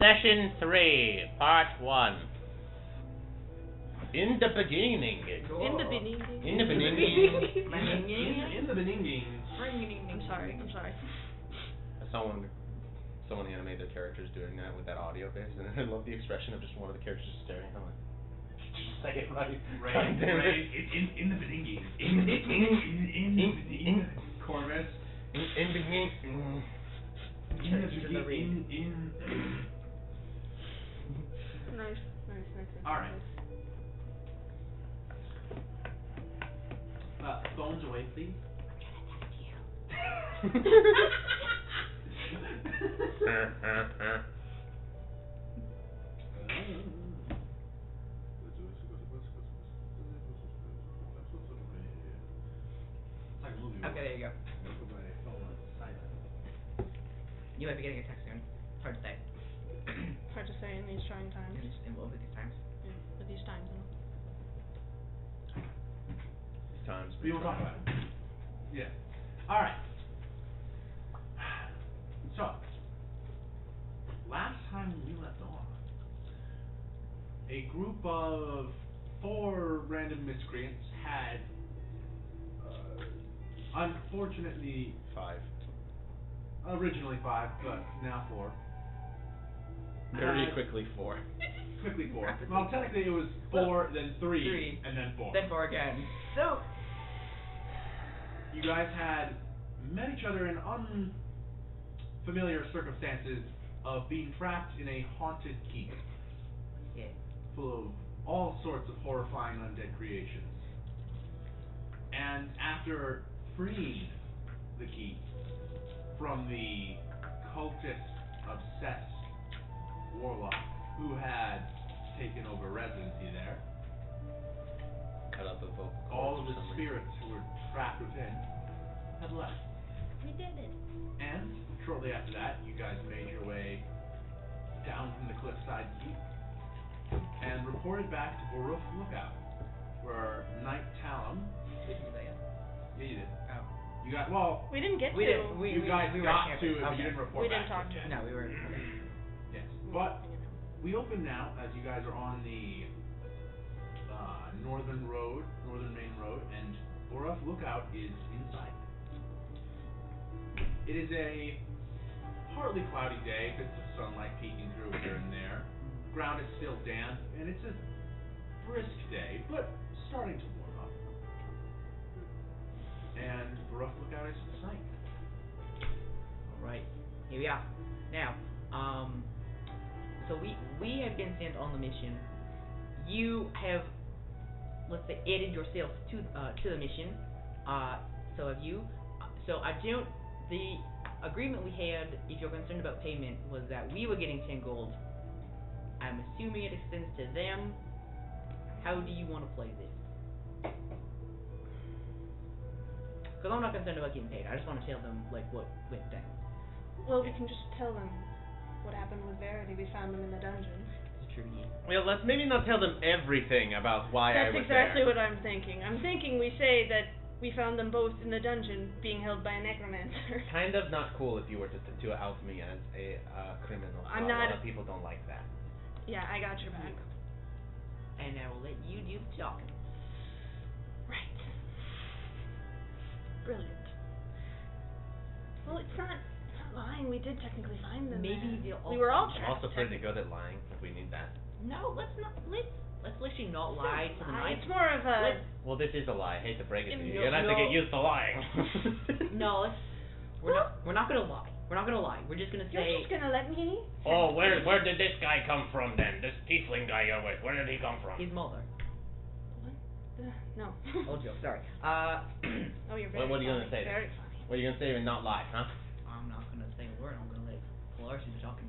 Session 3, Part 1. In the beginning. In the beginning. In the beginning. In the beginning. I'm sorry. Someone animated their characters doing that with that audio base, and I love the expression of just one of the characters just staring. I'm like, just say it right. Right. In the beginning. In Corvus. In beginning. Nice. Alright. Phones away, please. I'm gonna Okay, there you go. You might be getting a text soon. It's hard to say. Hard to say in these trying times. Over these times. Yeah, with these times. Times. We will talk about it. Yeah. Alright. So, last time we left off, a group of 4 random miscreants had, unfortunately, 5. Originally 5, but now 4. Very quickly 4. Quickly 4. Well, technically it was 4, then 3, and then 4. Then 4 again. So, you guys had met each other in unfamiliar circumstances of being trapped in a haunted keep. Yeah. Full of all sorts of horrifying undead creations. And after freeing the keep from the cultist-obsessed warlock who had taken over residency there, Cut out the vocal all of cords the for some spirits who were trapped within had left. We did it. And shortly after that, you guys made your way down from the cliffside keep and reported back to Voracious Lookout, where Knight Talum. We didn't do that yet. Yeah, you did. Oh. You got well. We didn't get We to. didn't. You guys we got were to it, but you okay. didn't report We back. didn't talk to it. him. No, we were. Okay. Yes, but we open now as you guys are on the northern main road, and Voracious Lookout is inside. It is a partly cloudy day, bits of sunlight peeking through here and there. Ground is still damp, and it's a brisk day, but starting to warm up. And Voracious Lookout is in sight. Alright. Here we are. Now, so we have been sent on the mission. You have, let's say, added yourself to the mission. So have you. So the agreement we had, if you're concerned about payment, was that we were getting 10 gold. I'm assuming it extends to them. How do you want to play this? Because I'm not concerned about getting paid. I just want to tell them like what went down. Well, we can just tell them what happened with Verity. We found them in the dungeon. It's true. Yeah. Well, let's maybe not tell them everything about why I That's was exactly there. what I'm thinking. I'm thinking we say that we found them both in the dungeon being held by a necromancer. Kind of not cool if you were to out me as a criminal. I'm A not. lot of people don't like that. Yeah, I got your back. And I will let you do the talking. Right. Brilliant. Well, it's not lying. We did technically find them. Maybe there. they'll We were all I'm trapped. also pretty good at lying if we need that. No, let's literally not lie to the night. It's more of a. Well, this is a lie. I hate to break it to you. No, You're gonna have to no. get used to lying. No, we're not gonna lie. We're not gonna lie. We're just gonna You're say. just gonna let me? Oh, where did this guy come from then? This tiefling guy you're with, where did he come from? His mother. What? No. Old joke. Sorry. Oh, you're very What are you funny. gonna say? Very funny. What are you gonna say and not lie, huh? I'm not gonna say a word. I'm gonna let Clarissa be talking.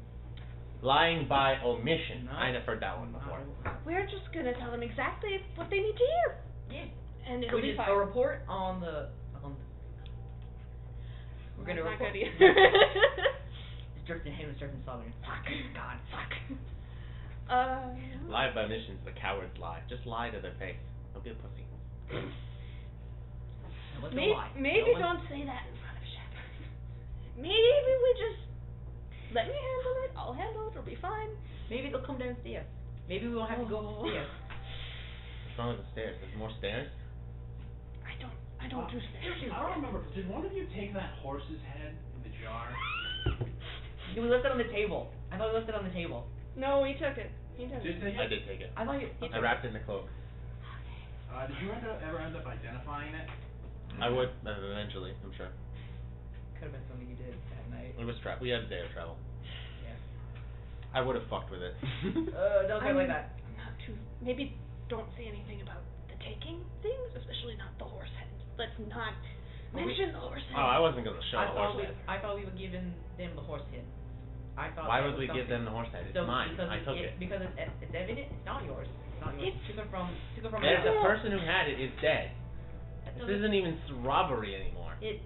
Lying by omission. No. I've heard that one before. We're just gonna tell them exactly what they need to hear. Yeah. And it'll be Which is fine. a report on the. We're gonna That's report. not good either. Drifting southern. Fuck. God. Fuck. Lie by omission's the coward's lie. Just lie to their face. Don't be a pussy. Maybe don't say that in front of Shep. Maybe we just let me handle it. I'll handle it. It'll be fine. Maybe they'll come downstairs. Maybe we won't have to go Oh. upstairs. What's wrong with the stairs? There's more stairs? I don't do stairs. I don't remember. Did one of you take that horse's head in the jar? We left it on the table. I thought we left it on the table. No, he took it. He took Did it. they? I did take it. I thought you. I wrapped it in the cloak. Did you ever end up identifying it? I would eventually, I'm sure. Could have been something you did that night. It was we had a day of travel. Yeah. I would have fucked with it. Don't say it like that. Not too. Maybe don't say anything about the taking things, especially not the horse head. Let's not mention the horse head. Oh, I wasn't gonna show the horse head. I thought we were giving them the horse head. I thought. Why that would was we give them the horse head? It's so mine. Because I took it. Because it's evident. It's not yours. It's not yours. It's- Took it from. The person who had it is dead. That This doesn't- isn't even robbery anymore. It's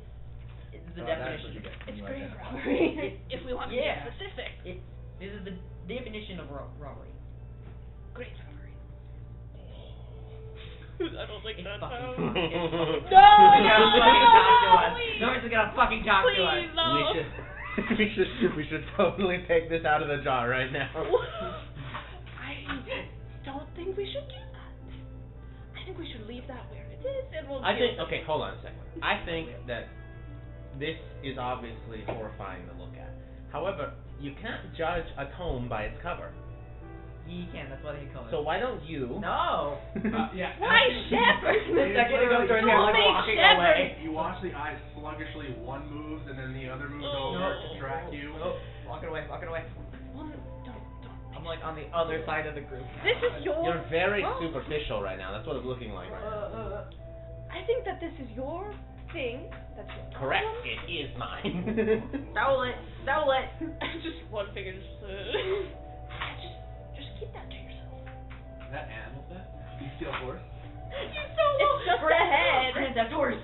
the That's what definition. you get. It's You grave identify. robbery. If we want to Yeah. be specific. This is the definition of robbery. Grave robbery. I don't like It's that fucking sound. fun. It's fucking No! Nobody's gonna fucking talk to us. Please. Nobody's gonna fucking talk to us. Please, no. We should totally take this out of the jar right now. I don't think we should do that. I think we should leave that where it is, and we'll. I deal think, with okay, hold on a second. I think that this is obviously horrifying to look at. However, you can't judge a tome by its cover. You can. That's why they call it. So why don't you? No. Yeah. Why shepherd? The second it goes literally- through here, like Don't walking make shepherd. away. You watch the eyes sluggishly. One moves, and then the other moves over to track you. Oh, walking away. Walking away. Well, don't. I'm like on the other side of the group. This is your. You're very Oh. superficial right now. That's what it's looking like right now. I think that this is your thing. That's your Correct. problem. It is mine. Stole it. Stole it. Just one finger. Just keep that to yourself. Is that animal theft? You steal a horse? You stole It's just for a head. Grand Theft Horse.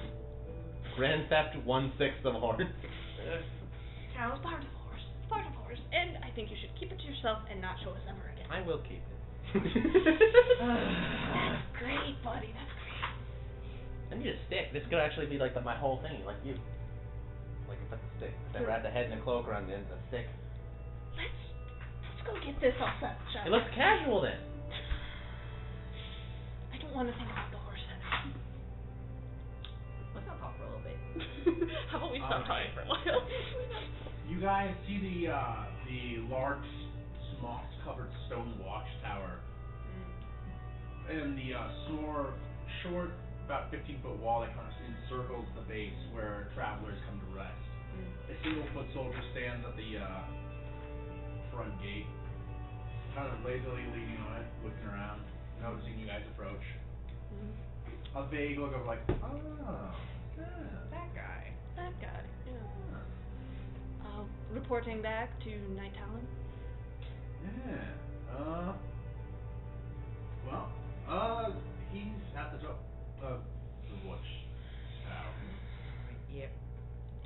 Grand theft 1/6 of a horse. Now it's part of horse. Part of horse. And I think you should keep it to yourself and not show us ever again. I will keep it. That's great, buddy. That's great. I need a stick. This could actually be like my whole thing, like you. Like if that's a stick. If I wrap the head in a cloak around the end of the stick. Let's go get this off that shelf. It looks casual then. I don't want to think about the horse head. Let's not talk for a little bit. How about we stop talking for a while? You guys see the large moss-covered stone watchtower, and the short, about 15-foot wall that kind of encircles the base where travelers come to rest. A single-foot soldier stands at the front gate, kind of lazily leaning on it, looking around, noticing you guys approach. A vague look of like, oh, yeah. That guy. That guy. Yeah. Reporting back to Night Talon. Yeah. He's at the top of the watchtower. Yep.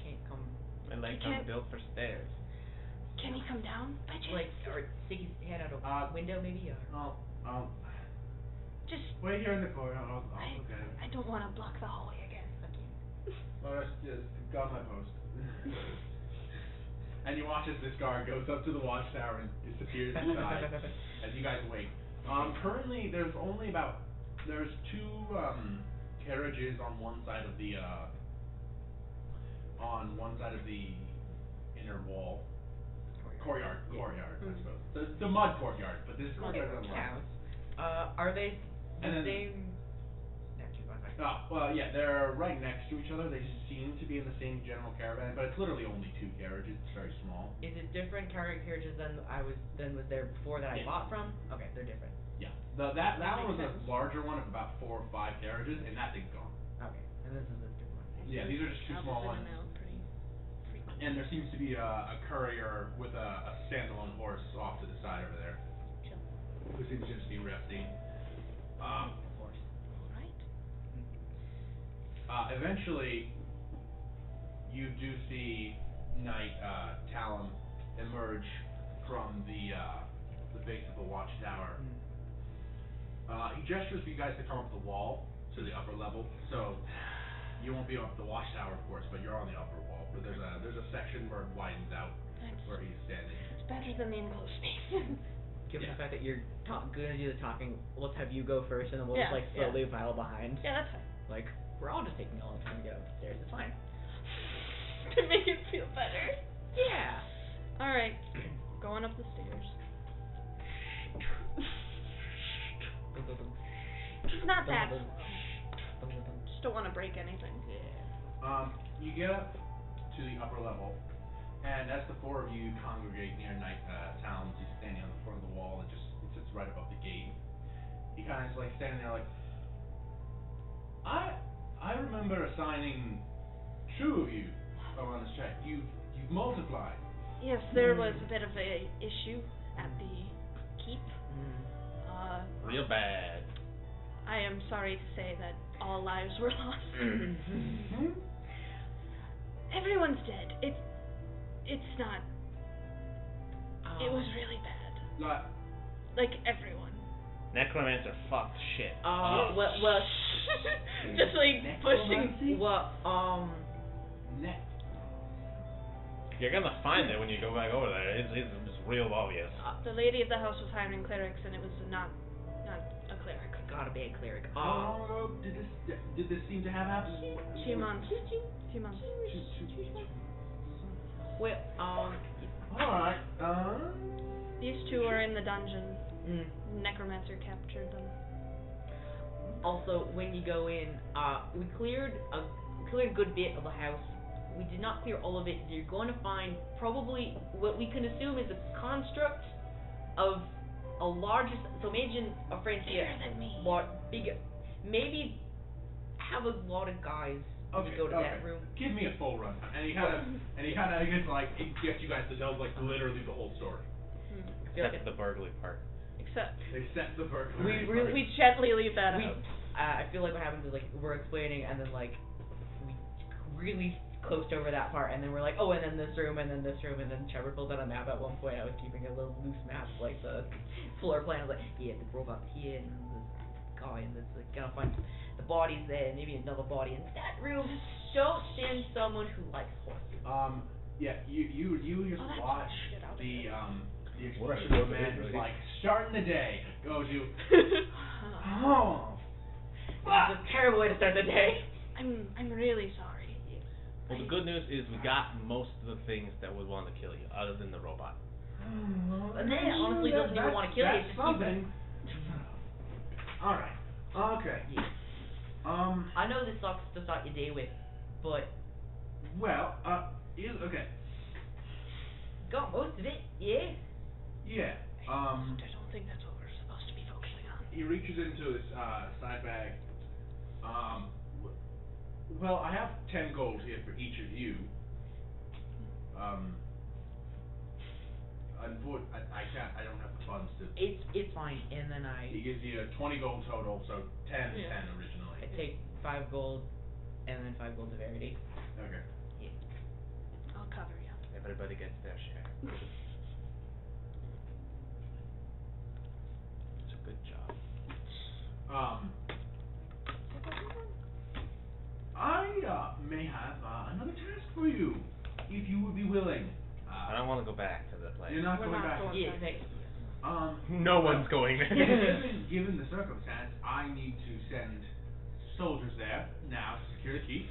Can't come. My legs You aren't can't- built for stairs. Can he come down by chance? Like, or stick his head out a window maybe, or. I'll Just. wait here in the corridor. I'll look at him. I don't want to block the hallway again. Well, just got my post. And you watch as this guard goes up to the watchtower and disappears inside as you guys wait. Currently, there's two carriages on one side of the inner wall. Courtyard, I suppose. The mud courtyard, but this is courtyard on the left. Are they the And then- same? No, keep going. Yeah, they're right next to each other. They seem to be in the same general caravan, but it's literally only two carriages. It's very small. Is it different carriages than was there before that I Yeah. bought from? Okay, they're different. Yeah, that one was makes a sense. larger one of about 4 or 5 carriages, and that thing's gone. Okay, and this is a different one. Yeah, these are just two small ones. And there seems to be a courier with a standalone horse off to the side over there, who seems to just be resting. Of course. Alright. Eventually, you do see Knight Talon emerge from the base of the watchtower. He gestures for you guys to come up the wall to the upper level, so you won't be up the watchtower, of course, but you're on the upper wall. But there's a section where it widens out That's where he's standing. better larger than the enclosed space. Given the fact that you're gonna do the talking, let's have you go first, and then we'll just like Yeah, slowly pile behind. Yeah, that's fine. Like we're all just taking a long time to get up the stairs. It's fine. To make it feel better. Yeah. Alright. Going up the stairs. It's not that slow. Just don't want to break anything. Yeah. You get up to the upper level, and as the four of you congregate near Night Towns, he's standing on the front of the wall. It sits right above the gate. He kind of is like standing there, like, I remember assigning 2 of you on this check. You've multiplied. Yes, there was a bit of a issue at the keep. Real bad. I am sorry to say that all lives were lost. Everyone's dead. It's not. It was really bad. Like everyone. Necromancer fucked shit. Well, just like pushing. Well, You're gonna find it when you go back over there. It's real obvious. The lady of the house was hiring clerics, and it was not a cleric. Gotta be a cleric. How long did this seem to have happened? 2 months. 2 months. Well, Alright, These 2 are in the dungeon. Mm. Necromancer captured them. Also, when you go in, we cleared a good bit of the house. We did not clear all of it. You're going to find probably what we can assume is a construct of a larger. So imagine a Frenchie, Bigger than me. Bigger. Maybe have a lot of guys. Okay, to go to that room. Give me a full run. And he kind of gets like gets you guys to tell like literally the whole story. Except the burglary part. Except They set the burglary. we gently leave that out. I feel like what happens is like we're explaining and then like we really closed over that part and then we're like, oh, and then this room and then this room and then Trevor pulls out a map at one point. I was keeping a little loose map like the floor plan. I was like, yeah, the robot here and this guy and this like gonna find the bodies there and maybe another body in that room. Don't send someone who likes horses. Yeah, you just watch the What I should explosive do man is who's really- like starting the day. Go to It's a terrible way to start the day. I'm really sorry. Well, the good news is we got most of the things that would want to kill you, other than the robot. And then honestly doesn't even want to kill you. It's just something. Alright. Okay. Yeah. I know this sucks to start your day with, but Well, okay. got most of it, yeah. Yeah. I don't think that's what we're supposed to be focusing on. He reaches into his side bag. Well, I have 10 gold here for each of you. I can't. I don't have the funds to. It's fine. And then He gives you 20 gold total, so 10 originally. I take 5 gold, and then 5 gold severity. Okay. Yeah. I'll cover you. Everybody gets their share. It's a good job. I may have another task for you, if you would be willing. I don't want to go back to the place. You're not We're going not back. going Yeah, back. thanks. No one's going there. Given the circumstance, I need to send soldiers there now to secure the keep.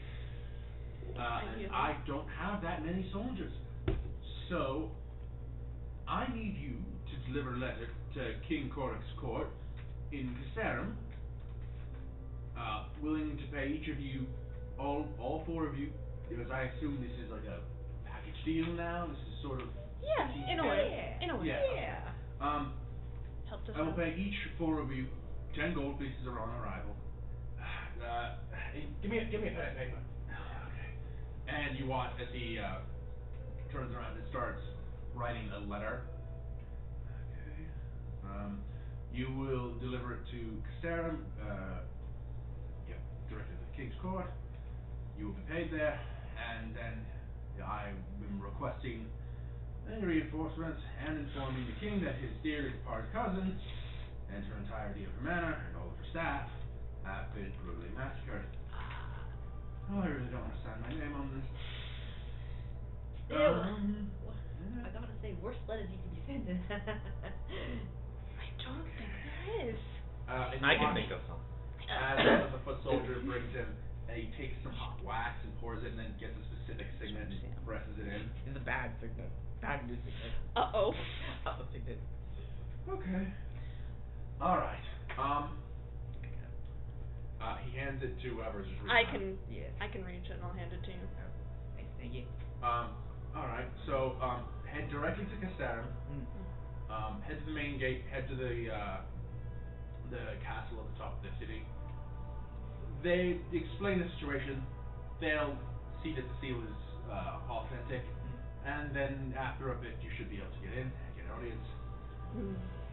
And I don't have that many soldiers. So, I need you to deliver a letter to King Korik's court in Casarum, willing to pay each of you, all 4 of you, because I assume this is like a package deal now. This is sort of Yeah, in a way. In a way. Yeah. Helped us I will out. pay each 4 of you 10 gold pieces on arrival. Give me a pen and paper. Okay. And you watch as he turns around and starts writing a letter. Okay. You will deliver it to Casarum, directed to the King's Court. You will be paid there, and then I am requesting any reinforcements and informing the king that his dear departed cousin and her entirety of her manor and all of her staff have been brutally massacred. Oh, I really don't want to sign my name on this. I gotta say, worse letters you can be sending. I don't think there is. And you I can watch think of some. as the foot soldier brings him, and he takes some hot wax and pours it, and then gets a specific signet and presses it in. It's a bad signet. Bad news signet. Uh-oh. Signet. Okay. All right. He hands it to whoever's just reading Yeah. I can reach it and I'll hand it to you. Thanks, thank you. All right. So head directly to Castarum. Head to the main gate. Head to the castle at the top of the city. They explain the situation. They'll see that the seal is authentic, and then after a bit, you should be able to get in and get an audience.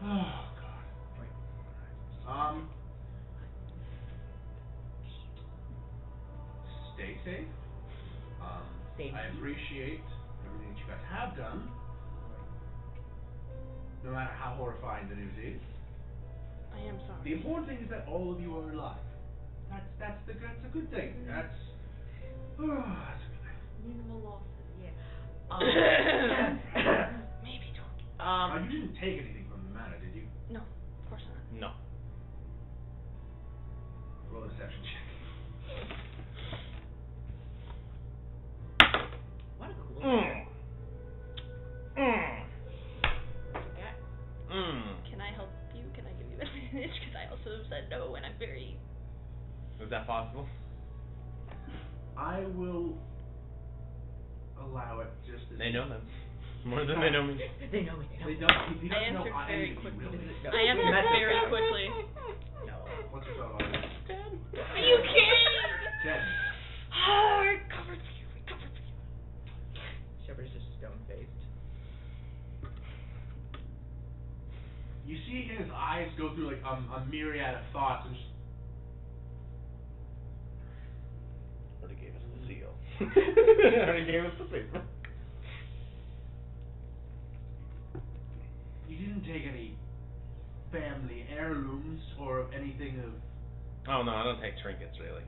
Oh God. Right. Stay safe. I appreciate everything that you guys have done. No matter how horrifying the news is. I am sorry. The important thing is that all of you are alive. That's a good thing. That's a good thing. Minimal losses, yeah. Maybe don't. You didn't take anything from the manor, did you? No, of course not. No. Roll a deception check. What a cool Can I help you? Can I give you advantage? Because I also said no, and I'm very... Is that possible? I will allow it just as... They know them. More than they know me. They know me. He doesn't I know answered any very of you, quickly. really. I answered very quickly. No. What's your total audience? Are you kidding? 10. Oh, I recovered for you. Shepard's just stone-faced. You see his eyes go through like a myriad of thoughts and just... Already gave us the seal. Already gave us the paper. You didn't take any family heirlooms or anything of... Oh no, I don't take trinkets really.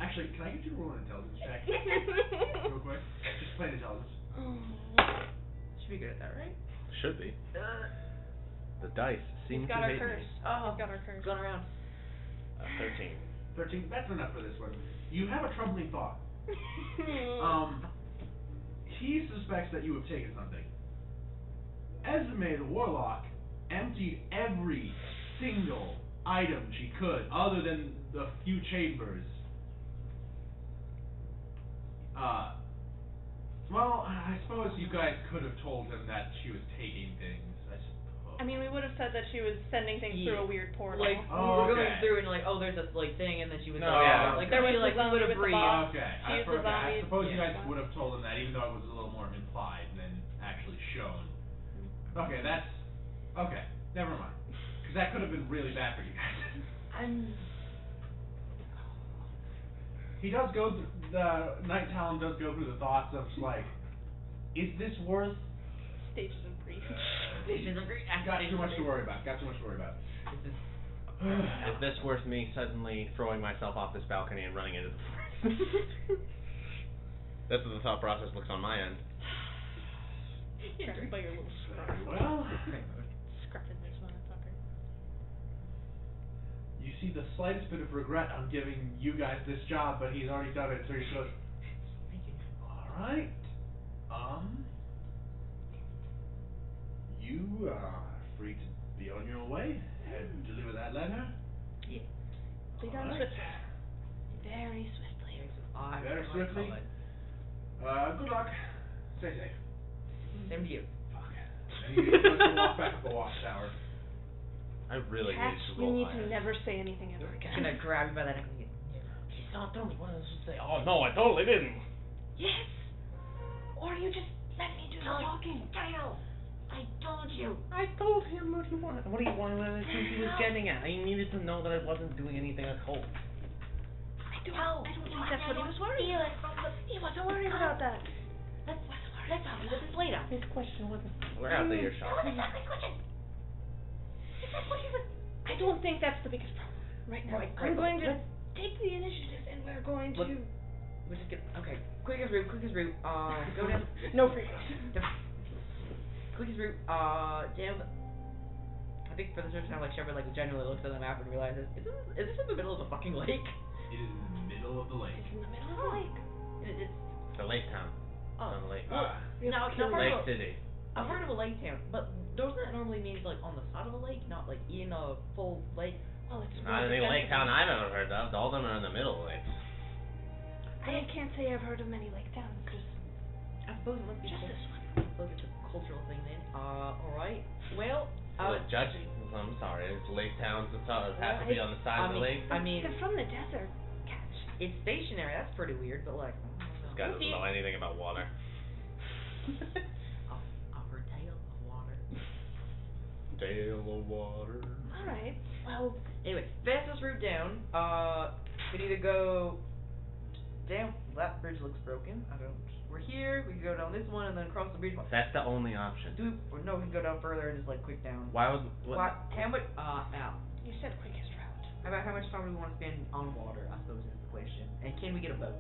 Actually, can I get you to roll an intelligence check? Real quick. Just plain intelligence. Should be good at that, right? Should be. The dice seem He's to got our hate curse. me. Oh, he's got our curse. Going around. 13. 13, that's enough for this one. You have a troubling thought. He suspects that you have taken something. Esme the Warlock emptied every single item she could, other than the few chambers. Well, I suppose you guys could have told him that she was taking things, I suppose. I mean, we would have said that she was sending things through a weird portal. Like, we were going through and like, oh, there's a like thing, and then she was No, like, yeah. like, There was like, the we would have zombie with the breathed. box. Okay, She used the I zombie. suppose you Yeah. guys would have told him that, even though it was a little more implied than actually shown. Okay, that's... Okay, never mind. Because that could have been really bad for you guys. He does go through... The Night Talon does go through the thoughts of, like, is this worth... Stages of grief. Got too much to worry about. Is this worth me suddenly throwing myself off this balcony and running into the forest? That's what the thought process looks on my end. Grabbed by your little scruff. Well... Scruffing this motherfucker. You see the slightest bit of regret on giving you guys this job, but he's already done it, so he goes, alright, you are free to be on your way and deliver that letter. Yeah. Be done Alright. swiftly. Very swiftly. Very swiftly. Good luck. Stay safe. Same to you. Fuck. And he goes to walk back up the watchtower. I really Cash, need to you roll need higher. to never say anything ever I'm again. gonna grab you by that neck and Please don't tell me what I should say. Oh no, I totally didn't. Yes! Or you just let me do the talking. I told you. I told him what he wanted. What do you want? What I think he was getting at. I needed to know that I wasn't doing anything at home. I don't think that's what he was worried about. He wasn't worried about that. Let's talk about this later. His question wasn't. We're out of earshot. What is exactly the question? Is that what he was... I don't think that's the biggest problem right now. I'm going to take the initiative, and we're going to. We'll just get okay. Quickest route. Go down. No free. Quickest route. Down. I think for the first time, like Shepard, like generally looks at the map and realizes, is this in the middle of the fucking lake? It is in the middle of the lake. It's in the middle of the lake. It's The lake town. oh. On the lake. Now Lake City. I've heard of a lake town, but doesn't that normally mean like on the side of a lake, not like in a full lake? Well, it's Not any lake town I've ever heard of. All of them are in the middle of lakes. I can't say I've heard of many lake towns. I suppose it must be Just this one. I suppose it's a cultural thing then. Alright. Well, Judging. I'm sorry. It's lake towns. It has to be on the side of the lake. I mean, they're from the desert. Catch. It's stationary. That's pretty weird, but like, This guy doesn't know anything about water. I've heard tale of water. Tale of water. All right. Well. Anyway, fastest route down. Could either go down. That bridge looks broken. We're here. We can go down this one and then across the bridge. That's the only option. Or no, we can go down further and just like quick down. Why would? How much? Al. You said quickest route. About how much time do we want to spend on water? I suppose is the question. And can we get a boat?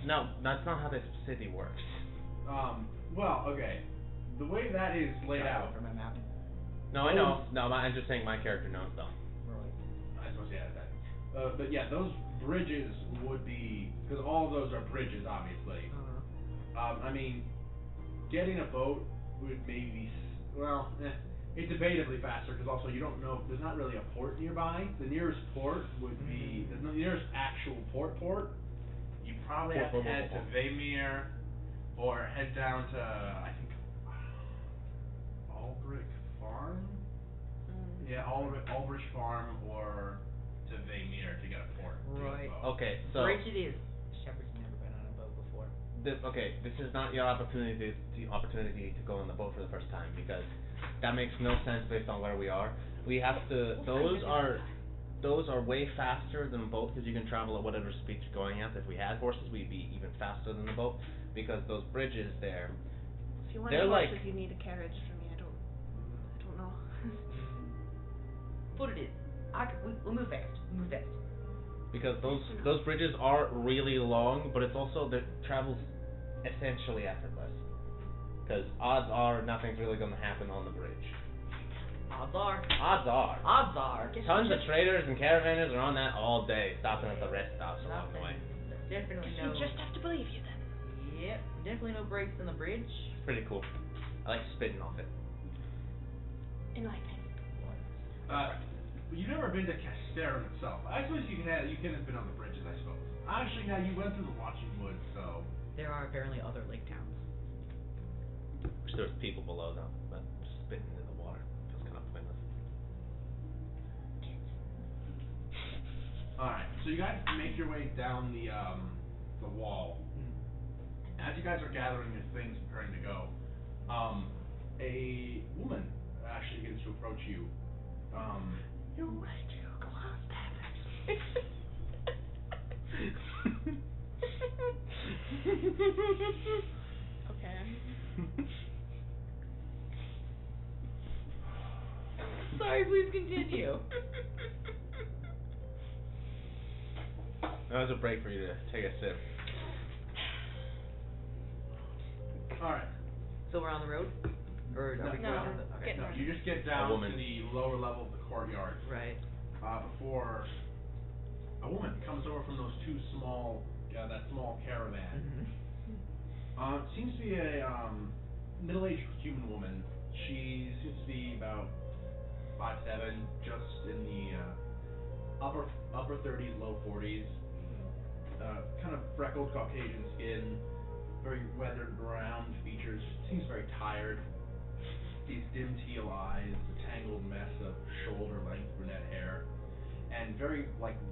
No, that's not how this city works. Well, okay. The way that is laid out. From my map. No, I know. No, I'm just saying my character knows though. I suppose yeah, that. But yeah, those bridges would be because all of those are bridges, obviously. I mean, getting a boat would maybe it's debatably faster because also you don't know there's not really a port nearby. The nearest port would be the nearest actual port. You probably have to head to Vamir or head down to I think Albrecht Farm. Yeah, Albrecht Farm or to Vamir to get a port. Right. Okay, so. Bridge it is. Shepard's never been on a boat before. This is not your opportunity to go on the boat for the first time because that makes no sense based on where we are. We have to. Those are way faster than a boat because you can travel at whatever speed you're going at. If we had horses, we'd be even faster than the boat because those bridges there. If you want they're horses, like, you need a carriage for me. I don't know. Put it in. We'll move fast. Because those bridges are really long, but it's also that travels essentially effortless. Because odds are nothing's really going to happen on the bridge. Odds are. Tons of traders and caravanners are on that all day, stopping at the rest stops along the way. Definitely You just have to believe you then. Yep, definitely no breaks on the bridge. It's pretty cool. I like spitting off it. Enlightening. You've never been to Casterum itself. I suppose you can have been on the bridges, I suppose. Actually, now you went through the Watching Woods, so. There are apparently other lake towns. Wish there was people below them, but spitting into the water feels kind of pointless. Alright, so you guys make your way down the wall. As you guys are gathering your things, preparing to go, a woman actually begins to approach you. You made you go on Okay. Sorry, please continue. That was a break for you to take a sip. Alright. So we're on the road? Or are we No. going down the... Okay. No, you just get down to the lower level of the courtyard. Right. Before a woman comes over from those two small, that small caravan. Seems to be a middle-aged human woman. She seems to be about 5'7", just in the upper 30s, low 40s. Kind of freckled Caucasian skin, very weathered brown features. Seems very tired. These dim teal eyes, a tangled mess of shoulder-length brunette hair, and very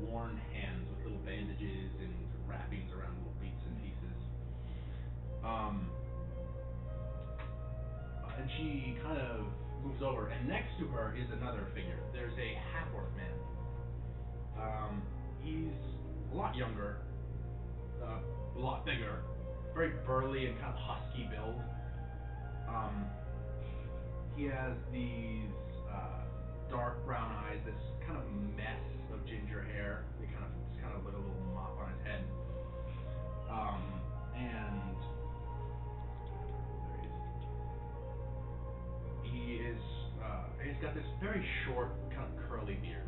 worn hands with little bandages and wrappings around little bits and pieces. And she kind of moves over, and next to her is another figure. There's a half-orc man. He's a lot younger, a lot bigger, very burly and kind of husky build. He has these dark brown eyes, this kind of mess of ginger hair. They kind of kind of like a little mop on his head. And he is, he's got this very short, kind of curly beard.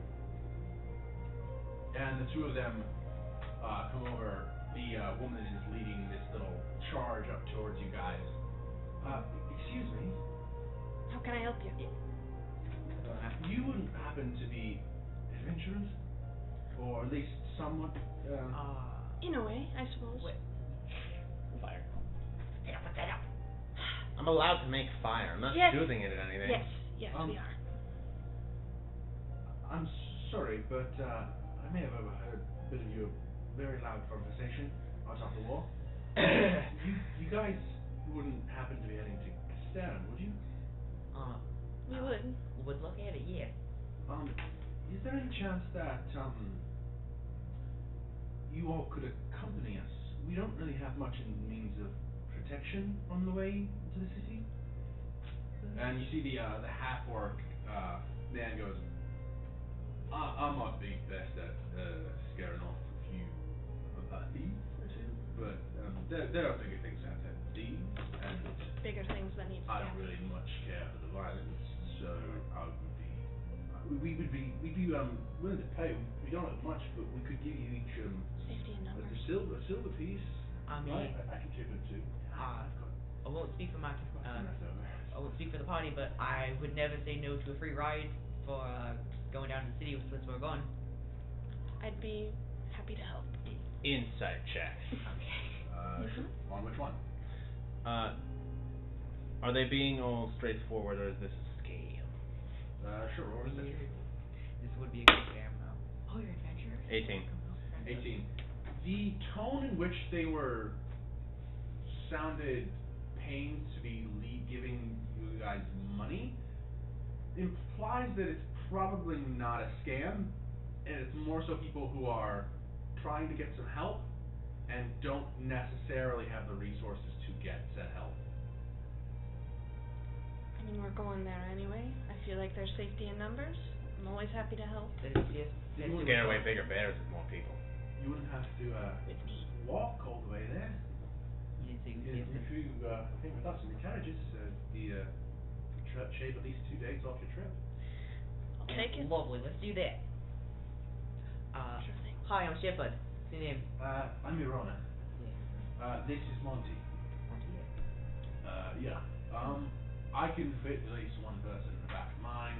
And the two of them come over. The woman is leading this little charge up towards you guys. Excuse me. How can I help you? You wouldn't happen to be adventurous? Or at least somewhat, In a way, I suppose. What? Fire. Yeah, put that up. I'm allowed to make fire. I'm not Yes. shooting it at anything. Yes, we are. I'm sorry, but I may have overheard a bit of your very loud conversation outside the wall. You guys wouldn't happen to be heading to Castellum, would you? We would. Would look at it, yeah. Is there any chance that you all could accompany us? We don't really have much in means of protection on the way to the city. And you see the half-orc man goes, I might be best at scaring off a few thieves or two, but there are bigger things out there. Thieves and Bigger things that need I don't really much care for the violence, so I would be we'd be willing to pay. We don't have much, but we could give you each safety in numbers. a silver piece. I mean, I can tip it too. I won't speak for my Leftover. I won't speak for the party, but I would never say no to a free ride for going down to the city since we're going. I'd be happy to help. Insight check. Okay. Sure. On which one? Are they being all straightforward, or is this a scam? Sure. What was that? This would be a good scam, though. Oh, you're adventurous? 18. 18. The tone in which they were sounded pained to be giving you guys money implies that it's probably not a scam, and it's more so people who are trying to get some help and don't necessarily have the resources to get said help. I mean, we're going there anyway. I feel like there's safety in numbers. I'm always happy to help. Scare away bigger bears with more people. You wouldn't have to With me. walk all the way there. You think If you came with us in the carriages, the trip shave at least 2 days off your trip. I'll take it. Lovely, let's do that. Sure thing. Hi, I'm Shepard. What's your name? I'm Irona. Yeah. This is Monty. Monty, Yeah. I can fit at least one person in the back of mine,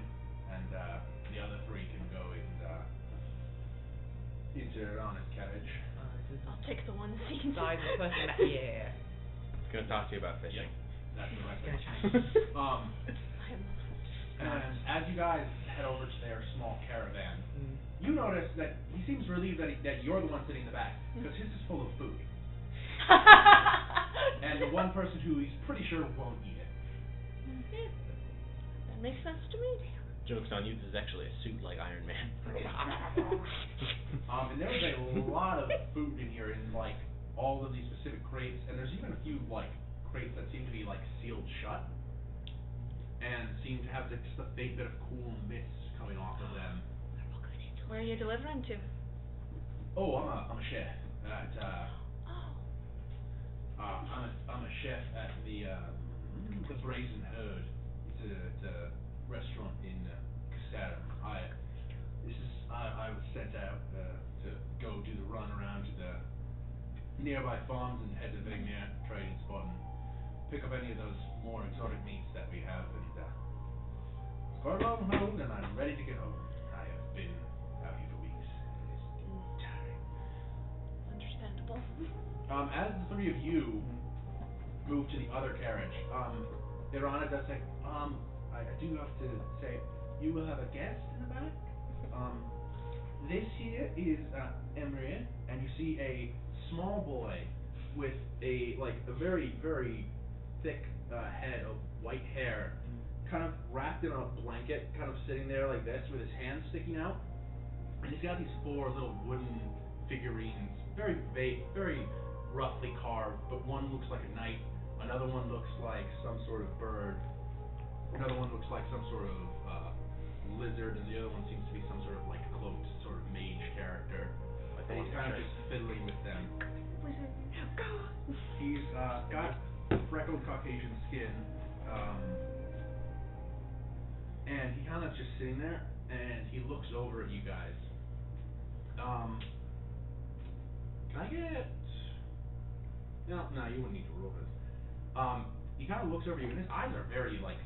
and the other three can go into Irona's carriage. I'll take the one seat. Size of person, yeah. Gonna talk to you about fishing. That's the right Gonna thing. I am And as you guys head over to their small caravan, you notice that he seems relieved that you're the one sitting in the back, because his is full of food. And the one person who he's pretty sure won't eat it. That makes sense to me. Joke's on you, this is actually a suit like Iron Man. And there's a lot of food in here in like all of these specific crates, and there's even a few like crates that seem to be like sealed shut and seem to have just a faint bit of cool mist coming off of them. Where are you delivering to? Oh, I'm a chef at I'm a chef at the Brazen Herd. It's a restaurant in Castellum. I was sent out to go do the run around to the nearby farms and head to the near trading spot and pick up any of those more exotic meats that we have. And it's quite a long road, and I'm ready to get home. I have been out here for weeks. It is tiring. Understandable. As the three of you move to the other carriage, Irana does say, I do have to say, you will have a guest in the back. This here is Emre, and you see a small boy with a very, very thick head of white hair, kind of wrapped in a blanket, kind of sitting there like this with his hands sticking out. And he's got these 4 little wooden figurines, very very roughly carved, but one looks like a knight, another one looks like some sort of bird, another one looks like some sort of lizard, and the other one seems to be some sort of like cloaked sort of mage character. and he's kind of just fiddling with them. Wizard, go. He's got freckled Caucasian skin, and he kind of just sitting there, and he looks over at you guys. Can I get? No, you wouldn't need to roll this. He kind of looks over you, and his eyes are very like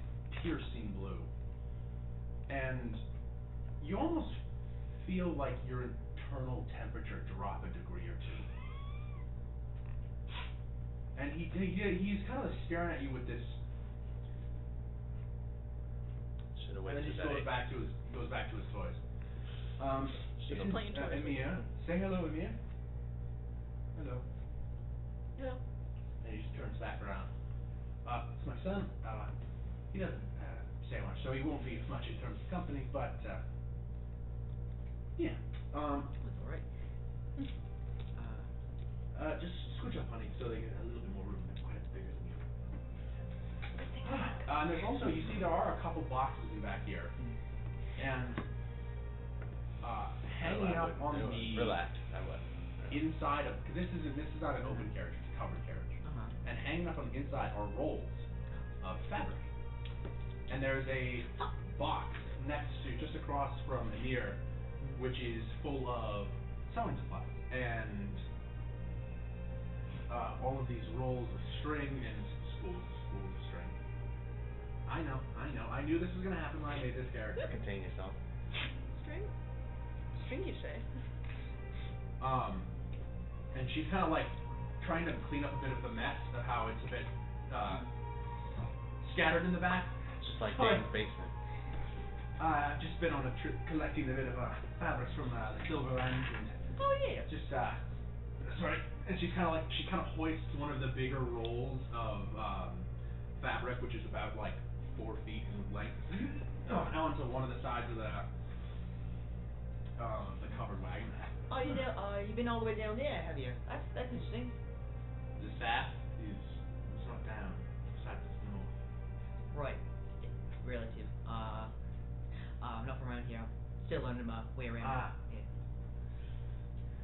piercing blue, and you almost feel like your internal temperature drop a degree or two. And he's kind of staring at you with this. Should've And then waited he that goes age. back to his toys. Should've This is, playing toys. Emir. Say hello, Emir. Hello. Yeah. And he just turns back around. It's my son. He doesn't say much, so he won't be much in terms of company, but yeah. That's alright. Just switch up, honey, so they get a little bit more room. They're quite a bit bigger than you. And there's also, you see, there are a couple boxes in back here, and hanging up on the Relax. I would. inside of, because this is not an open carriage, it's a covered carriage, and hanging up on the inside are rolls of fabric, and there's a box next to, just across from Emir, which is full of sewing supplies, and all of these rolls of string and spools of string. I know. I knew this was gonna happen when I made this character. Contain yourself. String? String, you say? And she's kind of like trying to clean up a bit of the mess of how it's a bit scattered in the back. Just like Dave's basement. I've just been on a trip collecting a bit of fabrics from the Silverland, and Oh yeah. just sorry. And she kind of hoists one of the bigger rolls of fabric, which is about like 4 feet in length, onto one of the sides of the covered wagon. Oh, you've been all the way down there, have you? That's interesting. The staff is not down. The staff is north. Right. Relative. I'm not from around here. Still learning my way around. Yeah.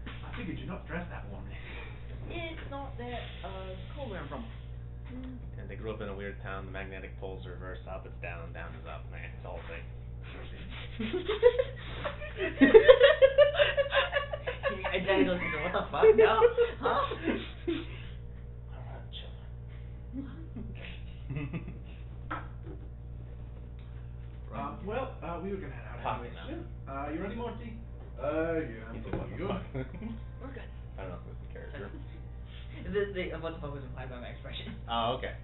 I figured you're not dressed that warmly. Yeah, it's not that cold where I'm from. And they grew up in a weird town. The magnetic poles are reversed. Up is down, down is up. Man, it's the whole thing. And Daddy looks at what the fuck? No? Huh? Alright, children. We were gonna head out Talk anyway now. soon. You ready, Morty? Yeah, I'm ready. You? We're good. I don't know if it's the character. What the fuck was implied by my expression? Oh, okay.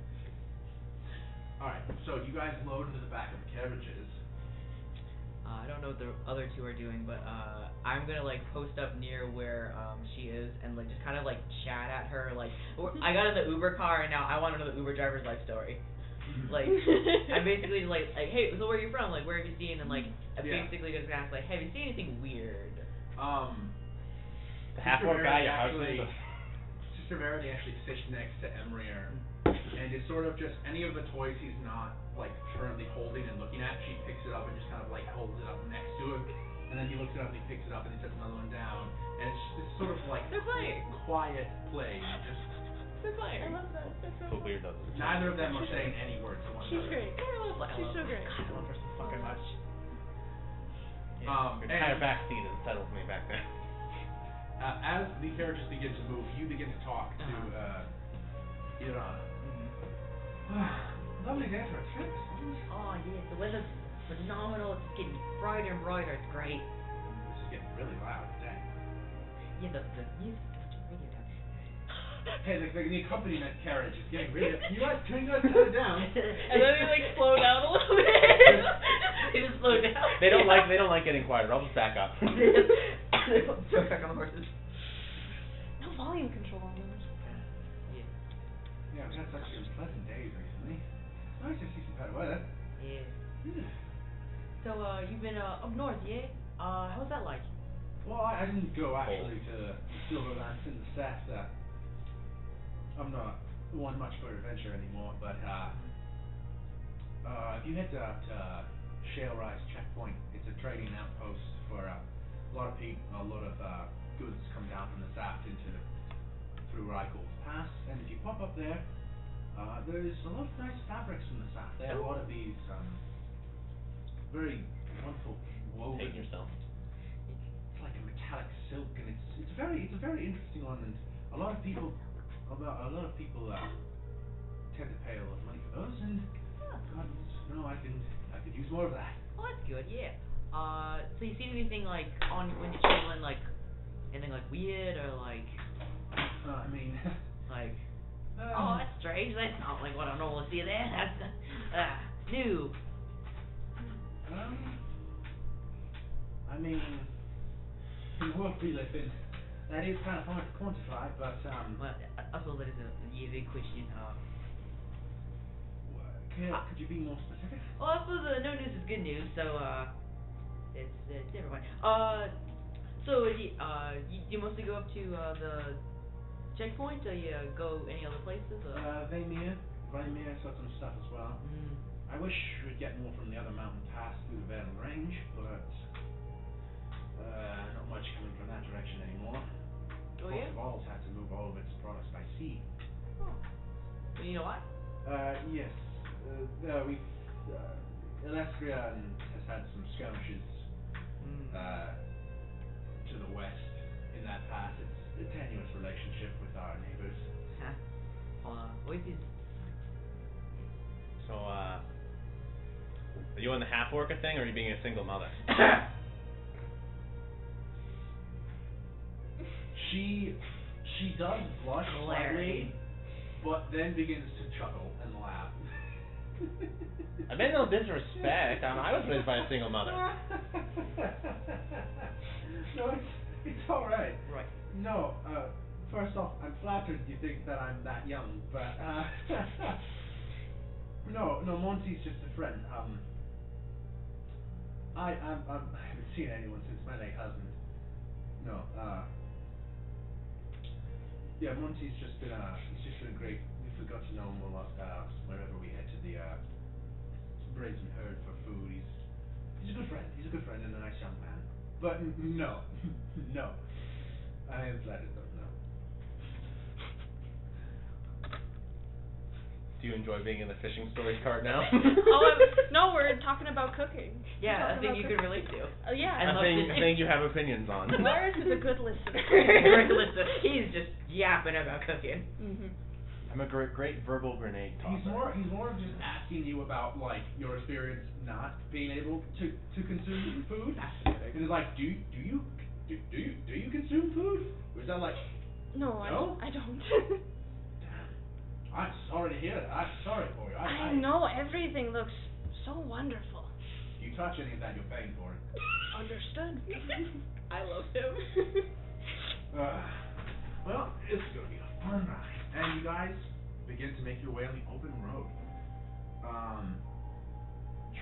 Alright, so you guys load into the back of the carriages. I don't know what the other two are doing, but I'm gonna like post up near where she is and like just kind of like chat at her. Like, I got in the Uber car and now I want to know the Uber driver's life story. Like, I'm basically like, hey, so where are you from? Like, where have you seen? And like, I'm basically just gonna ask like, have you seen anything weird? The half-orc guy you actually, Sister Verity actually sits next to Emrier, and it's sort of just any of the toys he's not like currently holding and looking at, she picks it up and just kind of like holds it up next to him, and then he looks it up and he picks it up and he sets another one down, and it's just this sort of like They're playing. quiet play, just. They're playing. I love that. That's so But weird doesn't. Neither of them are saying any words to one She's another. great. She's so great. God, I love her so fucking much. Your entire backseat is settled me back there. As the carriages begin to move, you begin to talk to Iran. Lovely day for a trip. Oh yeah, the weather's phenomenal. It's getting brighter and brighter. It's great. This is getting really loud today. Yeah, the music is radio down. Hey, the accompaniment carriage is getting really. Can you guys turn it down? And then they like slow down a little bit. They just slow down. They don't like getting quieter. I'll just back up. They throw back on the horses. No volume control on them. Yeah. Yeah, we've had such pleasant days recently. Nice to see some better weather. Yeah. So you've been up north, yeah? How's that like? Well, I didn't go actually to Silverlands in the set. I'm not one much for adventure anymore, but if you head to Shale Rise Checkpoint, it's a trading outpost for a lot of goods come down from the Saft through Reichels Pass, and if you pop up there, there's a lot of nice fabrics from the Saft. They have a lot of these very wonderful woven. Take yourself. It's like a metallic silk, and it's a very interesting one, and a lot of people tend to pay a lot of money for those, and God, I could use more of that. Oh, that's good. Yeah. So you seen anything like when you're traveling, like anything like weird or like? I mean, like. Oh, that's strange. That's not like what I normally see there. That's new. I mean, in the world we live in, that is kind of hard to quantify, but Well, I suppose that is a big question. Could you be more specific? Well, I suppose no news is good news, so it's never mind. So you mostly go up to the checkpoint, or you go any other places? Or? Vladimir saw some stuff as well. I wish we'd get more from the other mountain pass through the Vale Range, but not much coming from that direction anymore. Oh yeah? Vols had to move all of its products by sea. Oh. Well, you know what? Yes. Elestria has had some skirmishes to the west in that pass. It's a tenuous relationship with our neighbors. So, are you in the half orca thing, or are you being a single mother? She does blush slightly, but then begins to chuckle and laugh. I meant no disrespect. I was raised by a single mother. No, it's all right. Right. No, first off, I'm flattered you think that I'm that young, but no, Monty's just a friend. I haven't seen anyone since my late husband. No, yeah, Monty's just been a great. We got to know him a lot whenever we head to the Brazen Herd for food. He's a good friend. He's a good friend and a nice young man. But no, no, I am flattered though. No. Do you enjoy being in the fishing stories cart now? No, we're talking about cooking. Yeah, I think you can relate to. Yeah. I think you have opinions on. Lars is a good listener. Great listener. He's just yapping about cooking. I'm a great verbal grenade tosser. He's more of just asking you about like your experience not being able to consume food. Fascinating. And it's like, do you consume food? Or is that like No? I don't. I'm sorry to hear that. I'm sorry for you. I know, everything looks so wonderful. If you touch any of that, you're paying for it. Understood. I love him. Well, it's gonna be a fun ride. And you guys begin to make your way on the open road.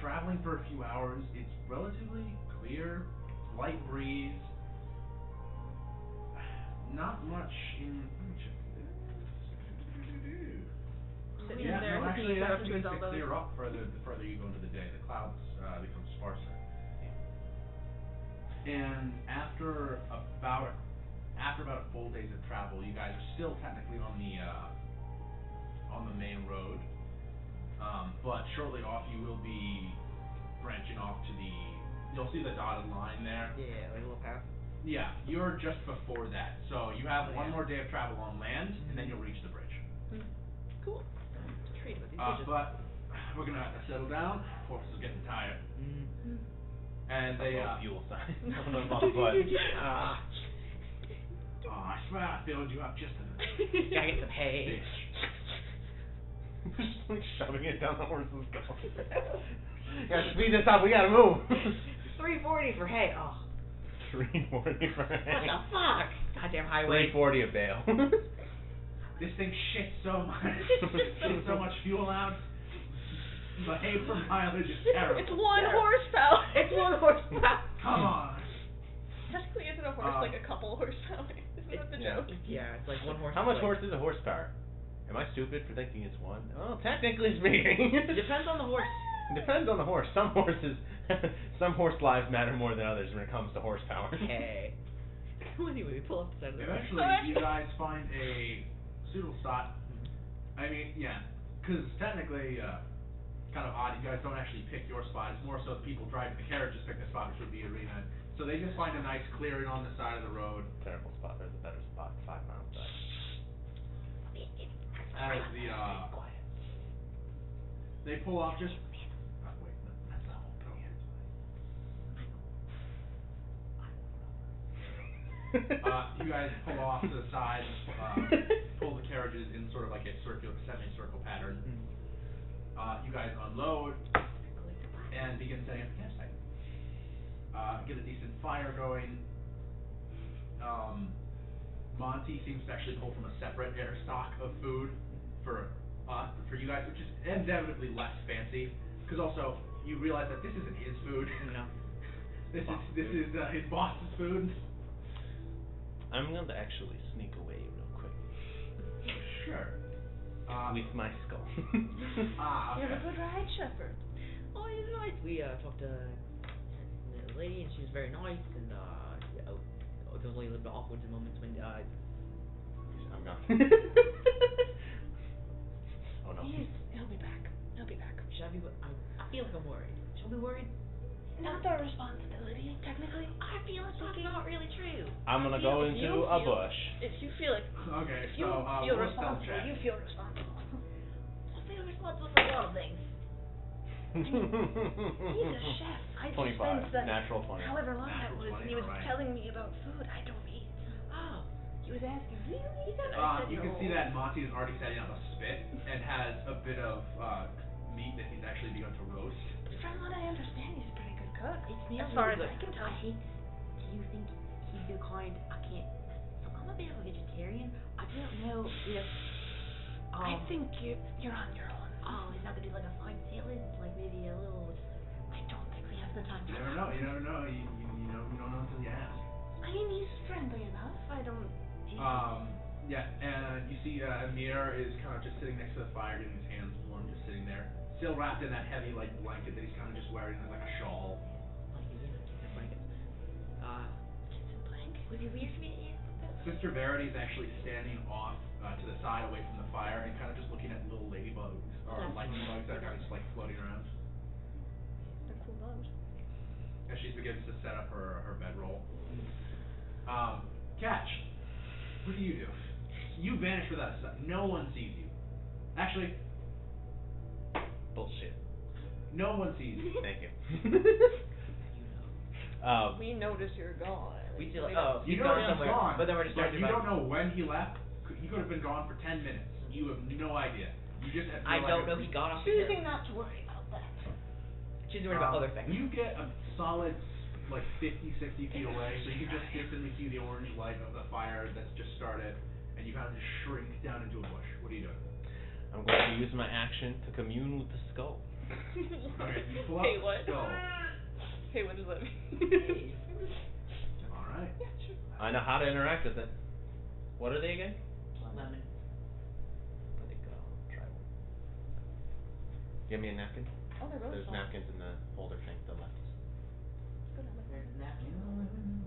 Traveling for a few hours, it's relatively clear, light breeze. Not much in. Yeah, no, actually, it actually begins to clear up the further you go into the day. The clouds become sparser. And after about a full days of travel, you guys are still technically on the main road. But shortly off, you will be branching off to the. You'll see the dotted line there. Yeah, like a little path. Yeah, you're just before that. So you have one more day of travel on land, and then you'll reach the bridge. Cool. But we're gonna settle down. Horse is getting tired. And they fuel sign on the butt. I swear I filled you up just a minute. Gotta get some hay. Just like shoving it down the horse's gullet. Gotta speed this up. We gotta move. $3.40 for hay. Oh. $3.40 for hay. What the fuck? Goddamn highway. $3.40 a bale. This thing shits so much. Shits so much fuel out. The hay per mileage is terrible. It's 1 horsepower. It's 1 horsepower. Come on. Technically, isn't a horse like a couple horsepower? Isn't that the joke? Yeah, it's like 1 horsepower. How much horse is a horsepower? Am I stupid for thinking it's 1? Oh, technically speaking. Depends on the horse. Depends on the horse. Some horse lives matter more than others when it comes to horsepower. Hey. So anyway, we pull off the side of the road. Eventually, you guys find a suitable spot. I mean, yeah, because technically, kind of odd. You guys don't actually pick your spot. It's more so the people driving the carriages pick the spot, which would be arena. So they just find a nice clearing on the side of the road. Terrible spot. There's a better spot 5 miles back. As the they pull off just. Wait, no, that's not what I'm you guys pull off to the side, pull the carriages in sort of like a circular, semicircle pattern. You guys unload and begin setting up the campsite. Get a decent fire going. Monty seems to actually pull from a separate air stock of food for you guys, which is inevitably less fancy. Because also you realize that this isn't his food. No. This is his boss's food. I'm going to actually sneak away real quick. Sure. With my skull. Okay. You have a good ride, Shepherd. Oh, he's nice. We talked to the lady, and she was very nice. And there was only a little bit of awkward moments when I'm gone. Oh no. He'll be back. He'll be back. should I be? I feel like I'm worried. Should I be worried? Not our responsibility, technically. I feel like that's not really true. I'm gonna go into a bush. If you feel like, Okay, if you so feel roll a stealth responsible, check. you feel responsible. I feel responsible for a lot of things. He's a chef. I just 25, sense that natural 20. however long that Natural was, 20, he was alright. telling me about food I don't eat. Oh, He was asking, do you eat it? I said You can no. see that Monty is already setting up a spit and has a bit of meat that he's actually begun to roast. From what I understand, he's a pretty good cook. it smells As far really as good. I can tell. Do you think he'd be kind? I can't. So I'm a bit of a vegetarian. I don't know if. I think you're on your own. Oh, he's not gonna do like a side salad, like maybe a little. I don't think we have the time You for never that. know. You never know. You don't know until you ask. I mean, he's friendly enough. I don't. Yeah, and you see Amir is kind of just sitting next to the fire, getting his hands warm, just sitting there, still wrapped in that heavy like blanket that he's kind of just wearing as like a shawl. Would it be weird for me to eat that? Sister Verity's actually standing off to the side, away from the fire, and kind of just looking at little ladybugs or lightning bugs that are kind of just like floating around. They're cool bugs. As she begins to set up her bedroll. Catch. What do? You vanish without a sight. No one sees you. Actually, Bullshit. no one sees you. Thank you. We notice you're gone. We still. Oh, You he's know gone he's somewhere. gone, But then we're just but talking you about. don't know when he left. He could have been gone for 10 minutes. You have no idea. You just have I don't know if he got off the Choosing hill. not to worry about that. Choosing to worry about other things. You get a solid like 50, 60 feet away, so you can just distantly see the orange light of the fire that's just started, and you kind of just shrink down into a bush. What are you doing? I'm going to use my action to commune with the skull. Okay, you pull up Hey, what? the skull. Hey, what does that mean? Alright. I know how to interact with it. What are they again? Lemon. Let it go. Try one. Give me a napkin. Oh, they're both There's soft. napkins in the holder thing to the left. Good, I like There's that. napkin.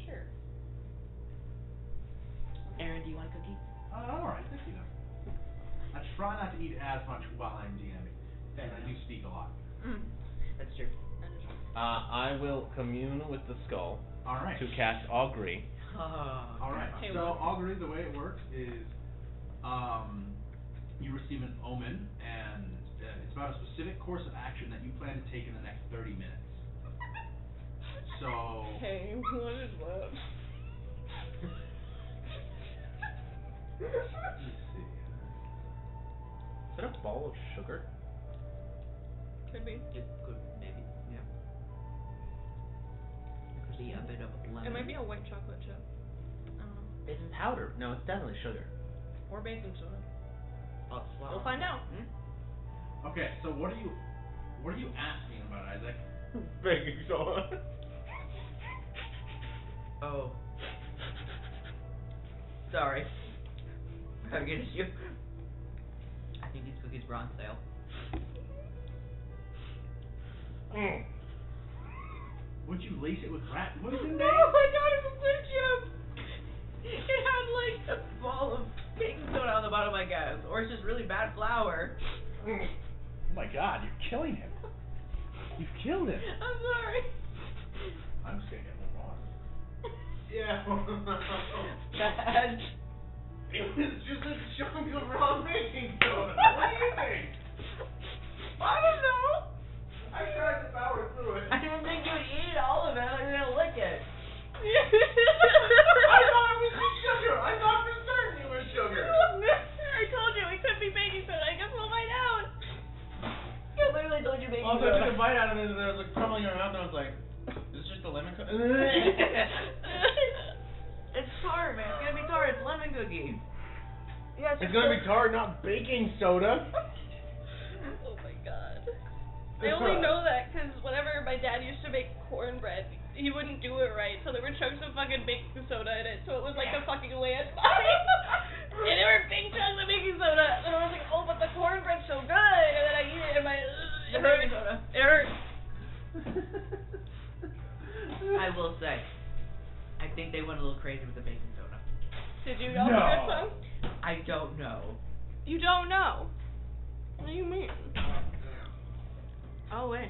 Sure. Aaron, do you want a cookie? Alright, thank you. I try not to eat as much while I'm DMing. And I do speak a lot. That's true. That is I will commune with the skull Alright. to cast augury. Alright, Hey, so what? augury, the way it works is, you receive an omen, and it's about a specific course of action that you plan to take in the next 30 minutes. So, Hey, what is that? let's see. Is that a ball of sugar? Could be. It could, maybe, yeah. It could be a bit of lemon. It might be a white chocolate chip. I don't know. It's powder. No, it's definitely sugar. Or baking soda. Oh, swallow. We'll find out. Okay, so what are you asking about, Isaac? Baking soda. Oh. Sorry. I'm gonna issue. I think these cookies were on sale. Would you lace it with rat poison, No, Dave? I got it from Wood Chip. It had like a ball of baking soda on the bottom, I guess, or it's just really bad flour. Oh my God, you're killing him. You've killed him. I'm sorry. I'm just gonna get more water. Yeah. Bad. It was just a chunk of raw baking soda. What do you think? I don't know. I tried to power through it. I didn't think you'd eat all of it. I was gonna lick it. I thought it was just sugar. I thought for certain it was sugar. I told you it could be baking soda. I guess we'll find out. I literally told you baking Also, I soda. took a bite out of it and it was like crumbling in my mouth and I was like, is this just a lemon cookie? It's tart, man. It's gonna be tart. It's lemon cookie. Yeah, It's gonna be tart, not baking soda. Oh my god. I only know that because whenever my dad used to make cornbread, he wouldn't do it right, so there were chunks of fucking baking soda in it, so it was like a fucking landmine. And there were big chunks of baking soda, and I was like, oh, but the cornbread's so good, and then I eat it, and my it hurts. It hurts. I will say, I think they went a little crazy with the baking soda. Did you know No. there was some? I don't know. You don't know? What do you mean? Oh wait.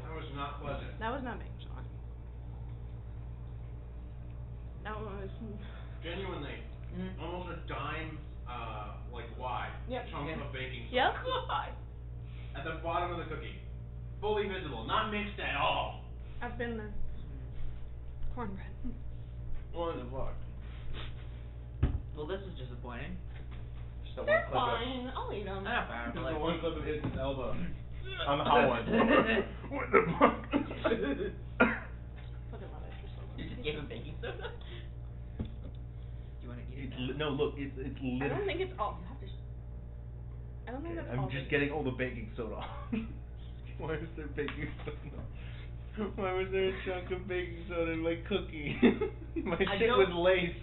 That was not pleasant. That was not baking soda. That was. Genuinely, almost a dime, like wide Yep. chunk Yeah. of baking soda. Yep. At the bottom of the cookie. Fully visible, not mixed at all. I've been there. Cornbread. What the fuck? Well, this is disappointing. Just a They're one clip of, fine. I'll eat them. Not bad, but just like. a one clip of his elbow. On the hot one. What the fuck? Fucking love it. You're so You just gave him baking soda? Do you want to eat it now? No, look, it's I literally. don't think it's all. I don't think that's all. I'm just getting all the baking soda off. Why was there baking soda? Why was there a chunk of baking soda in my cookie? My shit was laced.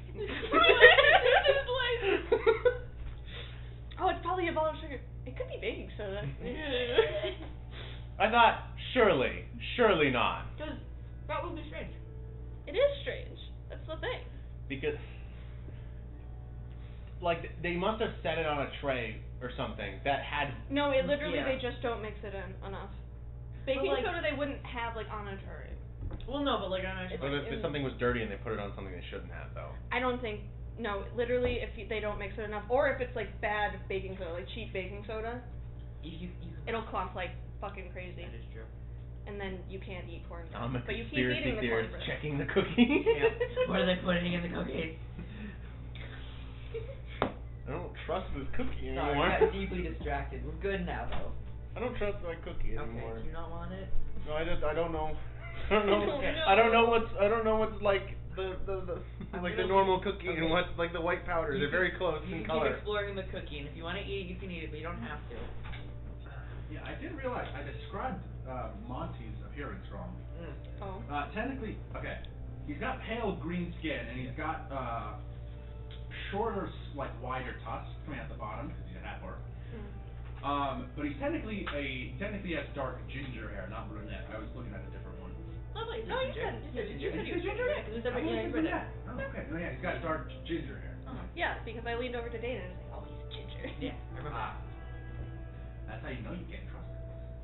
Oh, it's probably a ball of sugar. It could be baking soda. I thought, surely not. Because that would be strange. It is strange. That's the thing. Because, like, they must have set it on a tray or something that had. No, it literally Yeah. they just don't mix it in enough. Baking like- soda they wouldn't have like on a tray. Well, no, but like I'm actually. But if something was dirty and they put it on something they shouldn't have, though. I don't think. No, literally, if they don't mix it enough, or if it's like bad baking soda, like cheap baking soda, You it'll clump like fucking crazy, That is true. and then you can't eat cornbread. I'm a But you keep conspiracy eating the theorist cornbread. checking the cookie. Yeah. What are they putting in the cookies? I don't trust this cookie Sorry, anymore. I got deeply distracted. We're good now, though. I don't trust my cookie Okay, anymore. do you not want it? No, I don't know. I don't know. Okay. I don't know what's like the I'm like the gonna normal leave- cookie okay. and what's like the white powder. You They're very close You in can color. keep exploring the cookie, and if you want to eat it, you can eat it, but you don't have to. Yeah, I did realize I described Monty's appearance wrong. Oh. Technically, okay, he's got pale green skin and he's got shorter, like wider tusks coming out the bottom because he's a half orc. But he technically has dark ginger hair, not brunette. I was looking at a different one. Lovely. No, you said ginger. you You said ginger. Yeah, 'cause it's I thought every you said brunette. brunette. Oh, okay. No, yeah, he's got dark ginger hair. Yeah, because I leaned over to Dana and I was like, oh, he's ginger. Yeah, I remember. Ah, that's how you know you can't trust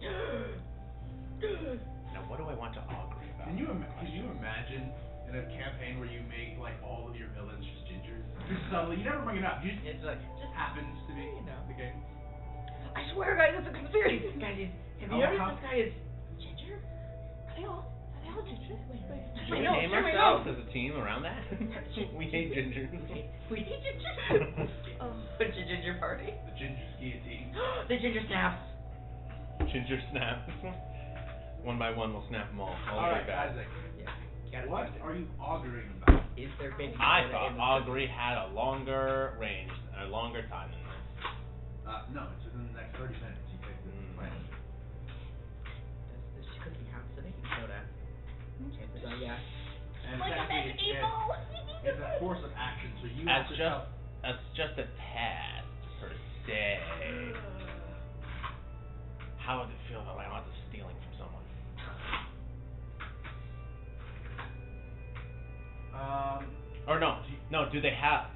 him. Now, what do I want to augury about? Can you imagine in a campaign where you make like all of your villains just gingers? Just subtly, you never bring it up. You just, It's like, just happens to be you know. the game. I swear, guys, it's a conspiracy. Guys, have Oh, you noticed how- this guy is ginger? Are they all ginger? Should I we know, name sure we ourselves know. as a team around that? We hate gingers. We need ginger. Oh. It's a ginger party. The ginger guillotine. The ginger snaps. Ginger snaps. One by one, we'll snap them all. All All the right, way back. Isaac. Yeah. Got it. What are you auguring about? Is there baking I soda thought in the augury had a longer range, a longer time than this. No, it's within the next 30 minutes. You take the plan. Does this cookie have the baking soda? Chances are yes. And Like a technically magic ball. it's a course of action, so you As have to just as just a test per se. How would it feel if I went to stealing from someone? Or no, do they have...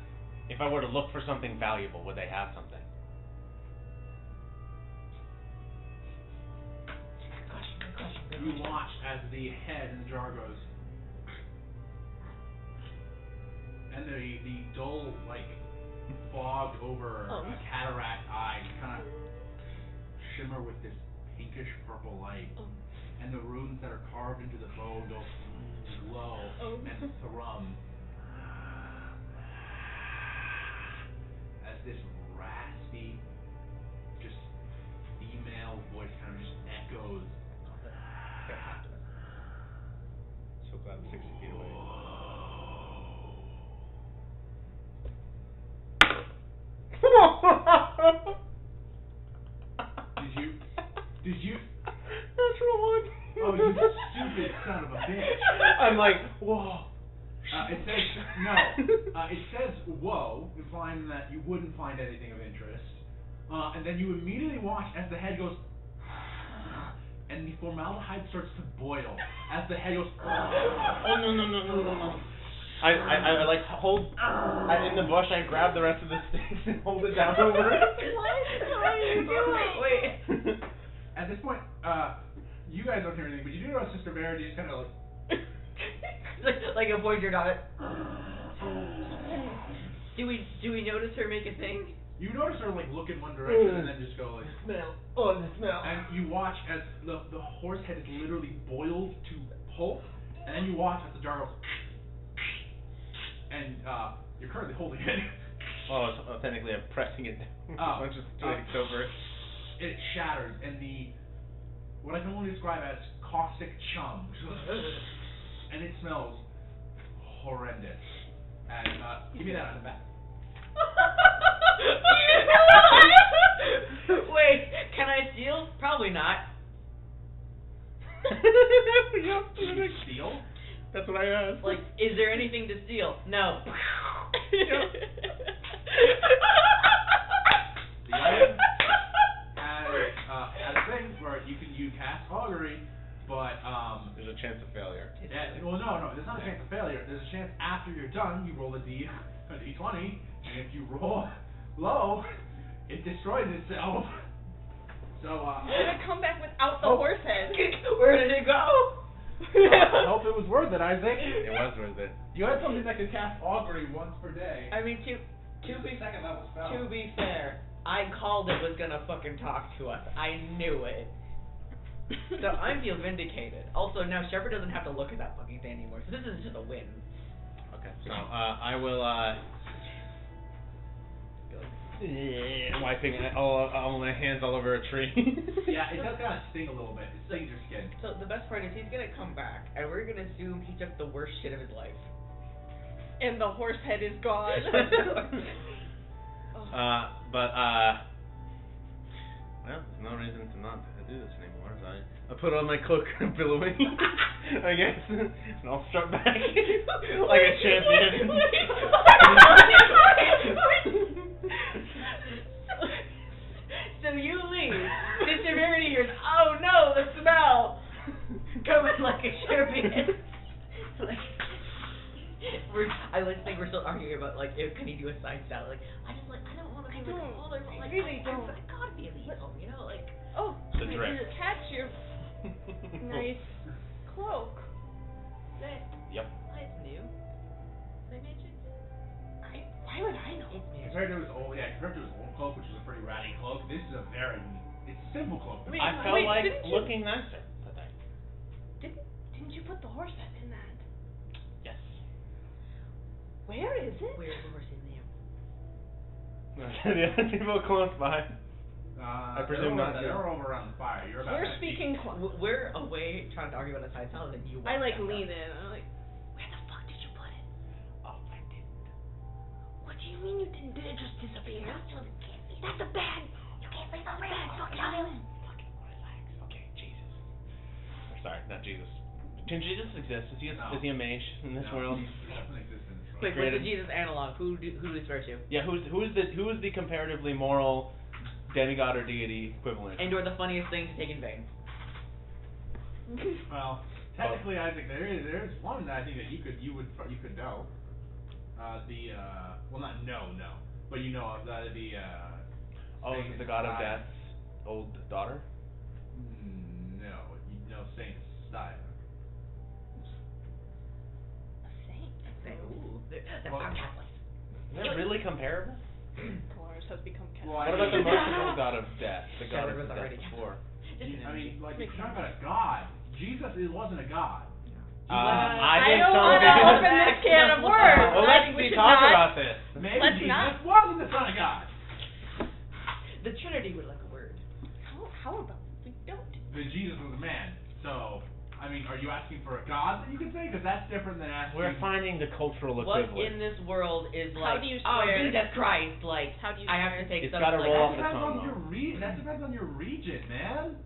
If I were to look for something valuable, would they have something? Good question. You watch as the head in the jar goes, and the dull, like, fogged over cataract eyes kind of shimmer with this pinkish purple light, and the runes that are carved into the bone go glow and thrum as this raspy, just female voice kind of just echoes. So glad I'm 60 feet away. Did you? Natural one. Oh, you stupid son of a bitch. I'm like, whoa. It says, no. It says, whoa, implying that you wouldn't find anything of interest. And then you immediately watch as the head goes, and the formaldehyde starts to boil as the head goes. Oh no. I like hold in the bush. I grab the rest of the sticks and hold it down over it. What are you doing? Wait. At this point, you guys don't hear anything, but you do notice Sister Verity just kind of like a pointer dot. Do we notice her make a thing? You notice her like look in one direction and then just go like Smell. Oh, the smell. and you watch as the horse head is literally boiled to pulp, and then you watch as the jar goes, and you're currently holding it. Oh, so technically I'm pressing it down. I'm just doing it over it. It shatters, and what I can only describe as caustic chum, and it smells horrendous. And give me that on the back. Wait, can I steal? Probably not. Yep. Did you steal? That's what I asked. Like, is there anything to steal? No. The item has a thing where you cast augury, but there's a chance of failure. well, no, there's not a chance of failure. There's a chance after you're done, you roll a d20, and if you roll low, it destroys itself. So Did it come back without the horse head? Where did it go? I hope it was worth it, Isaac. It was worth it. You had something that could cast augury once per day. I mean, to be second level spell. To be fair, I called it was gonna fucking talk to us. I knew it. So I feel vindicated. Also, now Shepard doesn't have to look at that fucking thing anymore. So this is just a win. Okay, so I will wiping all my hands all over a tree. Yeah, it does kind of sting a little bit. It stings your skin. So the best part is he's gonna come back, and we're gonna assume he took the worst shit of his life. And the horse head is gone. Well, there's no reason to not do this anymore. So I put on my cloak and billowing, I guess, and I'll strut back like a champion. So you leave. Sister Verity hears, oh no, the smell! Coming like a champion. I think we're still arguing about like can he do a side salad? Like I don't want to be like older, but like I gotta be lethal, you know, like The drip. Catch your nice cloak. Yep. It's new. Did I mention? Why would I know? Compared to his old cloak, which is a pretty ratty cloak, this is it's a simple cloak. I felt like looking nicer today. Didn't you put the horse head in that? Yes. Where is it? Where's the horse in there? The other people close by. I presume not. They're over around the fire. You're about We're speaking. We're away trying to argue about a side salad, and you. I lean in. I'm like, where the fuck did you put it? Oh, I didn't. what do you mean you didn't? Did it just disappear? That's a bag. You can't leave a bag. Fucking Fucking relax. Okay, Jesus. Or sorry, not Jesus. Can Jesus exist? Is he a mage in this world? He doesn't exist in this world. Wait, what's the Jesus analog? Who is Voracious? Yeah, who is the comparatively moral demigod or deity equivalent? And or the funniest thing to take in vain? Well, technically, Isaac, there is one that I think that you could know. well, not no, but you know of the Oh, is Saint it the god of Style. death's old daughter? No, you know Saint Style. A saint. Ooh, they're Well- from Catholics. Is it really comparable? Polaris has become Catholic. Well, What about the merciful god of death? The god Shepard of was death already before. I mean, like, if you're talking about a god, Jesus wasn't a god. I think don't some want to people- open this can of worms. Well, I think we let's should talk not. about this. Maybe Let's Jesus not. wasn't the son of God. The Trinity would like a word. How about we don't? But Jesus was a man. So, I mean, are you asking for a god that you could say? Because that's different than asking. We're finding the cultural What equivalent. in this world is How like, do you oh, swear? Jesus Christ, like, How do you I have swear? to take It's some, gotta like, roll That off the depends tongue, on your though. that depends on your region, man.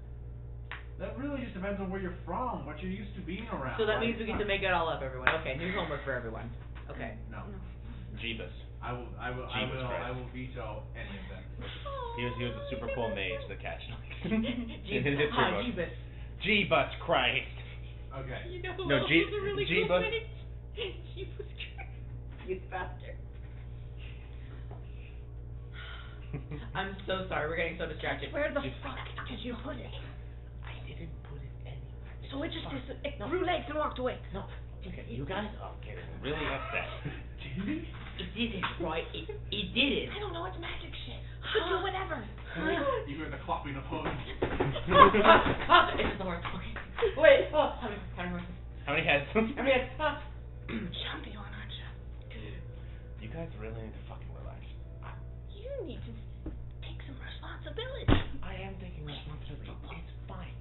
That really just depends on where you're from, what you're used to being around. So that right? means we get to make it all up, everyone. Okay, here's homework for everyone. Okay. No. Jeebus. I will Jesus Christ. veto any of them. He was a super cool mage that catched Jeebus. Ah, Jeebus. Jeebus Christ. Okay. You know who No, else G- is a really G- cool bus- mage? Jesus Christ. You bastard. I'm so sorry, we're getting so distracted. Where the Just- fuck did you put it? I didn't put it anywhere. So it just it No. grew legs and walked away. No. Okay, you guys are getting really upset. Did It didn't, right? It didn't. I don't know, it's magic shit. Could do whatever. You hear the clopping of hooves. It's just the horse. Okay. Wait. Oh, how many horses? How many heads? How many heads? Jumpy one, aren't you? You guys really need to fucking relax. You need to take some responsibility. I am taking responsibility. It's fine.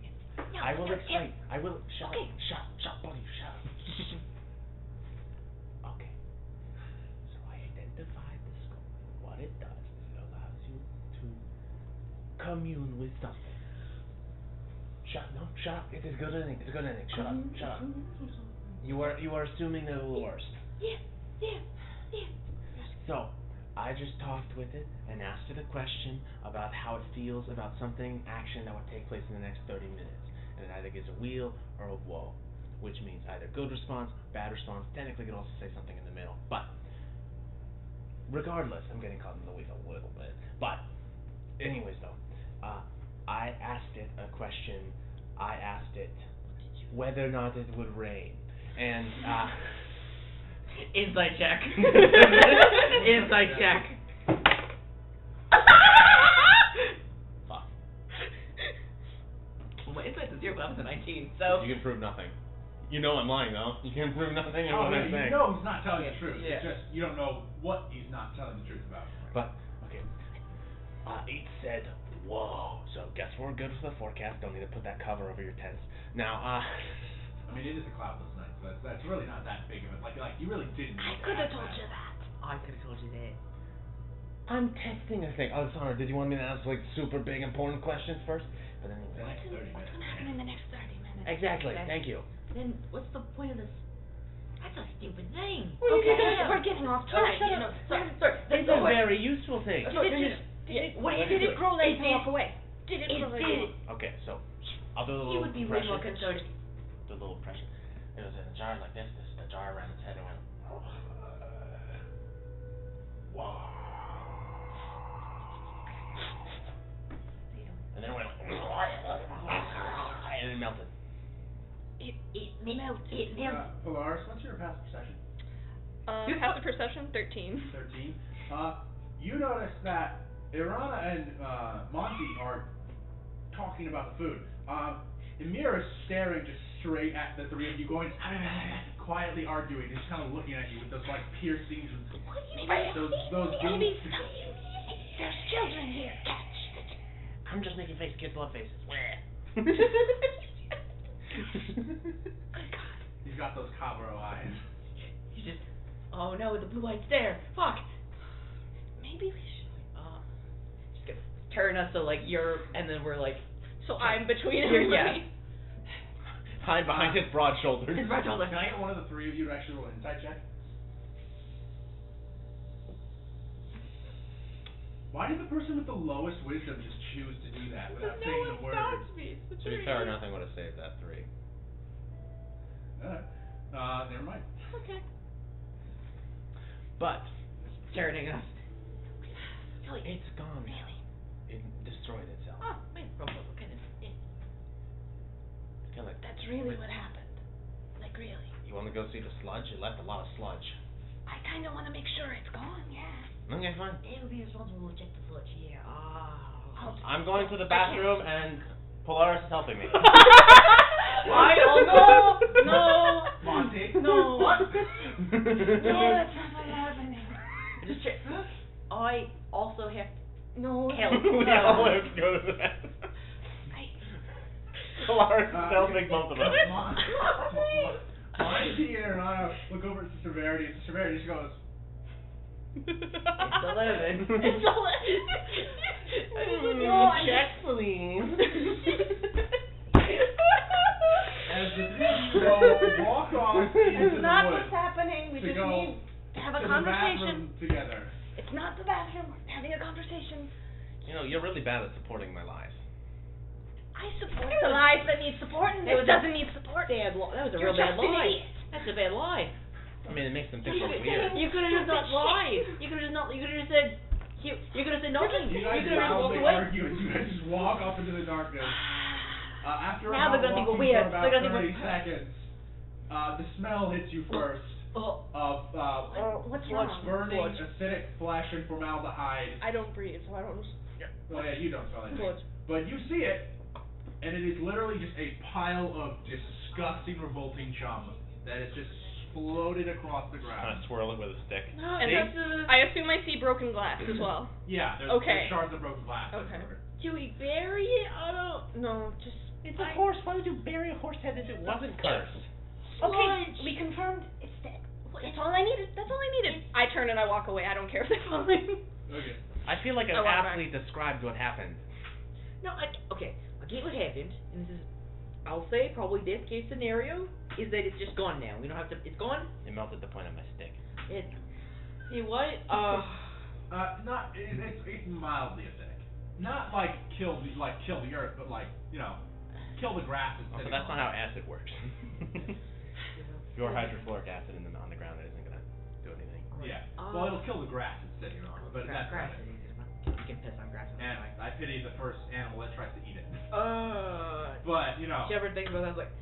Yeah, I will yeah, explain. I will. Shut Okay. up. Shut, buddy. Shut up. Okay. So I identified the skull. What it does is it allows you to commune with something. Shut up. It is good ending. It's a good ending. Shut up. You are assuming the worst. Yeah. So, I just talked with it and asked it a question about how it feels about something, action that would take place in the next 30 minutes. And it either gives a wheel or a woe, which means either good response, bad response. Technically, it could also say something in the middle. But, regardless, I'm getting caught in the weeds a little bit. But, anyways though, I asked it a question. I asked it whether or not it would rain. And, Insight check. Insight check. fuck. Well, my insight's a 0, but I was a 19, so. You can prove nothing. You know I'm lying though. You can prove nothing in what I'm You saying. know he's not telling the Yeah, truth. yeah. It's just you don't know what he's not telling the truth about. But, okay. It said, whoa. So, guess we're good for the forecast. Don't need to put that cover over your tents. Now, I mean, it is a cloudless night, so that's really not that big of it. Like you really didn't. I could have told you that. I could have told you that. I'm testing a thing. Alexander, did you want me to ask, like, super big, important questions first? But anyway. The next 30 What's minutes. gonna happen in the next 30 minutes? Exactly. Thank you. Then what's the point of this? That's a stupid thing. Okay, we're getting off track. Shut you up. know. Sorry. It's a very useful thing. What Did it grow legs and did. walk away? Did it grow legs and walk away? Okay, so I'll do a He little would be way more impression. concerned. Do a little impression. It was in a jar like this. The jar around its head and went. Wow. And then it went. And it melted. It melted. Polaris, what's your passive perception? Passive perception 13. 13. You notice that Irana and Monty are talking about the food. Emir is staring just straight at the three of you, going quietly arguing, just kind of looking at you with those like piercing, those Maybe there's children here. I'm just making kid blood faces. He's got those Cabro eyes. You just. Oh no, the blue lights there. Fuck. Maybe we should. Just gonna turn us so like you're, and then we're like. So I'm between Here, everybody. Hide behind his broad shoulders. His broad shoulders. Can I get one of the three of you to actually roll an insight check? Why did the person with the lowest wisdom just choose to do that without saying the word? To be fair, nothing would have saved that 3. Alright. Never mind. Okay. But Turning us. it's gone. Really? It destroyed itself. Oh, wait, probably kind of. Yeah. It's kind of like, That's really what happened. Like really. you want to go see the sludge? It left a lot of sludge. I kind of want to make sure it's gone. Yeah. Okay, fine. It would be responsible to check the sludge. Yeah. I'm going to the bathroom and Polaris is helping me. Why? Oh no! No! Monty. No. What? No, that's not what's happening. Just check. I also have No. help. We all have to go to the bathroom. Polaris is helping both of us. Monty and Rana look over at Severity, and Severity just goes, It's 11. It's 11. Check, please. as the three of you go walk off into It's the not woods what's happening. We to just go need to have a to the conversation. bathroom together. It's not the bathroom. We're having a conversation. You know, you're really bad at supporting my lies. I support the lies that need supporting. This doesn't need support. That was a You're real bad just an lie. idiot. That's a bad lie. I mean, it makes them think You we're weird. could have just not lied. You could have just not. You could have just said. You could have said nothing. You You guys could have just walked loudly away. argue and you guys just walk off into the darkness. After Now they're about gonna think walking we're weird. for about They're gonna think 30 we're- seconds, the smell hits you first Oh. of What's sludge, wrong? burning, Sludge. acidic flesh and formaldehyde. I don't breathe, so I don't. Oh yeah, you don't smell anything. Sludge. But you see it, and it is literally just a pile of disgusting, revolting chum that is just floated across the Kind ground. of swirl it with a stick. And See? I assume I see broken glass as well. Yeah, there's, Okay. there's shards of broken glass. Okay. everywhere. Do we bury it? I don't. No, just. It's a horse. Why would you bury a horse head if it wasn't cursed? Okay, we confirmed it's dead. That's all I needed. That's all I needed. I turn and I walk away. I don't care if they follow me. Okay. I feel like I I've walk back. aptly described what happened. No, okay. I get what happened, and this is, I'll say, probably best case scenario is that it's just gone now. We don't have to. It's gone. It melted the point of my stick. It. See what? Not it's mildly acidic. Not like kill the earth, but like kill the grass. Oh, so that's not how acid works. Your hydrofluoric acid on the ground isn't gonna do anything. Yeah. Well, it'll kill the grass it's sitting on, but that's grass. not it. You can piss on grass. And I pity the first animal that tries to eat it. Did But you ever think about that? I was like,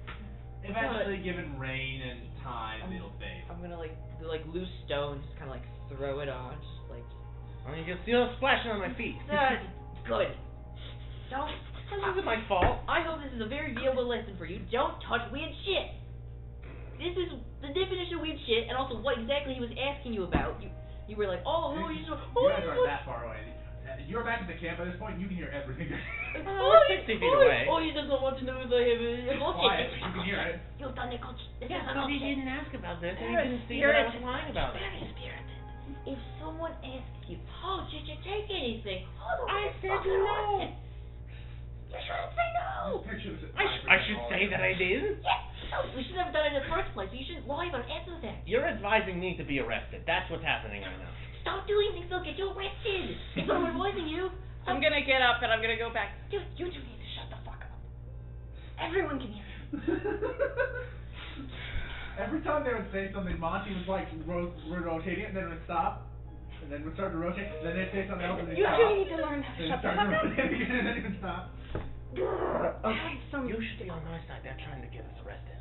eventually, given rain and time, it'll fade. I'm gonna do loose stones, just kind of throw it on, just like. I mean, you'll see it splashing on my feet. That's good. Don't. This isn't my fault. I hope this is a very valuable lesson for you. Don't touch weird shit. This is the definition of weird shit, and also what exactly he was asking you about. You were like, oh, no, you just. You guys aren't that far away. You're back at the camp at this point. You can hear everything. We're 60 feet away. Oh, he doesn't want to know if I have a Quiet, but you can hear it. You've done it, coach. This Yeah, is but an he object. didn't ask about this, and he Very didn't see that I was spirited. lying about it. Very spirited. If someone asks you, oh, did you take anything? Oh, I said no. You shouldn't say no. Picture this at I should say that I did. Yeah, no, we should have done it in the first place. You shouldn't lie about it after the fact. You're advising me to be arrested. That's what's happening right now. Stop doing things that'll get you arrested. That's what I'm advising you. I'm gonna get up and I'm gonna go back. Dude, you two need to shut the fuck up. Everyone can hear. Every time they would say something, Monty was like rotating it, and then it would stop, and then would start to rotate, and then they'd say something else, and they'd You stop. two need to learn how to Then shut the start fuck to up. rotate again, and then it would stop. You should be on my side. They're trying to get us arrested.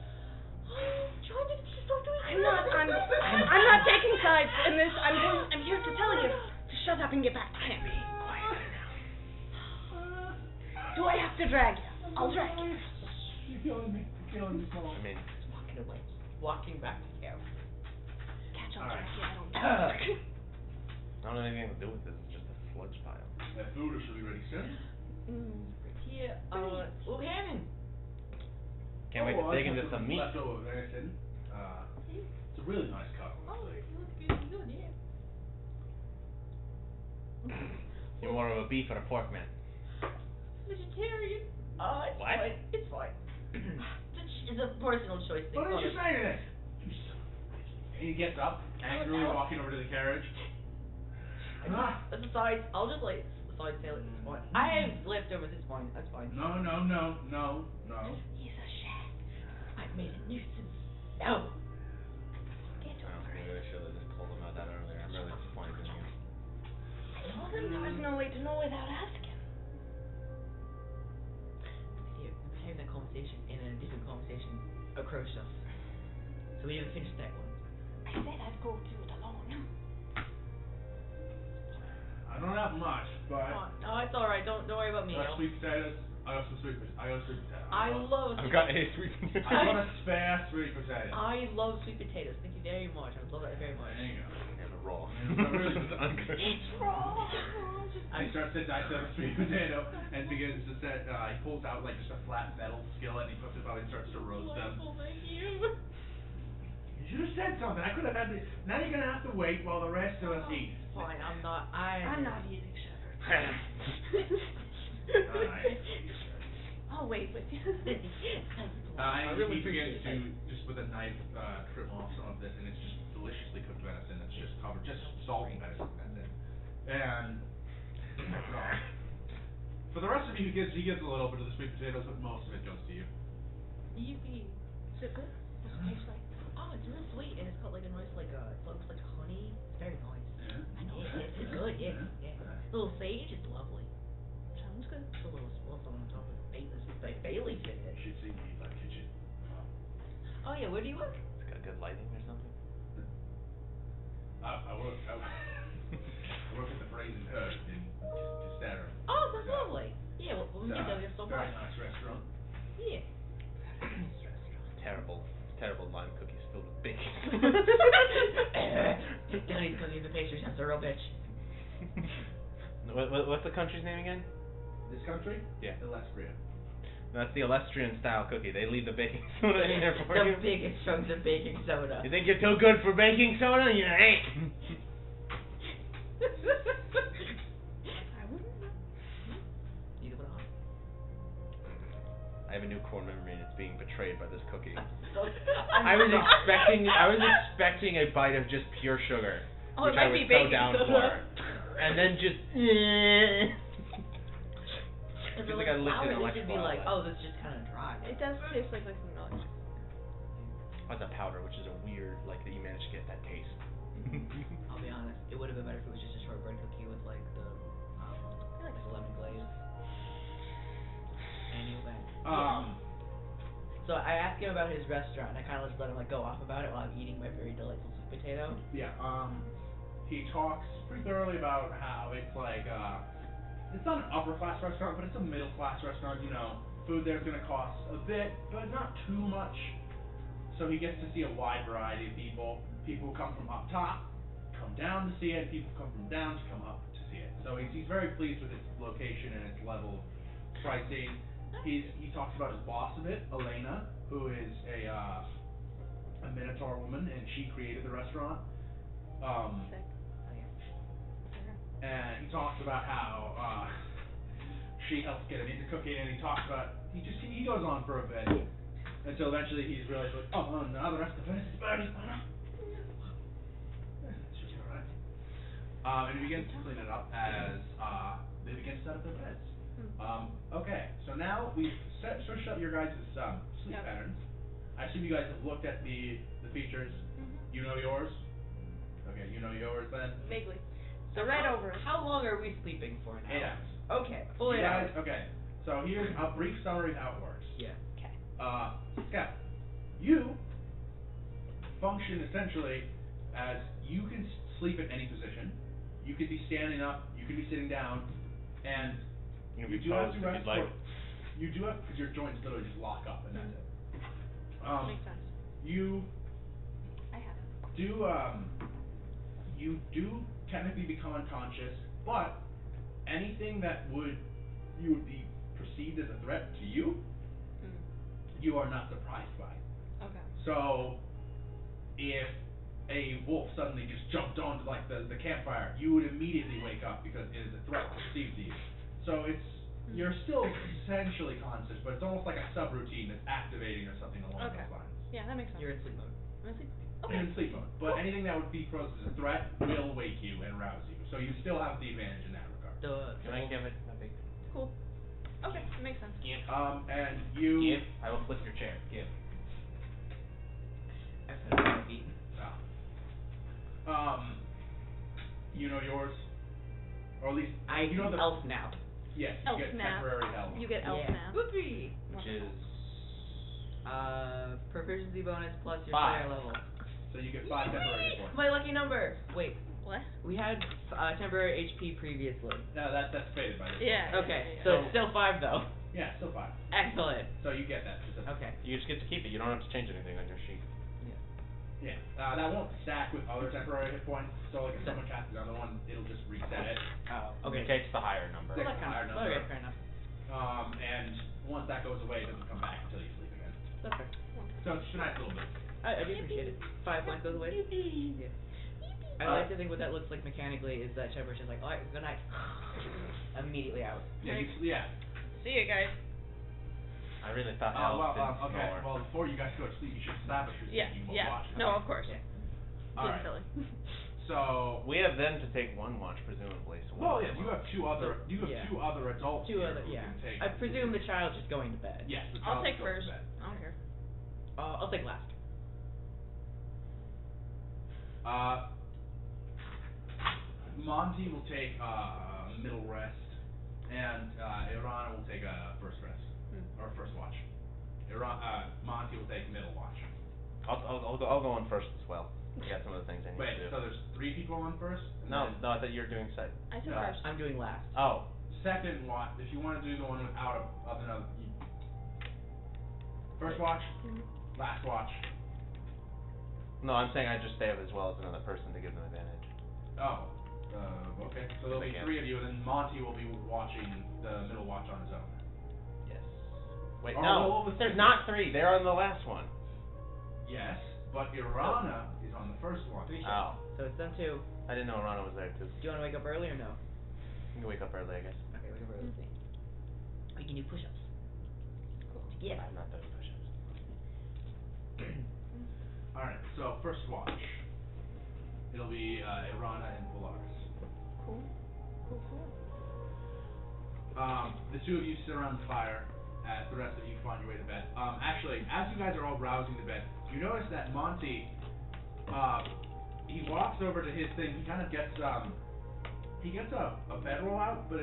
Trying to stop doing I'm not taking sides in this. I'm here to tell you to shut up and get back to camp. Do I have to drag you? I'll drag you. You're killing me. You're killing me, Paul. I mean, walking away. Walking back to camp. Catch on, Alright. drag you. I don't have anything to do with this. It's just a sludge pile. That food should be ready soon. Yeah, what happened? Can't wait to dig into some meat. Leftover venison. It's a really nice cut. honestly. Good, yeah. You're more of a beef or a pork man. Vegetarian. It's What? fine. It's fine. It's a personal choice thing. What did you say to this? And he gets up, angrily walking over to the carriage. Besides, I'll just side sail it. It's fine. I have leftovers. It's fine. That's fine. No. He's a chef. I've made a nuisance. No. Get Oh, over maybe it. I should have just pulled him out that earlier. I no way to know without asking. Yeah, we were having that conversation, and then a different conversation approached us. So we didn't finish that one. I said I'd go do it alone. I don't have much, but No, it's alright. Don't worry about me. I got sweet potatoes. I got some sweet potatoes. I got sweet potatoes. I love. I've got a sweet potato. I want a spare sweet potato. I love sweet potatoes. Thank you very much. I love that very much. There you go. And a raw. It's uncooked. It's raw. And he starts to dissect a sweet potato and begins to set. He pulls out like just a flat metal skillet and he puts it on and starts to roast them. Thank you. You should have said something. I could have had this. Now you're gonna have to wait while the rest of us eat. Fine, I'm not eating sugar. Alright. I'll wait with you. And really he begins appreciate to just with a knife trim off some of this, and it's just deliciously cooked venison. It's just covered, just salty venison. That's it. And for the rest of you, he gives a little bit of the sweet potatoes, but most of it goes to you. Easy. Is it good? What's it taste like? Oh, it's real sweet, and it's got like a nice it looks like honey. It's very nice. Yeah. I know it's good. Yeah. Little sage is lovely. Sounds good. It's a little something on top of it. Like bay leaf in it. You should see me in my kitchen. Oh yeah, where do you work? It's got good lighting or something. I work at the Brazen Herd in Castera. Oh, that's lovely. Yeah, we'll meet over there so Very much. nice restaurant. Yeah. Terrible lime cookies filled with bacon. Don't eat cookies and pastries. That's a real bitch. What's the country's name again? This country? Yeah. Ilestria. That's the Alestrian style cookie. They leave the baking soda in there for you. The biggest chunks of baking soda. You think you're too good for baking soda? You ain't. I wouldn't know. Neither would I. I have a new core memory and it's being betrayed by this cookie. I'm I was not. expecting a bite of just pure sugar, Oh, it which I might was be so baking down soda. for, and then just. Because Feels like I licked an it should be like, electrolyte. oh, this is just kind of dry. It does taste like some milk. That's a powder, which is a weird, like that you managed to get that taste. I'll be honest, it would have been better if it was just a shortbread cookie with like the like the lemon glaze. Anyway. So I asked him about his restaurant, and I kind of just let him like go off about it while I'm eating my very delightful sweet potato. Yeah. He talks pretty thoroughly about how it's like it's not an upper class restaurant, but it's a middle class restaurant. You know, food there's gonna cost a bit, but not too much. So he gets to see a wide variety of people. People who come from up top, come down to see it. People who come from down to come up to see it. So he's very pleased with its location and its level of pricing. He talks about his boss a bit, Elena, who is a Minotaur woman, and she created the restaurant. Sick. And he talks about how she helped get him into cooking, and he talks about he goes on for a bit until eventually he's realized like, oh no, now the rest of the furnace is burning. Oh no. It's just alright. And he begins to clean it up as they begin to set up their beds. Okay, so now we've switched up your guys' sleep Yep. patterns. I assume you guys have looked at the features. You know yours? Okay, you know yours then? Vaguely. So read over it. How long are we sleeping for now? 8 hours. Okay, full You 8 hours. guys, okay, so here's a brief summary of how it works. Yeah. Okay. Scout, you function essentially as you can sleep in any position. You could be standing up, you could be sitting down, and You can you be do have posed to if rest you'd like. you do have, because your joints literally just lock up and that's it. Makes sense. You I haven't. you do technically become unconscious, but anything that you would be perceived as a threat to you, you are not surprised by. Okay. So, if a wolf suddenly just jumped onto like the campfire, you would immediately wake up because it is a threat perceived to you. So you're still essentially conscious, but it's almost like a subroutine that's activating or something along Okay. those lines. Yeah, that makes sense. You're in sleep mode. I'm asleep. You're in sleep mode, but anything that would be posed as a threat will wake you and rouse you. So you still have the advantage in that regard. Can I give it a big Cool. Okay, that makes sense. give? And you. Give. I will flip your chair. Give. I put it on my feet. You know yours. Or at least I you know the elf nap. yes, you Elf get nap. temporary health. You get elf Yeah. nap. Whoopee. Which is Proficiency bonus plus your 5. player level. So you get 5 temporary hit points. My lucky number. Wait, What? we had temporary HP previously. No, that's faded by this. Yeah. Okay, yeah, so yeah. it's still 5 though. Yeah, still 5. Excellent. So you get that. Okay. you just get to keep it. You don't have to change anything on your sheet. Yeah. That won't stack with other temporary hit points. So like if someone casts another one, it'll just reset it. Oh, Okay. okay. It takes the higher number. Takes Well, that a higher counts. number. Okay, fair enough. And once that goes away, it doesn't come back until you sleep again. That's fair. So it's just a nice little bit. I do appreciate it. 5 points goes away. Yeah. I like to think what that looks like mechanically is that Shepard's just like, alright, good night. Immediately out. Yeah. Yeah. See you guys. I really thought Well, elves didn't okay. snore. Well, before you guys go to sleep, you should establish who's Yeah. taking what Yeah. watch. No, of course. Yeah. All Being right. silly. So. We have them to take one watch, presumably. So Well, one yes, watch. you have two other. You have Yeah. 2 other adults Two here other, who yeah. can take. I presume the child's just going to bed. Yes, the I'll child take goes to first. bed. I don't care. I'll take last. Monty will take middle rest, and Irana will take first rest or first watch. Monty will take middle watch. I'll go on first as well. I got some of the things I need Wait, to do. so there's 3 people on first? And No, then no, I thought you were doing second. I took No. first. I'm doing last. Oh, Second watch, if you want to do the one without another. First watch, last watch. no, I'm saying I just stay up as well as another person to give them advantage. Oh, okay. So there'll They be can. 3 of you, and then Monty will be watching the middle watch on his own. Yes. Wait, Oh, no, well, let's there's see. not 3. They're on the last one. Yes, but Irana is on the first one. Oh, So it's them 2. I didn't know Rana was there too. Do you want to wake up early or no? You can wake up early, I guess. Okay, wake up early. Let's see. We can do push-ups. Cool. Yeah. I'm not doing push-ups. Alright, so first watch. It'll be Irana and Polaris. Cool. Cool. Cool. The 2 of you sit around the fire, as the rest of you find your way to bed. Actually, as you guys are all rousing to bed, you notice that Monty, he walks over to his thing, he kind of gets, he gets a bedroll out, but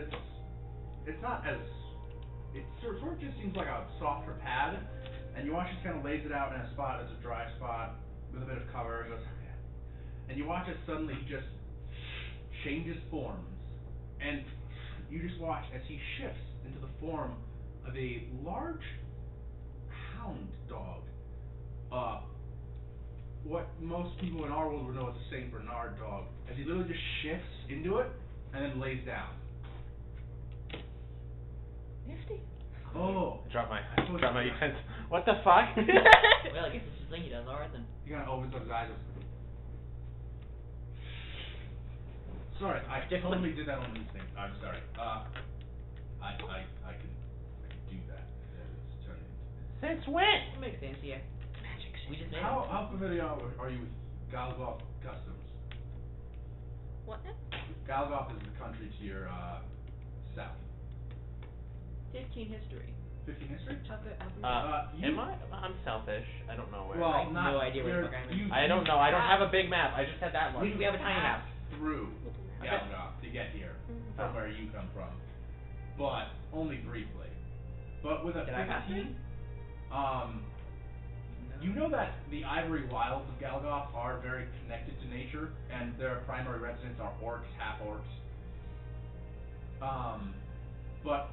it's not as, it sort of just seems like a softer pad, and you watch he kind of lays it out in a spot that's a dry spot, with a bit of cover, and goes, okay. And you watch as suddenly he just changes forms, and you just watch as he shifts into the form of a large hound dog. What most people in our world would know as a Saint Bernard dog, as he literally just shifts into it and then lays down. Nifty. Oh, Drop my I suppose you- utensil. What the fuck? Well, I guess it's just thing he does. Alright then. he kind of opens up his eyes. Sorry, I totally did that on instinct. I'm sorry. I can do that. It's turned into. Since when? It makes sense, yeah. Magic shit. We just made How familiar are you with Galgoth customs? What now? Galgoth is the country to your south. 15 history. 15 history? Am I? I'm selfish. I don't know where. Well, I have not no idea what the you're- fuck I'm in. you- I don't know. I don't have a big map. I just had that one. We have a tiny map. Through Okay. Galgoth to get here from where you come from, but only briefly. But with a Did I have to? 15, you know that the ivory wilds of Galgoth are very connected to nature, and their primary residents are orcs, half orcs. But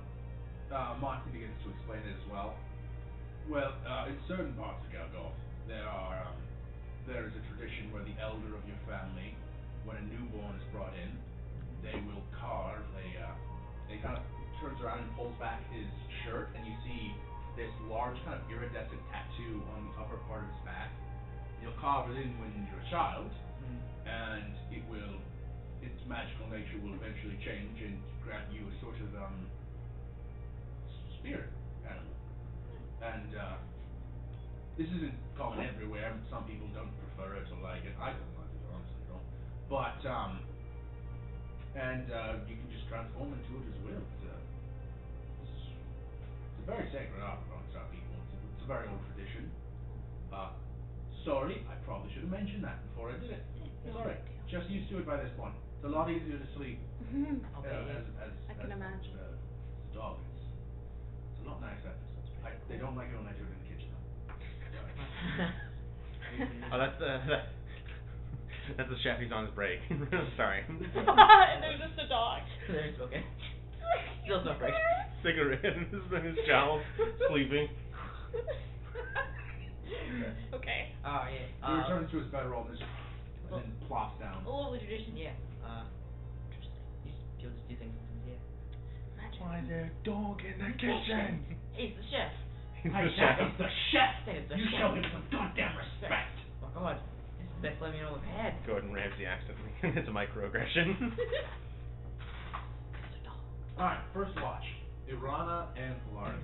Monty begins to explain it as well. Well, in certain parts of Galgoth, there is a tradition where the elder of your family, when a newborn is brought in, they will carve they kind of turns around and pulls back his shirt, and you see this large kind of iridescent tattoo on the upper part of his back. You'll carve it in when you're a child, and its magical nature will eventually change and grant you a sort of spirit animal. And this isn't common everywhere. Some people don't prefer it or like it. I don't like it, honestly, don't. But you can just transform into it as well. It's a very sacred art amongst our people. It's a very old tradition. Sorry, I probably should have mentioned that before I did it. Sorry. just used to it by this point. It's a lot easier to sleep Okay. I can imagine. as a dog. It's a lot nicer. They don't like it when I do it in the kitchen though. Oh, that's the chef. He's on his break. Sorry. And there's just a dog. There's okay. Still suffering. Cigarette in his jowls, sleeping. Okay. Oh yeah. He returns to his bedroll and then plops down. A lovely tradition, yeah. Interesting. People just do things sometimes, yeah. Why is there a dog in the kitchen? He's the chef. Hey, that is the chef! That is the You chef. show him some goddamn respect! Oh god. This is the best lemon I've had. Gordon Ramsay accidentally. It's a microaggression. Alright, first watch. Irana and Polaris.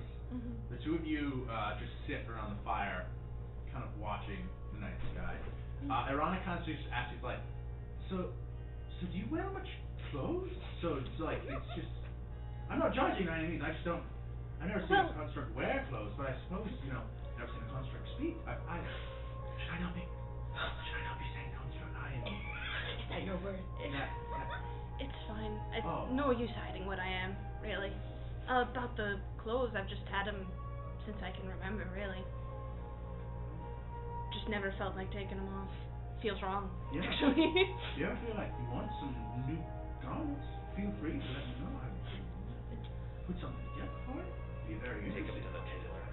The two of you just sit around the fire, kind of watching the night sky. Irana kind of just asks you, like, so do you wear much clothes? So it's like, it's just, I'm not judging by any means, I just don't, I've never seen a construct wear clothes, but I suppose, you know, never seen a construct speak. Should I not be saying construct? Is that your word? It's fine. It's no use hiding what I am, really. About the clothes, I've just had them since I can remember, really. Just never felt like taking them off. Feels wrong, Yeah. actually. If you ever feel like you want some new garments, feel free to let me know. I will put something together for it. Be very Take him interesting. to the tailor.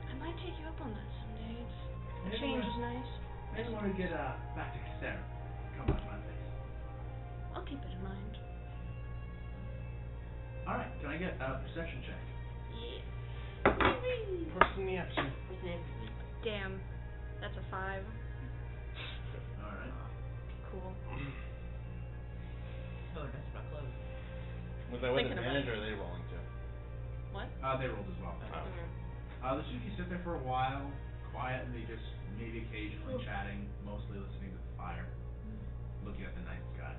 I might take you up on that someday. And The change is nice. I just want to get back to Cassera. Come on, my face. I'll keep it in mind. Alright, can I get a perception check? Person in the action. Damn. That's a 5. Alright. Cool. Oh, that's about close. Was that with Thinking about advantage it. or are they rolling too? What? They rolled as well. Oh. The two of you sit there for a while, quietly, just maybe occasionally chatting, mostly listening to the fire, looking at the night sky.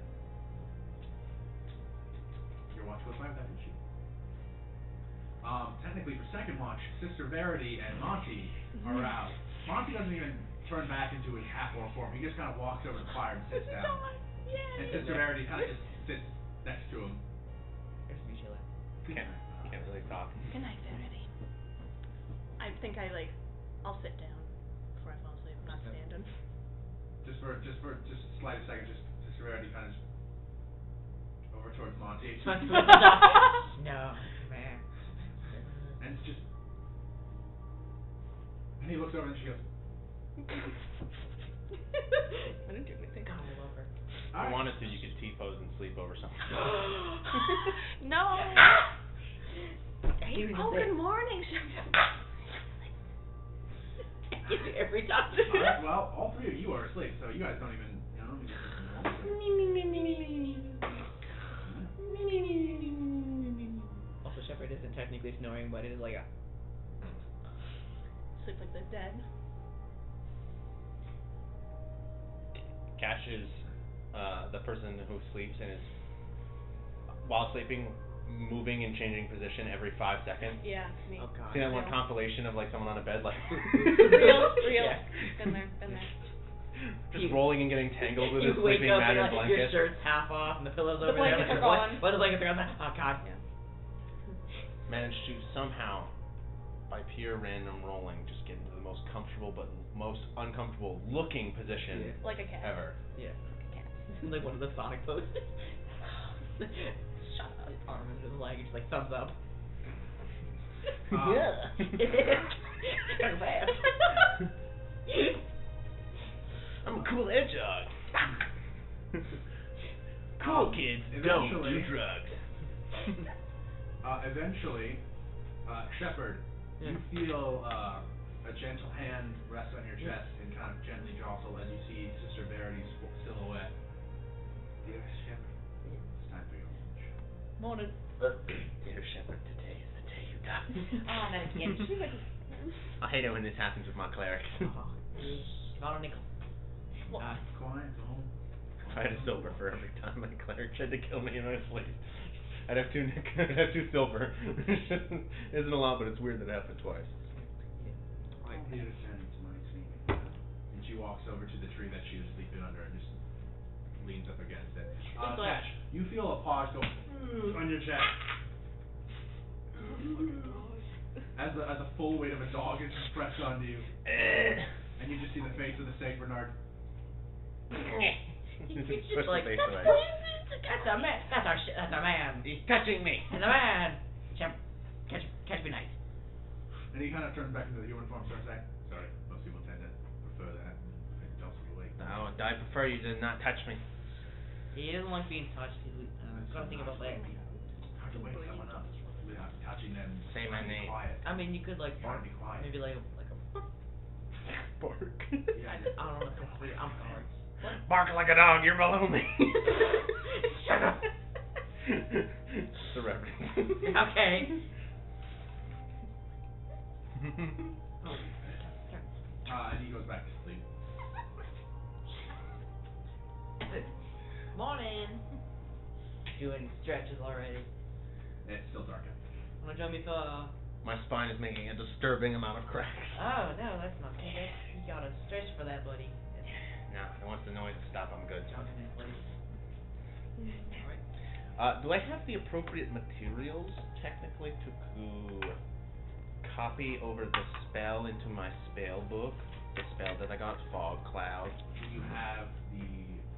Your watch goes by without issue. Technically for second watch, Sister Verity and Monty are out. Monty doesn't even turn back into his half-orc form. He just kind of walks over to the fire and sits down. And Sister Verity kind of just sits next to him. There's me chilling. Can't really talk. Good night, Verity. I think I'll sit down before I fall asleep. I'm not standing. Just a slight second, just Sister Verity kind of just over towards Monty. No, man. And it's just, and he looks over and she goes, I didn't do anything. God, I love her. If you wanted to, you could T-pose and sleep over something. No. Oh, good morning. Every time. alright, well, all three of you are asleep, so you guys don't even, you know, Also, Shepard isn't technically snoring, but it is like a. Sleep like the dead. Cash is the person who sleeps and is, while sleeping, moving and changing position every 5 seconds. Yeah, me. Oh god. See that one Real. compilation of like someone on a bed like Real. Yeah. Been there. just rolling and getting tangled with You his wake sleeping up mat and and like your blanket. shirt's half off and the pillow's The over there. blankets are What? gone. What the blankets are gone? Oh god. Yeah. Managed to somehow, by pure random rolling, just get into the most comfortable but most uncomfortable looking position Like a cat. ever. Yeah. Like a cat. Like one of the Sonic poses. Shut up. Arm under the leg, just like thumbs up. Yeah. Kind of bad. I'm a cool hedgehog. Cool kids don't do eventually- drugs. Eventually, Shepard, you feel a gentle hand rest on your chest and kind of gently jostle as you see Sister Verity's silhouette. Dear Shepard, it's time for your lunch. Morning. Dear Shepard, today is the day you die. Ah, that again. I hate it when this happens with my clerics. About a nickel. Quiet, go home. I had a silver for every time my cleric tried to kill me in my sleep. I'd have 2 silver. Isn't a lot, but it's weird that it happened twice. I did attend to my sleeping. And she walks over to the tree that she was sleeping under and just leans up against it. It's like- Cash, you feel a pause go on your chest as a full weight of a dog is pressed onto you, and you just see the face of the Saint Bernard. It's Push just the like, face that's away. that's a man. That's a man. He's touching me. That's a man. Catch me nice. And he kind of turns back into the human form, starts saying, "Sorry, most people tend to prefer that. It tells them awake." No, I prefer you to not touch me. He doesn't like being touched. He's gotta think about that. Hard to wake someone up without touching them. Say my Be name. quiet. I mean, you could like You gotta bark. be quiet. Maybe like a. Bark. Yeah, I don't know if that's weird. I'm sorry. Bark like a dog, you're below me. Shut up. It's a reference. Okay. And he goes back to sleep. Morning. Doing stretches already. It's still dark out. Wanna join me for? My spine is making a disturbing amount of cracks. Oh no, that's not good. You gotta stretch for that, buddy. No, once the noise stop, I'm good. Jogging in place. Alright. Do I have the appropriate materials, technically, to copy over the spell into my spell book? The spell that I got, Fog Cloud. Do you have the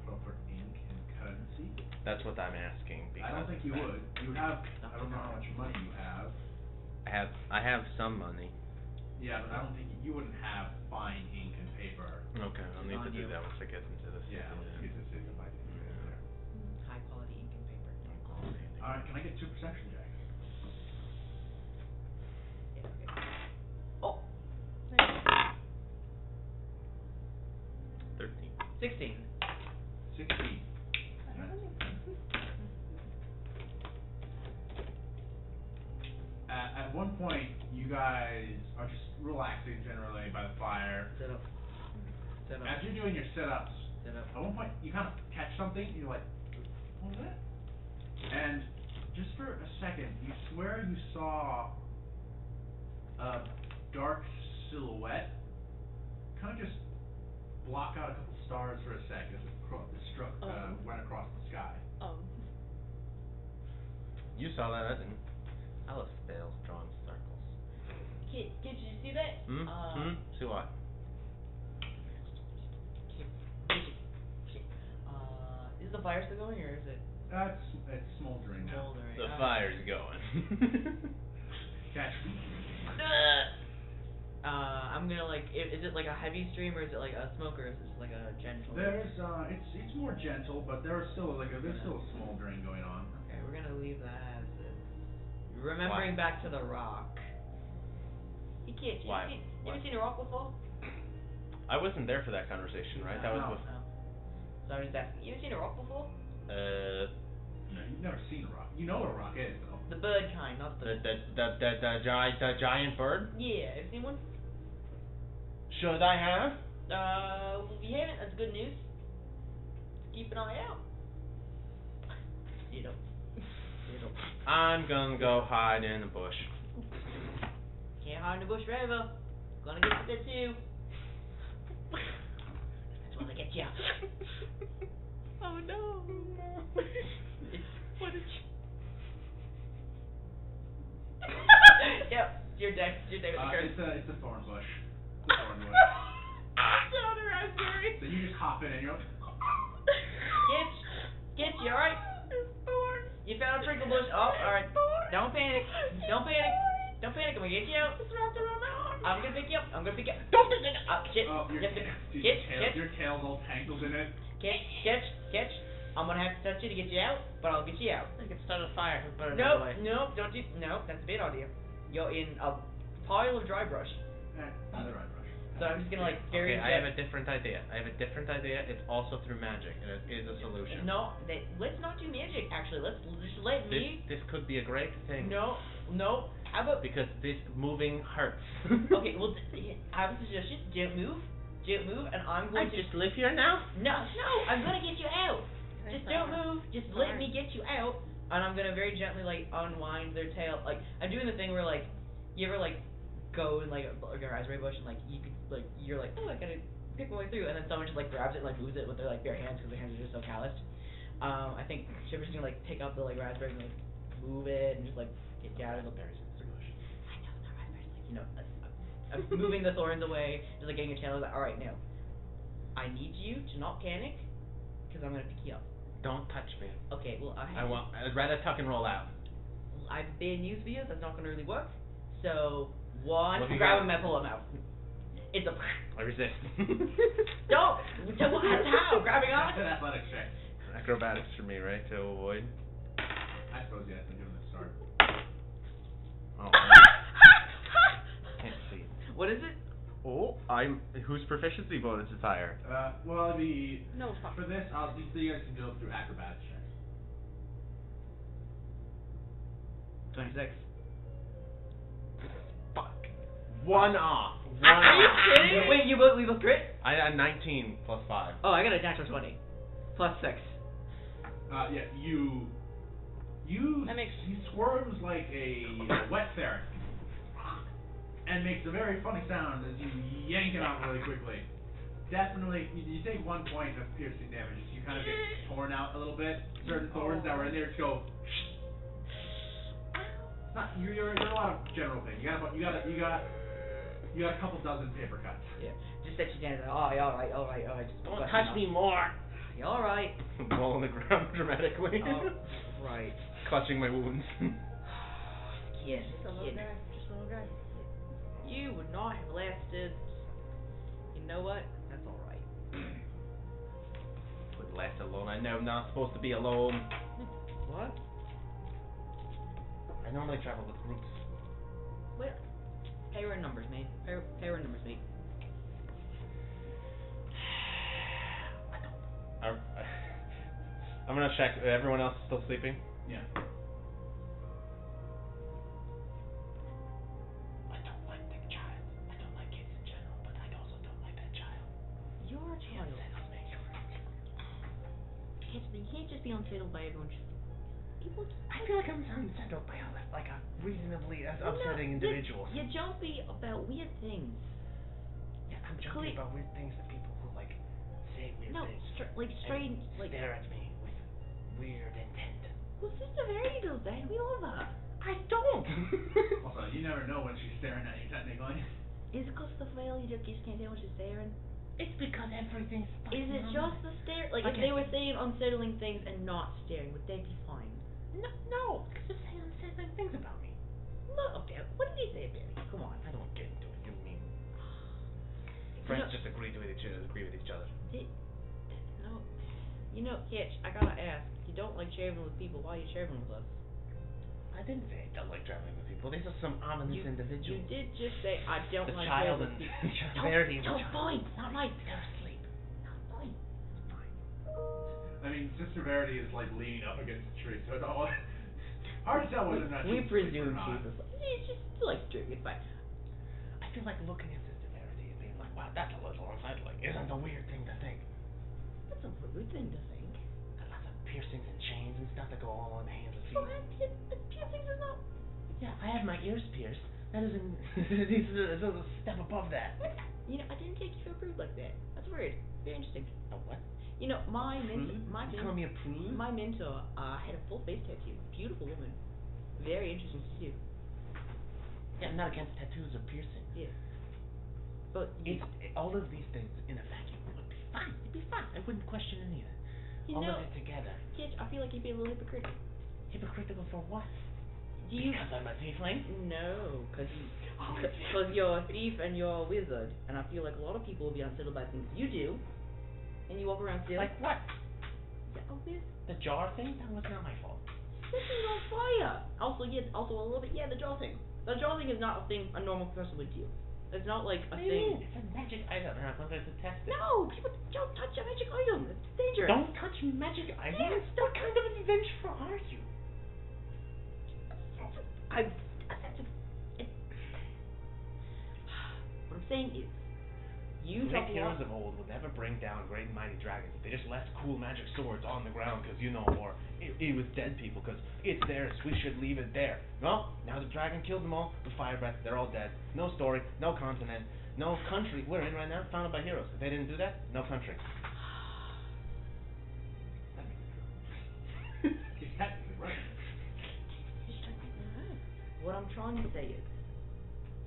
proper ink and currency? That's what I'm asking. I don't think you would. You have. I don't know how much money you have. I have some money. Yeah, but I don't think you wouldn't have fine ink and paper. Okay, I'll need to do that once I get into the city. Yeah, once you get to the city, you'll find it there. High quality ink and paper. All right, can I get 2 perception checks? Yeah, okay. Oh, 13. 16. 16. At one point, you guys are just relaxing generally by the fire. Sit up. As you're doing your sit-ups, Sit up. at one point you kind of catch something, and you're like, what was that? And just for a second, you swear you saw a dark silhouette kind of just block out a couple stars for a second as it went across the sky. You saw that, I didn't. I love spells, drawing circles. Kid, did you see that? See what? Is the fire still going or is it It's smoldering now. smoldering? The fire's going. Catch. I'm gonna like, is it like a heavy stream or is it like a smoke or is it like a gentle? There's it's more gentle, but there's still a smoldering going on. Okay, we're gonna leave that as is. Remembering back to the rock. Hey kid, you Why? ever seen a rock before? I wasn't there for that conversation, right? That was No. with. No. So I was just asking, you ever seen a rock before? No, you've never seen a rock. You know what a rock is, though. The bird kind, not the. The giant bird? Yeah, have you seen one? Should I have? If you haven't, that's good news. Keep an eye out. You know. I'm gonna go hide in the bush. Can't hide in the bush forever. Gonna get you there too. That's when they get you. Oh no. What did you? Yep, your day with the curse. It's a thorn bush. It's a thorn bush. Down a raspberry. So you just hop in and you're like, Get you, alright? You found a prickle bush. Oh, alright. Don't panic. Don't panic. Don't panic. I'm gonna get you out. It's wrapped around my arm. I'm gonna pick you up. I'm gonna pick you up. Don't pick me up. Shit. oh, your tail's all tangled in it. Catch. I'm gonna have to touch you to get you out, but I'll get you out. I can start a fire. Nope, don't you? No, that's a bad idea. You're in a pile of dry brush. Not the right brush. So I'm just gonna like very. Okay, I have a different idea. It's also through magic, and it is a solution. No, let's not do magic. Actually, let's just let me. This could be a great thing. No. How about? Because this moving hurts. Okay, well, I have a suggestion. Don't move, and I'm I going to. just live here now? No, I'm gonna get you out. Just don't move. Just let me get you out, and I'm gonna very gently like unwind their tail. Like I'm doing the thing where like you ever like go in like a raspberry bush and like you could like you're like, oh, I gotta pick my way through, and then someone just like grabs it and like moves it with their like bare hands because their hands are just so calloused. I think Shiver's gonna like pick up the like raspberry and like move it and just like get out of the berries. I know, not raspberries, like moving the thorns away, just like getting your tail. Like, all right, now I need you to not panic because I'm gonna pick you up. Don't touch me. Okay, well I'd rather tuck and roll out. I've been used for you. That's not gonna really work. So one, What if you grab got- him and pull him out. It's a. I resist. Don't. That's how grabbing on. That's an athletics check. Acrobatics for me, right, to avoid. I suppose yes. I'm giving it a start. Oh. Can't see. What is it? Oh, whose proficiency bonus is higher? Well, No, fuck. for this, you guys can go through acrobatics checks. 26. Fuck. One off. Are you kidding? Wait, we both crit? I had 19 plus 5. Oh, I got a natural 20. Plus 6. Yeah, That makes- he squirms like a wet ferret, and makes a very funny sound as you yank him out really quickly. Definitely, you take 1 point of piercing damage. You kind of get torn out a little bit. Certain thorns that were in there just go. It's not you're a lot of general pain. You got a couple dozen paper cuts. Yeah. Just set you down. Oh, yeah, all right. Just Don't touch me more. Yeah, all right. Roll on the ground dramatically. Oh, right. Clutching my wounds. Kid. Just a little guy. Just a little guy. You would not have lasted. You know what? That's all right. Would last alone. I know I'm not supposed to be alone. What? I normally travel with groups. Wait. Pair in numbers, mate. Pair in numbers, mate. I'm gonna check. Everyone else is still sleeping? Yeah. I don't like the child. I don't like kids in general, but I also don't like that child. You're a child. You can't just be unsettled by everyone. People. I feel like I'm unsettled by all that, like a reasonably upsetting individuals. You're jumpy about weird things. Yeah, I'm jumping about weird things that people who like say weird things. Strange, and stare at me with weird intent. Well, Sister Verity does that. We love her. I don't. Also, you never know when she's staring at you technically. Is it because the veil you just can't tell when she's staring? It's because everything's. Is it just the stare? Like, if they were saying unsettling things and not staring, would they be fine? No, because they're saying unsettling things about me. Look, okay, what did he say about you? Come on. I don't get into it. You mean friends just agree with each other. No. You know, Hitch, I gotta ask, you don't like traveling with people, why are you traveling with us? I didn't say I don't like traveling with people. These are some ominous individuals. You did just say, I don't The like child traveling and with people. Verity and Don't the child. point, not mine. They're asleep. Not mine. I mean, Sister Verity is like leaning up against the tree, so it's all hard to tell whether or not We she's asleep presume or not. she's asleep. She's like doing it, fine. I feel like looking at Sister Verity and being like, wow, that's a little unsettling. Isn't a weird thing to think. That's a rude thing to think. Got lots of piercings and chains and stuff that go all on the hands and feet. So piercings is not. Yeah, I have my ears pierced. That isn't. This is a step above that. You know, I didn't take you for a prude like that. That's weird. Very interesting. A what? You know, my mentor, You calling me a prude? my mentor had a full face tattoo. Beautiful woman. Very interesting to do. Yeah, I'm not against tattoos or piercings. Yeah. But All of these things in a vacuum would be fine. It'd be fine. I wouldn't question any of it. All of it together. Kitch, I feel like you'd be a little hypocritical. Hypocritical for what? Do you? Because I'm a tiefling? No, because you're a thief and you're a wizard, and I feel like a lot of people will be unsettled by things you do, and you walk around still. Like what? Yeah, oh, this. The jar thing? That was not my fault. Setting on fire. Also, also a little bit. Yeah, the jar thing. The jar thing is not a thing a normal person would do. It's not like a thing. It's a magic item. I'm not going to test it. No, people don't touch a magic item. It's dangerous. Don't touch magic items? Yes, What kind of an adventurer are you? What I'm saying is, you Great talk a heroes lot. of old would never bring down great and mighty dragons. They just left cool magic swords on the ground because, or it was dead people because it's theirs. We should leave it there. No, now the dragon killed them all with fire breath. They're all dead. No story, no continent. No country. We're in right now. Founded by heroes. If they didn't do that, no country. He's technically right. He's technically right. What I'm trying to say is,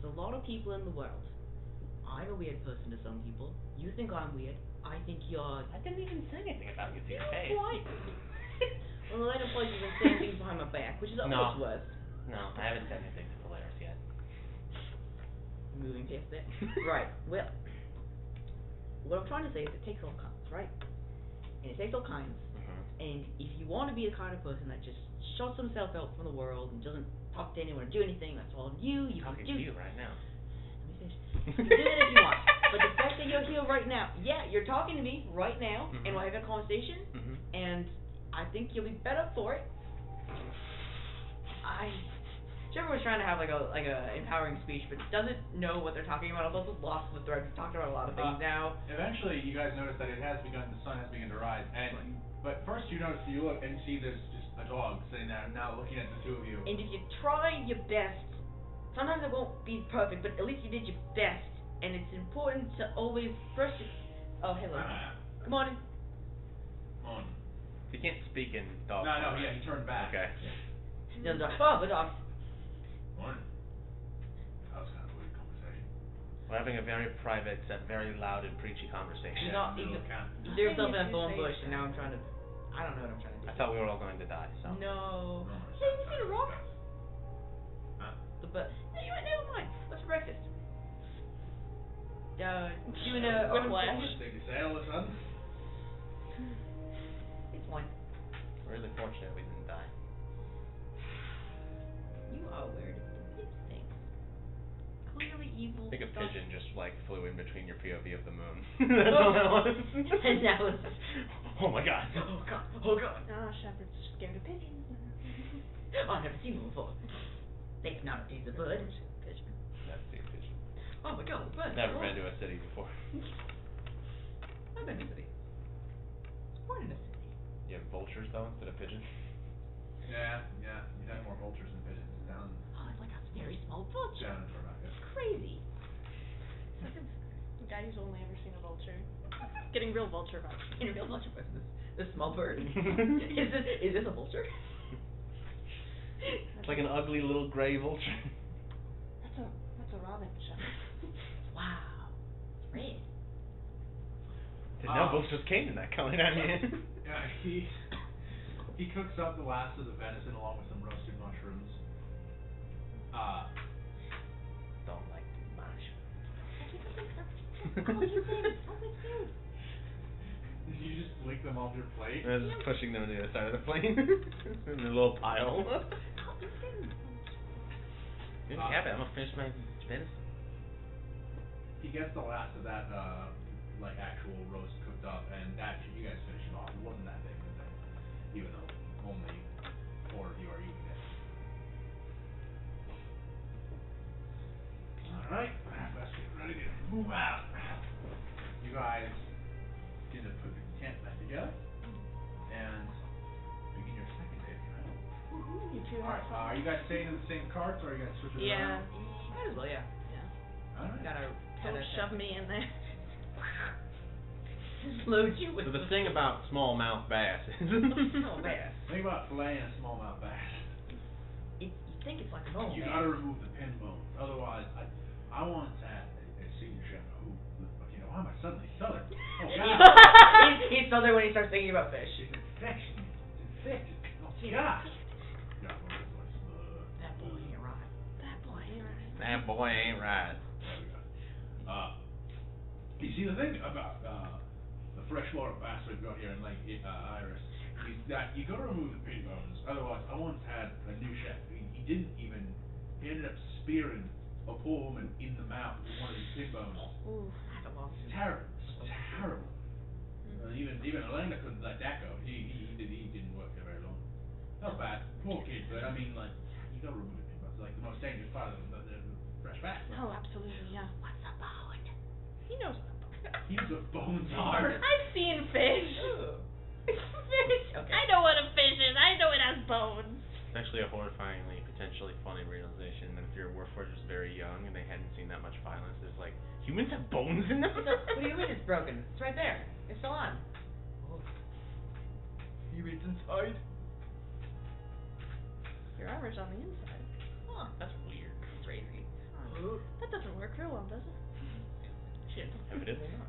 there's a lot of people in the world. I'm a weird person to some people. You think I'm weird. I think you're... I didn't even say anything about you to your face. Why? Well, the later place you've been saying things behind my back, which is almost worse. No, I haven't said anything to Polaris yet. Moving past that. Right. Well, what I'm trying to say is it takes all kinds, right? And it takes all kinds. And if you want to be the kind of person that just shuts himself out from the world and doesn't talk to anyone or do anything, that's all you. You Talking can do. to you right now. Let me finish. You can do that if you want. But the fact that you're here right now, yeah, you're talking to me right now, and we're having a conversation, and I think you'll be better for it. Trevor was trying to have like a empowering speech, but doesn't know what they're talking about. I was also lost in the thread. We've talked about a lot of things now. Eventually, you guys notice that the sun has begun to rise, and but first you notice, you look and see there's just a dog sitting there now looking at the two of you. And if you try your best, sometimes it won't be perfect, but at least you did your best. And it's important to always first. Oh, hello. Good morning. On. He can't speak in dog. No, yeah, he turned back. Okay. The dog. Oh, the dog. Morning. That was kind of a weird conversation. We're having a very private, very loud and preachy conversation. There's himself in a thorn bush, and now I'm trying to. I don't know what I'm trying to do. I thought we were all going to die, so. No. Hey, you see the rock? Huh? But never mind. What's for breakfast? Doing a Whiplash. Thing to say all of a sudden. It's fine. We're really fortunate we didn't die. You are weird. It's things. Clearly evil. I think a stuff. pigeon just like flew in between your POV of the moon. That's all that was. And that was. Oh my god. Oh god. Oh god. Oh, Shepard's scared of pigeons. I've never seen one before. It's not a piece of bird. It's a pigeon. Never seen a pigeon. Oh my god, bird. Never been to a city before. I've been to a city. I was born in a city. You have vultures though instead of pigeons? Yeah, you'd have more vultures than pigeons down. Oh, it's like a very small vulture. Down in Torbaca. It's crazy. The guy who's only ever seen a vulture. Getting real vulture vibes. In a real vulture person, this small bird. Is this a vulture? It's like an ugly little gray vulture. That's a robin, Shepard. Wow. It's red. Didn't know vultures came in that color down here. Yeah, he cooks up the last of the venison along with some roasted mushrooms. Don't like mushrooms. Did you just flick them off your plate? I was just pushing them to the other side of the plane. In a little pile. Didn't have it. I'm gonna finish my venison. He gets the last of that, like actual roast cooked up, and that you guys finish it off. It wasn't that big of a thing, even though only 4 of you are eating it. All right, let's get ready to move out. You guys get to put the tent back together and begin your second day of travel. You two All right, are you guys staying in the same carts, or are you guys switching Yeah. around? Might as well, yeah. All right. Don't shove me in there. Load you with So the thing about smallmouth bass is small bass. Think about filleting a smallmouth bass. You think it's like a normal You bass. gotta remove the pin bones, otherwise, I once had a senior chef who, why am I suddenly southern? Oh God! He's southern when he starts thinking about fish. It's infection. It's infected. Oh God! That boy ain't right. That boy ain't right. that boy ain't right. There we go. You see the thing about the freshwater bass we've got here in Lake Iris is that you gotta remove the pin bones, otherwise I once had a new chef, he ended up spearing a poor woman in the mouth with one of these pin bones. Ooh. It's terrible. It's terrible. Even Elena couldn't let that go. He didn't work there very long. Not bad. Poor kid, but I mean, like, you gotta remove the pin bones. Like the most dangerous part of the fresh bass. Oh, absolutely, yeah. What's a bone? He knows what the bone. He was a bones hard. I've seen fish. Fish. Okay. I know what a fish is. I know it has bones. It's actually a horrifyingly, potentially funny realization that if your Warforged was very young and they hadn't seen that much violence, there's like, humans have bones in them? What do you mean it's broken? It's right there. It's still on. Oh. You mean it's inside? Your armor's on the inside. Huh, that's weird. Crazy. Huh. That doesn't work real well, does it? Shit, evidently not.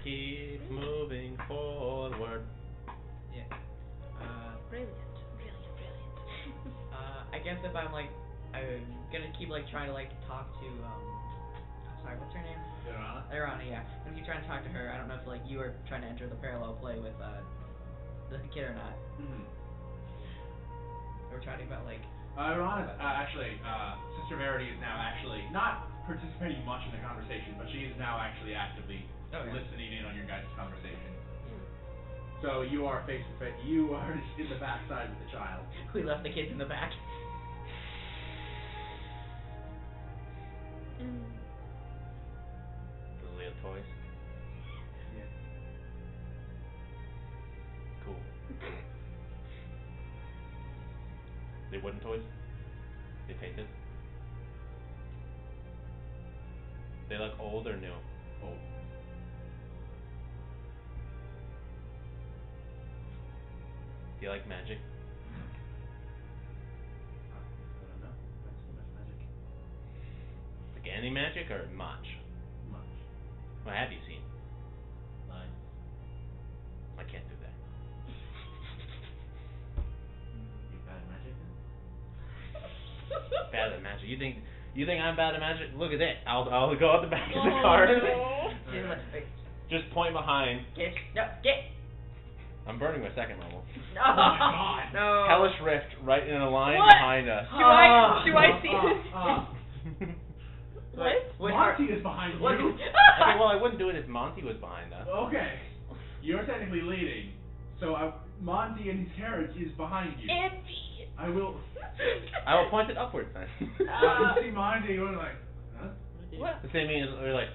Keep moving forward. Yeah. Brilliant. I guess if I'm like, I'm gonna keep like trying to like talk to sorry, what's her name? Irana, yeah. I'm gonna keep trying to talk to her. I don't know if like you were trying to enter the parallel play with the kid or not. We're talking about like. Irana's actually, Sister Verity is now actually not participating much in the conversation, but she is now actually actively listening in on your guys' conversation. So you are face to face. You are in the backside with the child. We left the kids in the back. Does Leo toys? Yeah. Cool. They wooden toys? They painted? They look old or new? Old. Do you like magic? I don't know. That's too much magic. Like any magic or much? Much. What have you seen? Lies. I can't do that. You bad at magic then? Bad at magic. You think I'm bad at magic? Look at that. I'll go out the back of the car. Just point behind. Get. I'm burning my second level. No. Oh my god. No. Hellish Rift right in a line What? behind us. Do I see this? What? Monty is behind you. Okay, well I wouldn't do it if Monty was behind us. Okay. You're technically leading, so Monty and his carriage is behind you. Envy. I will point it upwards then. you see Monty, you're like, huh? What? The same thing as we're like.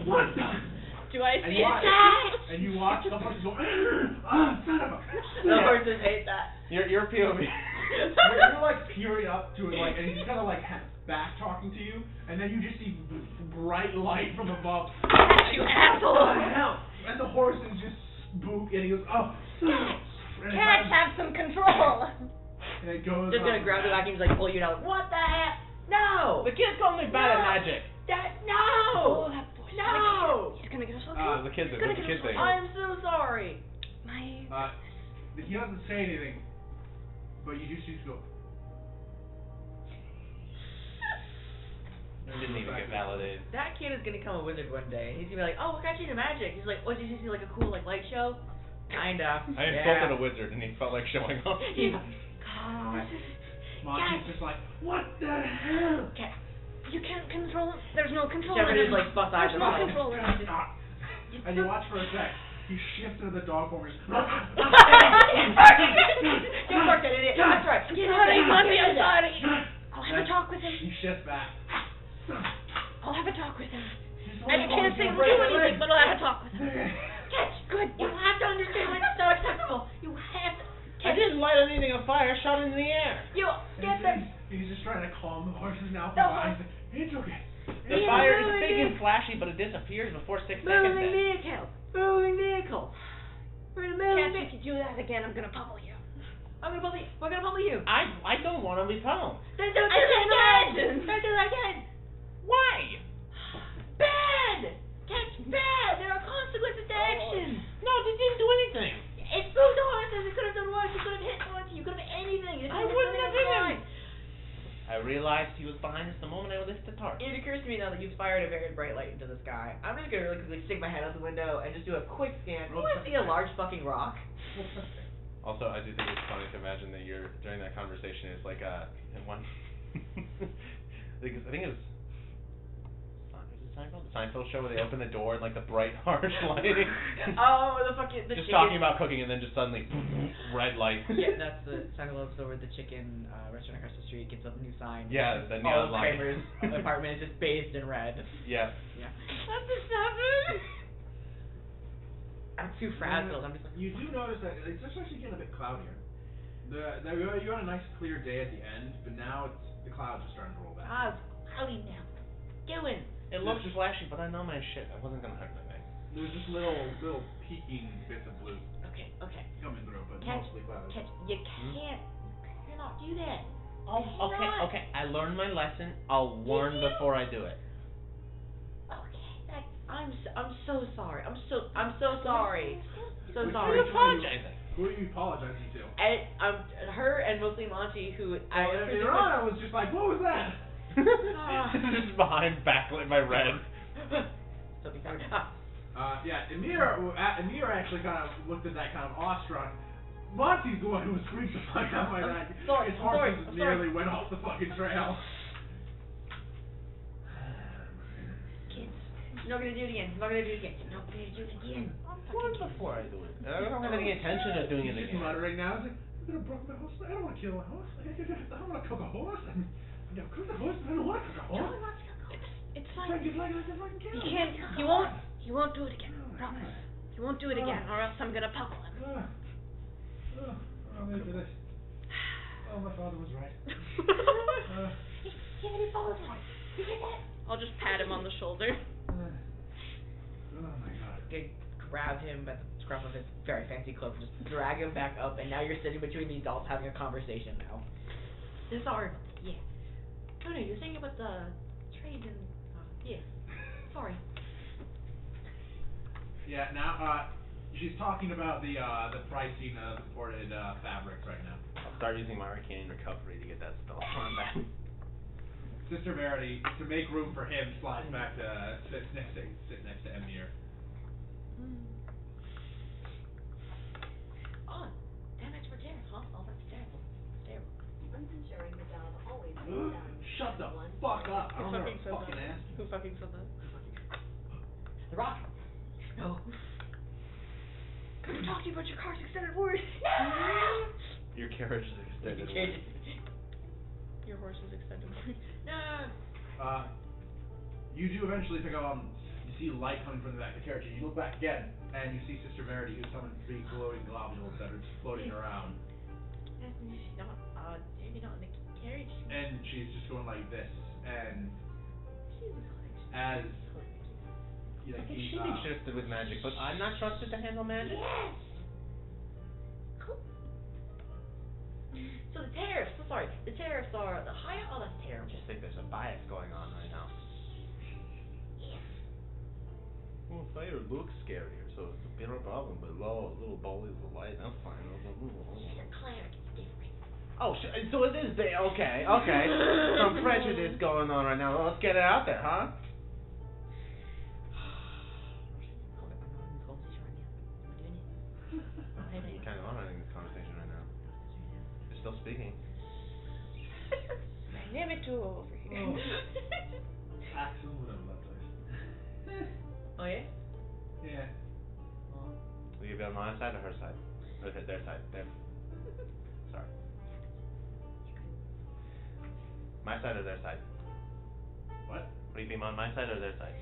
What? Do I And see you it? watch, and you watch the horses go, son of a. The horses hate that. Your POV. You're like peering up to it, like, and he's kind of like back talking to you, and then you just see bright light from above. You asshole! What the hell? And the horses just spook, and he goes, oh. Cats have some control. And it goes. Just gonna grab you back and he's like pull you down. What the heck? No. The kid's called me bad at magic. No. Oh, that boy's No. He's gonna get us all The kid thing. Gonna The get kid us thing. all- I'm so sorry. My. He doesn't say anything, but you just used to go. Didn't even get validated. That kid is gonna become a wizard one day. He's gonna be like, oh, what got you into magic? He's like, what, did you see like a cool like light show? Kinda. I insulted a wizard and he felt like showing off. He's God. Monty's just like, what the hell? You can't control. There's no control. Shepard in is it. like fuss eyes There's no about him. control in it. And you watch for a sec. He shifts into the dog form. You fucked that idiot. That's right. Sorry, Monty, I'm sorry. I'll have a talk with him. He shifts back. I'll have a talk with him. I I can't say do anything, but I'll have a talk with him. Catch. Good. You have to understand when it's not acceptable. You have to. I didn't light anything on fire, shot it in the air. You get that. He's just trying to calm the horses now. It's okay. The fire is big and flashy, but it disappears before 6 seconds. Moving vehicle. Moving vehicle. We're in the middle of If you do that again, I'm gonna pummel you. I'm gonna pummel you. We're gonna pummel you. I don't want to be pummeled. Then don't do I that can't again. imagine. Don't do that again. Why? Bad. Catch bad. There are consequences to action. No, they didn't do anything. It's moved the horses. You could have done worse. You could have hit once. You could have anything. I wouldn't have hit him. I realized he was behind us the moment I lifted the tarp. It occurs to me now that you've fired a very bright light into the sky. I'm just gonna really quickly stick my head out the window and just do a quick scan. You wanna see a large fucking rock? Also, I do think it's funny to imagine that you're during that conversation. It's like in one. Because I think it was. The Seinfeld show where they open the door and like the bright harsh lighting. Oh, the fucking the just chicken. talking about cooking and then just suddenly red light. Yeah, that's the Seinfeld episode where the chicken restaurant across the street gets a new sign. Yeah, the all neon of light. Kramer's apartment is just bathed in red. Yeah. Yeah. That's a 7. I'm too frazzled. I'm just like. You do notice that it's just actually getting a bit cloudier. You're on a nice clear day at the end, but now the clouds are starting to roll back. Ah, it's cloudy now. Doing. It looks flashy, but I know my shit. I wasn't gonna hurt anything. There's just little peeking bits of blue Okay. coming through, but Catch, mostly clouds. you cannot do that. Oh, okay. I learned my lesson. I'll warn before I do it. Okay, I'm so sorry. I'm so sorry. So Which sorry. one are you apologizing? Who are you apologizing to? And her and mostly Monty, who I was just like, what was that? Just behind, backlit by red. So be sorry. Yeah, Emir actually kind of looked at that kind of awestruck. Monty's the one who was freaked the fuck out by that. Sorry, His I'm sorry, horses I'm nearly sorry. went off the fucking trail. Kids, you're not gonna do it again. You're not gonna do it again. You're not gonna do it again. Warn before I do it. I don't have any intention of doing it He's again. muttering now. He's like, I'm gonna broke my horse. I don't want to kill a horse. I don't want to cook a horse. I'm gonna cook the horse, but I don't want to cook a horse. It's It's fine. like a fucking kill. He can't. He won't do it again. Promise. He won't do it again, or else I'm gonna puckle him. I'm into this. Oh, my father was right. I'll just pat him on the shoulder. Oh my god. Okay, grab him by the scruff of his very fancy cloak, just drag him back up, and now you're sitting between the adults having a conversation now. Sorry. Yeah. No, you're saying about the trade and yeah. Sorry. Yeah, now she's talking about the pricing of imported fabrics right now. I'll start using my arcane recovery to get that spell on back. Sister Verity, to make room for him, slides back to sit next to Emir. Oh, damage for Jared, huh? Oh, that's terrible. Terrible. Ensuring the job always gets done. Shut the fuck up! I Who don't fucking said fucking that? ask. Who fucking said that? The Rock. No. Come talk to you about your car's extended warranty. Your carriage is extended. Your horse's extended warranty. No. You do eventually pick up on, you see light coming from the back of the carriage, and you look back again, and you see Sister Verity, who's summoned three glowing globules that are just floating around. Maybe not in the carriage. And she's just going like this, and Jesus Christ. as you know, I think she'd be trusted with magic, but I'm not trusted to handle magic. Yes. Cool. So the tariffs. So sorry. The tariffs are the higher. Oh, that's I terrible. just think there's a bias going on right now. Yeah. Well, fire looks scarier, so it's a bit of a problem, but little bodies of light, that's fine. She's a cleric. It's different. Oh, so it is big. Okay. Some prejudice going on right now. Well, let's get it out there, huh? You kind of are having this conversation right now. You're still speaking. Name it to over here. Axel would have loved this. Oh yeah. Yeah. Will you be on my side or her side? Or their side? Sorry. My side or their side? What? Will you be on my side or their side?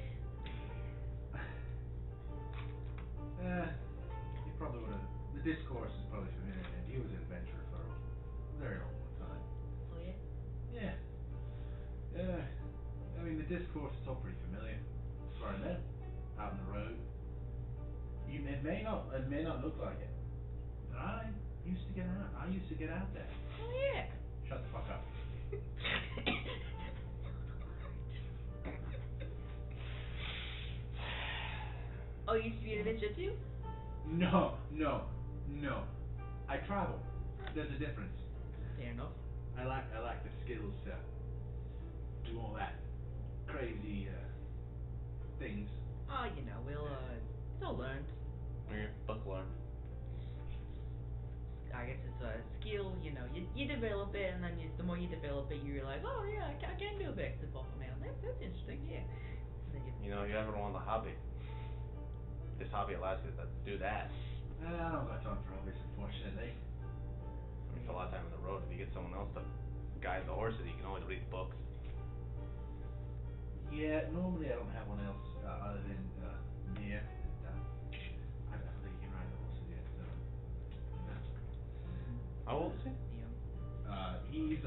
He probably would have. The discourse is probably familiar. He was an adventurer for a very long time. Oh yeah. Yeah. I mean, the discourse is all pretty familiar. As far as that, out on the road. It may not look like it, but I used to get out there. Oh yeah. Shut the fuck up. Oh, you used to be an adventure too? No. I travel. There's a difference. Fair enough. I lack the skills to do all that crazy things. Oh, it's all learned. Your book learn. I guess it's a skill, you develop it, and then the more you develop it, you realize, oh yeah, I can do a backflip off a man. That's interesting, yeah. And then You know, you ever want a hobby? This hobby allows you to do that. I don't got time for hobbies, unfortunately. It's a lot of time on the road. If you get someone else to guide the horses, you can always read books. Yeah, normally I don't have one else other than Mia. I think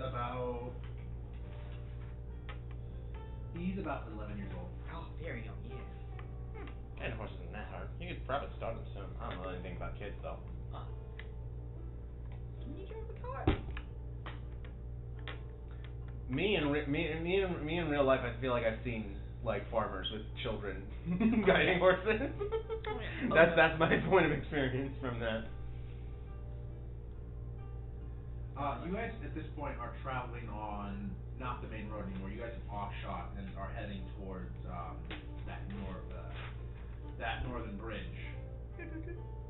about 11 years old. Oh, very young, yeah. And horse isn't that hard. You could probably start them soon. I don't know anything about kids though. Can you drive a car? Me in real life, I feel like I've seen like farmers with children guiding horses. That's my point of experience from that. You guys at this point are traveling on not the main road anymore. You guys have offshot and are heading towards that northern bridge.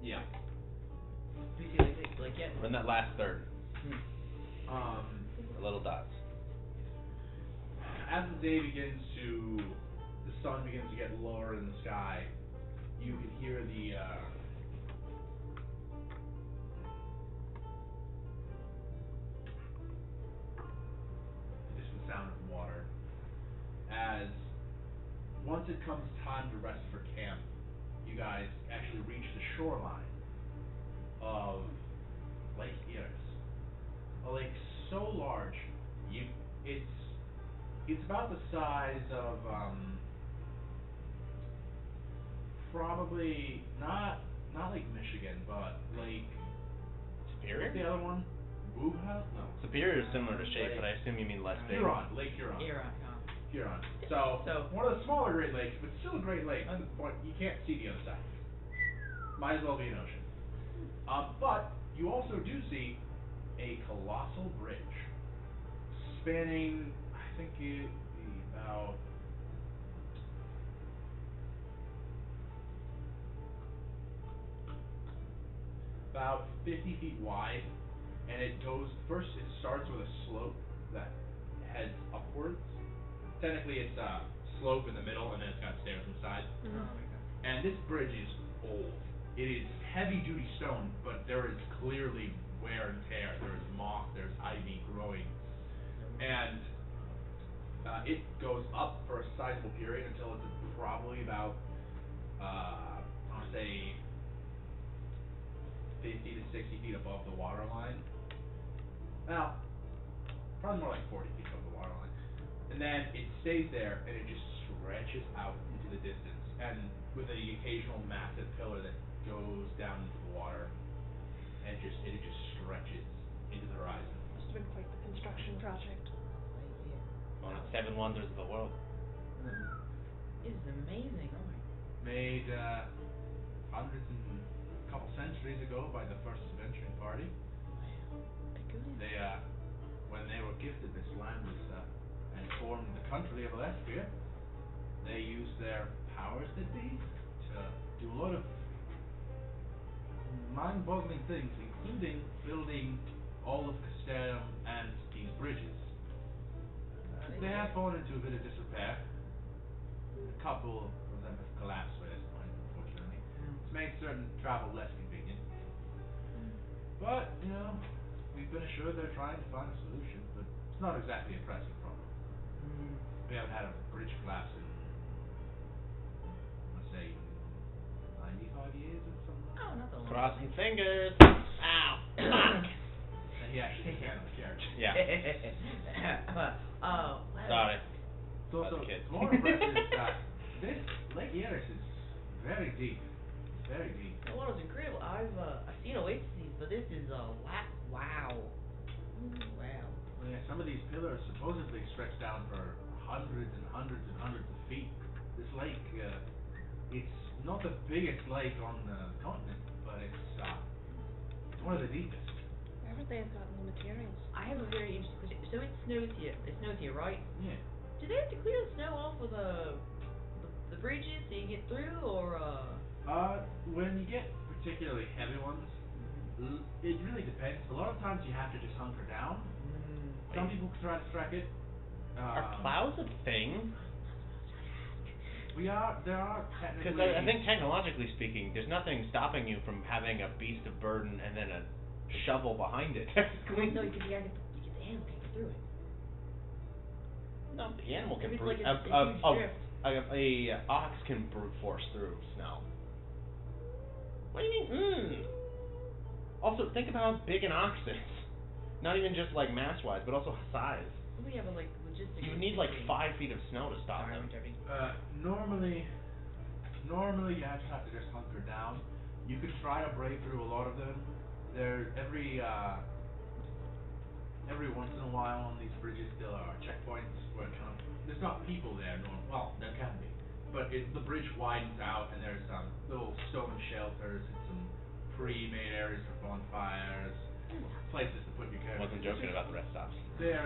Yeah. Do you see like yet? We're in that last third. The little dots. As the sun begins to get lower in the sky, you can hear the distant sound of water. As once it comes time to rest for camp, you guys actually reach the shoreline of Lake Eris. A lake so large, it's about the size of probably not Lake Michigan, but Lake Superior? what's the other one? Wuha? No. Superior is similar to shape, but I assume you mean less big. Lake Huron. Huron. So One of the smaller Great Lakes, but still a Great Lake. But you can't see the other side. Might as well be an ocean. But you also do see a colossal bridge spanning, I think it about 50 feet wide, and it starts with a slope that heads upwards. Technically it's a slope in the middle, and then it's got stairs on the side. And this bridge is old. It is heavy duty stone, but there is clearly wear and tear. There is moss, there's ivy growing. And it goes up for a sizable period until it's probably about, I want to say, 50 to 60 feet above the water line. Well, probably more like 40 feet above the water line. And then it stays there, and it just stretches out into the distance, and with the occasional massive pillar that goes down into the water, and it just stretches into the horizon. Must have been quite the construction project. One of the 7 wonders of the world. It's amazing. Oh my. Made hundreds and a couple centuries ago by the first adventuring party. They when they were gifted this land and formed the country of Alestria, they used their powers that be to do a lot of mind-boggling things, including building all of Castellum and these bridges. They have fallen into a bit of disrepair. A couple of them have collapsed by this point, unfortunately. It's made certain travel less convenient. But, we've been assured they're trying to find a solution, but it's not exactly a pressing problem. We haven't had a bridge collapse in, let's say, 95 years or something. Oh, not the long. Crossing fingers. Ow. Fuck. And he actually ran on the carriage. Yeah. Well. Sorry. So kids. more impressive is that this Lake Eris is very deep. It's very deep. The water's incredible. I've seen oases, but this is wow. Wow. Yeah, some of these pillars supposedly stretch down for hundreds and hundreds and hundreds of feet. This lake, it's not the biggest lake on the continent, but it's one of the deepest. Where would they have gotten the materials? I have a very interesting question. So it snows here, right? Yeah. Do they have to clear the snow off with the bridges so you get through, or When you get particularly heavy ones, it really depends. A lot of times you have to just hunker down. Some people try to track it. Are plows a thing? There are technically. Because I think technologically speaking, there's nothing stopping you from having a beast of burden and then a shovel behind it. no, because you get the animal can get through it. No, the animal can Maybe it's brute. like a huge drift. A ox can brute force through snow. What do you mean? Also, think about how big an ox is. Not even just like mass wise, but also size. We have a like logistics. You need like 5 feet of snow to stop Sorry, I'm them. interrupting. Normally you actually have to just hunker down. You can try to break through a lot of them. There every once in a while on these bridges there are checkpoints where there's not people there. Well, there can be, but the bridge widens out and there's little stone shelters and some pre-made areas for bonfires, places to put your characters. Wasn't joking about the rest stops. They're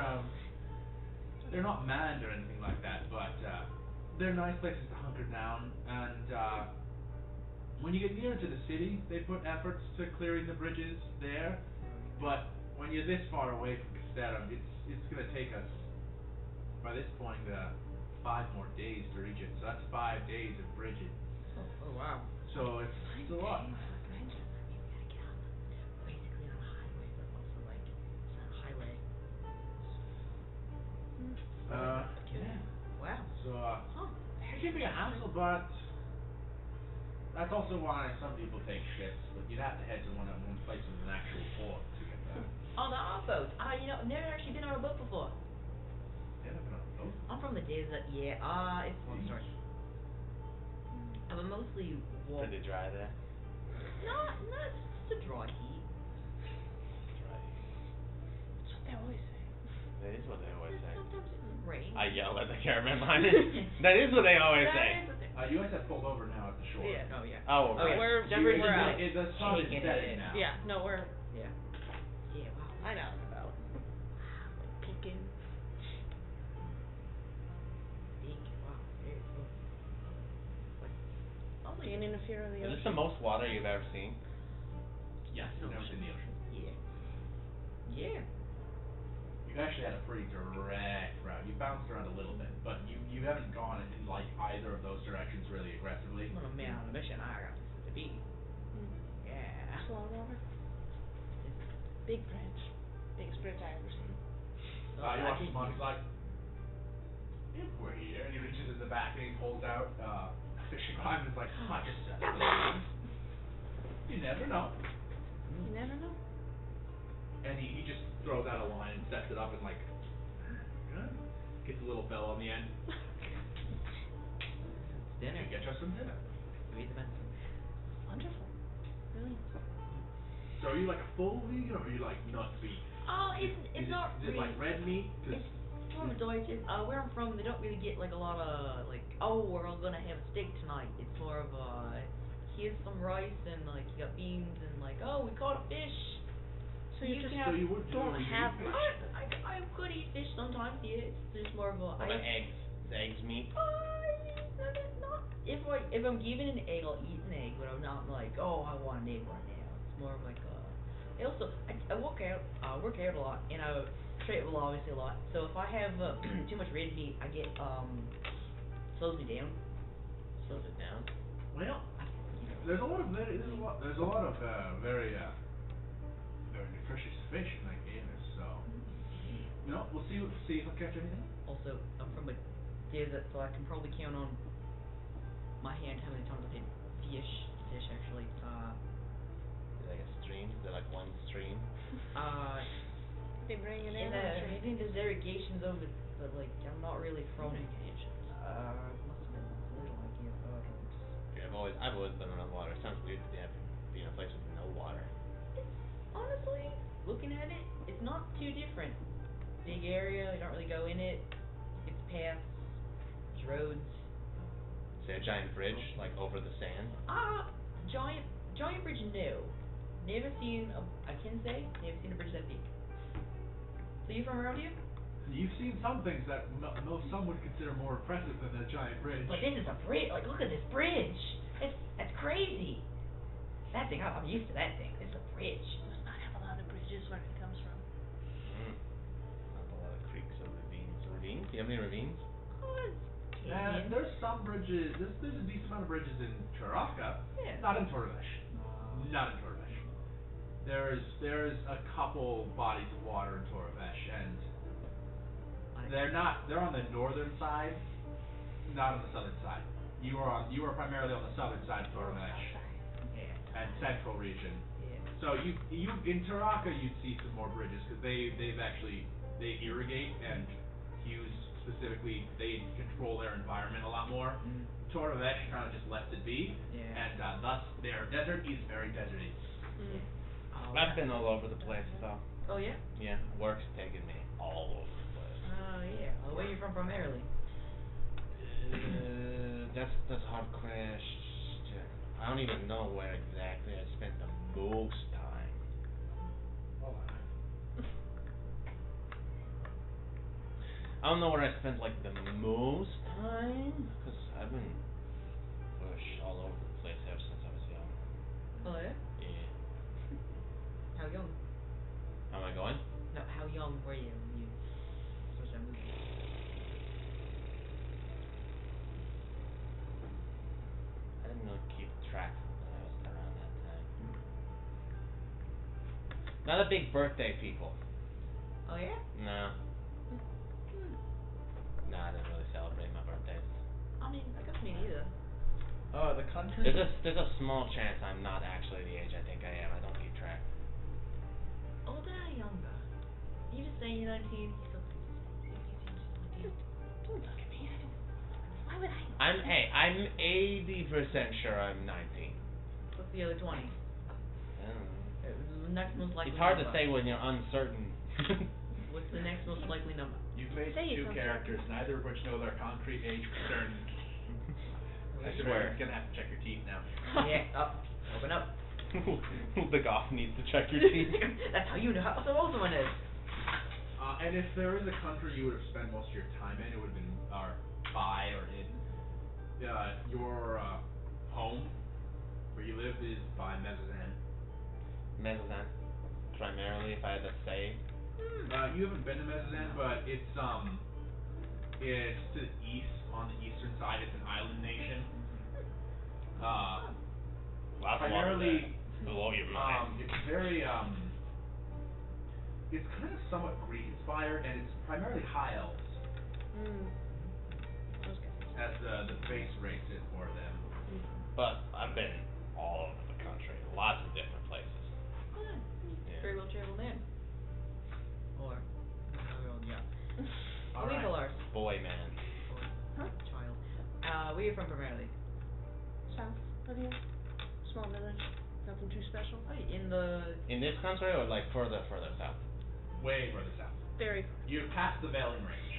not manned or anything like that, but they're nice places to hunker down. And when you get nearer to the city, they put efforts to clearing the bridges there. But when you're this far away from Castellum, it's gonna take us by this point 5 more days to reach it. So that's 5 days of bridges. Oh wow. So it's a lot. Basically on a highway, but also like it's not a highway. Yeah. Wow. So it can be a hassle, but that's also why some people take ships. But you'd have to head to one place with an actual port to get there. On the boat. You know, never actually been on a boat before. Never been on a boat? I'm from the desert. Yeah. It's a long story. I've mostly walked. Pretty dry there. Not just a dry heat. Dry. That's what they always say. That is what they always say. Sometimes it rains. I yell at the caravan behind me. That is what they always say. You guys have pulled over now at the shore. Yeah. Oh yeah. Oh, Oh, right. yeah. We're out. The sun is Taking setting it. now. Yeah, no, we're. Yeah. Yeah. Wow. I know about. Peeking. Big. Wow. Very cool. Being in the fear of the Is ocean. this the most water you've ever seen? Yes, you've never seen the ocean. Yeah. Yeah. You actually had a pretty direct route. You bounced around a little bit, but you haven't gone in like either of those directions really aggressively. When I'm on a mission, I got to be. Yeah. It's a lot of water. Big bridge. Biggest bridge I ever seen. You watch the monk, he's like, if we're here, and he reaches in the back and he pulls out a fishing line and is like, just set it. You never know. You never know. And he just throws out a line and sets it up and like, gets a little bell on the end. Dinner. You get us some dinner. You eat the best. Wonderful. Really. So are you like a full vegan or are you like nut vegan? It's not Is it really. like red meat? It's from Deutsche. Where I'm from, they don't really get like a lot of like, we're all gonna have steak tonight. It's more of here's some rice and like you got beans and like, we caught a fish. So you just So you would don't have fish? much. I could eat fish sometimes. Yeah, it's just more of a. What about eggs? Is eggs meat? Not if I'm given an egg, I'll eat an egg, but I'm not like, I want an egg right now. It's more of like I work out a lot, and I travel obviously a lot. So if I have too much red meat, I get slows me down. Slows it down. Well, there's a lot of very very nutritious fish in that game. So we'll see if I catch anything. Also, I'm from a desert, so I can probably count on my hand how many times I've had fish actually. Like a stream? Is there like one stream? They bring it in. I think there's irrigations of it, but like I'm not really from. Must have been little, I can't. Yeah, I've always been around water. It sounds weird to be in a place with no water. Honestly, looking at it, it's not too different. Big area, you don't really go in it. It's paths, it's roads. Say a giant bridge, like over the sand. Giant bridge, no. Never seen never seen a bridge that big. So you from around here? You've seen some things that some would consider more impressive than a giant bridge. But this is a bridge. Like, look at this bridge. That's crazy. That thing, I'm used to that thing. This is a bridge. Must not have a lot of bridges where it comes from. Not a lot of creeks or ravines. Ravines? Do you have any ravines? There's some bridges. There's a decent amount of bridges in Charavka. Yeah. Not in Torvesh. Not in Torvesh. There's a couple bodies of water in Torvesh, and they're on the northern side, not on the southern side. You are primarily on the southern side of Torvesh. Yeah. And central region. Yeah. So you in Taraka you'd see some more bridges because they've actually they irrigate and use specifically they control their environment a lot more. Torvavesh kind of just lets it be, and thus their desert is very deserty. I've been all over the place, so. Oh yeah? Yeah, work's taken me all over the place. Oh yeah. Well, where are you from primarily? That's a hard question. I don't even know where exactly I spent the most time. Oh, I don't know where I spent like the most time, cause I've been all over the place ever since I was young. Oh yeah? Yeah. How young? How am I going? No, how young were you when you switched that movie? I didn't really keep track when I was around that time. Not a big birthday people. Oh yeah? No. No, I didn't really celebrate my birthdays. I mean, I guess me neither. the country. There's a small chance I'm not actually the age I think I am. I don't keep track. Older or younger? You just saying you're 19, you still think you Don't look at me. I don't. Why would I? I'm 80% sure I'm 19. What's the other 20? I don't know. The next most likely It's hard number. to say when you're uncertain. What's the next most likely number? You've made Say two something. characters, neither of which know their concrete age for certain. I swear, you're gonna have to check your teeth now. Yeah, up. Open up. The goth needs to check your teeth. That's how you know how so old someone is. And if there is a country you would have spent most of your time in, it would have been by or in. Your home, where you live, is by Mezazan. Mezazan, primarily, if I had to say. You haven't been to Mezazan, but it's to the east, on the eastern side. It's an island nation. Primarily, blow your mind. it's very it's kind of somewhat Greek inspired, and it's primarily high elves as the base race for them. But I've been all over the country, lots of different places. Yeah. Very well traveled man. Or yeah. All right. Legal arts. Boy, man. Or child. Where are you from primarily? South of here. Small village. Nothing too special. Oh, in the In this country or like further south? Way further south. Very. You're past the Veiling Range.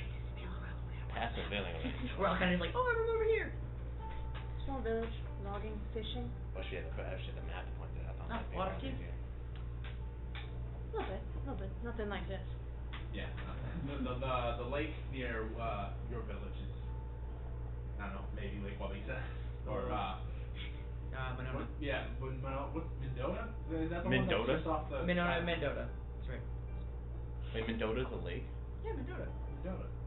Past the Veiling Range. We're all kind of like, oh, I'm over here. Small village. Logging, fishing. Well, she had the map pointed out on Oh, that water paper. too? A little bit. Nothing like this. Yeah. The lake near your village is, I don't know, maybe Lake Wabisa or Monona. what? Yeah, what's Mendota? Is that the Mendota? one that's just off the Mendota. That's right. Wait, Mendota's a lake? Yeah, Mendota.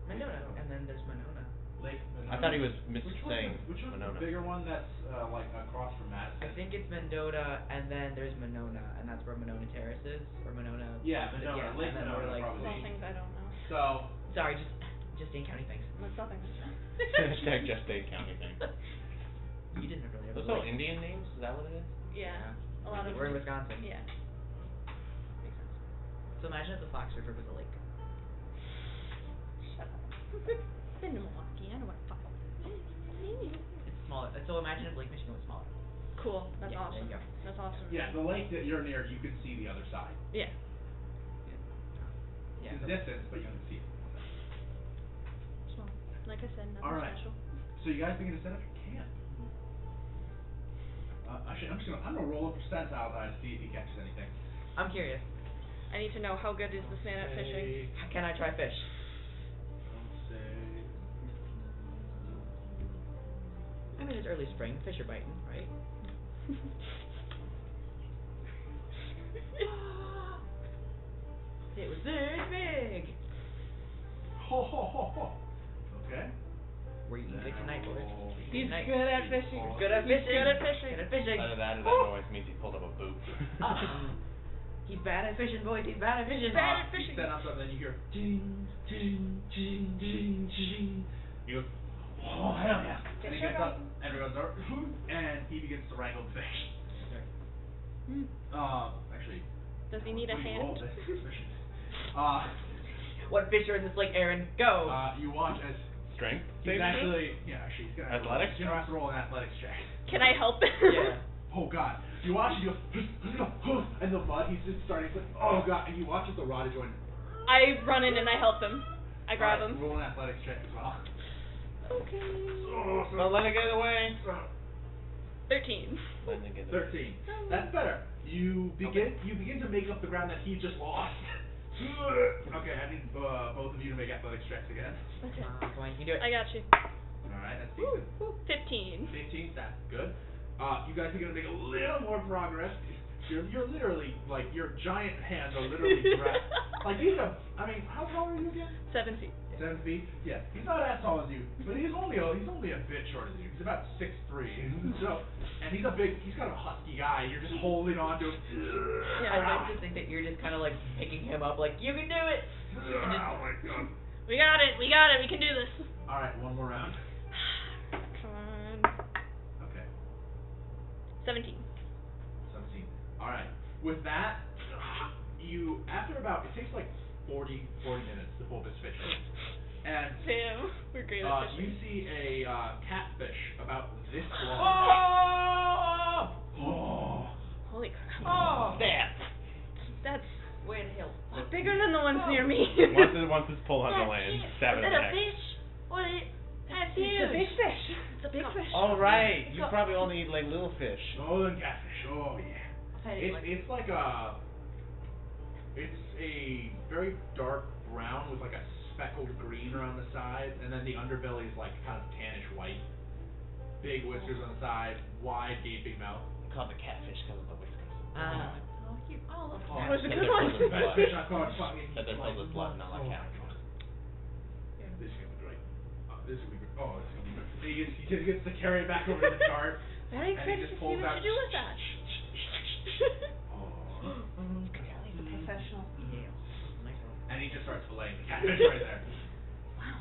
Mendota. And then there's Monona. Lake Monona. I thought he was Which saying one's Monona. the bigger one that's like across from Madison? I think it's Mendota, and then there's Monona, and that's where Monona Terrace is, or Monona. Yeah, Monona. Yeah, Lake and then Monona we're like, probably. Small things I don't know. So sorry, just Dane County things. That's nothing. Hashtag just Dane County thing. You didn't really have Those a all lake. Indian names? Is that what it is? Yeah. A lot of. We're in Wisconsin. Yeah. Makes sense. So imagine if the Fox River was a lake. Shut up. Been to Milwaukee. I know what fuck. It's smaller. So imagine if Lake Michigan was smaller. Cool. That's Yeah, awesome. there you go. That's awesome. yeah, the lake that you're near, you can see the other side. Yeah. Yeah. It's a distance, but you can see it. Small. Like I said, nothing All right. special. So you guys begin to set up your camp. Actually, I'm gonna roll a percentile die to see if he catches anything. I'm curious. I need to know how good is this man at fishing. Can I try fish? I'll say. I mean, it's early spring. Fish are biting, right? It was this big. Ho ho ho ho. Okay. We're eating good tonight, boys. He's Tonight. good at fishing. He's Good at He's fishing. good at fishing. Good at fishing. Either that or that always means he pulled up a boot. He's bad at fishing, boys. He's bad at fishing. bad at You fishing. set up and then you hear ding ding ding ding ding. You go, oh hell yeah! And he Fish gets are up and he goes, and he begins to wrangle the fish. Mm. Actually, Does he need a Pretty hand? old, that's suspicious. What fish are in this lake, Aaron? Go. You watch as Strength. he's saving actually he's gonna have to roll- Athletics? he's gonna have to roll an athletics check. Can I help him? Yeah. Oh god. You watch and you go and the mud he's just starting to oh god and you watch as the rod is going I run in and I help him. I grab Alright, him. roll an athletics check as well. Okay. Don't let it get away. 13. Let it get away. 13. That's better. You begin to make up the ground that he just lost. Okay, I need both of you to make athletics checks again. Okay. Come on, you can do it. I got you. Alright, that's decent. 15. 15, that's good. You guys are gonna make a little more progress. You're literally like your giant hands are literally like he's how tall are you again? 7 feet. 7 feet? Yeah. He's not as tall as you, but he's only a bit shorter than you. He's about 6'3". So and he's kind of a husky guy. You're just holding on to him. Yeah, I like to think that you're just kind of like picking him up, like you can do it. And just, Oh my god. We got it. We can do this. Alright, one more round. Come on. Okay. 17. 17. Alright. With that, you after about it takes like 40 minutes to pull this fish in. And Damn. We're great at you fishing. see a catfish about this long. Oh! Holy crap. oh, Damn. That's way to hell. bigger than the ones near me. Once it's pulled on the land, stab it in the neck. fish? What is it? That's It's a big fish. It's a big fish. Oh right, you probably only eat like little fish. Oh, the catfish. Oh yeah. It's like a very dark brown with like a speckled green around the side, and then the underbelly is like kind of tannish white. Big whiskers on the side, wide gaping mouth. It's called the catfish because of the whiskers. Oh, cute. Oh, look. That was a That good they're one. filled with Best blood. fish I've caught fucking. That they're filled with blood, not like catfish. This is gonna be great. This is gonna be great. Oh, this is gonna be great. He just gets to carry it back over to the cart. Very and excited he to just see pulls what out. you do with that. Oh. He's a professional. Yeah. Nice one. And he just starts filleting the catfish right there. Wow.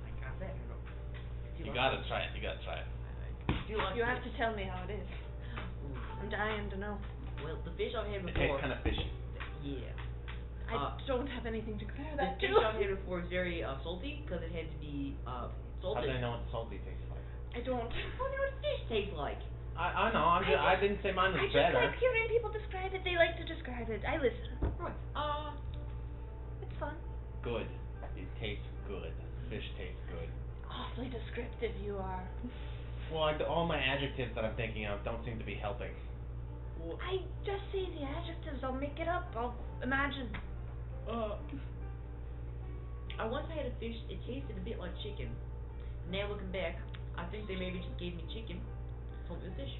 I got that. You gotta try it. You gotta try it. Do you like You have fish? to tell me how it is. I'm dying to know. Well, the fish I've had It before. tastes kind of fishy. Yeah. I don't have anything to compare The that fish to. I've had before is very salty because it had to be How salted. do I know what salty tastes like? I don't. I wonder what fish tastes like. I know. I didn't say mine was I just better. like hearing people describe it. They like to describe it. I listen. Right. It's fun. Good. It tastes good. Fish tastes good. Awfully descriptive you are. Well, all my adjectives that I'm thinking of don't seem to be helping. I just say the adjectives. I'll make it up. I'll imagine. I once had a fish. It tasted a bit like chicken. Now looking back, I think they maybe just gave me chicken. Told me it was fish.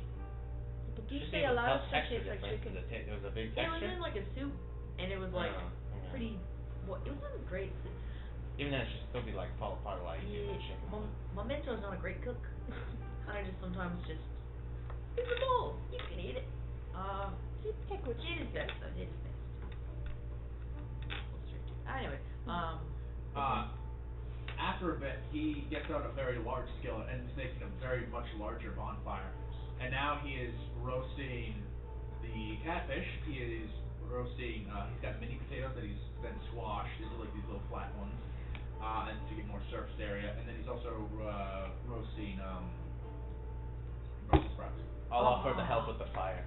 But you Should say be a lot tough of stuff texture tastes like difference. chicken. It was a big It was texture. in like a soup, and it was like Okay. pretty. Well, it wasn't great. Even then, it should still be like fall apart a lot easier than chicken. My mentor's not a great cook. I just sometimes just. It's a bowl. You can eat it. Heck with It is best though. It is best. Anyway, After a bit, he gets out a very large skillet and is making a very much larger bonfire. And now he is roasting the catfish. He is roasting. He's got mini potatoes that he's then squashed into like these little flat ones, and to get more surface area. And then he's also roasting Brussels sprouts. I'll offer to help with the fire.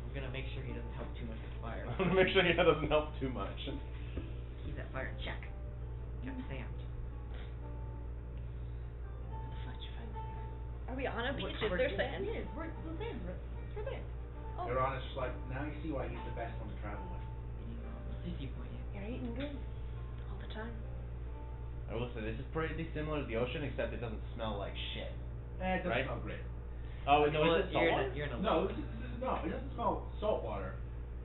I'm gonna make sure he doesn't help too much with the fire. I'm gonna make sure he doesn't help too much. Keep that fire in check. Got sand. Are we on a beach? Is there sand? Yeah, we're sand. It's right there. Oh. They're honest, like now you see why he's the best one to travel with. Sissy point, yeah. You're eating good. All the time. I will say this is pretty similar to the ocean, except it doesn't smell like shit. It doesn't Right? smell great. Oh no, Well, is it salt water? you're in a No, lake. no, it doesn't smell salt water.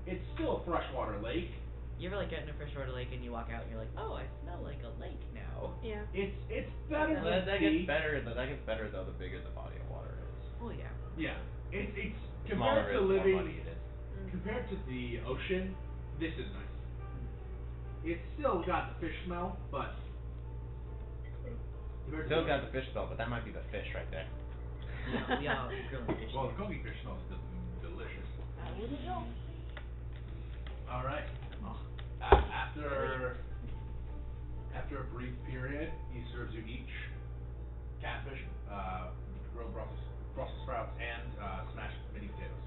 It's still a freshwater lake. You ever like get in a freshwater lake and you walk out and you're like, oh, I smell like a lake now. Yeah. It's better Well, than that deep. gets better. That gets better though the bigger the body of water is. Oh yeah. Yeah, it's Smaller compared is, to more living muddy it is. compared to the ocean. This is nice. It's still got the fish smell, but compared to Still the got the ocean- fish smell, but that might be the fish right there. Yeah, grilling fish. Well, the cooking fish smells delicious. I wouldn't know. All right. Oh, After a brief period, he serves you each catfish, grilled Brussels sprouts, and smashed mini potatoes.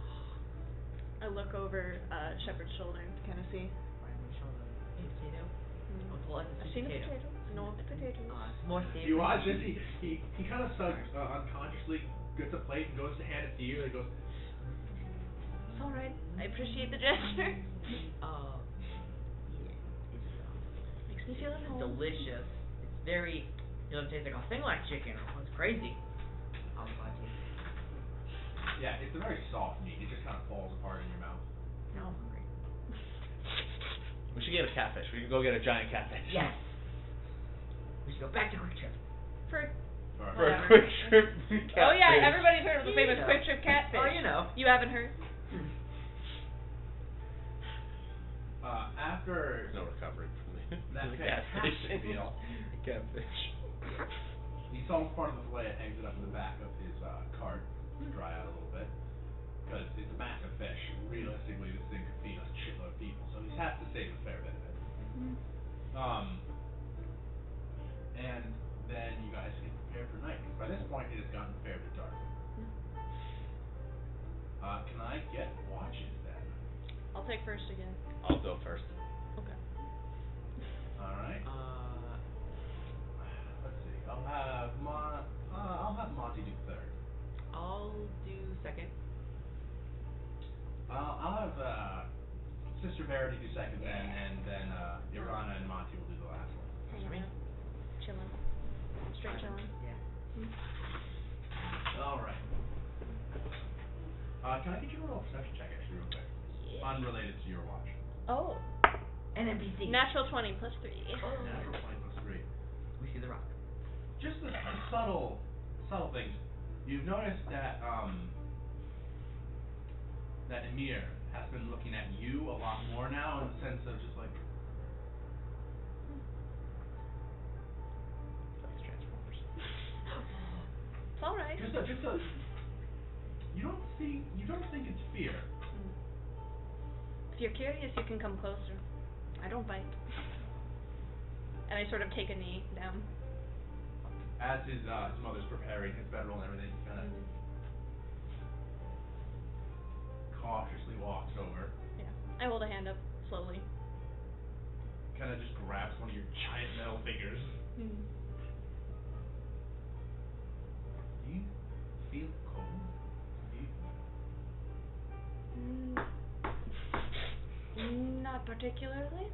I look over Shepard's shoulder to kind of see. right on the shoulder. Hey, potato. I'll pull out the I've sweet seen the potato. potatoes. No potatoes. Some more steak. You watch this. He kind of unconsciously gets a plate and goes to hand it to you. And he goes, It's all right. I appreciate the gesture. Yeah, Makes me feel at it's home. delicious. It's very, it doesn't taste like a thing like chicken. It's crazy. I'll glad to. yeah, it's a very soft meat. It just kind of falls apart in your mouth. Now I'm hungry. We should get a catfish. We could go get a giant catfish. Yes. We should go back to Quick Trip. For All right. For a Whatever. quick trip. oh yeah, catfish. everybody's heard of the You famous know. Quick Trip catfish. Oh, you know. You haven't heard? After There's no recovery from the that catfish. fantastic meal, Catfish. he saw part of the fillet and hangs it up in the back of his cart to dry out a little bit. Because it's a massive fish. Realistically, this thing could feed a shitload of people, so he has to save a fair bit of it. And then you guys can prepare for night. 'Cause by this point, it has gotten a fair bit dark. Can I get watches then? I'll take first again. I'll go first. Okay. All right. Let's see. I'll have Monty do third. I'll do second. I'll have Sister Verity do second, and then Ivana and Monty will do the last one. Hanging out. Chilling. Straight chilling. Yeah. All right. Can I get you to roll a perception check actually real quick? Yeah. Unrelated to your watch. Oh. NPC. Natural 20 plus 3. Natural 20 plus 3. We see the rock. Just the subtle things. You've noticed that that Emir has been looking at you a lot more now in the sense of just like That's Transformers. It's all right. just a you don't think it's fear. If you're curious, you can come closer. I don't bite. And I sort of take a knee down. As his mother's preparing his bedroll and everything, he kind of cautiously walks over, Yeah. I hold a hand up slowly. kind of just grabs one of your giant metal fingers. Do you feel cold? Not particularly.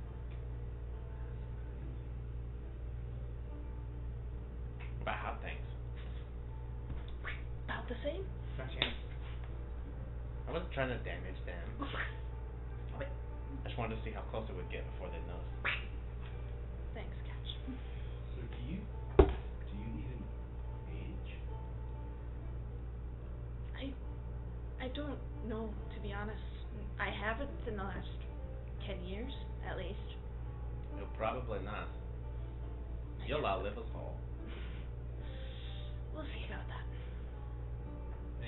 About hot things. About the same. Gotcha. I wasn't trying to damage them. I just wanted to see how close it would get before they noticed. Thanks, Catch. So do you need an age? I don't know, to be honest. I haven't in the last 10 years, at least. No, probably not. You'll outlive us all. We'll see about that. And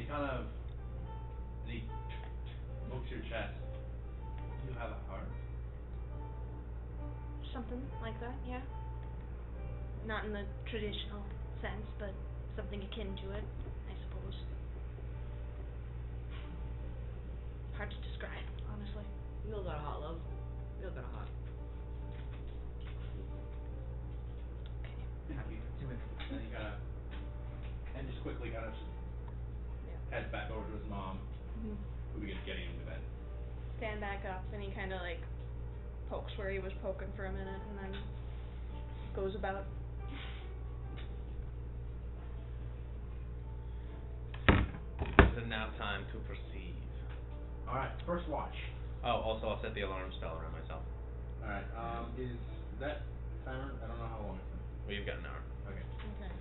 he pokes your chest. You have a heart? Something like that, yeah. Not in the traditional sense, but something akin to it, I suppose. Hard to describe, honestly. Real got a hot love. Real got a hot. Okay. Happy. And he and just quickly kind of just Yeah. heads back over to his mom, who begins getting him to bed. Stand back up, and he kind of like pokes where he was poking for a minute, and then goes about. Is it now time to proceed? Alright, first watch. Oh, also I'll set the alarm spell around myself. Alright, is that timer? I don't know how long it's been. Well, you've got an hour. Okay. Okay.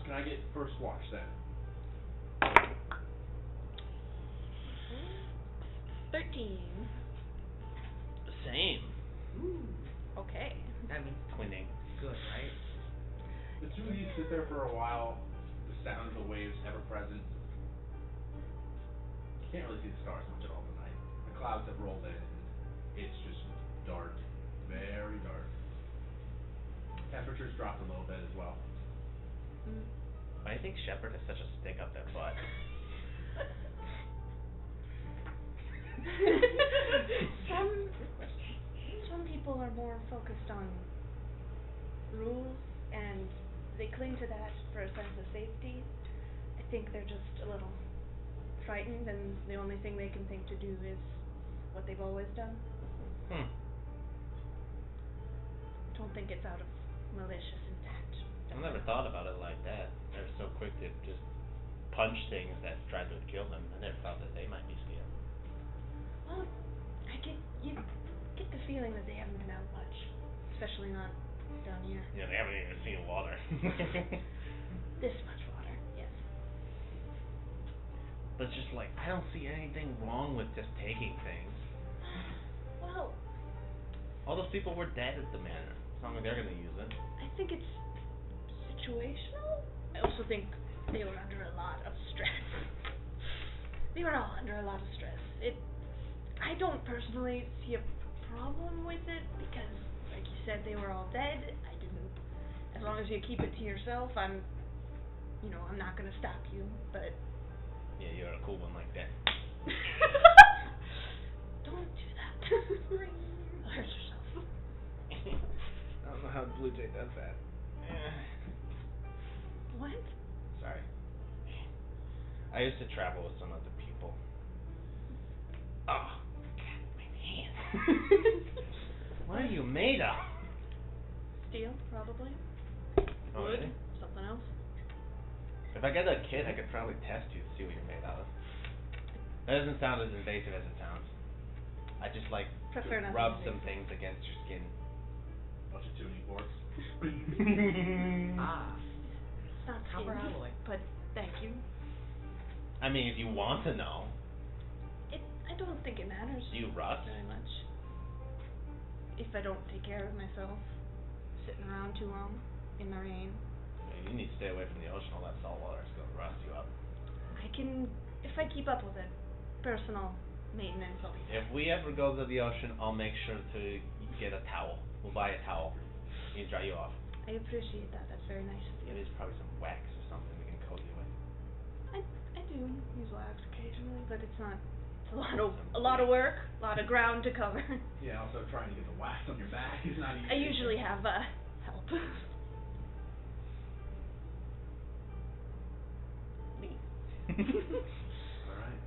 Can I get first watch then? 13. Same. Okay. That means Twinning. good, right? The two of you sit there for a while, the sound of the waves ever present. You can't really see the stars much at all tonight. The clouds have rolled in, and It's just dark, very dark. Temperatures dropped a little bit as well. Why do you think Shepard has such a stick up their butt? Some people are more focused on rules and they cling to that for a sense of safety. I think they're just a little frightened and the only thing they can think to do is what they've always done. Don't think it's out of malicious intent. I never thought about it like that. They're so quick to just punch things that try to kill them. I never thought that they might be scared. Well, you get the feeling that they haven't been out much, especially not down here. Yeah, they haven't even seen water. This much water, yes. But it's just like, I don't see anything wrong with just taking things. Well, all those people were dead at the manor. It's not like they're gonna use it. I think it's situational. I also think they were under a lot of stress. They were all under a lot of stress. I don't personally see a problem with it because, like you said, they were all dead. I didn't. As long as you keep it to yourself, I'm not gonna stop you. But yeah, you're a cool one like that. Don't do that. You'll hurt yourself. I don't know how Blue Jay does that. What? Sorry. I used to travel with some other people. Oh, God, my hands. What are you made of? Steel, probably. Oh, Wood, really? something else. If I get a kid, I could probably test you to see what you're made out of. That doesn't sound as invasive as it sounds. I just like Prefer to not rub invasive. some things against your skin. Bunch of tuning forks. It's not Copper skin, alloy. but thank you. I mean, if you want to know. I don't think it matters. Do you rust? Very much. If I don't take care of myself, sitting around too long in the rain. Yeah, you need to stay away from the ocean. All that salt water is going to rust you up. If I keep up with it, personal maintenance, I'll be fine. If we ever go to the ocean, I'll make sure to get a towel. We'll buy a towel. You dry you off. I appreciate that. That's very nice of you. There's probably some wax or something we can coat you with. I do use wax occasionally, but it's not. It's a lot of work, a lot of ground to cover. Yeah, also trying to get the wax on your back is not easy. I usually have help. Me. Alright.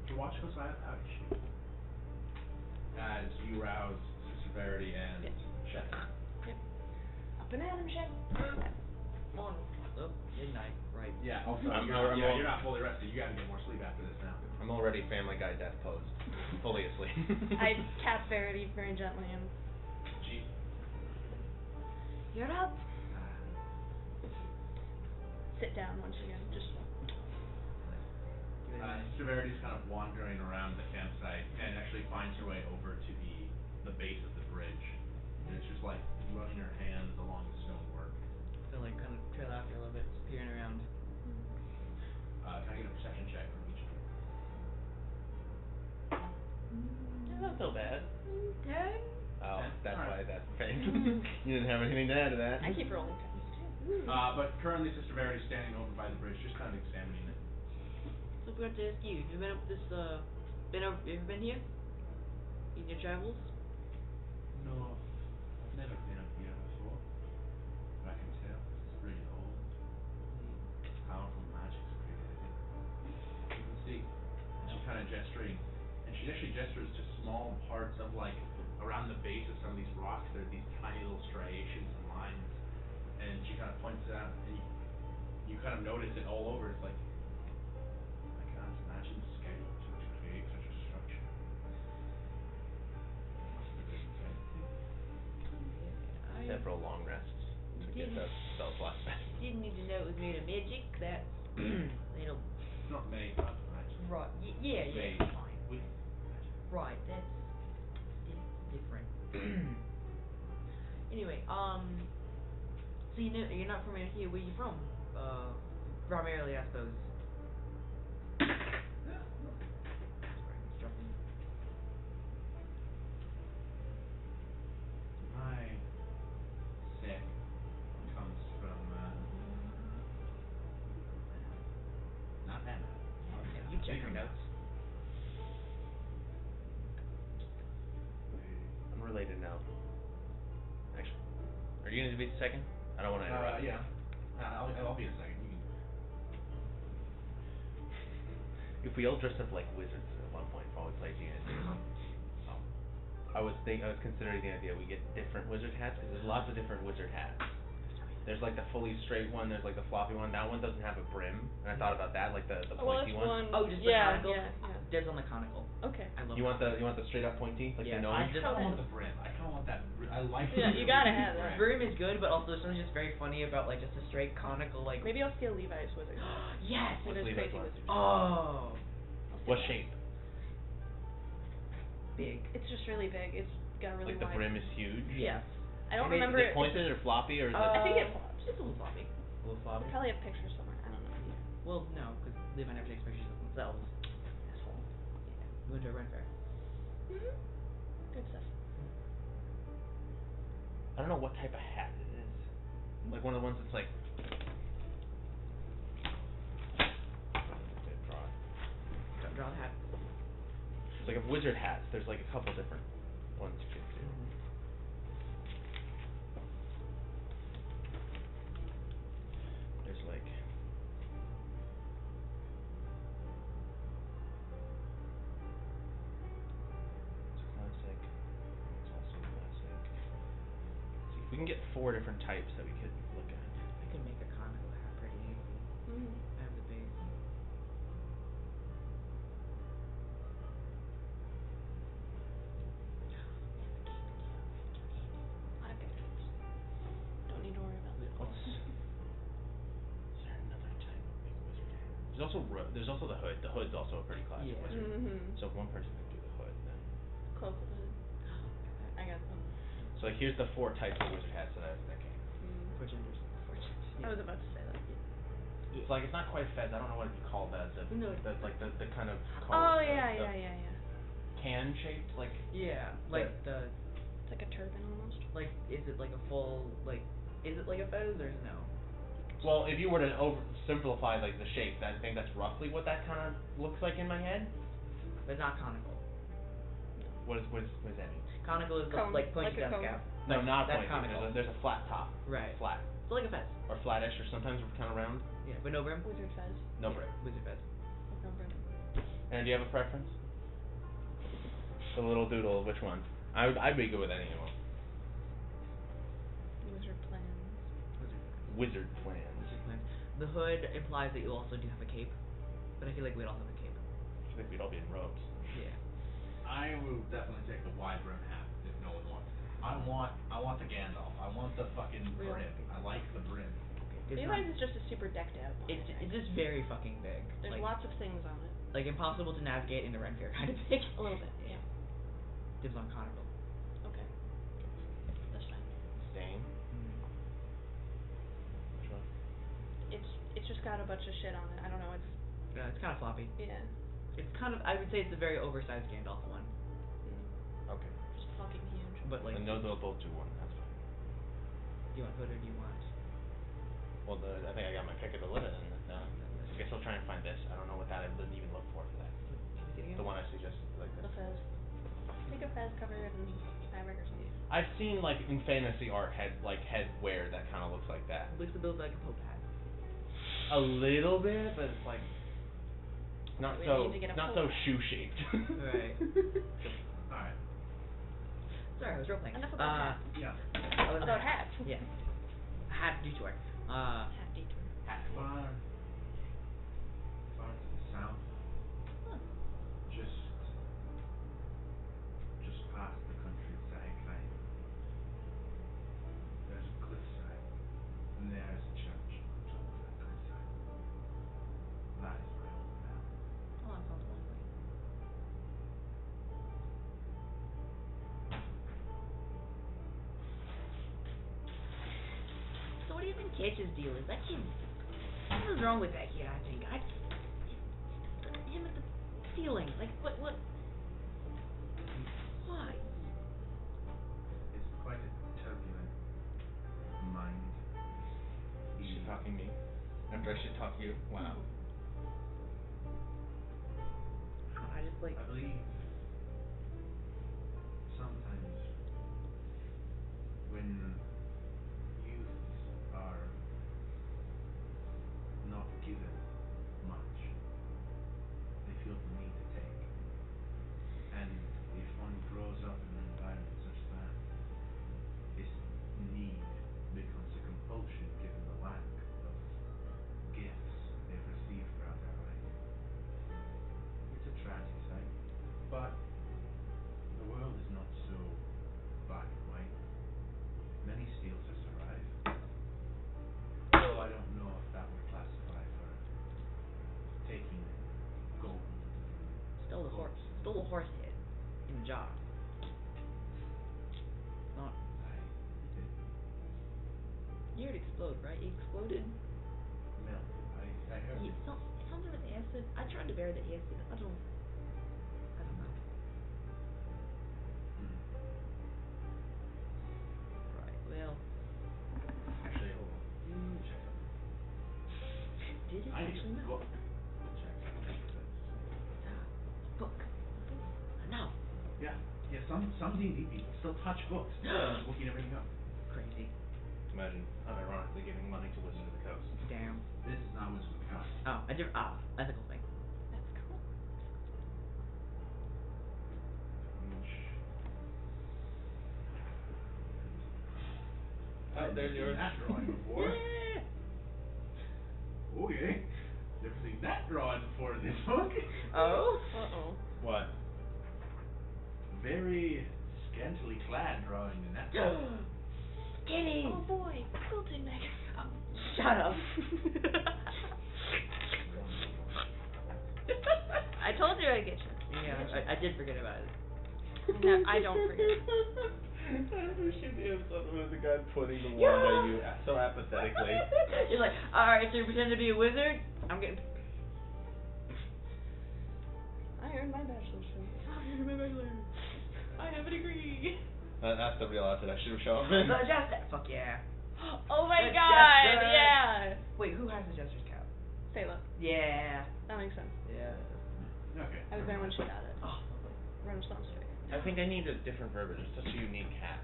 The watch goes out issue. As you rouse Sister Verity and Chef. Yep. Up and at 'em, Chef. On. Oh, midnight, right. Yeah, also, you're you're not fully rested. You gotta get more sleep after this now. I'm already Family Guy death posed. Fully asleep. I tap Verity very gently and Gee. you're up. Sit down once again, just Sister Verity's kind of wandering around the campsite and actually finds her way over to the base of the bridge. And it's just like running her hands along the stonework. So like kind of trail after a little bit, just peering around. Can I get a perception check from each of you? Yeah, not so bad. 10. Oh, 10? that's Alright. why that's pain. You didn't have anything to add to that. I keep rolling 10s too. But currently Sister Verity's standing over by the bridge, just kind of examining it. So I forgot to ask you, have you been up this you ever been here? In your travels? No, I've never been up here before. But I can tell it's really old. Powerful magic's created it. You can see. And she's kind of gesturing. And she actually gestures to small parts of like around the base of some of these rocks. There are these tiny little striations and lines. And she kind of points it out. And you kind of notice it all over. It's like, I can't imagine the scale to create such a structure. Must have been invented. Except for long rests to get the spell slots back. Didn't need to know it was made of magic. That's It's not made of magic. right. Yeah, Made fine. with magic. Right, that's different. Anyway, so you're not from around here. Where you from? Primarily, I suppose. Yeah, no. Sorry, Are you gonna be the second? I don't wanna interrupt. Yeah. I'll be a second. You can. If we all dressed up like wizards at one point while we play D&D. I was considering the idea we get different wizard hats because there's lots of different wizard hats. There's like the fully straight one. There's like the floppy one. That one doesn't have a brim, and I thought about that, like the pointy one. Oh, just the conical. There's on the conical. Okay. I love. You want the straight up pointy, like Yeah, the gnome? I just don't want the brim. I kind of want that. I like. Yeah, you gotta have that. Brim is good, but also there's something just very funny about like just a straight conical like. Maybe I'll steal Levi's wizard. Yes. What's Levi's Levi's crazy one? wizard. Oh. What shape? Big. It's just really big. It's got a really Like the wide. brim is huge. Yes. I don't Is remember it pointed or floppy or is it? I think it flops. It's a little floppy. A little floppy. I probably have pictures somewhere. I don't know. Well, no, because Levi never takes pictures of themselves. Asshole. Yeah. We went to a run fair. Mhm. Good stuff. I don't know what type of hat it is. Like one of the ones that's like. Draw the hat. It's like a wizard hats. There's like a couple different ones you could do. There's like. It's classic. It's also classic. Let's see if we can get 4 different types that we could look at. I could make a conical hat pretty easy. Mhm. I have the base. A lot of pictures. Don't need to worry about that. What's is there another type of big wizard hat? There's also the hood. The hood's also a pretty classic Yeah. wizard. Mhm. So if one person can do the hood, then. Cloak with hood. I got them. So like here's the 4 types of wizard hats that I was thinking. For genders. I was about to say that. It's like it's not quite fez. I don't know what it'd be called. No. The like the kind of. Oh the yeah. Can shaped like. Yeah, like the It's like a turban almost. like is it like a full like is it like a fez or no? Well, if you were to simplify like the shape, I think that's roughly what that kind of looks like in my head. But not conical. What does that mean? Conical is Cone, like pointy like a down cone. cap. No, not that's pointy. conical. There's a flat top. Right. Flat. So like a fez. Or flattish, or sometimes we're kind of round. Yeah, but no brim. Wizard fez. No brim. Wizard fez. With no brim. And do you have a preference? The little doodle, which one? I'd be good with any of them. Wizard plans. Wizard plans. Wizard plans. The hood implies that you also do have a cape, but I feel like we'd all have a cape. I think we'd all be in robes. Yeah. I will definitely take the wide brim hat if no one wants. I want the Gandalf. I want the fucking Real. brim. I like the brim. It's Levi's not- is just a super decked out one. It's just very fucking big. There's like, lots of things on it. like impossible to navigate in the Ren Fair kind of thing. A little bit, yeah. Dibs on conical. Okay. That's fine. Stain. Which one? It's just got a bunch of shit on it. I don't know. It's kind of floppy. Yeah. It's kind of I would say it's a very oversized Gandalf one, Okay. Just fucking huge. but like. And they'll both do one. That's fine. Do you want hood or do you want? Well, I think I got my pick of the litter, and I guess I'll try and find this. I don't know what that. I didn't even look for that. The one I suggested, like The this. fez. Take a fez cover and fabric or something. I've seen like in fantasy art head wear that kind of looks like that. Looks a bit like a Pope hat. A little bit, but it's like not We so need to get a not Pope so hat. shoe shaped. Right. Alright. Sorry, I was role playing. Enough about hats. Yeah. About hats. Yeah. Hat detour. Hat detour. Far to the south. Huh. Just past the countryside kind. There's a cliffside. And there's a church on top of that cliffside. That is my home now. Oh, that sounds lovely. So what do you think Kitch's deal is? That kid, something's wrong with that kid. I think. Him at the ceiling. Like what? Why? It's quite a turbulent mind. She talking me after I should talk you. Wow. I just like. I believe sometimes when little horse head in a jar. Not. You heard explode, right? It exploded. No, I heard it. Something with acid. I tried to bury the acid. I don't know. Right. Well. Actually, hold on. Check something. Did it I need actually to melt? look. Check something. Book. No. Yeah. Yeah. Some D&D people still touch books. Just looking everything up. Crazy. Imagine unironically giving money to Wizards of the Coast. Damn. This is not Wizards of the Coast. Oh, ethical thing. That's cool. Oh, there's yours. That drawing before. Yeah. Okay. Never seen that drawing before in this book. Oh. Uh-oh. What? Very scantily clad drawing in that book. Skinny. Oh boy, quilting Megan. Shut up. I told you I'd get you. Yeah, I did forget about it. No, I don't forget. I appreciate the episode where the guy putting the wand at you so apathetically. You're like, alright, so you pretend to be a wizard? I'm getting. I earned my bachelor's degree. I have a degree. That's the real outfit I should have shown up in. The jester. Fuck yeah. Oh my The god, jester. yeah. Wait, who has the jester's cap? Sayla. Yeah. That makes sense. Yeah. Okay. I was there when she got it. Oh. Renaissance fair. I think I need a different verbiage. It's such a unique hat.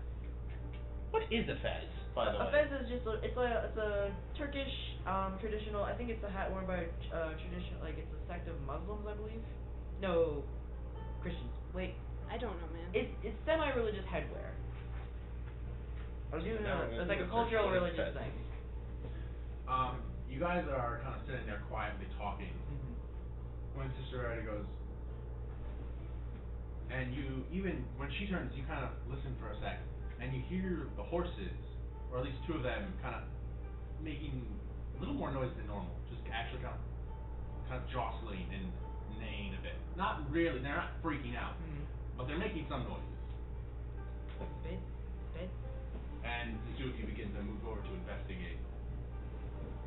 What is a fez, by the A way? fez is just it's a Turkish traditional. I think it's a hat worn by traditional, like it's a sect of Muslims, I believe. No, Christians. Wait, I don't know, man. it's semi-religious headwear. I do know. No, It's like a it's cultural a religious fez. thing. You guys are kind of sitting there quietly talking when Sister Rarity goes, and when she turns, you kind of listen for a sec, and you hear the horses, or at least two of them, kind of making a little more noise than normal, just actually kind of jostling and neighing a bit. Not really, they're not freaking out, but they're making some noises. Spit. And the two of you begin to move over to investigate.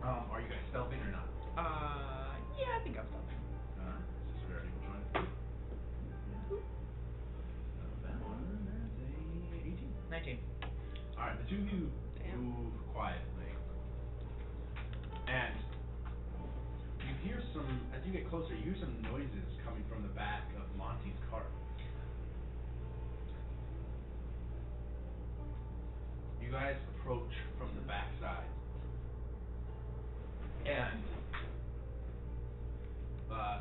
Are you guys stealthing or not? Yeah, I think I'm stopping. Sister Rarity will join. That one, that's a 18. 19. Alright, the two of you Damn. move quietly. And you hear as you get closer, you hear some noises coming from the back of Monty's cart. You guys approach from the backside. And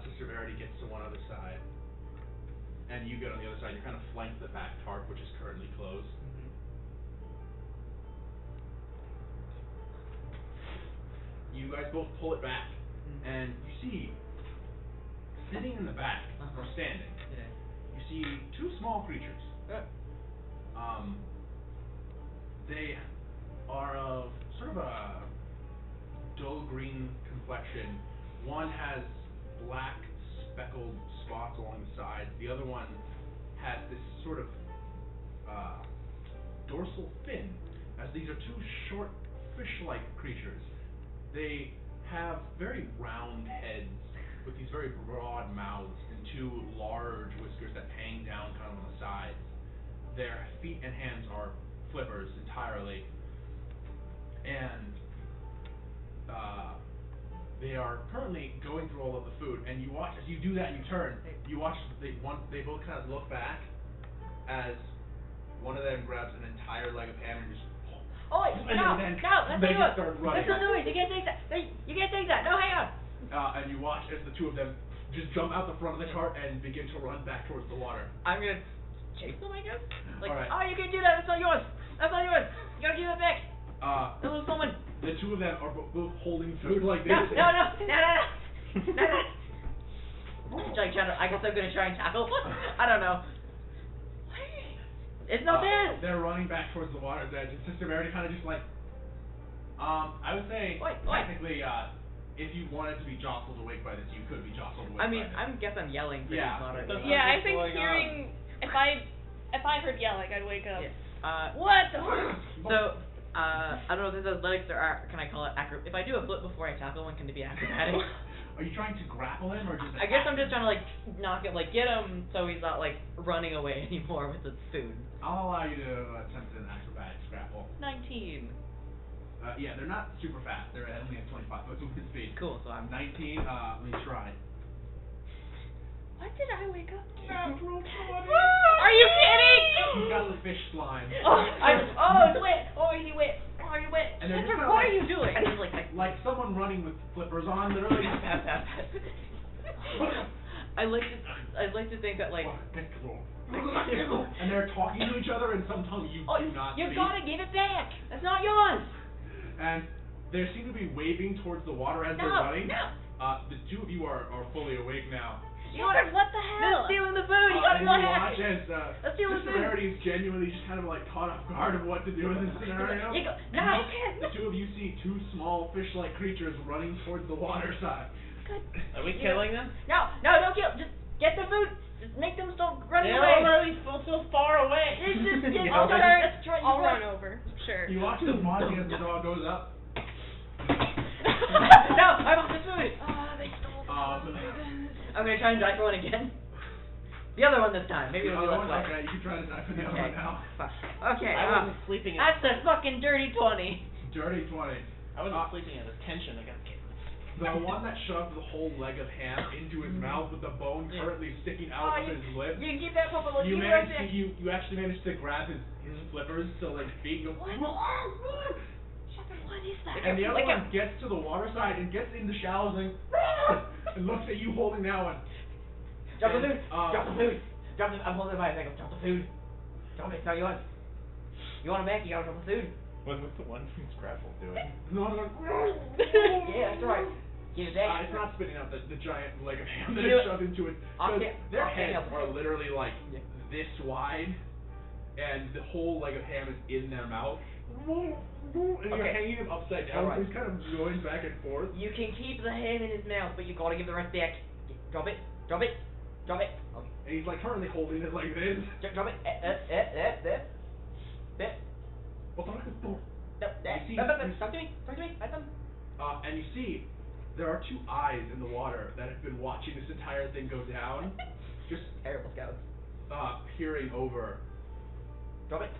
Sister Verity gets to one other side. And you get on the other side. You're kind of flanked the back tarp, which is currently closed. You guys both pull it back, and you see, sitting in the back, or standing, you see two small creatures. They are of sort of a dull green complexion. One has black speckled spots along the sides. The other one has this sort of dorsal fin, as these are two short fish-like creatures. They have very round heads with these very broad mouths and two large whiskers that hang down kind of on the sides. Their feet and hands are flippers entirely, and they are currently going through all of the food. And you watch as you do that, and you turn. You watch they both kind of look back as one of them grabs an entire leg of ham and just. Oh wait, no, that's not they yours. just start running. That's not yours. You can't take that. You can't take that. No, hang on. And you watch as the two of them just jump out the front of the cart and begin to run back towards the water. I'm gonna chase them, I guess. Like, Alright. oh, you can't do that. That's not yours. That's not yours. You gotta give it back. That was someone. The two of them are both holding food like this. No. Like, I guess I'm gonna try and tackle. I don't know. It's not theirs. They're running back towards the water's edge, and Sister Verity kind of just like, I would say, Oi. technically, if you wanted to be jostled awake by this, you could be jostled awake. I mean, by this. guess I'm yelling pretty Yeah. loud. Yeah, I think going on? hearing if I heard yelling, I'd wake up. Yeah. What the fuck? So, I don't know if this is athletics or can I call it if I do a flip before I tackle one, can it be acrobatics? Are you trying to grapple him or just? I guess I'm just trying to like knock it, like get him so he's not like running away anymore with the food. I'll allow you to attempt an acrobatics grapple. 19. Yeah, they're not super fast. They're only at 25 foot movement speed. Cool. So I'm 19. Let me try. What did I wake up to? Natural 20. Are you kidding? You got the fish slime. it's wet. Oh, is he wet? Oh, are you wet? And they're just Shepard, kinda what like- are you doing? And he's Like someone running with flippers on, literally. I like to think that like. And they're talking to each other in some tongue you do not You speak. gotta give it back. That's not yours. And they seem to be waving towards the water as they're running. No. The two of you are fully awake now. Shepard, what the hell? They're stealing the food. You gotta And go you ahead. watch as Let's deal with the severity is genuinely just kind of like caught off guard of what to do in this scenario. You go. And No. the two of you see two small fish-like creatures running towards the water side. Are we killing them? No, don't kill. Just get the food. Just make them stop running They're away. already so far away. It's just You I'll, know, let's try. I'll run over. Sure. You watch the monty as the dog goes up. No, I want the food. They stole I'm gonna try and die for one again. The other one this time. Maybe The it'll be other less one, wet. okay, you can try to die for the other Okay. one now. Okay. I wasn't sleeping. That's a fucking dirty 20. Dirty 20. I wasn't sleeping at attention against kittens. The one that shoved the whole leg of ham into his mouth with the bone currently sticking out of his lip. You keep that puppet look. You keep it managed right to, you actually managed to grab his flippers so like feet go. Shepard, what is that? And the other Like one gets to the water side and gets in the shallows and, and looks at you holding that one. Drop the food. And, Drop the food. Drop the. I'm holding it by a second. Drop the food. Drop it. No, you want. You want it back? You gotta drop the food. What's the one from Scrapple doing? No, no, Yeah, that's right. Give it back. it's not spitting out the giant leg of ham that You know it shoved into it. I'll Because get- their I'll get heads help. are literally like Yeah. this wide, and the whole leg of ham is in their mouth. And you're Okay. hanging him upside down, Alright. so he's kind of going back and forth. You can keep the hand in his mouth, but you gotta give the rest back. Drop it. Drop it. Drop it. Okay. And he's like currently holding it like this. Drop it. What the fuck is that? You see- Talk to me. Talk to me. Let them. And you see, there are two eyes in the water that have been watching this entire thing go down, just Terrible scouts. peering over. Drop it.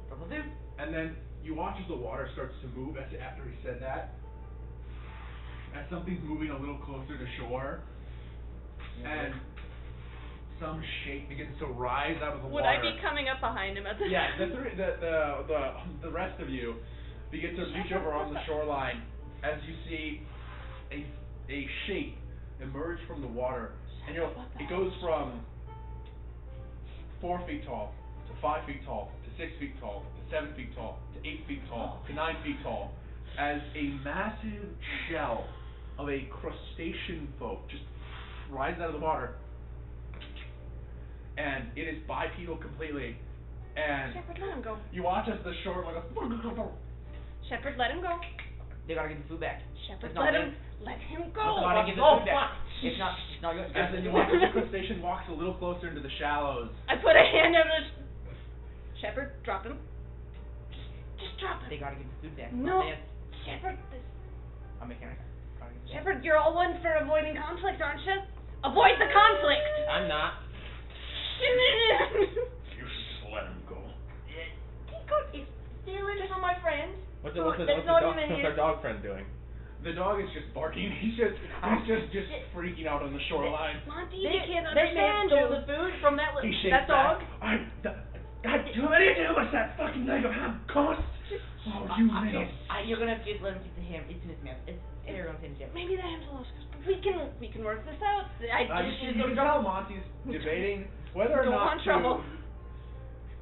Drop the food. And then you watch as the water starts to move after he said that. As something's moving a little closer to shore, and some shape begins to rise out of the Would water. I be coming up behind him at this Yeah, time? the rest of you begin to reach over on the shoreline as you see a shape emerge from the water, and it goes from 4 feet tall to 5 feet tall to 6 feet tall to 7 feet tall to 8 feet tall to 9 feet tall, as a massive shell of a crustacean folk just rises out of the water, and it is bipedal completely, and Shepard, let him go. you watch as the shore like a Shepard, let him go. They gotta give the food back. Shepard, It's not let good. him I'm go. gonna give the food back. It's not good. As then you watch as the crustacean walks a little closer into the shallows. I put a hand over his... Shepard, drop him. Just drop They him. gotta give the food back. No. Yes. Shepard, I'm making it. Shepard, you're all one for avoiding conflict, aren't you? Avoid the conflict! I'm not. You should just let him go. He's stealing from my friends. What's So that's not even his. our dog friend doing? The dog is just barking. He's just freaking out on the shoreline. Monty, he can't They may have understand stole you. the food from that He shakes that dog. back. God, do anything with that fucking leg of ham cost. Oh, you idiot. You're gonna have to let him keep the ham. It's in his mouth. You're gonna take his ham. Maybe the ham's a little but we can work this out. You can tell Monty's debating whether or Don't not want trouble.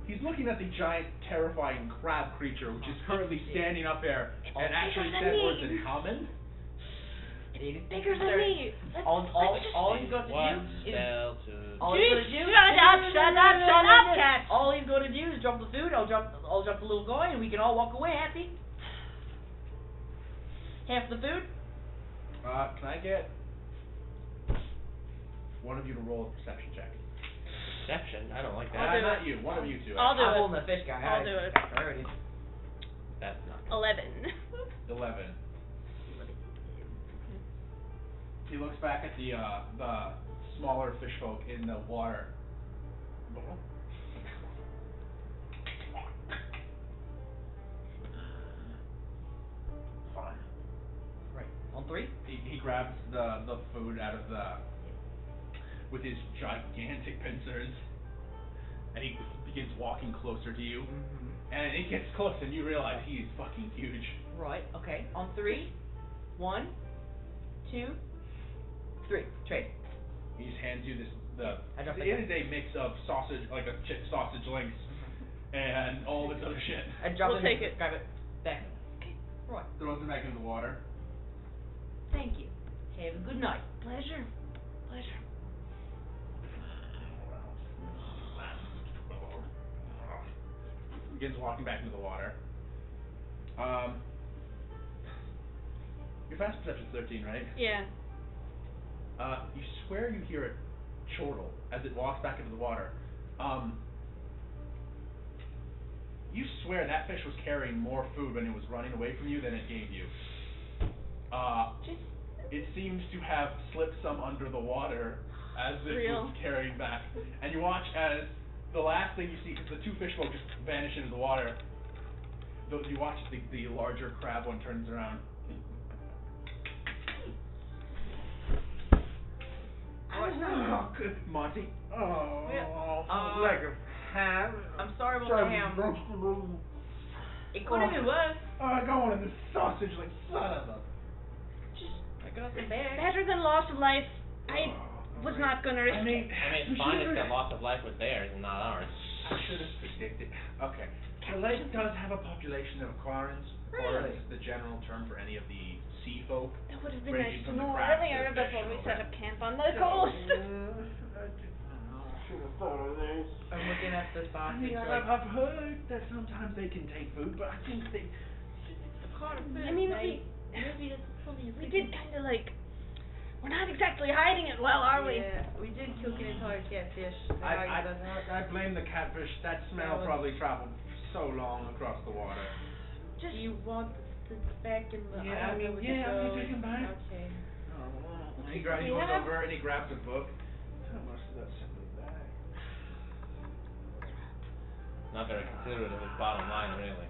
He's looking at the giant, terrifying crab creature, which is currently standing up there and actually bigger said than words me. in common. Bigger than me. All he's got to One do is spell to... all he's gonna do. Shut up, cat. All he's gonna do is drop the food. I'll drop the little guy, and we can all walk away happy. Half the food. Can I get one of you to roll a perception check? Perception? I don't like I'll that. do Not it. you. One of you two. I'll do I'm it. holding the fish guy. I'll do it. Priorities. That's not. 11. 11. He looks back at the smaller fish folk in the water. Fine. Right. On 3? He grabs the food out of with his gigantic pincers, and he begins walking closer to you. Mm-hmm. And it gets close, and you realize he is fucking huge. Right. Okay. On 3. 1, 2, 3. Trade. He just hands you I dropped it the gun. is a mix of sausage, like a sausage links, and all this other shit. I drop We'll it. take it. Grab it. Back. Okay. Right. Throws it back into the water. Thank you. Have a good night. Pleasure. Begins walking back into the water. Your fast perception's 13, right? Yeah. You swear you hear it chortle as it walks back into the water. You swear that fish was carrying more food when it was running away from you than it gave you. It seems to have slipped some under the water as it was carrying back. And you watch as the last thing you see, because the two fish folk just vanish into the water, you watch the larger crab one turns around. Oh, good, Monty. Oh, leg of ham. I'm sorry about the ham. It could have been worse. Go on in the sausage like son of a. I got some bags. Better than loss of life. I was not gonna risk it. It's fine if the loss of life was theirs and not ours. I should have predicted. Okay. The lake does have a population of aquarians. Aquarians is the general term for any of the sea folk. That would have been ranging nice to from the know crabs earlier to the fish before we and all set that. up camp on the coast. I should have thought of this. I'm looking at the I sausage. mean, I've heard that sometimes they can take food, but I think they. I mean, we did kind of like. We're not exactly hiding it well, are we? Yeah, we did cook an entire catfish. I blame the catfish. That smell probably traveled so long across the water. Just. Do you want the back in the? Yeah, I mean, take him back. Okay. He goes over and he grabs a book. How much does that send me back? Not very considerate of his bottom line, really.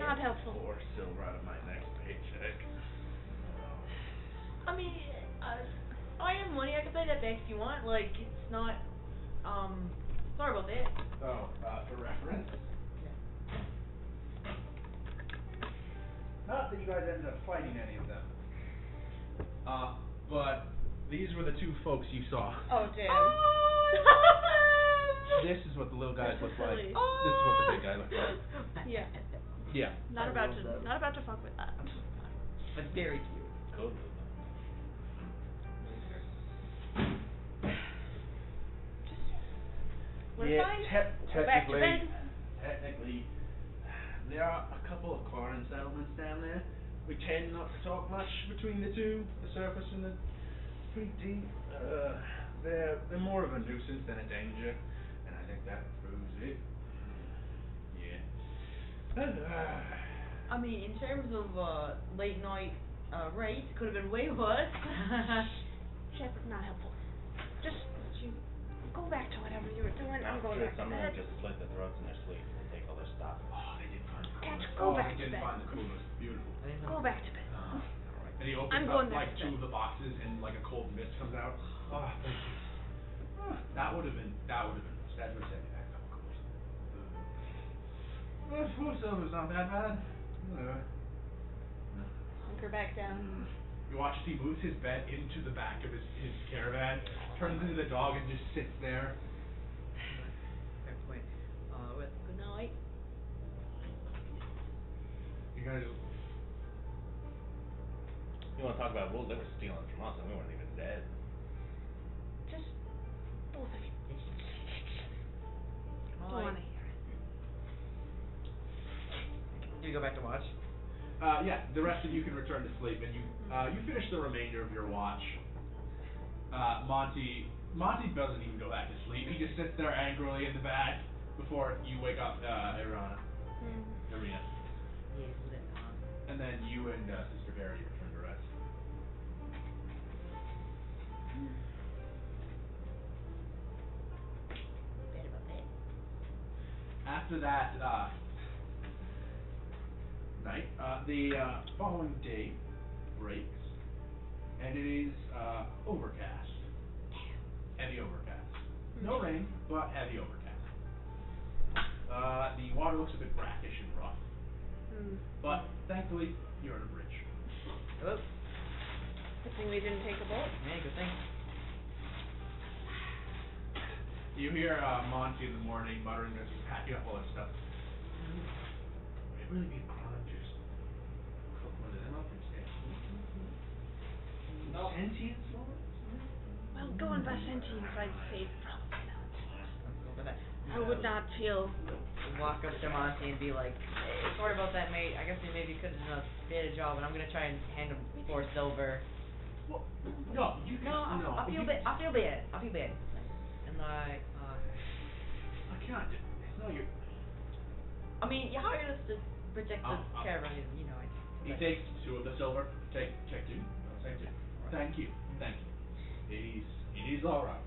Not helpful. 4 silver out of my next paycheck. I mean, I have money. I can pay that back if you want. Like, it's not. Sorry about that. Oh, for reference. Not that you guys ended up fighting any of them. But these were the two folks you saw. Oh damn. This is what the little guys look like. silly. This is what the big guy looks like. Yeah. Yeah. Not about to fuck with that. But very cute. Cool. We're fine. Go back to bed. Technically, there are a couple of quarantine settlements down there. We tend not to talk much between the two, the surface and the pretty deep. They're more of a nuisance than a danger, and I think that proves it. Yeah. I mean, in terms of late night rates, could have been way worse. Shepard, not helpful. Just go back to whatever you were doing. I'm going back to Someone bed. just slit the throats in their sleep and take all their stuff. Oh, they didn't find the coolest. Dad, go back to They didn't bed. find the coolest. Beautiful. Go back to bed. And he opens I'm up going back like to two of the boxes and like a cold mist comes out. Oh, thank you. That would have been Dad would have sent me that couple coolers. 4 silver's not that bad. Hunker back down. You watch as he moves his bed into the back of his caravan, turns into the dog and just sits there. Fair point. Well, good night. You guys You want to talk about wolves? They were stealing from us and we weren't even dead. Just both of you. Don't Alright. want to hear it. Do you go back to watch? Yeah, the rest of you can return to sleep, and you finish the remainder of your watch. Monty doesn't even go back to sleep. He just sits there angrily in the bed before you wake up, Irina. Yes, that's And then you and Sister Verity return to rest. bad about that. After that night, the following day breaks, and it is overcast. Heavy overcast. No rain, but heavy overcast. The water looks a bit brackish and rough, but thankfully you're on a bridge. Hello? Good thing we didn't take a boat. Yeah, good thing. You hear Monty in the morning muttering as he's packing up all his stuff. Would it really be a crime just cook one of them up instead? No. Sentient swords? Well, going by sentience, I'd say probably not. Let's go for that. I would not feel. Walk up to Monty and be like, hey, sorry about that, mate. I guess we maybe could have done a better job, and I'm gonna try and hand him 4 silver. Well, no, you can. I feel bad. I feel bad. And like, I can't. It's not your. I mean, you hired us to protect the caravan, you know. He takes 2 of the silver. Take 2. I'll take 2. Right. Thank you. It is all right.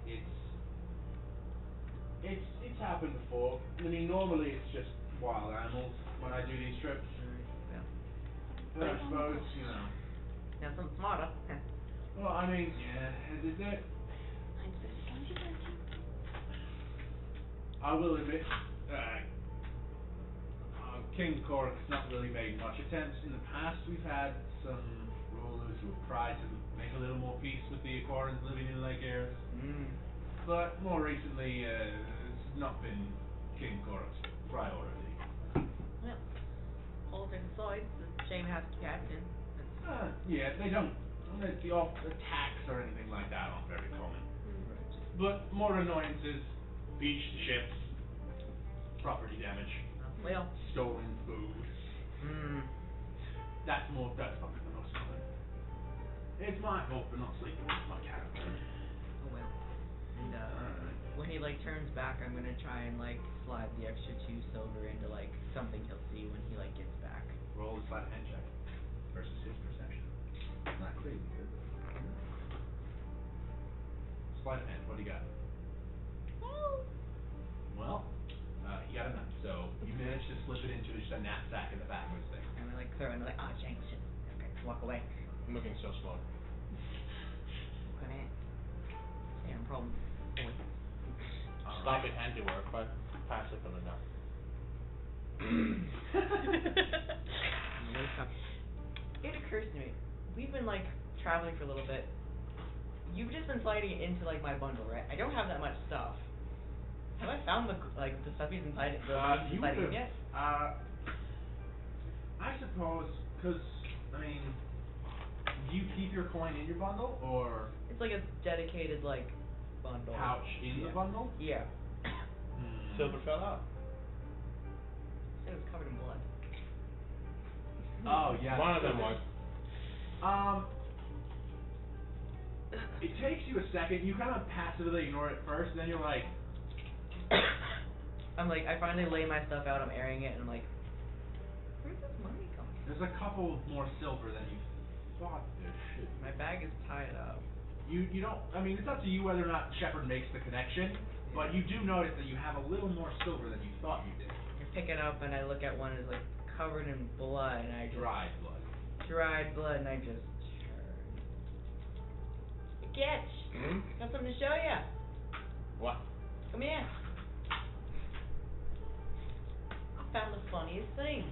It's happened before. I mean, normally it's just wild animals when I do these trips. Yeah. But I suppose, you know. Now something smarter. Well, I mean, yeah, is it? I will admit, King Cork's not really made much attempts. In the past, we've had some rulers who have tried to make a little more peace with the Aquarians living in Lake Eris. But more recently, it's not been King Cork's priority. Well, politics aside, it's a shame it has to happen. Yeah, they don't. The attacks or anything like that aren't very common. But more annoyances, beached ships, property damage, Well. stolen food. That's probably the most common. It's my fault for not sleeping with my caravan. Oh well. And when he like turns back, I'm gonna try and like slide the extra 2 silver into like something he'll see when he like gets back. Roll a sleight of hand check versus his perception. Not crazy good. Sleight of hand. What do you got? Well, you got a 9. So you managed to slip it into just a knapsack in the back of his thing. And I like throw it and like, oh James, shit. Okay, walk away. I'm looking so smart. Come in. Damn problem. Boy. Sloppy handiwork, but passive enough. It occurs to me, we've been like traveling for a little bit. You've just been sliding it into like my bundle, right? I don't have that much stuff. Have I found the stuff he's inside it? You inside would've, him yet? I suppose, cause I mean, do you keep your coin in your bundle or It's like a dedicated like bundle. pouch in the bundle? Yeah. Silver fell out. It was covered in blood. Oh yeah. One of them was. It takes you a second. You kind of passively ignore it first, then you're like, I'm like, I finally lay my stuff out. I'm airing it, and I'm like, where's this money coming from? there's a couple more silver than you thought there should. My bag is tied up. You don't. I mean, it's up to you whether or not Shepard makes the connection, but you do notice that you have a little more silver than you thought you did. I pick it up and I look at one. It's like covered in blood, and I just Dried blood. dried blood, and I just turn. Catch. Got something to show ya. What? Come here. I found the funniest thing.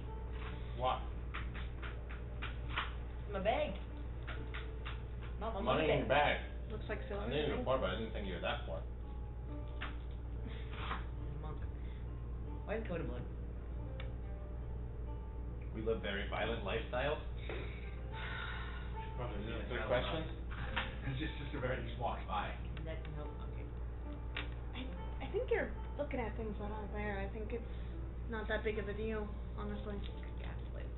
What? It's my bag. Not my Money in your bag. Looks like silver. I knew you were poor, but I didn't think you were that poor. Monk. Why is it coated in blood? We live very violent lifestyles. Probably Is yes, there I don't questions? know. It's just a very just walks by. That can help. Okay. I think you're looking at things that aren't there. I think it's not that big of a deal, honestly. Gaslit.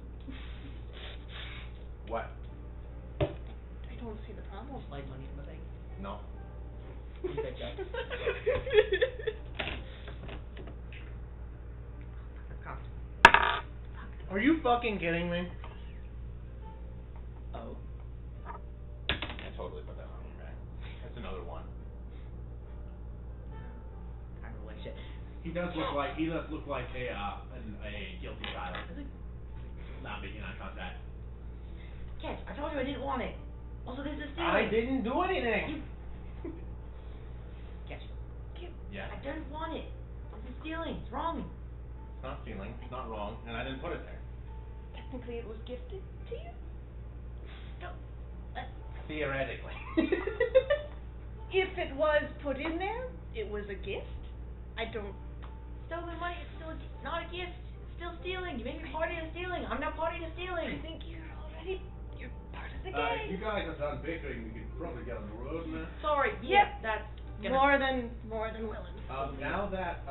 What? I don't see the problem. Slide money in my bank. No. You betcha. Cocked. Are you fucking kidding me? Oh. I totally put that on your back. That's another one. I don't know what shit. He does look like a guilty child. Not making eye contact. Catch, I told you I didn't want it. Also, this is stealing. I didn't do anything. Catch. Yeah. I don't want it. This is stealing. It's wrong. It's not stealing. It's not wrong, and I didn't put it there. Technically, it was gifted to you. No. Theoretically. If it was put in there, it was a gift. I don't. Stolen money is still not a gift. It's still stealing. You made me party to stealing. I'm not party to stealing. I think you're part of the If gang. you guys are done bickering, we could probably get on the road now. Sorry. Yep. Yeah, that's gonna... More than willing. Now that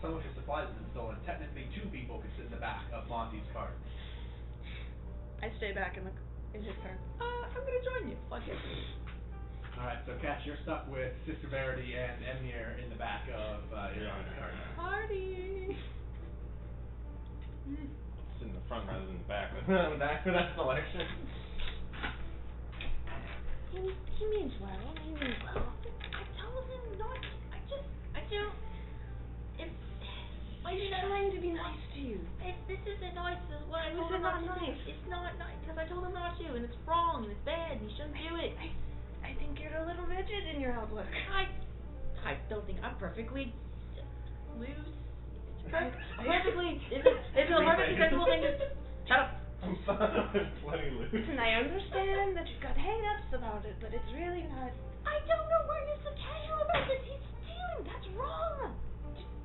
some of his supplies have been stolen, technically 2 people could sit in the back of Monty's cart. I stay back in his car. I'm gonna join you. Fuck it. Alright, so Cash, you're stuck with Sister Verity and Emir in the back of Iran's cart. Party. Sit in the front rather than the back. Back for that selection. He means well. I told him not. I don't. If. Why He's did I? trying to be nice to you. This isn't nice. This is what I told This him is not not to nice. do. It's not nice because I told him not to, and it's wrong, and it's bad, and he shouldn't do it. I think you're a little rigid in your outlook. I don't think I'm perfectly loose. I- Perfectly. It's a perfectly sensible thing to. Shut up. I'm sorry. Plenty loose. Listen, I understand that you've got hang-ups about it, but it's really not. I don't know why you're so casual about this. He's stealing. That's wrong.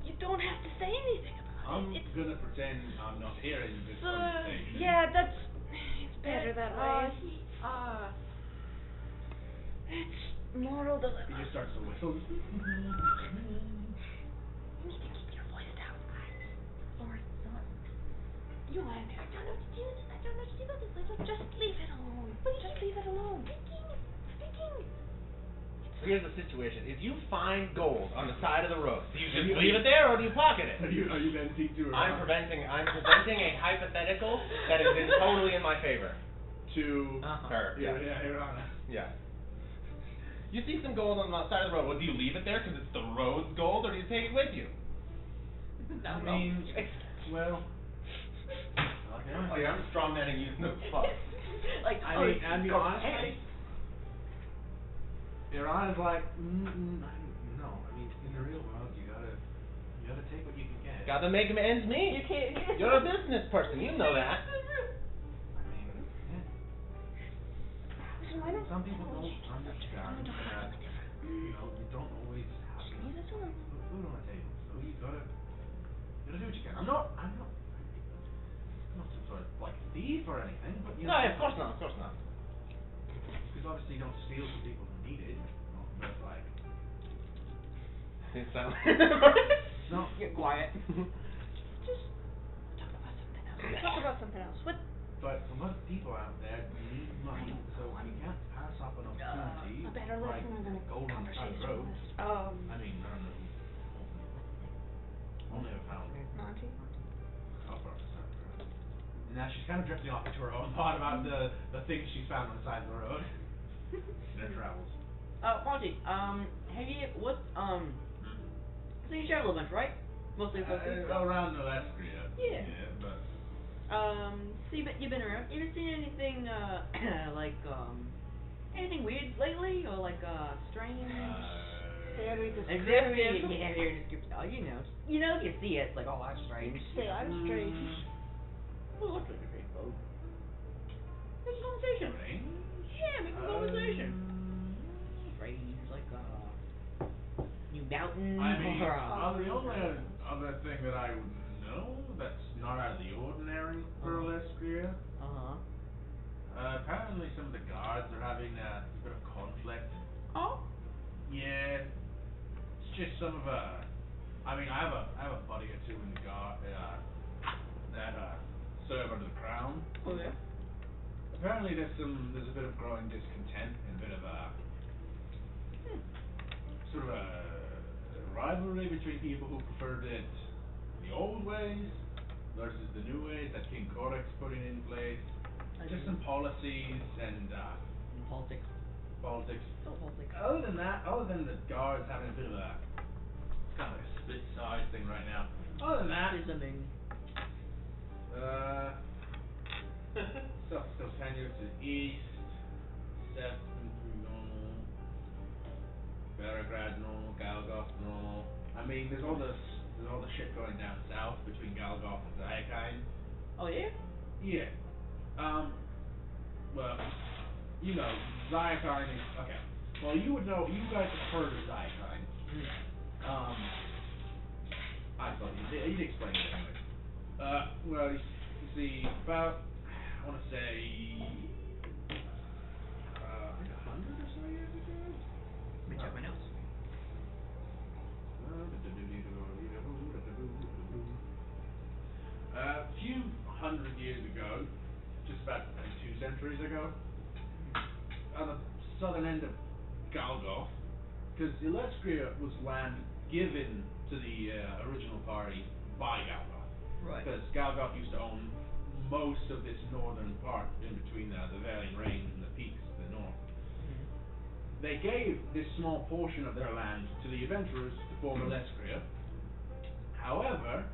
You don't have to say anything about I'm it. It's gonna pretend I'm not hearing this conversation. yeah, it's better that way. It's moral He dilemma. just starts to whistle. You need to keep your voice down, guys. Or it's not. You land I don't know what to do. I don't know what to do about this. Just leave it alone. Just leave it alone. Speaking. Here's the situation. If you find gold on the side of the road, do you just leave it there or do you pocket it? Are you venting to I'm presenting a hypothetical that is totally in my favor. to Her. Irana. Yeah. You see some gold on the side of the road. Well, do you leave it there because it's the road's gold, or do you take it with you? I mean, well, Like I'm strawmanning you in the fuck. Like, I mean, honestly, Irana's like, no. I mean, in the real world, you gotta take what you can get. Gotta make ends meet. You can't. You're a business person. You know that. I mean, yeah. Listen, why don't Some people don't understand that, you don't always have leave it alone. food on the table. So you gotta do what you can. I'm not some sort of like thief or anything, but No, of course not. Of course not. Because obviously you don't steal from people who need it. But like, It sounds. no, get quiet. Just talk about something else. Talk about something else. What? but a lot of people out there need money, so you can't pass up an opportunity A better like listener than a gold on the side of the road. conversationalist. I mean, I don't know. Only have found Monty? copper on the side of the road. And now she's kind of drifting off into her own thought about the things she's found on the side of the road. In her travels. Monty, have you, so you travel a bunch, right? Mostly Around Alestria. Yeah. But so you've been around. You ever seen anything, like, anything weird lately? Or like, strange? Very descriptive. Yeah, very descriptive. Oh, you know, if you see it, it's like, oh, that's strange. Say I'm strange. Well, looks like a great boat. Make a conversation. strange. Yeah, make a conversation. Strange, like, new mountains, I mean, or, the only other thing that I would know that's not out of the ordinary for Alestria. Apparently some of the guards are having a bit of conflict. Oh? Yeah, it's just some of I mean, I have a buddy or two in the guard that serve under the crown. Oh, yeah. apparently there's a bit of growing discontent and a bit of a sort of a rivalry between people who preferred it the old ways versus the new ways that King Korik's putting in place. Just some policies and Politics. politics. Still politics. Other than that, other than the guards having a bit of a kind of like a split side thing right now. Other than that, Schisming. stuff still tenuous to the east. Steps through normal. Beregrad normal. Galgoth normal. I mean, there's all the shit going down south between Galgoth and Zayakine. Oh yeah? Yeah. Well, you know, Zayakine is okay. Well, you would know. You guys have heard of Zayakine. I thought you'd explain it anyway. Well, you see, about I want to say I think 100 or so years ago. Let me check my notes. A few hundred years ago, just about 2 centuries ago, on the southern end of Galgoth, because Ileskria was land given to the original party by Galgoth. Right. Because Galgoth used to own most of this northern part in between the Valian Range and the peaks to the north. They gave this small portion of their land to the adventurers to form Ileskria. However,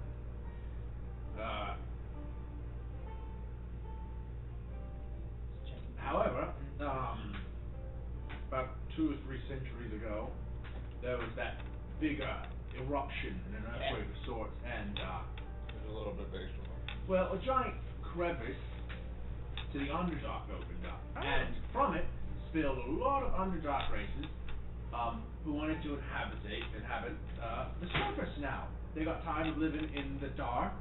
about 2 or 3 centuries ago, there was that big eruption and an earthquake of sorts, and There's a little bit of backstory. well, a giant crevice to the Underdark opened up, and from it spilled a lot of Underdark races who wanted to inhabit the surface now. They got tired of living in the dark.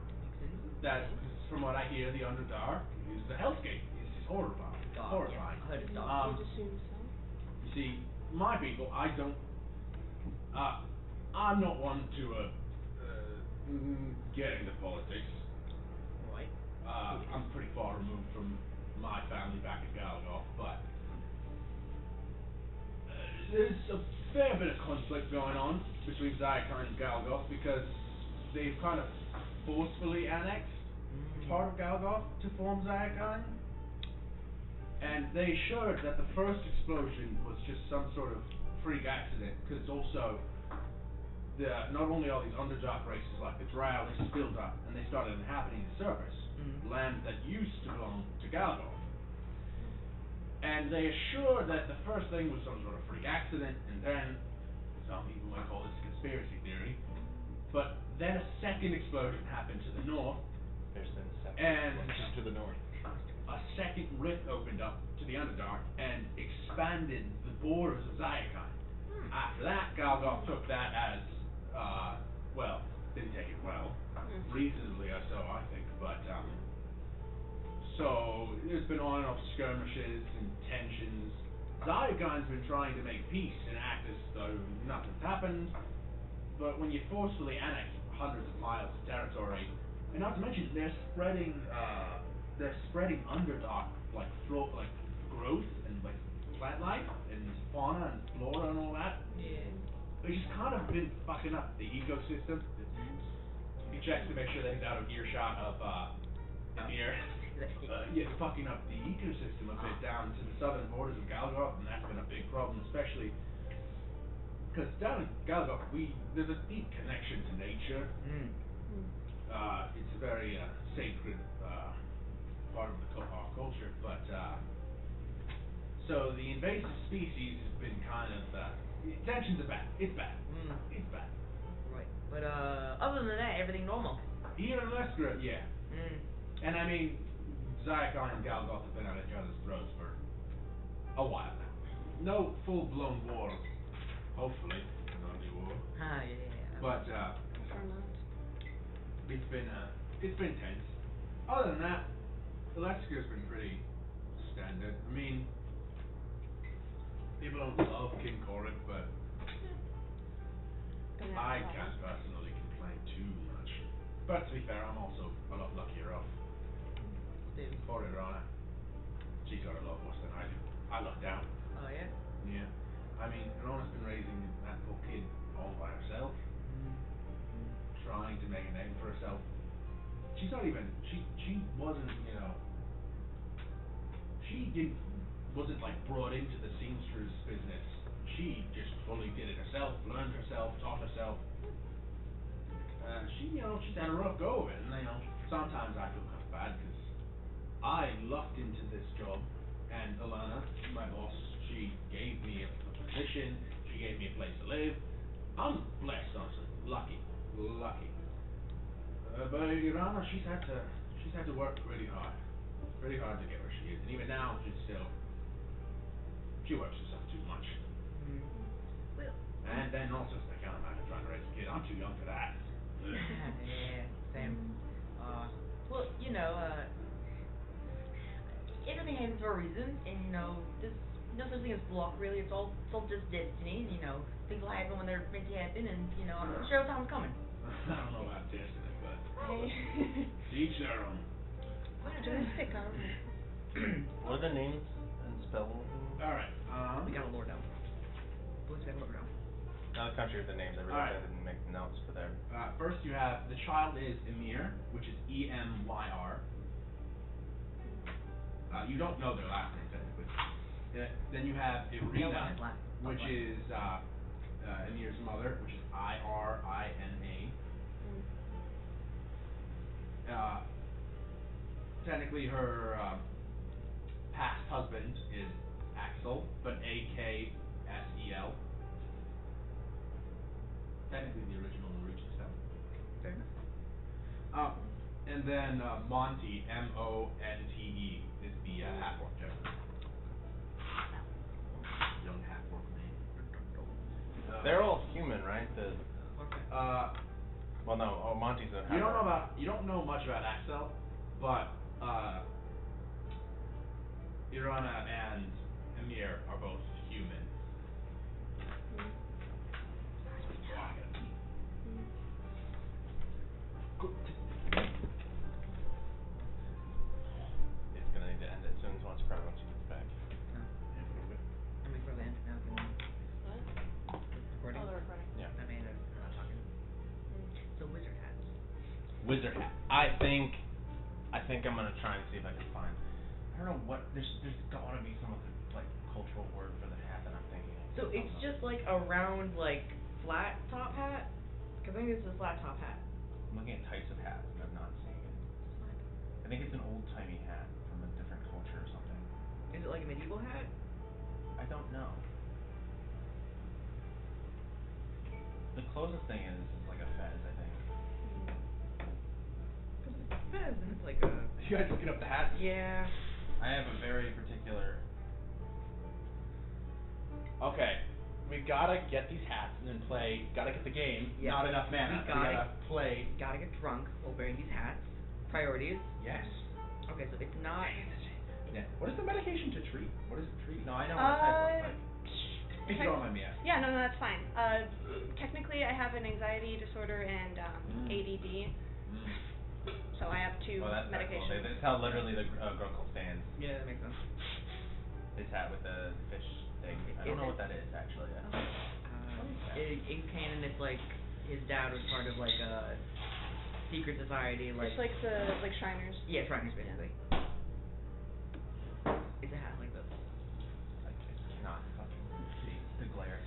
That, from what I hear, the Underdark is the hellscape. It's just horrifying. Horrifying. I heard it's dark. You'd assume so. You see, my people, I'm not one to get into politics. Right. I'm pretty far removed from my family back at Galgoth, but there's a fair bit of conflict going on between Zayakine and Galgoth because they've kind of forcefully annexed part of Galgoth to form Zayakine. And they assured that the first explosion was just some sort of freak accident, because also not only all these Underdark races like the Drow, they spilled up and they started inhabiting the surface, land that used to belong to Galgoth. And they assured that the first thing was some sort of freak accident, and then some people might call this a conspiracy theory, but then a second explosion happened to the north, There's been and to the north. a second rift opened up to the Underdark and expanded the borders of Zayakine. After that, Galgoth took that as, well, didn't take it well. Reasonably so, I think, but, so, there's been on and off skirmishes and tensions. Zayakine's been trying to make peace and act as though nothing's happened, but when you forcefully annex hundreds of miles of territory, and not to mention, they're spreading Underdark, like growth and like plant life and fauna and flora and all that. Yeah. It's just kind of been fucking up the ecosystem. He checks to make sure that he's out of earshot of Emir. Yeah, it's fucking up the ecosystem a bit down to the southern borders of Galgoth, and that's been a big problem, especially because down in Galgoth, there's a deep connection to nature. It's a very sacred part of our culture, but so the invasive species has been kind of tensions are bad. It's bad. It's bad. Right. But other than that, everything normal. Here in Leskra, yeah. And I mean, Zayakine and Galgoth have been at each other's throats for a while now. No full-blown war, hopefully, no new war. Yeah. But Prefer not. it's been tense. Other than that, Alexia's been pretty standard. I mean, people don't love King Korik, but I can't personally complain too much. But to be fair, I'm also a lot luckier off. Orderana. she's got a lot worse than I do. I look down. Oh yeah. Yeah. I mean, Irona's been raising that poor kid all by herself, trying to make a name for herself. She's not even. She wasn't. You know. She didn't. Wasn't like brought into the seamstress business. She just fully did it herself, learned herself, taught herself. She's had a rough go of it, and sometimes I feel kind of bad because I lucked into this job, and Alana, my boss, she gave me a position, she gave me a place to live. I'm blessed, honestly, lucky. But Irana, she's had to work really hard to get where she is, and even now she works herself too much. Well. And then also I can't imagine trying to raise a kid. I'm too young for that. Yeah, same. Well, everything happens for a reason, and there's no such thing as luck really. It's all just destiny, and things will happen when they're meant to happen, and I'm sure time's coming. I don't know about destiny, but Hey. to each their own. Optimistic, What are the names and spelling? Alright, We got a lore down. Boys got a lore down. Not the country of the names. I realized I didn't make the notes for there. first you have, the child is Emyr, which is Emyr. You don't know their last name technically. Then you have Irina, which is Emyr's mother, which is Irina. Technically her past husband is Axel, but Aksel. Technically the original Norwegian spelling. Fair enough. And then Monte, Monte, is the half-orc gentleman. Young half-orc man. They're all human, right? Okay. Well, no. Monty's a half-orc. You don't know much about Axel, but Irana and Emyr are both human. It's gonna need to end it soon, so probably once she gets back. No. I'm waiting for the end now. What? Recording? Oh, the recording. Yeah. Amanda's not talking. So wizard hat. Wizard hat. I think I'm gonna try and see if I can find. I don't know what. There's gotta be some other like cultural word for the hat that I'm thinking of. So it's just like a round, like flat top hat. Cause I think it's a flat top hat. I'm looking at types of hats and I'm not seeing it. I think it's an old-timey hat from a different culture or something. Is it like a medieval hat? I don't know. The closest thing is like a fez, I think. Cause it's fez and it's like a. You guys looking up the hats? Yeah. I have a very particular. Okay. We gotta get these hats and then play. Gotta get the game. Yeah. Not enough mana. We We gotta play. Gotta get drunk while wearing these hats. Priorities. Yes. Okay, so it's not. Yeah. What is the medication to treat? What is it treating? No, I know what a type looks like. If you don't mind me asking. Yeah, no, that's fine. Technically, I have an anxiety disorder and ADD, so I have two Oh, that's medications. cool. That's how literally the Grunkle stands. Yeah, that makes sense. His hat with the fish thing. I don't know what that is actually. In canon, it's like his dad was part of like a secret society, like. It's like the Shriners. Yeah, Shriners basically. It's a hat like this. I cannot fucking see the glare.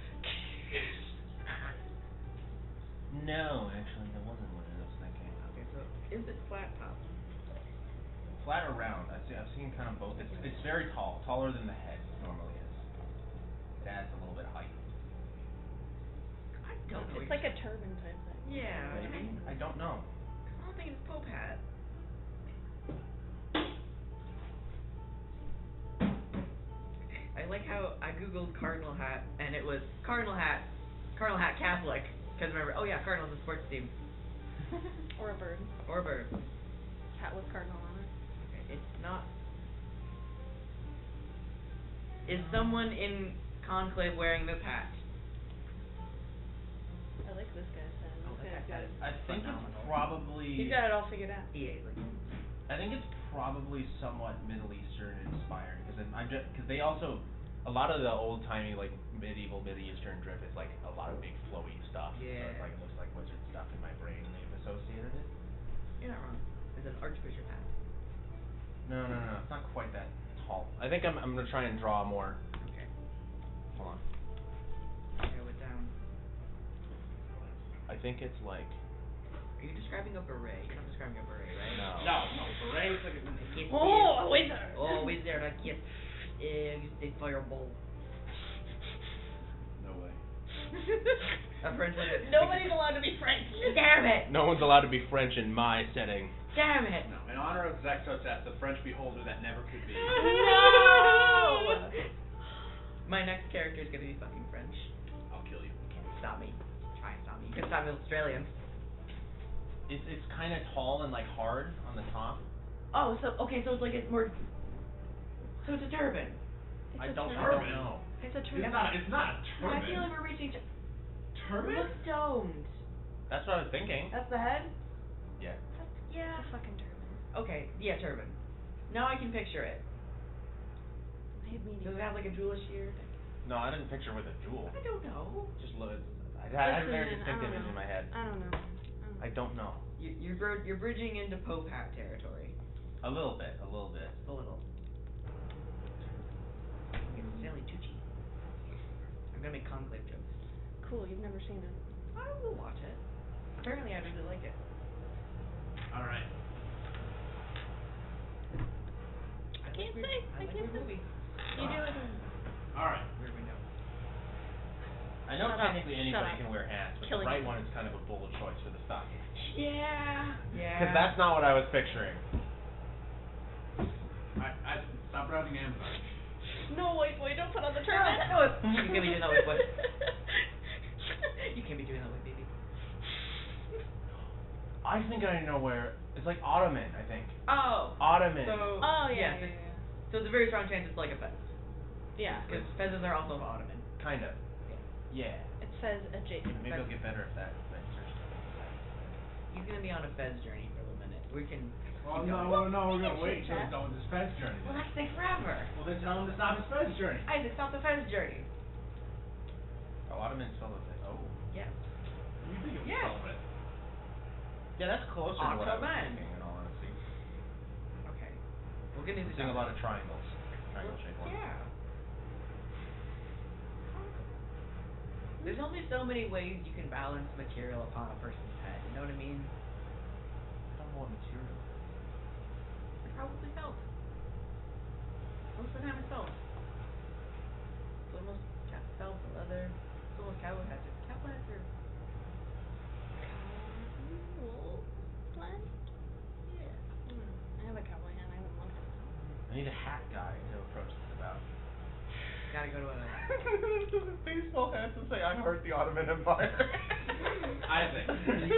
No, actually, that wasn't what I was thinking. Okay, so is it flat top? Flat or round? I've seen kind of both. It's very tall, taller than the head normally is. It adds a little bit of height. I don't know. It's like a turban type thing. Yeah. Maybe? I don't know. I don't think it's Pope hat. I like how I googled cardinal hat and it was cardinal hat Catholic. Cause remember, oh yeah, Cardinals a sports team. Or a bird. Or a bird. Hat with cardinal on it. Okay, it's not. Is someone in conclave wearing this hat? I like this guy's hat. Oh, This that guy's hat good. is I think it's phenomenal. probably. He's got it all figured out. Yeah, like. I think it's probably somewhat Middle Eastern inspired because because they also a lot of the old timey like medieval Middle Eastern drip is like a lot of big flowy stuff. So Yeah. it's like it looks like wizard stuff in my brain. They've associated it. You're not wrong. It's an archbishop hat. No, it's not quite that tall. I think I'm gonna try and draw more. Okay. Hold on. Narrow it down. I think it's like. Are you describing a beret? You're not describing a beret, right? No. Beret is like a... Kiss Oh, a wizard. Oh, wizard, I kiss. You say fireball. No way. A French wizard. Nobody's allowed to be French. Damn it! No one's allowed to be French in my setting. Damn it! No, in honor of Zexotet, the French beholder that never could be. No! My next character is gonna be fucking French. I'll kill you. You can't stop me. Try and stop me. You can stop me with Australians. It's kind of tall and like hard on the top. Oh, so okay, so it's like it's more. So it's a turban. I don't turban. know. It's a turban. It's not a turban. I feel like we're reaching. Turban? Look domed. That's what I was thinking. That's the head. Yeah. Yeah. It's a fucking turban. Okay. Yeah, turban. Now I can picture it. Does it have like a jewelish ear? No, I didn't picture with a jewel. I don't know. Just look. I had a very Listen, distinct I don't image know. in my head. I don't know. I don't know. You're bridging into Pope hat territory. A little bit. A little. It's Stanley Tucci. I'm gonna make conclave jokes. Cool, you've never seen it. I will watch it. Apparently, I really like it. All right. I Can't like weird, say. I I like can't weird say. movies. You do it. All right. Weird window. I know Shut up. technically Shut anybody up. can wear hats, but Killing the right me. one is kind of a bold choice for the stocking. Yeah. Because that's not what I was picturing. I stop browsing Amazon. No, wait, don't put on the turban. No, you can't be doing that with what? You can't be doing that with baby. I think I know where. It's like Ottoman, I think. Oh. Ottoman. So. Oh, yeah, yes, yeah. So it's a very strong chance it's like a fez. Yeah. Because fezzes are also Ottoman. Kind of. Yeah. Yeah. It says adjacent. Maybe it'll get better if that search. He's gonna be on a fez journey for a minute. We can. Well, keep no, going. we're gonna We can wait till chit-chat. he's done with his fez journey. Well, that takes forever. Well, then tell him to stop his fez journey. Isaac, stop the fez journey. Oh, Ottoman spelled with it. Oh. Yes. You think it was Yes. relevant? Yeah, that's closer to what I was Ottoman. thinking, in all honesty. Okay. We're gonna I'm do seeing a lot of triangles. Triangle shaped ones. Yeah. There's only so many ways you can balance material upon a person's head. You know what I mean? I don't know what material it is. Probably felt. Most of the time it's felt. It's almost felt, leather. It's almost cowboy hats. Cowboy hats are. Wool blend? Yeah. I have a cowboy hat. I haven't worn it. I need a hat guy to approach this about. Gotta go to a. Baseball hats and say, I heard the Ottoman Empire. Isaac, please,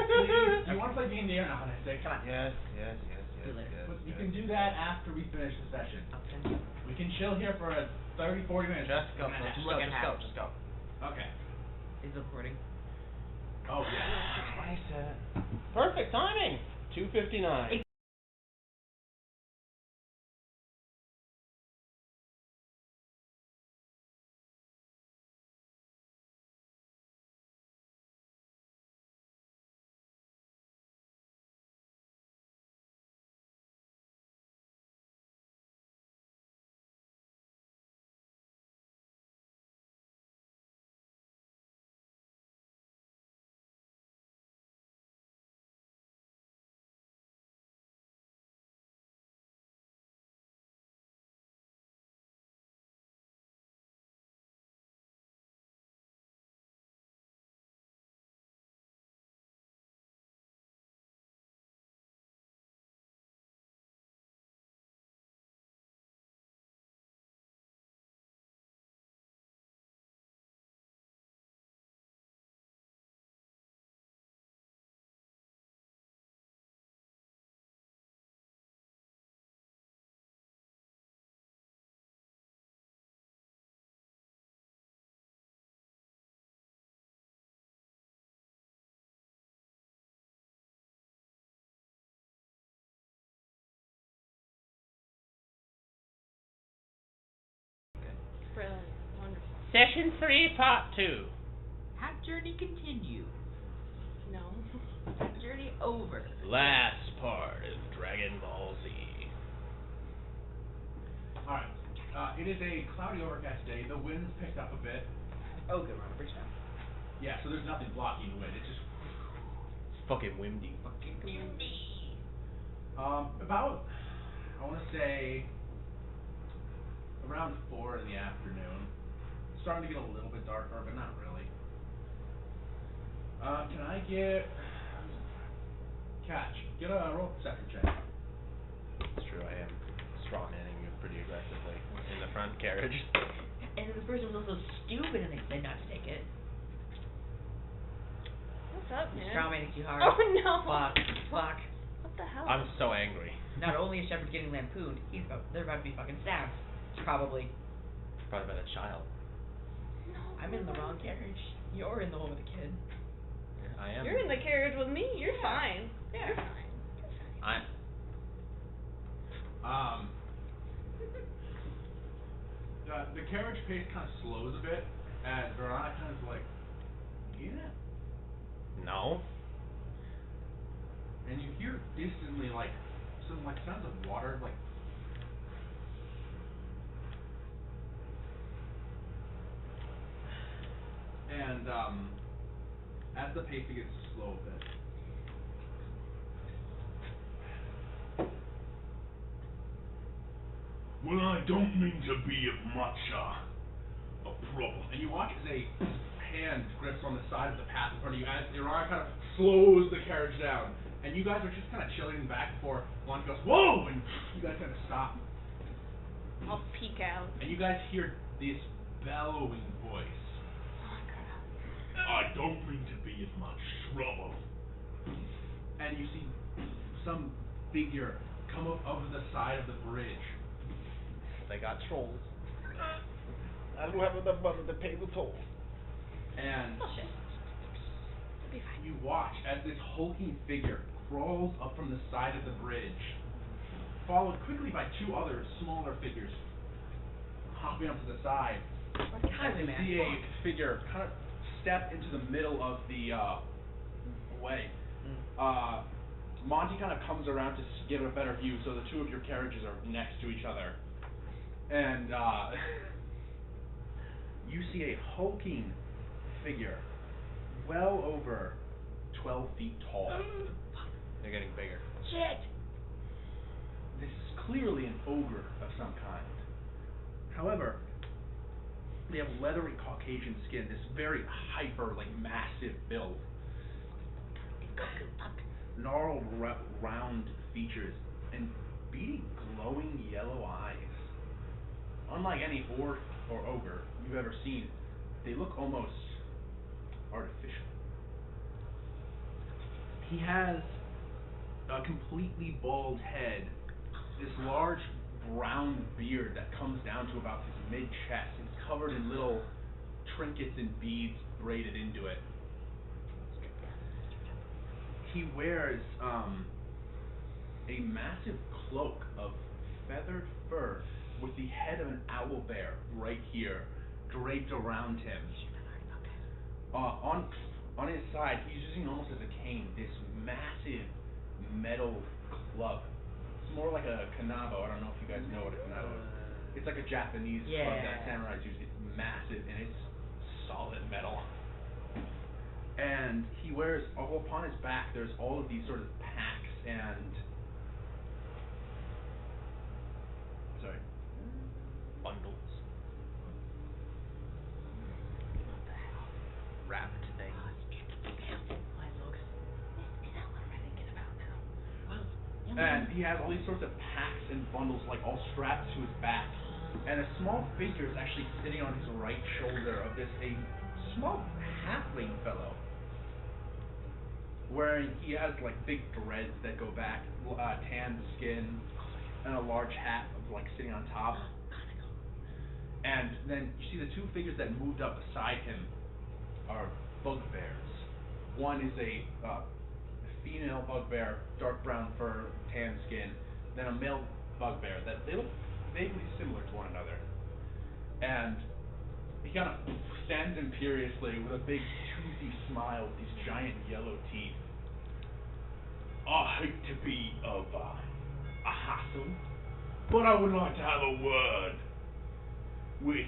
you want to play D&D or not, Isaac? Come on. Yes. Do it. But you can do that after we finish the session. I'll send you. We can chill here for 30, 40 minutes. Just go, And a half. just go. Okay. Is it recording? Oh, yeah. 27. Perfect timing. 2:59. Session 3, Part 2. Have journey continue. No. Have journey over. Last part of Dragon Ball Z. Alright. It is a cloudy, overcast day. The wind's picked up a bit. Oh, good, we're on a bridge now. Yeah, so there's nothing blocking the wind. It's just It's fucking windy. Fucking windy. about, I want to say, around 4 in the afternoon. Starting to get a little bit darker, but not really. Can I get Catch? Get a roll perception check. It's true, I am straw manning you pretty aggressively in the front carriage. And then this person was also stupid and they decided not to take it. What's up, man? Strawmanning too hard. Oh no. Fuck. What the hell? I'm so angry. Not only is Shepard getting lampooned, they're about to be fucking stabbed. Probably. Probably by the child. No. I'm in the wrong carriage. You're in the one with the kid. Yeah, I am. You're in the carriage with me. You're fine. Yeah. You're fine. You're fine. The carriage pace kind of slows a bit, and Verona kind of like, yeah. No. And you hear distantly like some like sounds of water like. And as the pace begins to slow a bit. Well, I don't mean to be of much, a problem. And you watch as a hand grips on the side of the path in front of you as Iran kind of slows the carriage down. And you guys are just kind of chilling back before one goes, whoa! And you guys kind of stop. I'll peek out. And you guys hear this bellowing voice. Oh crap. I don't mean to be of much trouble. And you see some figure come up over the side of the bridge. They got trolls. I don't have enough money to pay the toll. And Bullshit. It'll be fine. you watch as this hulking figure crawls up from the side of the bridge, followed quickly by 2 other smaller figures hopping up to the side. As you see a figure kind of step into the middle of the way. Monty kind of comes around to get a better view, so the 2 of your carriages are next to each other. And you see a hulking figure, well over 12 feet tall. They're getting bigger. Shit! This is clearly an ogre of some kind. However, they have leathery Caucasian skin, this very hyper, like massive build. Gnarled, round features, and beady, glowing yellow eyes. Unlike any orc or ogre you've ever seen, they look almost artificial. He has a completely bald head, this large brown beard that comes down to about his mid-chest, and it's covered in little trinkets and beads braided into it. He wears a massive cloak of feathered fur with the head of an owl bear right here, draped around him. On his side, he's using almost as a cane this massive metal club. It's more like a kanabo. I don't know if you guys know what a kanabo is. It's like a Japanese club that samurais use. It's massive and it's solid metal. And he wears, upon his back, there's all of these sort of packs and... Sorry. Bundles. What the hell? Wrapped things. Hi, folks. Is that what we're thinking about now? Well, And he has all these sorts of packs and bundles, like, all strapped to his back. And a small figure is actually sitting on his right shoulder of this, a small halfling fellow. He has, like, big dreads that go back, tanned skin, and a large hat, like, sitting on top. And then you see the 2 figures that moved up beside him are bugbears. One is a female bugbear, dark brown fur, tan skin, then a male bugbear that they look vaguely similar to one another. And He kind of stands imperiously with a big toothy smile with these giant yellow teeth. I hate to be of a hassle, but I would like to have a word with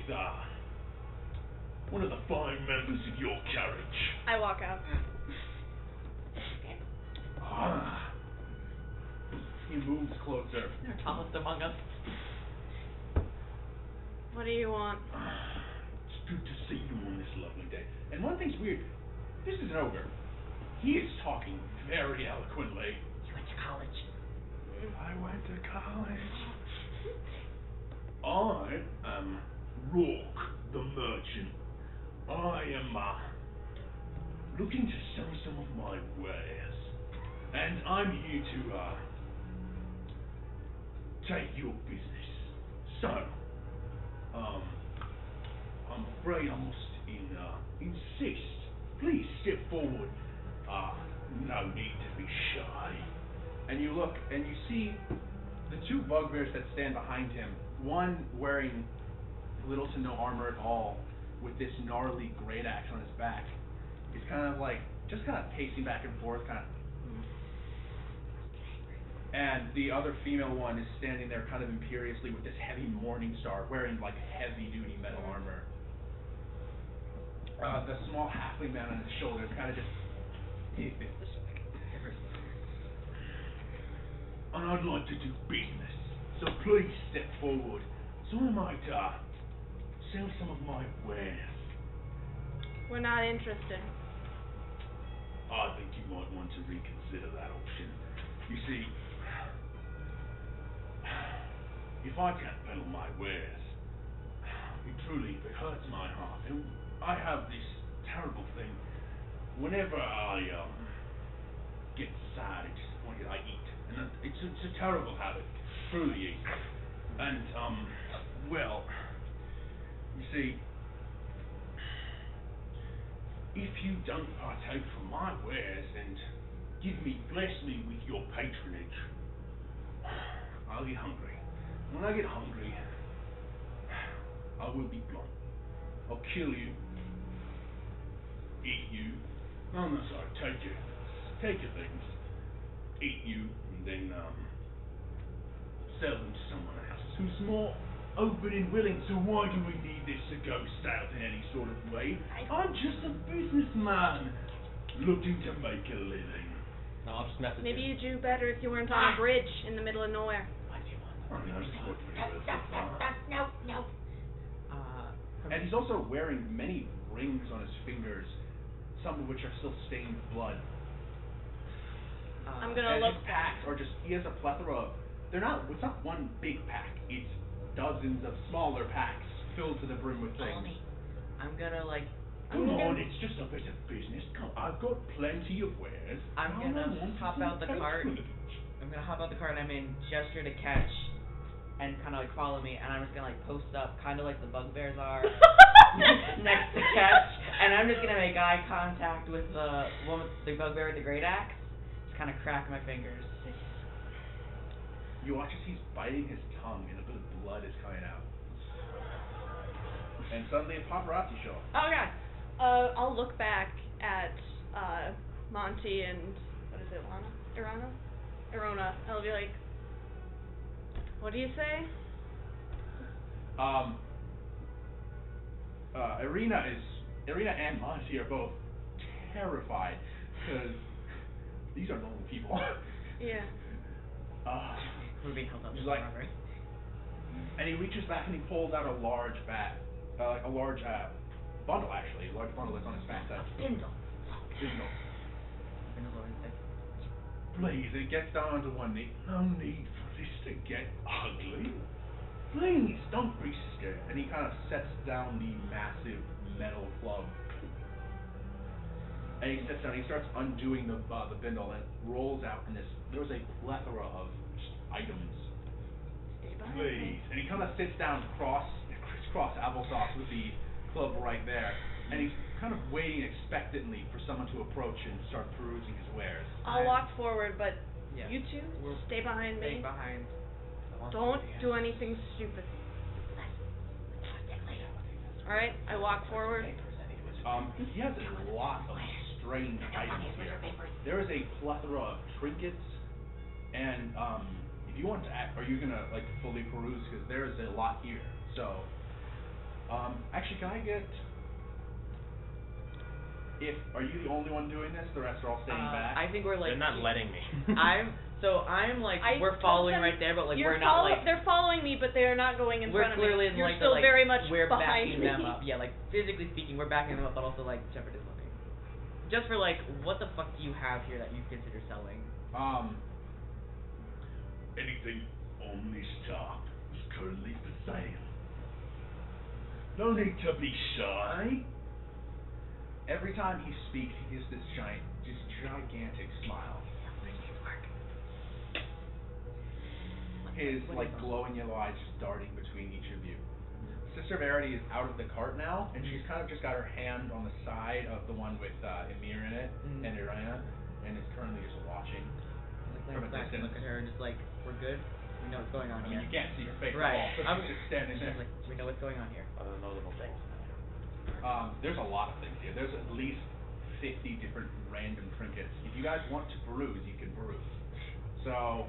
one of the fine members of your carriage. I walk out. He moves closer. They're tallest among us. What do you want? It's good to see you on this lovely day. And one thing's weird. This is an ogre. He is talking very eloquently. You went to college. I went to college. I am Rourke the merchant. I am looking to sell some of my wares, and I'm here to take your business. So, I'm afraid I must insist. Please step forward. No need to be shy. And you look and you see the two bugbears that stand behind him. One wearing little to no armor at all, with this gnarly great axe on his back. He's kind of like just kind of pacing back and forth, kind of. And the other female one is standing there kind of imperiously with this heavy morning star, wearing like heavy duty metal armor. The small halfling man on his shoulders kind of just. And I'd like to do business, so please step forward, so I might sell some of my wares. We're not interested. I think you might want to reconsider that option. You see, if I can't peddle my wares, it hurts my heart. And I have this terrible thing. Whenever I get sad and disappointed, I eat. And it's a terrible habit. Truly is. And, well, you see, if you don't partake from my wares and bless me with your patronage, I'll get hungry. When I get hungry, I will be blunt. I'll kill you, eat you. Oh, no, sorry, take your things, eat you, and then, sell them to someone else who's more open and willing. So why do we need this to go south in any sort of way? I'm just a businessman looking to make a living. No, I'll just message Maybe you. you'd do better if you weren't on a bridge in the middle of nowhere. No. And he's also wearing many rings on his fingers, some of which are still stained with blood. I'm gonna and look. his packs are just, he has a plethora of, it's not one big pack, it's dozens of smaller packs filled to the brim with Follow things. me. I'm gonna like. Come on, it's just a bit of business. Come, I've got plenty of wares. I'm gonna hop out the cart. I'm gonna hop out the cart and I'm in gesture to catch, and kind of like follow me, and I'm just gonna like post up, kind of like the bugbears are next to catch, and I'm just gonna make eye contact with the one with the bugbear with the great axe, just kind of crack my fingers. You watch as he's biting his tongue and a bit of blood is coming out. And suddenly a paparazzi show up. Oh god. I'll look back at Monty and what is it, Irona. I'll be like, what do you say? Irina and Monty are both terrified because these are normal people. Yeah. We're being held up He's for like, robbery. and he reaches back and he pulls out a large bag, like a large bundle actually, a large bundle that's on his back. Bindle. Bindle. Bindle's always thick. Please, it gets down onto one knee. No need for this to get ugly. Please, don't be scared. And he kind of sets down the massive metal club. And he sits down, he starts undoing the bindle, and it rolls out in this, there was a plethora of items. Please. And he kind of sits down crisscross applesauce with the club right there. And he's kind of waiting expectantly for someone to approach and start perusing his wares. I'll walk forward, but Yeah. you two stay behind Stay me. behind. Don't do anything stupid. Alright, I walk forward. He has a lot of strange items here. There is a plethora of trinkets, and if you want to act, are you gonna like fully peruse? Because there is a lot here. So, actually, can I get? Are you the only one doing this? The rest are all staying back. I think we're like. They're not letting me. I'm like we're following right there, but like we're not like. They're following me, but they're not going in front of me. We're clearly in You're like still the, like, very much we're behind backing me. them up. Yeah, like physically speaking, we're backing them up, but also like Shepard is looking. Just for like, what the fuck do you have here that you consider selling? Anything on this top is currently for sale. No need to be shy. Every time he speaks, he gives this gigantic smile. His like glowing yellow eyes just darting between each of you. Sister Verity is out of the cart now, and she's kind of just got her hand on the side of the one with Emir in it and Irina, and is currently just watching from a distance. Look at her and just like, we're good. We know what's going on here. You can't see her face Right. at all, so she's just standing there. Like, we know what's going on here. Other notable things. There's a lot of things here. There's at least 50 different random trinkets. If you guys want to peruse, you can peruse. So,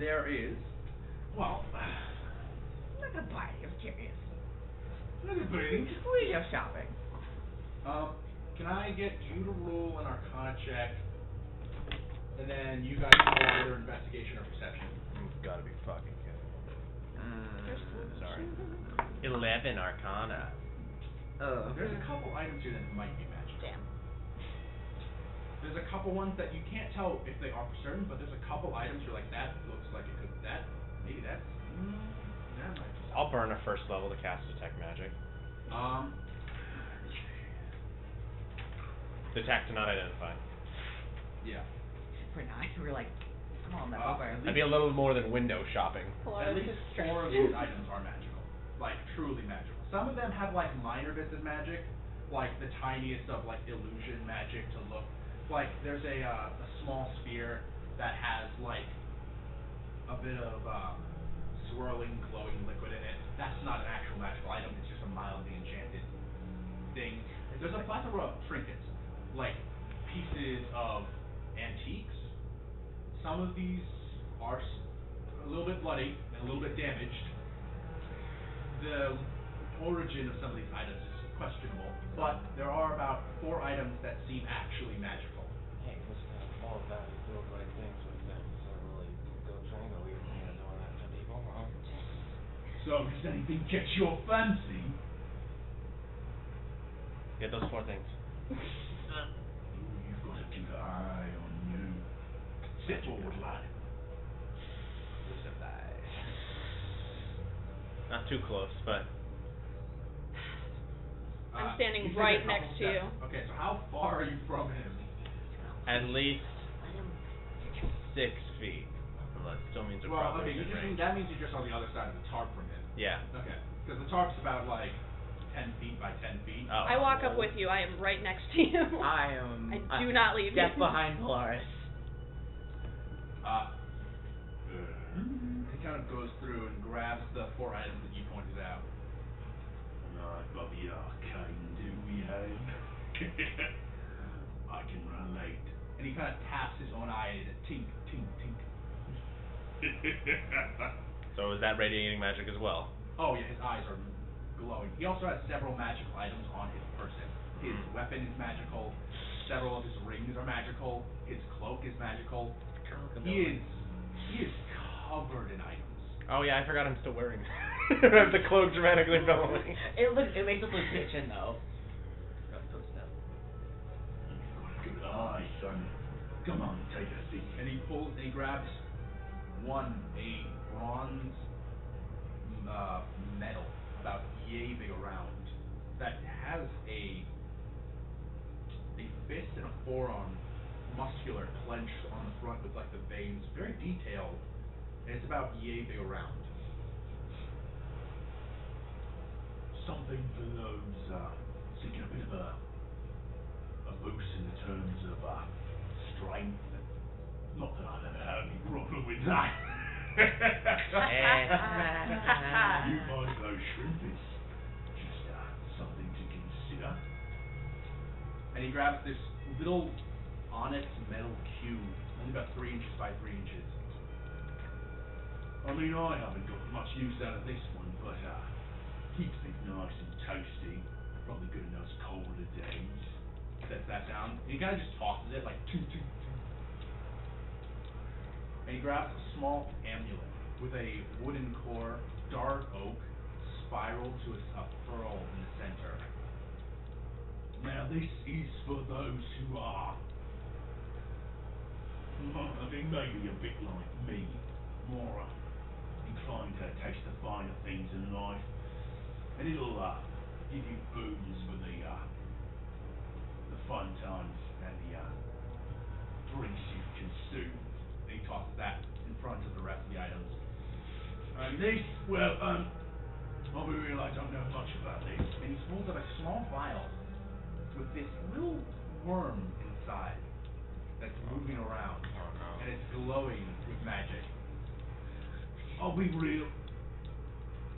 there is, well, I'm not gonna buy it. I'm curious. look at Brady. We're just shopping. Can I get you to roll an Arcana check, and then you guys roll either investigation or perception? You've got to be fucking kidding. Sorry. 11 Arcana. There's a couple items here that might be magic. Damn. There's a couple ones that you can't tell if they are for certain, but there's a couple items you're like, that looks like it could, that might be. I'll burn a first level to cast detect magic. Detect to not identify. Yeah. We're like, come on, that's over. That'd be a little more than window shopping. At least 4 of these items are magical. Like, truly magical. Some of them have, like, minor bits of magic, like the tiniest of, like, illusion magic to look. Like, there's a small sphere that has, like, a bit of, swirling, glowing liquid in it. That's not an actual magical item, it's just a mildly enchanted thing. There's a plethora of trinkets, like, pieces of antiques. Some of these are a little bit bloody and a little bit damaged. The origin of some of these items is questionable, but there are about 4 items that seem actually magical. Hey, listen, all of that is doing great things with things. Really go train, or we doing that to people, huh? So, does anything catch your fancy? Get those 4 things. Ooh, you've got to keep an eye on you. Step forward, lad. Not too close, but I'm standing you said right a couple next to you. steps. Okay, so how far are you from him? at least 6 feet. Well, that still means we're Well, probably okay, in range. that means you're just on the other side of the tarp from him. Yeah. Okay, because the tarp's about like 10 feet by 10 feet. Oh. I walk up with you. I am right next to you. I am. I do not leave Step you. behind Polaris. He kind of goes through and grabs the 4 items that you pointed out. Right, Bobby Arcane, do we have? I can relate. And he kind of taps his own eye and it tink, tink, tink. So is that radiating magic as well? Oh yeah, his eyes are glowing. He also has several magical items on his person. His weapon is magical. Several of his rings are magical. His cloak is magical. He is covered in items. Oh yeah, I forgot I'm still wearing the cloak dramatically bellowing. It makes it look bitchin' though. You've got a good eye, son. Come on, take a seat. And he grabs a bronze medal about yay big around that has a fist and a forearm muscular clenched on the front with like the veins, very detailed, and it's about yay big around. Something for those seeking a bit of a boost in the terms of strength. Not that I've ever had any problem with that. You might go shrimpers. And he grabs this little onyx metal cube, only about 3 inches by 3 inches. I mean, I haven't got much use out of this one, but keeps things nice and toasty. Probably good in those colder days. Sets that down. And he kind of just tosses it like toot toot toot. And he grabs a small amulet with a wooden core, dark oak, spiraled to a pearl in the center. Now this is for those who are, I mean, maybe a bit like me, more inclined to taste the finer things in life, and it'll give you boons for the fun times and the drinks you've consumed. And he tosses that in front of the rest of the items. And this, well, I'll be real, I don't know much about this. And he pulls out a small vial with this little worm inside that's moving around. Oh no. And it's glowing with magic. I'll be real,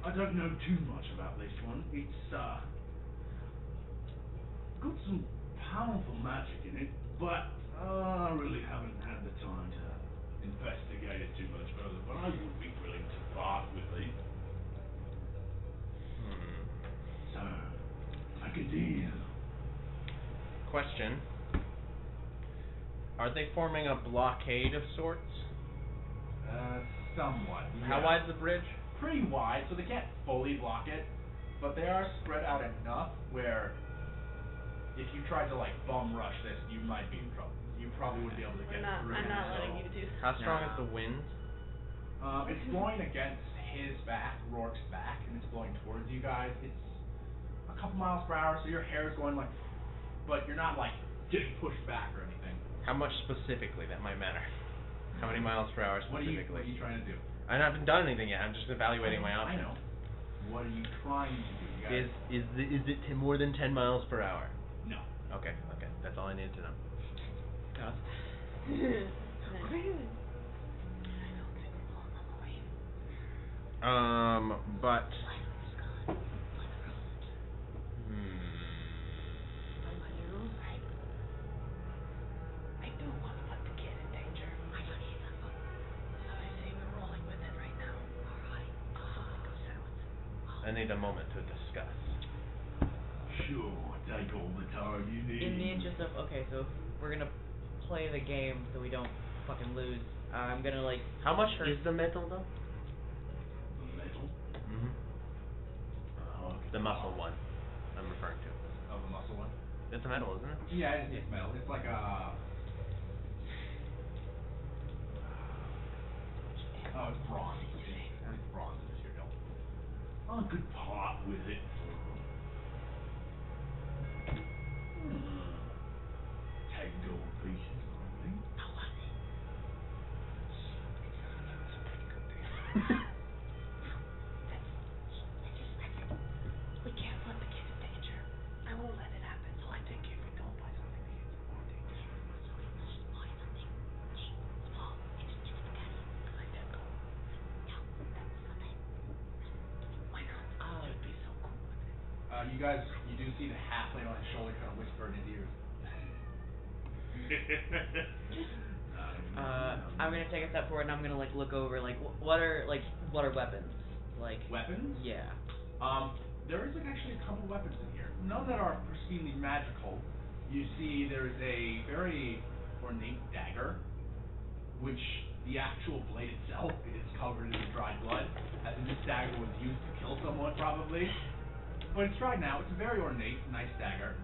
I don't know too much about this one. It's got some powerful magic in it, but I really haven't had the time to investigate it too much further, but I would be willing to part with it. So, like a deal. Question. Are they forming a blockade of sorts? Somewhat. How yeah. wide's the bridge? Pretty wide, so they can't fully block it, but they are spread out enough where if you tried to like bum rush this, you might be in trouble. You probably wouldn't be able to get through. I'm not letting you do. How strong is the wind? It's blowing against his back, Rourke's back, and it's blowing towards you guys. It's a couple miles per hour, so your hair is going like, but you're not like getting pushed back or anything. How much specifically? That might matter. How many miles per hour What are specifically? you trying to do? I haven't done anything yet. I'm just evaluating my I options. know. What are you trying to do? You guys? Is it more than 10 miles per hour? No. Okay. That's all I needed to know. But I don't want to put the kid in danger. I don't either. So I say we're rolling with it right now. Alright. Something goes south. I need a moment to discuss. Sure, take all the time you need. In the interest of, okay, so we're gonna play the game so we don't fucking lose. I'm gonna like. How much is the metal though? The metal? Mm-hmm. The muscle one I'm referring to. Oh, the muscle one? It's a metal, isn't it? Yeah, it's metal. It's like a... Oh, it's bronze. It's bronze material. I could part with it for 10 gold pieces, I think. How was it? We can't put the kid in danger. I won't let it happen. So I think if we don't buy something, the kid's more dangerous. Buy something cheap, small. It's spaghetti. Like that gold. Yeah, that's okay. Why not? You'd be so cool with it. You guys, you do see the halfling on his shoulder kind of whisper in his ears. I'm gonna take a step forward and I'm gonna like look over like what are weapons like Weapons? Yeah. There is like actually a couple weapons in here. None that are pristinely magical. You see, there's a very ornate dagger, which the actual blade itself is covered in dried blood, as in this dagger was used to kill someone probably. But it's dried now. It's a very ornate, nice dagger.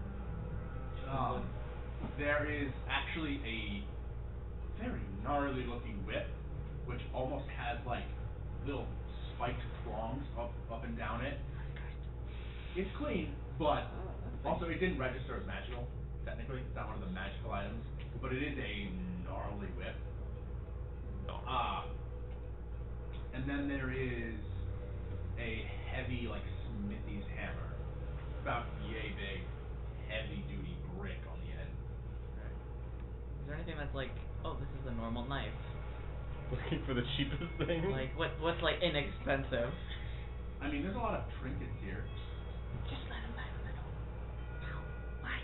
There is actually a very gnarly looking whip, which almost has like little spiked prongs up and down it. It's clean, but also it didn't register as magical, technically. It's not one of the magical items, but it is a gnarly whip. And then there is a heavy, like, smithy's hammer. About yay big, heavy duty brick on the end. Is there anything that's like, oh, this is a normal knife? Looking for the cheapest thing? Like what's like inexpensive? I mean, there's a lot of trinkets here. Just let him buy the middle. No. Why?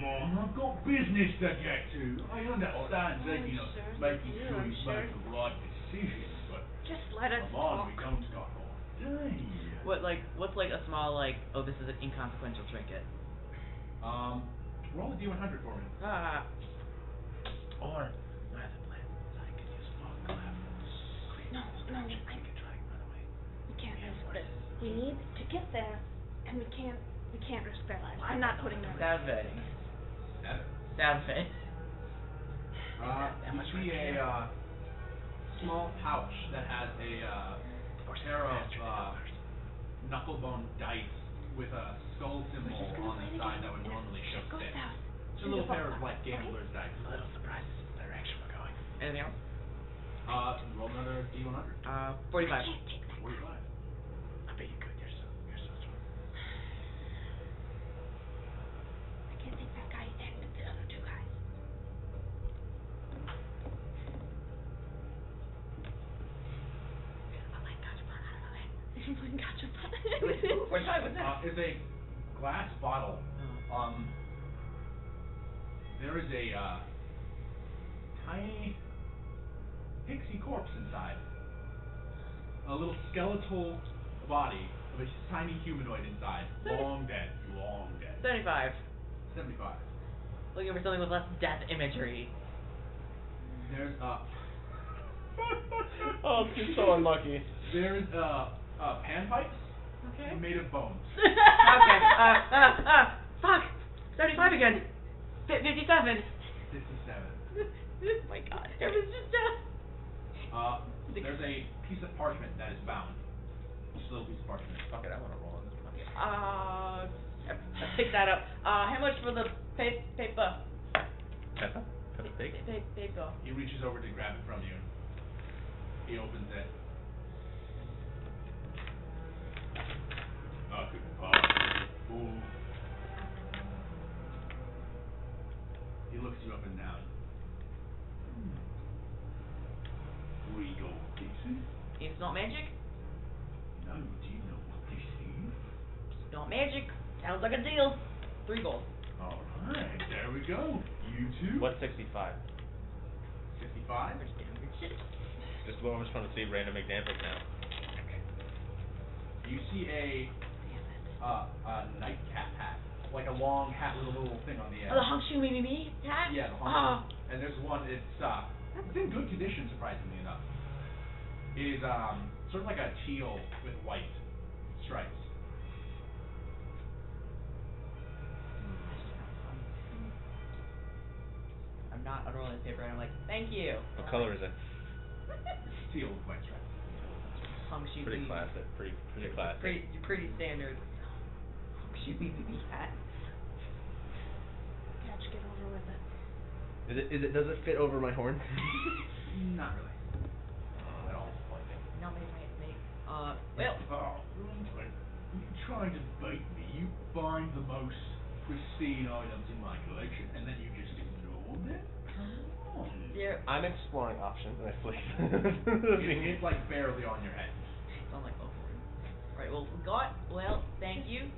on, I've got business to get to. I understand that, making do, sure I'm you sure. make the right decision, but Just let us come on, we talk. don't got all day. What's like a small oh, this is an inconsequential trinket. Roll a d100 for me. Ah. Or my other plan is I could use fog cloud. No, We could try and run away. we can't risk this. We need to get there, and we can't risk their lives. I'm not putting them. Savage. 7. Savage. You see a small pouch that has a pair of knucklebone dice with a skull symbol on the side that would normally show Go six. south. Just a little pair of like gambler's dice. I'm a little surprised this is the direction we're going. Anything else? Roll another d100. 45. 45. I bet you could. You're so strong. I can't take that guy and the other two guys. I'm like gotcha out of it. I'm like gotcha. What time was that? Is a glass bottle. There is a tiny pixie corpse inside. A little skeletal body of a tiny humanoid inside. Long dead. 75. 75. Looking for something with less death imagery. There's Oh, you're so unlucky. There's panpipes Okay. made of bones. Okay. Fuck. 75 again. 57. 57. Oh my god. It was just There's a piece of parchment that is bound. Just a little piece of parchment. Fuck it, I wanna roll on this one. I picked that up. How much for the paper? Peppa? Peppa Pig? Paper. He reaches over to grab it from you. He opens it. I couldn't possibly fool. He looks you up and down. 3 gold pieces? It's not magic? No, do you know what this is? It's not magic. Sounds like a deal. 3 gold. Alright, there we go. You two? What's 65? 65? Just what I'm just trying to see random examples now. You see a nightcap hat. Like a long hat with a little thing on the end. Oh, the Hung Shoo Me hat? Yeah, the Oh. And there's one, it's in good condition, surprisingly enough. It is sort of like a teal with white stripes. I'm not unrolling this paper and I'm like, thank you. What color is it? Teal with white stripes. Hung Shoo Pretty classic. Pretty classic. Pretty standard. Hung Shoo Me hat. Catch, get over with it. Does it fit over my horn? Not really. At all. No, mate. Oh, you trying to bait me? You find the most pristine items in my collection and then you just ignore them? Come on. Yeah. I'm exploring options and I flick. It's like barely on your head. Sound like horn. Right, thank you.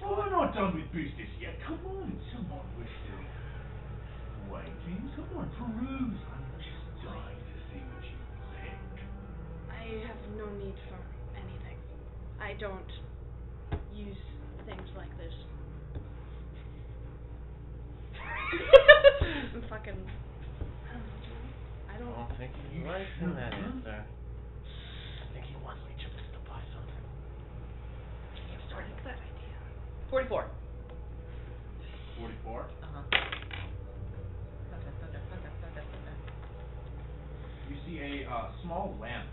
Oh, we're not done with business yet. Come on, someone wish to waiting. Come on, peruse. I'm just dying to see what you think. I have no need for anything. I don't use things like this. I'm fucking. I don't. I don't think he likes him that answer. I think he wants me to buy something. I like that idea. 44. 44. You see a small lamp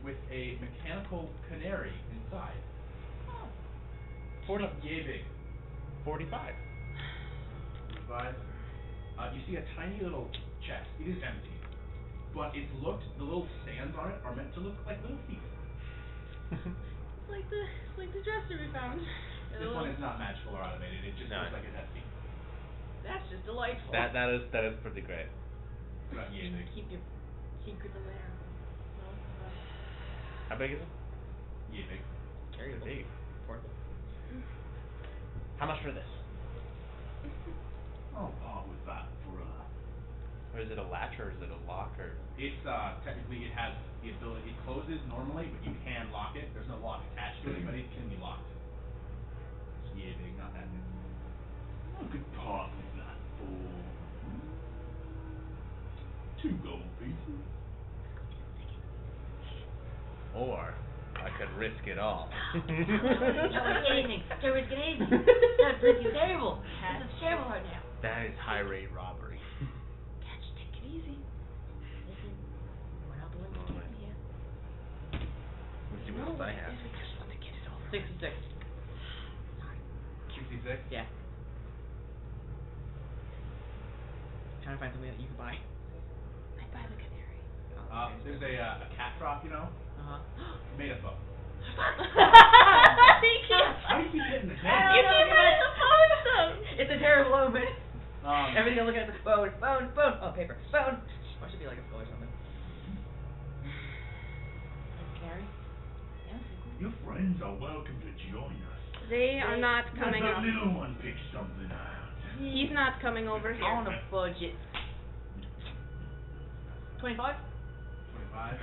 with a mechanical canary inside. Oh. 40. Yay big. 45. 45. You see a tiny little chest. It is empty. But the little stands on it are meant to look like little feet. It's like the dresser we found. This one is not magical or automated. It just looks like it has feet. That's just delightful. That is pretty great. About yay big. Keep your secrets there. No? How big is it? Yay big. Very big. Portable. How much for this? Or is it a latch or is it a lock or? It's technically it has the ability. It closes normally, but you can lock it. There's no lock attached to it, but it can be locked. It's yeah, big, not that big. I could part with that for 2 gold pieces. Or I could risk it all. Don't risk anything. Don't risk anything. That's freaking terrible. This is terrible right now. That is high rate robbery. Catch, take it easy. Listen, we're not the ones Alright. keeping here. Let's see what else I have. We just want to get it over. 66. 66. Yeah. Trying to find something that you can buy. I buy the canary. There's a cat drop, you know, made of bone. How How do you keep hitting the You table? keep trying to post them. It's a terrible omen. Everything I'm looking at is bone, bone, bone. Oh, paper, bone. Or it should be like a skull or something. Canary? Yeah. Your friends are welcome to join us. They are not coming Let up. the little one pick something out. He's not coming over here. On a budget. 25? 25.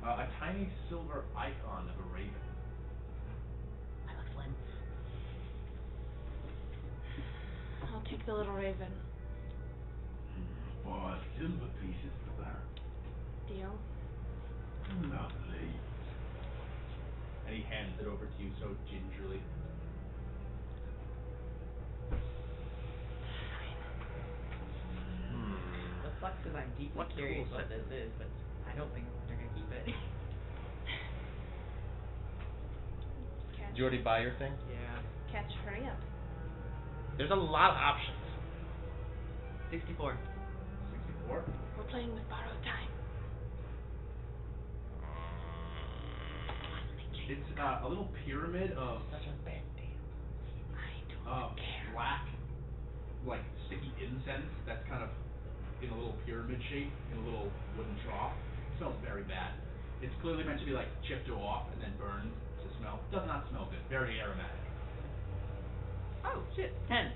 A tiny silver icon of a raven. I look slim. I'll take the little raven. 5 silver pieces for that. Deal. Lovely. And he hands it over to you so gingerly. The sucks is I'm deeply What curious cool what this is, but I don't think they're gonna keep it. Did you already buy your thing? Yeah. Catch, hurry up. There's a lot of options. 64. 64. We're playing with borrowed time. It's a little pyramid of Such a bad day. black, like sticky incense that's kind of in a little pyramid shape in a little wooden trough. It smells very bad. It's clearly meant to be like chipped off and then burned to smell. Does not smell good. Very aromatic. Oh shit. 10.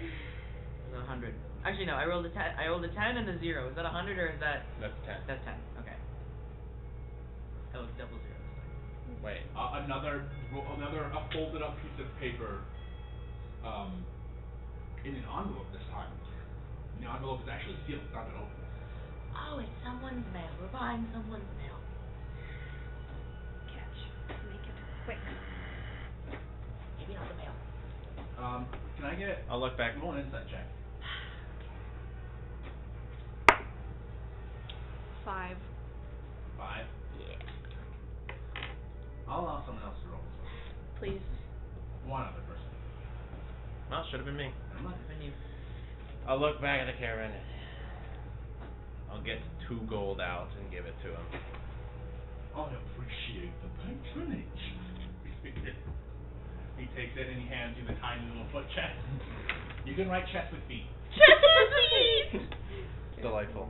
Is that 100? Actually no, I rolled a 10. I rolled a 10 and a 0. Is that 100 or is that? That's 10. That's 10. Okay. Oh, it's double 0 this time. Wait. Another a folded up piece of paper. In an envelope this time. And the envelope is actually sealed. It's not been opened. Oh, it's someone's mail. We're buying someone's mail. Catch. Make it quick. Maybe not the mail. Can I get? I'll look back. Roll an insight check. 5. 5. Yeah. I'll allow someone else to roll this one. Please. One other person. Well, should have been me. Never mind. When you I'll look back at the caravan. I'll get 2 gold out and give it to him. I appreciate the patronage. He takes it and he hands you the tiny little foot chest. You can write chest with feet. Chest with feet! Delightful.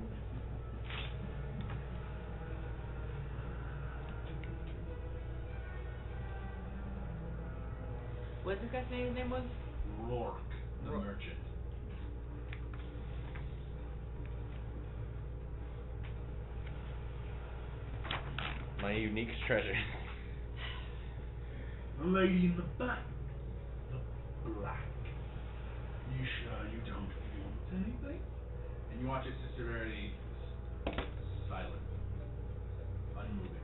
What's this guy's name? His name was? Rourke, the merchant. My unique treasure. The lady in the back. The black. You sure you don't want anything? And you watch his sister very silent, unmoving.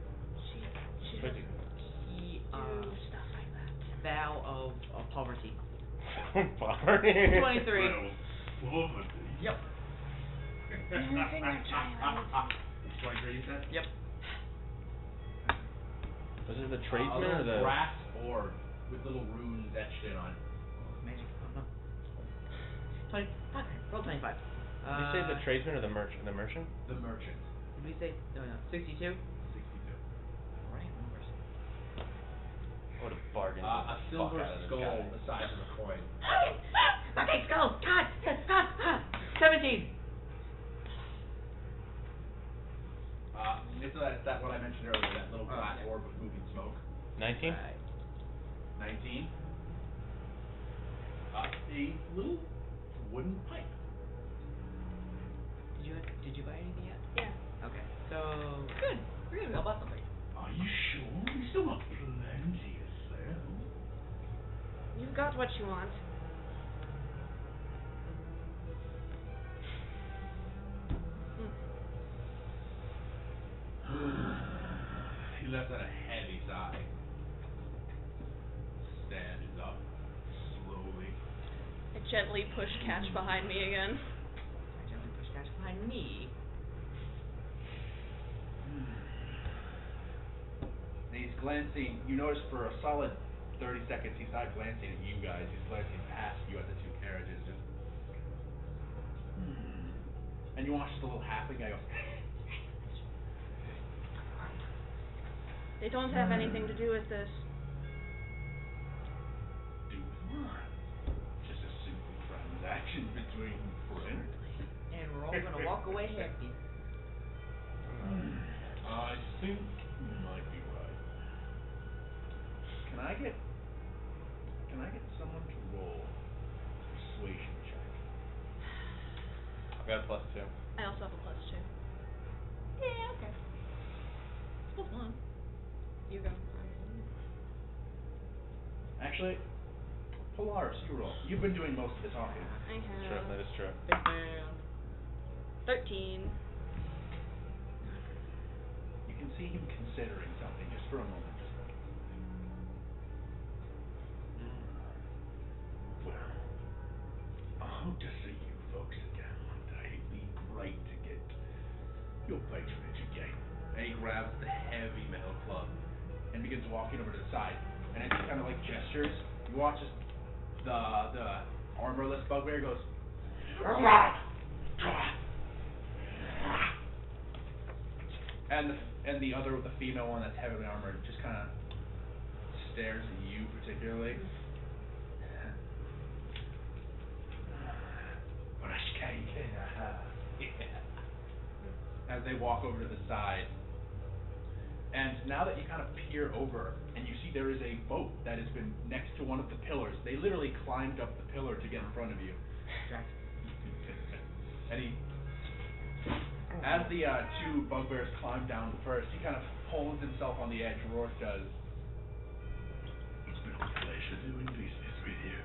She Pretty doesn't He do stuff like that. vow of poverty. Party. 23. Well, poverty. Yep. Moving your child. 23 you said? Yep. Was it the A tradesman or little the? brass orb with little runes etched in on it. Magic. I don't know. 20. Okay. Roll 25. Did you say the tradesman or the merchant? The merchant? The merchant. Did we say? No, no. 62. 62. Alright, numbers. What a bargain. A silver Fuck out of this skull guy. the size of a coin. Okay, skull. God. 17. It's that what I mentioned earlier, that little glass orb with moving smoke. 19? 19. a little wooden pipe. Did you buy anything yet? Yeah. Okay. So good. We're gonna go buy something. Are you sure? We still got plenty to sell. You've got what you want. He lets out a heavy sigh. Stands up slowly. I gently push Catch behind me again. I gently push Catch behind me. And he's glancing. You notice for a solid 30 seconds he's not glancing at you guys. He's glancing past you at the two carriages. Just. And you watch just a little halfling guy go. They don't have anything to do with this. Do what? Just a simple transaction between friends. And we're all gonna walk away happy. I think you might be right. Can I get someone to roll persuasion check? I've got a +2. I also have a +2. Yeah, okay. +1. You go. Actually, Polaris, you roll. You've been doing most of the talking. I True, have that is true. 13. You can see him considering something just for a moment. Well, I hope to see you folks again one day. It'd be great to get your patronage again. And he grabs the heavy metal club and begins walking over to the side. And as he kind of like gestures, you watch as the armorless bugbear goes. And the other, the female one that's heavily armored, just kind of stares at you particularly. As they walk over to the side. And now that you kind of peer over and you see there is a boat that has been next to one of the pillars. They literally climbed up the pillar to get in front of you. And he, as the two bugbears climb down first, he kind of holds himself on the edge. Rourke does. It's been a pleasure doing business with you.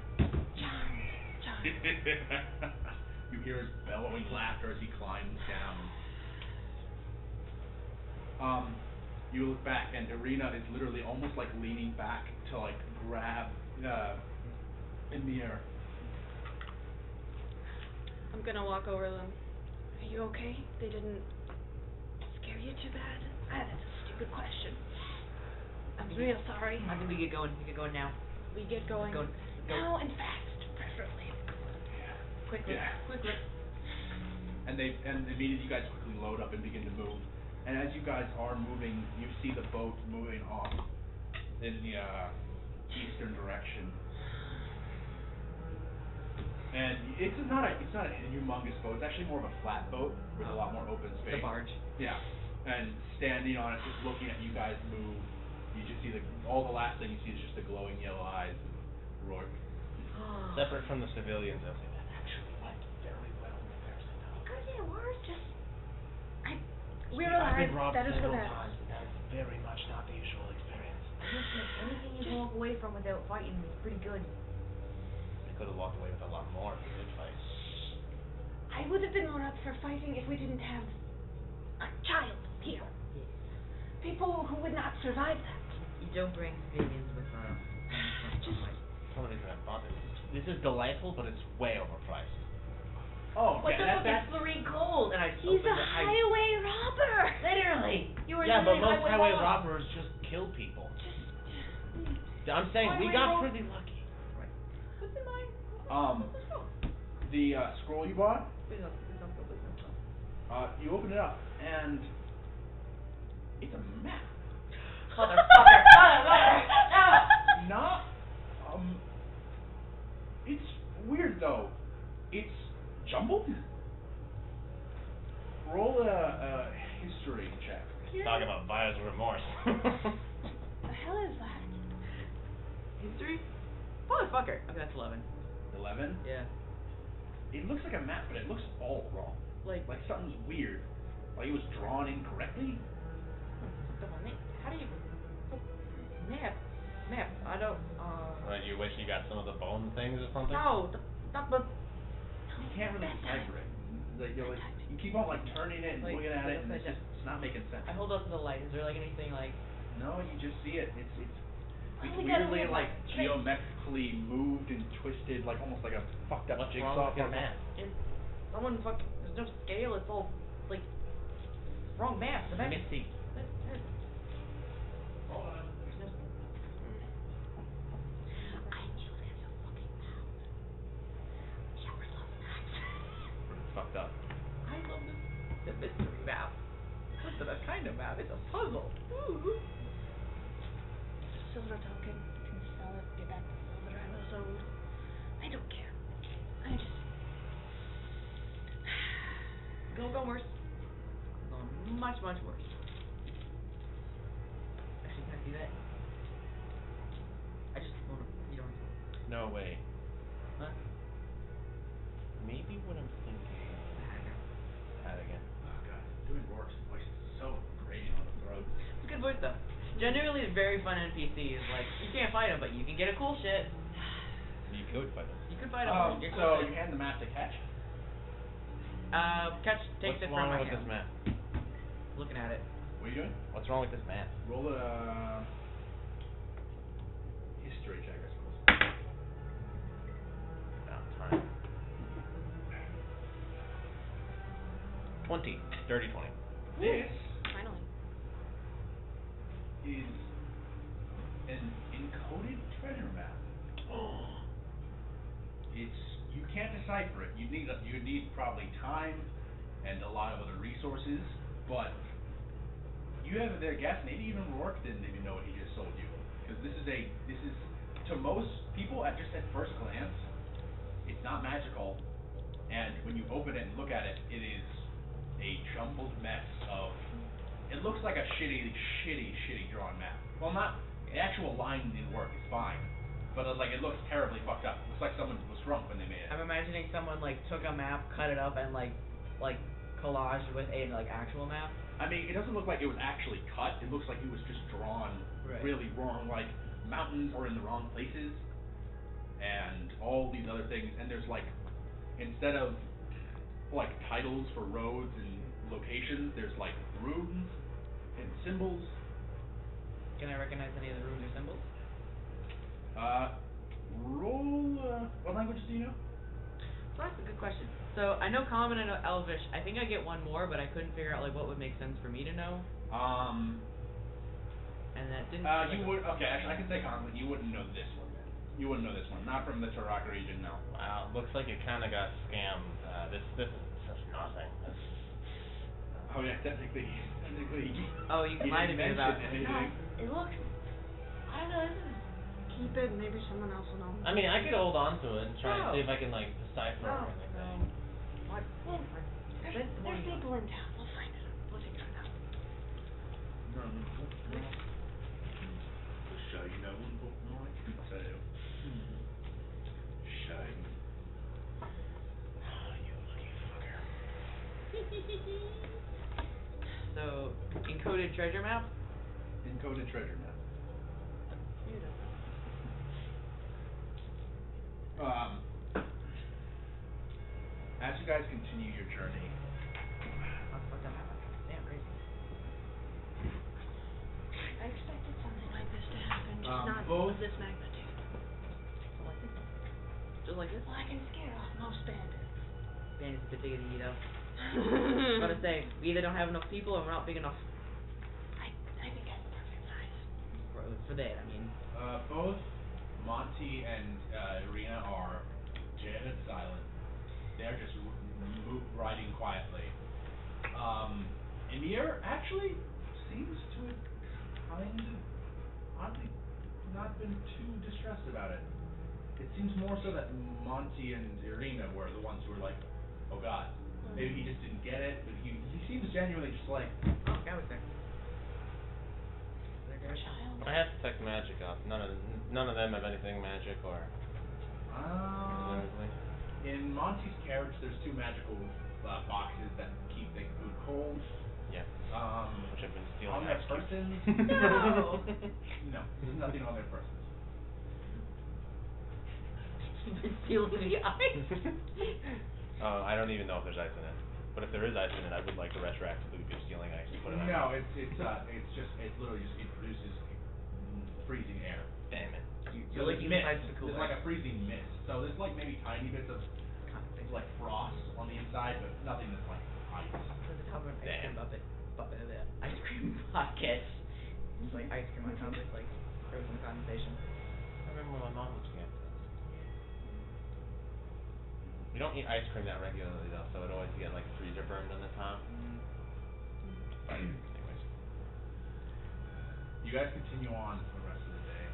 You hear his bellowing laughter as he climbs down. You look back and Irina is literally almost like leaning back to like grab Emir. I'm gonna walk over them. Are you okay? They didn't scare you too bad? That's a stupid question. I'm real sorry. I think we get going. We get going now. We get going Let's go. now and fast, preferably. Quickly. Yeah. Quickly. And immediately you guys quickly load up and begin to move. And as you guys are moving, you see the boat moving off in the eastern direction. And it's not a humongous boat. It's actually more of a flat boat with a lot more open space. The barge. Yeah. And standing on it, just looking at you guys move, you just see the last thing you see is just the glowing yellow eyes of Rourke. Separate from the civilians, they'll say that actually went very well in comparison to others. Good, yeah, we're just... We I've been realize robbed that is what several that times, and that is very much not the usual experience. Anything you can walk away from without fighting is pretty good. We could have walked away with a lot more if we did fight. I would have been more up for fighting if we didn't have a child here. Yes. People who would not survive that. You don't bring civilians with Just- Somebody's gonna bother. This is delightful, but it's way overpriced. Oh, What's yeah, up with that's the 3 gold? And I He's opened a the highway robber. Literally. You were Yeah, but literally most highway law. robbers just kill people. I'm saying we Highway got rob- pretty lucky. What's in mine? the scroll you bought. Please don't. You open it up and it's a map. Motherfucker. Not it's weird though. It's jumbled. Roll a history check. Talk about buyer's remorse. The hell is that? History? Motherfucker. Okay, that's 11. 11? Yeah. It looks like a map, but it looks all wrong. Like something's weird. Like it was drawn incorrectly. How do you map? I don't. Right, you wish you got some of the bone things or something? No, not the. You can't really decipher it. You keep on turning it and looking at it, and it's not making sense. I hold up to the light. Is there anything like? No, you just see it. It's we gotta weirdly move geometrically moved and twisted, almost like a fucked up What's jigsaw wrong with your puzzle. map? Someone fucking. There's no scale. It's all wrong map. The Let map. me see. Hold on. It's fucked up. I love the mystery map. What's the kind of map? It's a puzzle. Ooh. Silver token. You can sell it, get back the silver I was owed. I don't care. I just... Go worse. Going much worse. Actually, can I see that? I just wanna. You don't. No way. Huh? Maybe what I'm thinking is that again. Oh god, doing Rourke's voice is so grating on the throat. It's a good voice though. Generally, very fun NPCs. You can't fight them, but you can get a cool shit. You could fight them. You could fight them. So you hand the map to Catch. Catch takes What's it wrong from my with hand. this map? Looking at it. What are you doing? What's wrong with this map? Roll a history check, I suppose. About time. 20. Dirty 20. This Finally. is an encoded treasure map. You can't decipher it. You'd need probably time and a lot of other resources, but you have their guess. Maybe even Rourke didn't even know what he just sold you, because this is to most people at first glance, it's not magical, and when you open it and look at it, it is a jumbled mess of. It looks like a shitty drawn map. Well, not the actual line didn't work. It's fine. But it looks terribly fucked up. It looks like someone was drunk when they made it. I'm imagining someone took a map, cut it up, and collaged with a actual map. I mean, it doesn't look like it was actually cut. It looks like it was just drawn really wrong. Mountains are in the wrong places, and all these other things. And there's instead of titles for roads and locations, there's runes and symbols. Can I recognize any of the runes or symbols? Roll. What languages do you know? So that's a good question. So I know Common, I know Elvish. I think I get one more, but I couldn't figure out what would make sense for me to know. And that didn't. You would. Okay, actually, I can say Common. You wouldn't know this one then. You wouldn't know this one. Not from the Taraka region, no. Wow, looks like you kind of got scammed. This is nothing. Oh yeah, technically. Oh, you can lie to me about it. It looks... I don't know. Keep it. Maybe someone else will know. I mean, I could hold on to it and try and see if I can decipher No. anything. What? Well, there's people in town. We'll find it. We'll figure it out. The shame no one but my tail. Shame. You lucky fucker. So, encoded treasure map? Encoded treasure map. As you guys continue your journey, Damn crazy. I expected something like this to happen, just not both- of this magnitude. So like this. Just like this? Well, I can scare off most bandits. Bandits a bit bigger than you though. I was about to say, we either don't have enough people or we're not big enough. I think I'm the perfect size. For that, I mean. both Monty and Irina are dead and silent. They're just riding quietly. Emir actually seems to have kind of oddly not been too distressed about it. It seems more so that Monty and Irina were the ones who were like, oh god. Maybe he just didn't get it, but he seems genuinely just like, Oh, guy was there. Child. I have detect magic off. None of them have anything magic or. presumably. In Monty's carriage, there's two magical boxes that keep the food cold. Yeah. Which I've been stealing. On their persons? No. No, there's nothing on their persons. Stealing the ice. I don't even know if there's ice in it. But if there is ice in it, I would like to retroactively be stealing ice and put it on. No, it's literally just it produces freezing air. Damn it. So You're there's like using mist. ice to cool There's like a freezing mist. So there's like maybe tiny bits of like frost on the inside, but nothing that's like ice. To the top of an ice cream Damn. ice cream bucket. It's like ice cream on top of like frozen condensation. I remember when my mom was getting things. We don't eat ice cream that regularly though, so it always get like freezer burned on the top. But anyways. You guys continue on for the rest of the day.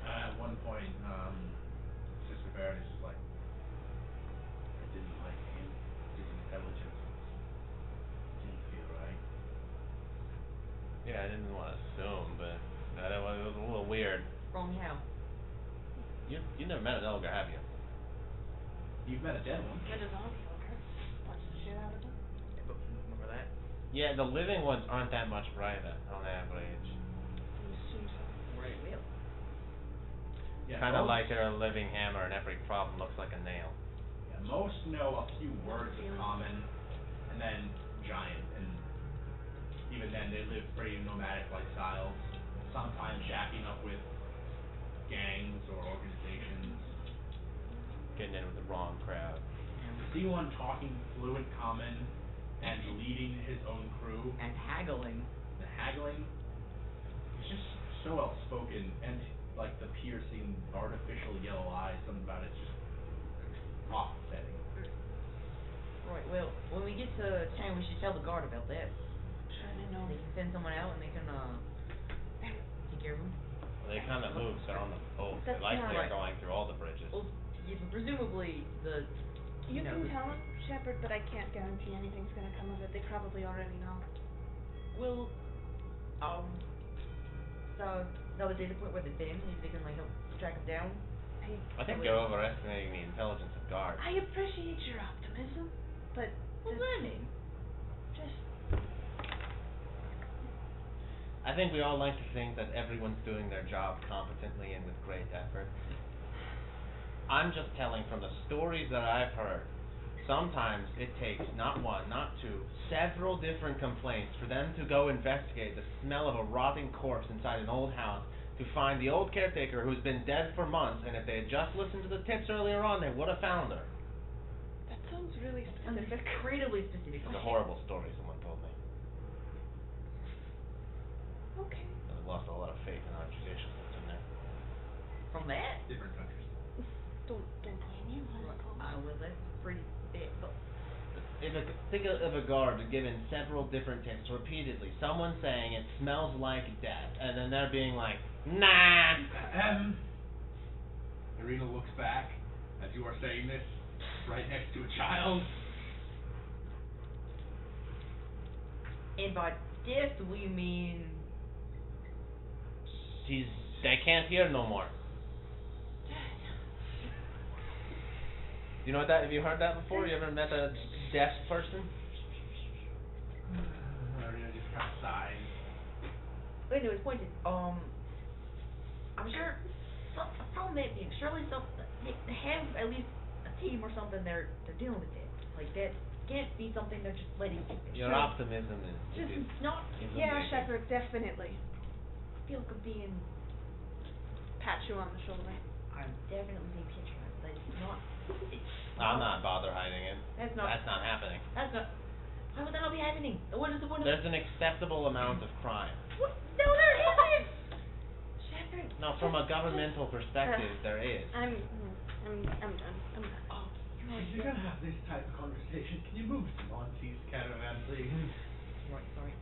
At one point, Sister Baird is just like, I didn't like him. His intelligence didn't feel right. Yeah, I didn't want to assume, but it was a little weird. Wrong how? You never met an ogre, have you? You've met a dead one. That is zombie ogre. Watch the shit out of him. Remember that? Yeah, the living ones aren't that much brighter on average. I assume so. Right wheel. Yeah, Kind of most- like a living hammer, and every problem looks like a nail. Yeah, most know a few words of common, and then giant, and even then they live pretty nomadic lifestyles. Sometimes shacking up with gangs or organizations. Getting in with the wrong crowd. To see one talking fluent common and leading his own crew, And haggling. the haggling, he's just so outspoken, and like the piercing, artificial yellow eyes, something about it's just off-setting. Right, well, when we get to town, we should tell the guard about that. I know. They can send someone out and they can, take care of him. Well, they kind of move, they're on the boat. They That's likely not- are going through all the bridges. Well, yeah, but presumably the, You know, can the- tell him, Shepard, but I can't guarantee anything's gonna come of it. They probably already know. Well, so that was the point where they've been. Maybe they can like help track them down. I think you're overestimating the intelligence of guards. I appreciate your optimism, but What does that mean? just I think we all like to think that everyone's doing their job competently and with great effort. I'm just telling from the stories that I've heard. Sometimes it takes not one, not two, several different complaints for them to go investigate the smell of a rotting corpse inside an old house to find the old caretaker who's been dead for months, and if they had just listened to the tips earlier on, they would have found her. that sounds really Sounds specific. incredibly specific. It's a horrible story someone told me. Okay. I lost a lot of faith in our judicial system there. From that? Different countries. Don't blame you. I suppose. Well, that's pretty big. But Think of a guard given several different tips repeatedly. Someone saying it smells like death, and then they're being like, nah. Irina looks back as you are saying this, right next to a child. and by death we mean They can't hear no more. You know what that? Have you heard that before? You ever met a deaf person? Irina just kind of sighs. anyways, point is, I'm sure from that being surely they have at least a team or something they're dealing with it. Like that can't be something they're just letting Your optimism is just not Yeah, amazing. Shepard, definitely. feel like I'm being Pat you on the shoulder. I'm definitely being patronized. That is not I'm not bother hiding it. That's not That's not happening. That's not why would that not be happening? What is the point of There's an acceptable amount of crime. what? No, there isn't. Shepard. No, from a governmental perspective, there is. I'm done. I'm done. Oh, If you're gonna have this type of conversation, can you move to Monty's caravan, please? right, sorry.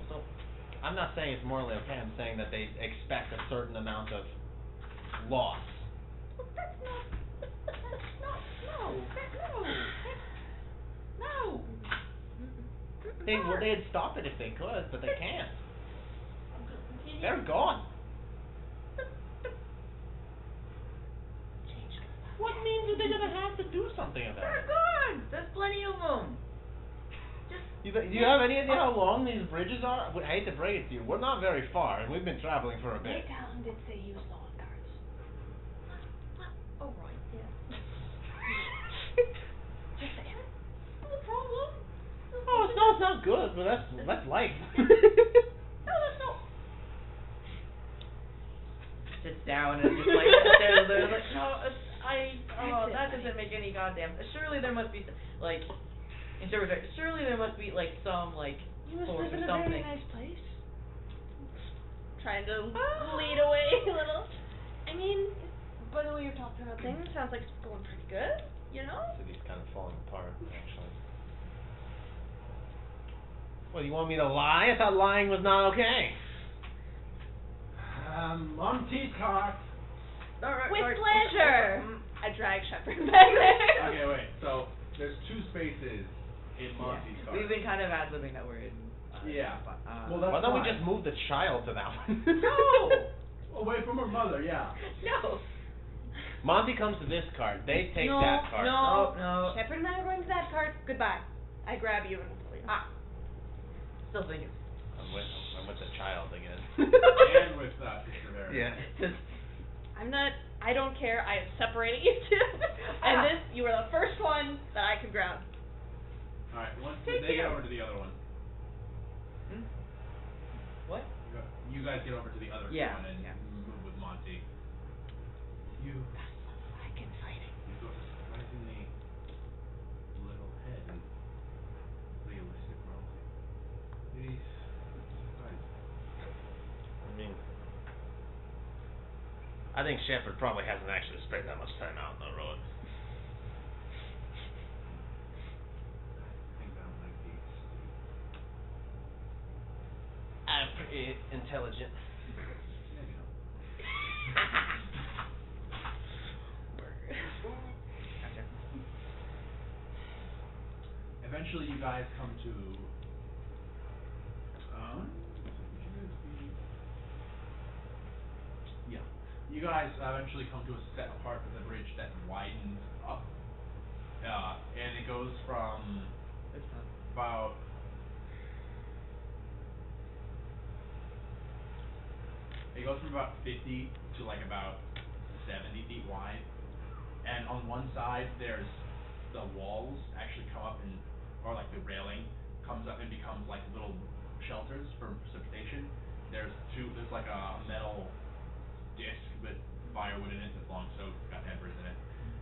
So, I'm not saying it's morally okay. I'm saying that they expect a certain amount of loss. Well, that's not. No. They'd stop it if they could, but they can't. They're gone. do something about They're it. good. There's plenty of them. Do you have any idea how long these bridges are? I hate to break it to you, we're not very far, and we've been traveling for a My bit. town did say use lawn guards. Oh right. Yeah. Just saying. No problem. Oh, it's not good, but that's life. No, that's no. Sits down and just like they're like no, that doesn't make any goddamn. Surely there must be like. Surely there must be like some like You must force live or in a something. very nice place. Trying to lead away a little. I mean, by the way you're talking about things, it sounds like it's going pretty good, you know? City's kind of falling apart, actually. Well, you want me to lie? I thought lying was not okay. Monty's cart. With pleasure. I drag Shepard back there. Okay, wait. So there's two spaces in Monty's cart. We've been kind of ad-libbing that we're in. Yeah. Well, Why that's don't we fine. just move the child to that one? No. Away from her mother, yeah. No. Monty comes to this cart. They take No, that cart. No. Shepard and I are going to that cart. Goodbye. I grab you and pull you. Still thinking. I'm with the child again. And with Sister Verity. Yeah. I don't care. I am separating you two. And this, you were the first one that I could grab. Alright, once Take they get care. over to the other one. What? You guys get over to the other Yeah, one and yeah. move with Monty. You I can fight it. You've got a surprisingly little head and realistic mouth. Really surprised. I mean, I think Shepard probably hasn't actually spent that much time out on the road. I think I might be asleep. I'm pretty intelligent. Maybe not. Eventually you guys come to yeah. You guys eventually come to a set part of the bridge that widens up. And it goes from about It goes from about 50 to like about 70 feet wide. And on one side there's the walls actually come up and or like the railing comes up and becomes like little shelters for precipitation. There's like a metal disc with firewood in it that's long soaked, got embers in it.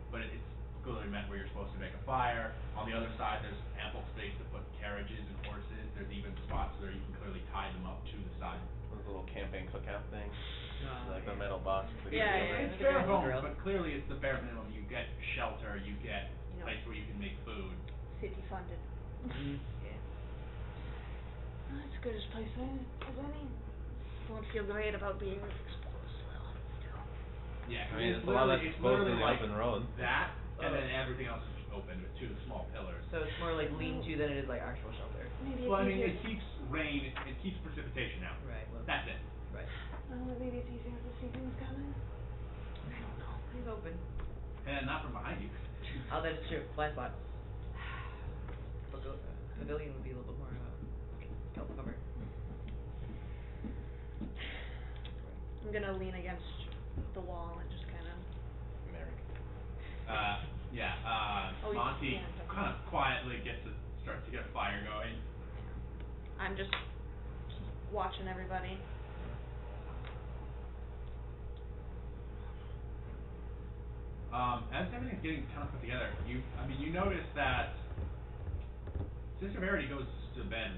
But it's clearly meant where you're supposed to make a fire. On the other side there's ample space to put carriages and horses. There's even spots where you can clearly tie them up to the side. Those little camping cookout things. Like the yeah. metal box. Yeah. It's bare bones, but clearly it's the bare minimum. You get shelter, you get a place where you can make food. City funded. Yeah. Well, that's as good as place as any. Won't feel great about being exposed though. Still. Yeah, I mean, it's it's a lot less literally exposed than the like open road. that, and then everything else is just open with two small pillars. So it's more like lean-to than it is like actual shelter. Maybe Well, I it's mean, easier. it keeps rain, it keeps precipitation out. Right. Well. That's it. Right. Maybe it's easier to see things coming. I don't know. He's open. And not from behind you. Oh, that's true. Blind spot. Pavilion would be a little bit more cover. I'm gonna lean against the wall and just kind of. Monty yeah, kind of quietly starts to get a fire going. I'm just watching everybody. As everything's getting kind of put together, you notice that Sister Verity goes to bed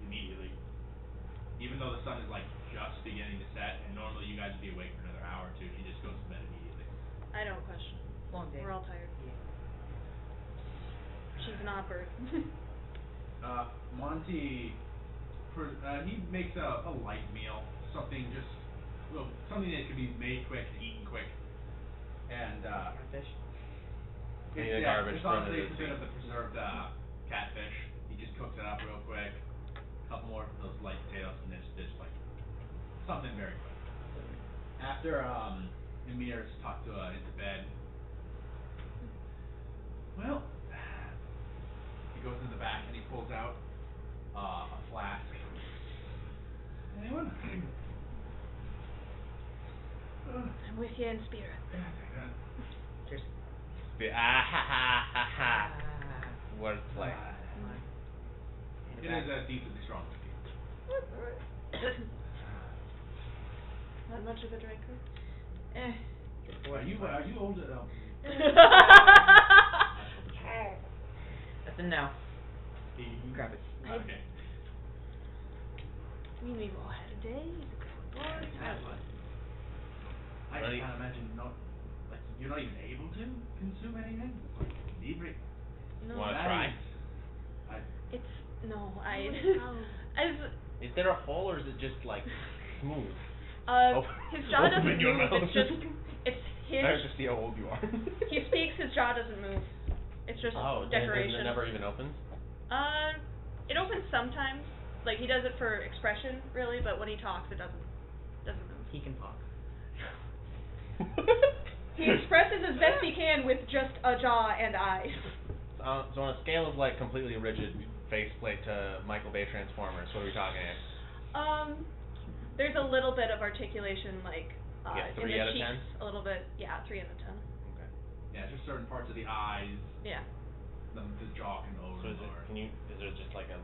immediately, even though the sun is like just beginning to set, and normally you guys would be awake for another hour or two. She just goes to bed immediately. I don't question. Long day. We're all tired. Yeah. She's an odd bird. Monty, he makes a light meal, something that could be made quick and eaten quick, and Fish. it's honestly a bit of the preserved catfish. He just cooks it up real quick, a couple more of those light potatoes, and it's just like something very quick. After Emir's tucked into bed, back, and he pulls out a flask. Anyone? I'm with you in spirit. Yeah, take that. Cheers. Ah ha ha ha ha. Wordplay. It is a decently strong whiskey. Not much of a drinker. Are you older? That's a no. Grab it. Okay. We've all had a day. He's a good boy. I can't imagine you're not even able to consume anything. Like inebriate. No. Wanna try? Is there a hole or is it just like smooth? His jaw doesn't Open your move. mouth. It's his. That's just see how old you are. He speaks. His jaw doesn't move. It's just decoration. It never even opens. It opens sometimes. Like he does it for expression, really. But when he talks, it doesn't move. He can talk. He expresses as best he can with just a jaw and eyes. So on a scale of like completely rigid faceplate to Michael Bay Transformers, what are we talking here? There's a little bit of articulation, like in 3 the out of cheeks, 10? a little bit. Yeah, 3 out of 10. Okay. Yeah, just certain parts of the eyes. Yeah. The jaw can over. So is there just like a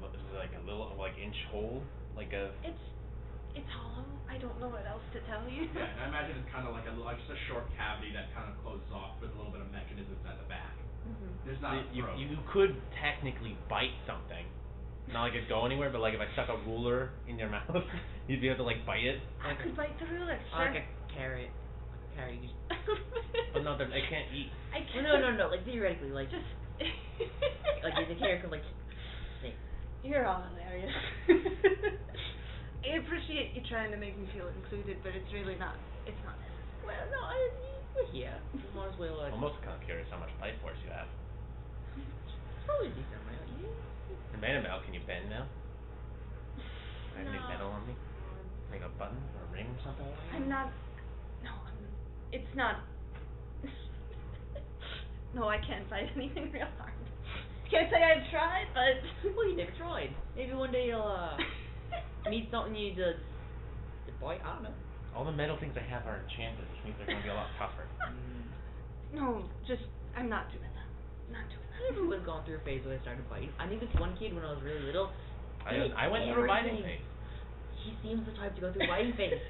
little like inch hole, like a? It's hollow. I don't know what else to tell you. Yeah, I imagine it's kind of like just a short cavity that kind of closes off with a little bit of mechanisms at the back. There's not a throat. You could technically bite something. Not like it'd go anywhere, but like if I stuck a ruler in your mouth, you'd be able to like bite it. I could bite the ruler. Like a carrot. Carrot. You just. But no, I can't eat. Well, no. Like theoretically, like just. Like the carrot could like. You're all hilarious. I appreciate you trying to make me feel included, but it's really not. It's not necessary. Well, no, yeah. Might as well. I'm also kind of curious how much bite force you have. It's probably decent, right? You're made of metal. Can you bend now? I have any metal on me? Like a button or a ring or something? I'm not. No, it's not. No, I can't bite anything real hard. Can't say I've tried, but. Well, you never tried. Maybe one day you'll meet something you just bite. I don't know. All the metal things I have are enchanted, which means they're going to be a lot tougher. No, I'm not doing that. Not doing that. Everyone's gone through a phase where they started biting. I knew this one kid when I was really little. I went through a biting phase. He seems the type to go through a biting phase.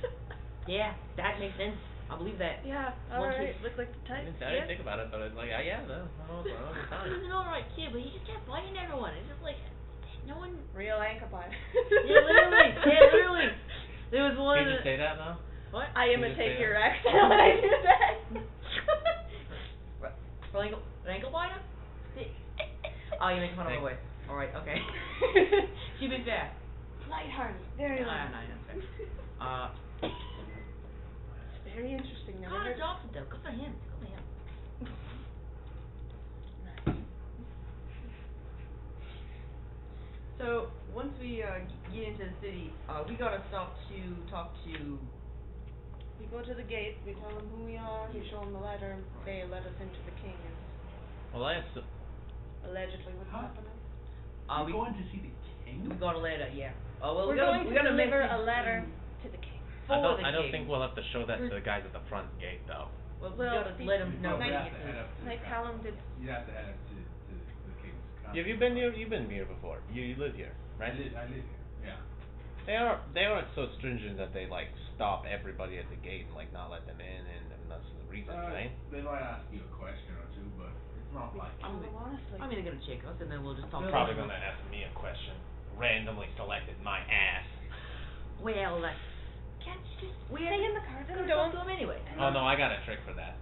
Yeah, that makes sense. I believe that. Yeah, alright. Look like the type. I didn't think about it, but it's like, yeah, no, He's an alright kid, but he just kept biting everyone. It's just like, no one. Real ankle bite. Yeah, literally. There was one. Can you just say that now? What? I imitate your accent when I do that. Ankle biter? Oh, you're making fun of my voice. Alright, okay. Too big there. Lighthearted. Very lighthearted. It's very interesting. Connor Johnson, though. Good for him. So, once we get into the city, we gotta stop to talk to... We go to the gate, we tell them who we are, we show them the letter, they let us into the king. Well, Allegedly what's happening. We're going to see the king? We got a letter, yeah. Oh, well, we're going to deliver a letter to the king. I don't think we'll have to show that to the guys at the front gate, though. Well, we gotta let them know. Night Callum did. You have to head up to the king's council. Have you been here? You've been here before. You live here, right? I live here. Yeah. They aren't so stringent that they like stop everybody at the gate and like not let them in, and that's the reason, right? They might ask you a question or two, but it's not like. Honestly. I'm gonna check us and then we'll just talk. They're probably gonna ask me a question. Randomly selected my ass. Well, can't you just stay in the car? Then don't talk to him anyway. Oh no, I got a trick for that.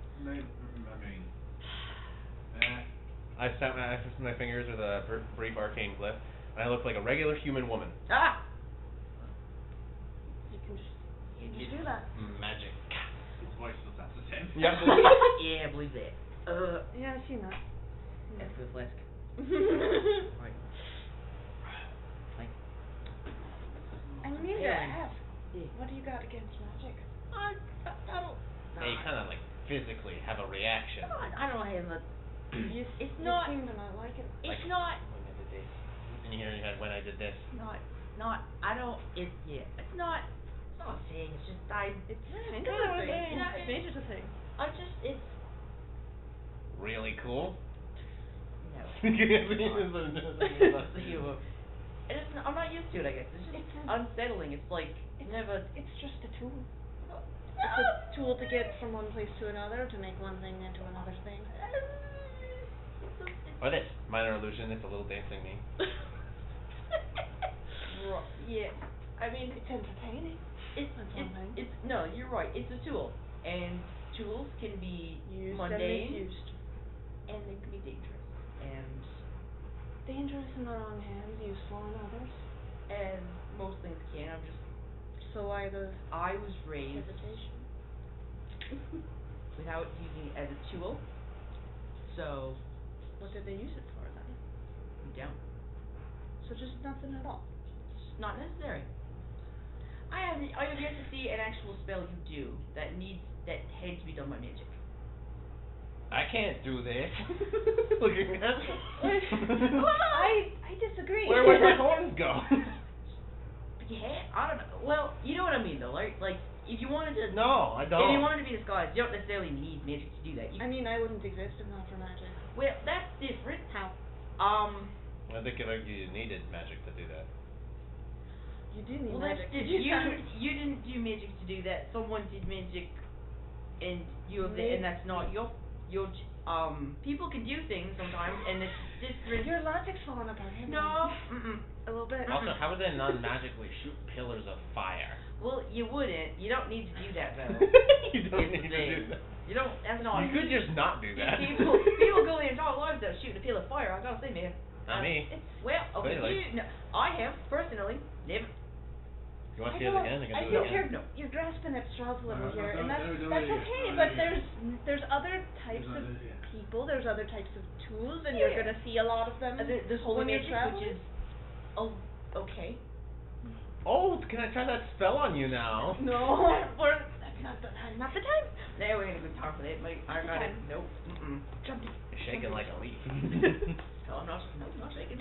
I snapped my fingers with a brief arcane glyph, and I look like a regular human woman. Ah! You can just do that. Magic. His voice was that's the same. Yeah. Yeah, I believe that. Yeah, I've seen that. That's good flask. Right. I mean to ask, what do you got against magic? I don't. Yeah, you kind of like physically have a reaction. I don't have a. You it's not. seem to not like it. It's not. in your head when I did this. I don't, it's not a thing, it's just, It's kind of a thing. Yeah, It's made it a thing. it's, Really cool? no. I'm not used to it, I guess. It's just unsettling. It's like, It's just a tool. It's a tool to get from one place to another, to make one thing into another thing. Or this, minor illusion, it's a little dancing me. Yeah, I mean, It's entertaining. No, you're right, it's a tool. And tools can be Used mundane, and misused. and they can be dangerous. And Dangerous in the wrong hands, useful in others. as most things can, So why the I was raised hesitation? without using it as a tool, so What did they use it for then? you don't. So just nothing at all. It's not necessary. I have yet to see an actual spell you do that had to be done by magic. I can't do this. Looking at I disagree. Where would my horns go? Yeah, I don't know. Well, you know what I mean though, right? Like, if you wanted to... No, I don't. If you wanted to be disguised, you don't necessarily need magic to do that. I mean, I wouldn't exist if not for magic. Well, that's different. How? I think you needed magic to do that. You do need Well, magic. that's different. You didn't do magic to do that. Someone did magic, and and that's not your people can do things sometimes, and it's different. Your logic's falling apart here. No, A little bit. Also, how would they non-magically shoot pillars of fire? Well, you wouldn't. You don't need to do that though. You don't It's need the to do thing. that. You don't. That's not. You could just not do that. People go their entire lives though shooting a pillar of fire. I gotta say, man. Not me. Well, okay, Clearly. no, I have personally never. You want to see it again? I can I do it think again. you're grasping at straws a little No, here, and that's don't okay. do But it. there's other types There's of other- yeah. people. There's other types of tools, and you're Yeah. gonna see a lot of them There's when holy you're magic, traveling. which is okay. Oh, can I try that spell on you now? No, that's not the time. Not the time. Now we're gonna go talk for that. Like, I got it. Okay. Nope. Jump. You're shaking like a leaf. No, I'm not. No, I'm not shaking.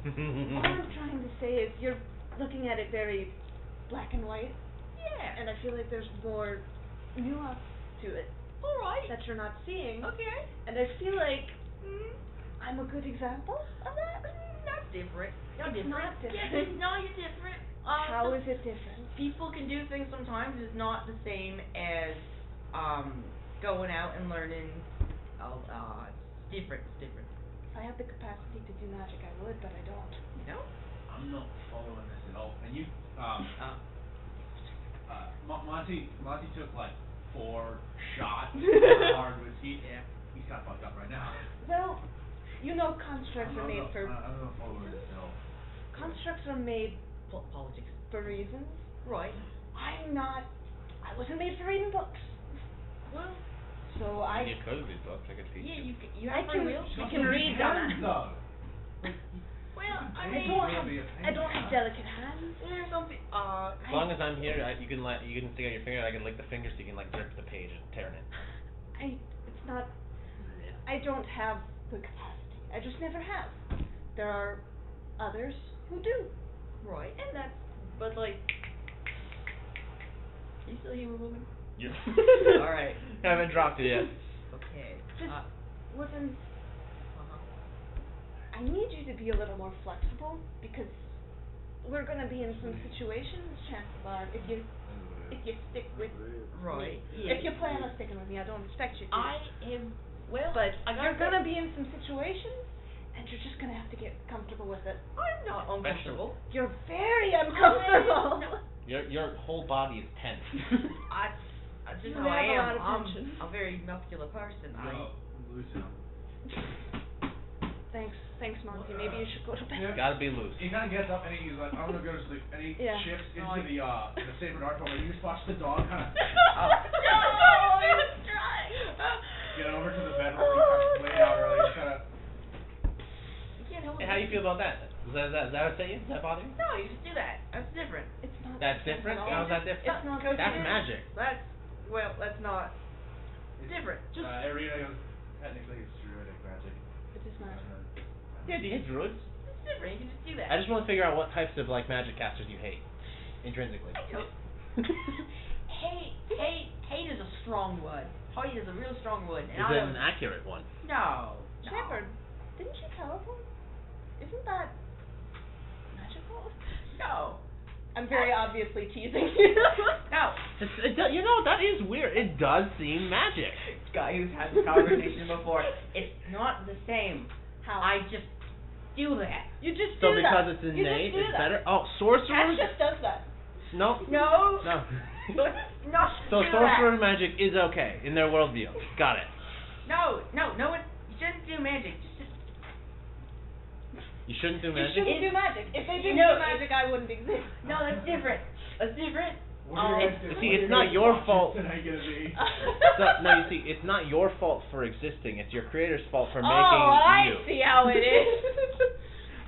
All I'm trying to say is you're looking at it very black and white, Yeah. and I feel like there's more nuance to it All right. that you're not seeing. Okay. And I feel like I'm a good example of that. That's different. You're It's different. not different. Yeah, no, you're different. How is it different? People can do things sometimes is not the same as going out and learning. It's different. It's different. If I had the capacity to do magic, I would, but I don't. You know? I'm not following this at all. And you, Monty took like 4 shots hard whiskey. Yeah. He's kind of fucked up right now. Well, you know constructs are made for I'm not following this at all. constructs are made Politics. for reasons. Right. I wasn't made for reading books. Well, So You could read books. I could teach yeah, you. you I have free can will. I can read them. though. Well, I I mean, don't have delicate hands. there's some As long as I'm here, you can stick out your finger. I can lick the finger so you can like grip the page and tear it. It's not. I don't have the capacity. I just never have. There are others who do. right, and that's, but like, are you still here, woman? Yeah. All right. Haven't dropped it yet. Okay. Just listen. Uh-huh. I need you to be a little more flexible because we're gonna be in some situations. Chances are, if you stick with Right. me, Yeah. if you plan on sticking with me, I don't expect you to. I am. Well, But I you're gotta gonna be in some situations, and you're just gonna have to get comfortable with it. I'm not uncomfortable. You're very uncomfortable. No. Your whole body is tense. That's just You how I have a am. lot of I'm tension. a very muscular person. Yo, loosen up. Thanks, Monty. Maybe you should go to bed. Yeah. Gotta be loose. He kind of gets up and he's like, I'm gonna go to sleep. And he Yeah. shifts No, into the Saint Bernard pole. You just watch the dog kind of get over to the bed where he kind of laid out earlier. He's kind of. Hey, how do you feel about that? Does that upset you? Does that bother you? No, you just do that. That's different. It's not. That's different? How's that different? It's not. That's magic. That's not different. Just Arena goes, technically it's druidic magic. It is not. Yeah, do you hate druids? It's different. You can just do that. I just want to figure out what types of like magic casters you hate, intrinsically. I don't. Hate is a strong word. Hate is a real strong word. And Is I it don't. an accurate one? No. Shepard, didn't she teleport? Isn't that magical? No. I'm very obviously teasing you. No. You know, that is weird. It does seem magic. Guy who's had this conversation before. It's not the same. How? I just do that. You just So do because that. it's You innate, just do it's that. better. Oh, Cash sorcerers? just does that. No. No. No. Not So do sorcerer that. magic is okay in their worldview. Got it. No. One. You shouldn't do magic. Just. You shouldn't do You magic. shouldn't do magic. If they didn't No, do magic, I wouldn't exist. No, that's different. That's different. What are you guys See, doing? it's not your fault. Tonight gonna be? No, you see, it's not your fault for existing. It's your creator's fault for making Oh, I you. see how it is.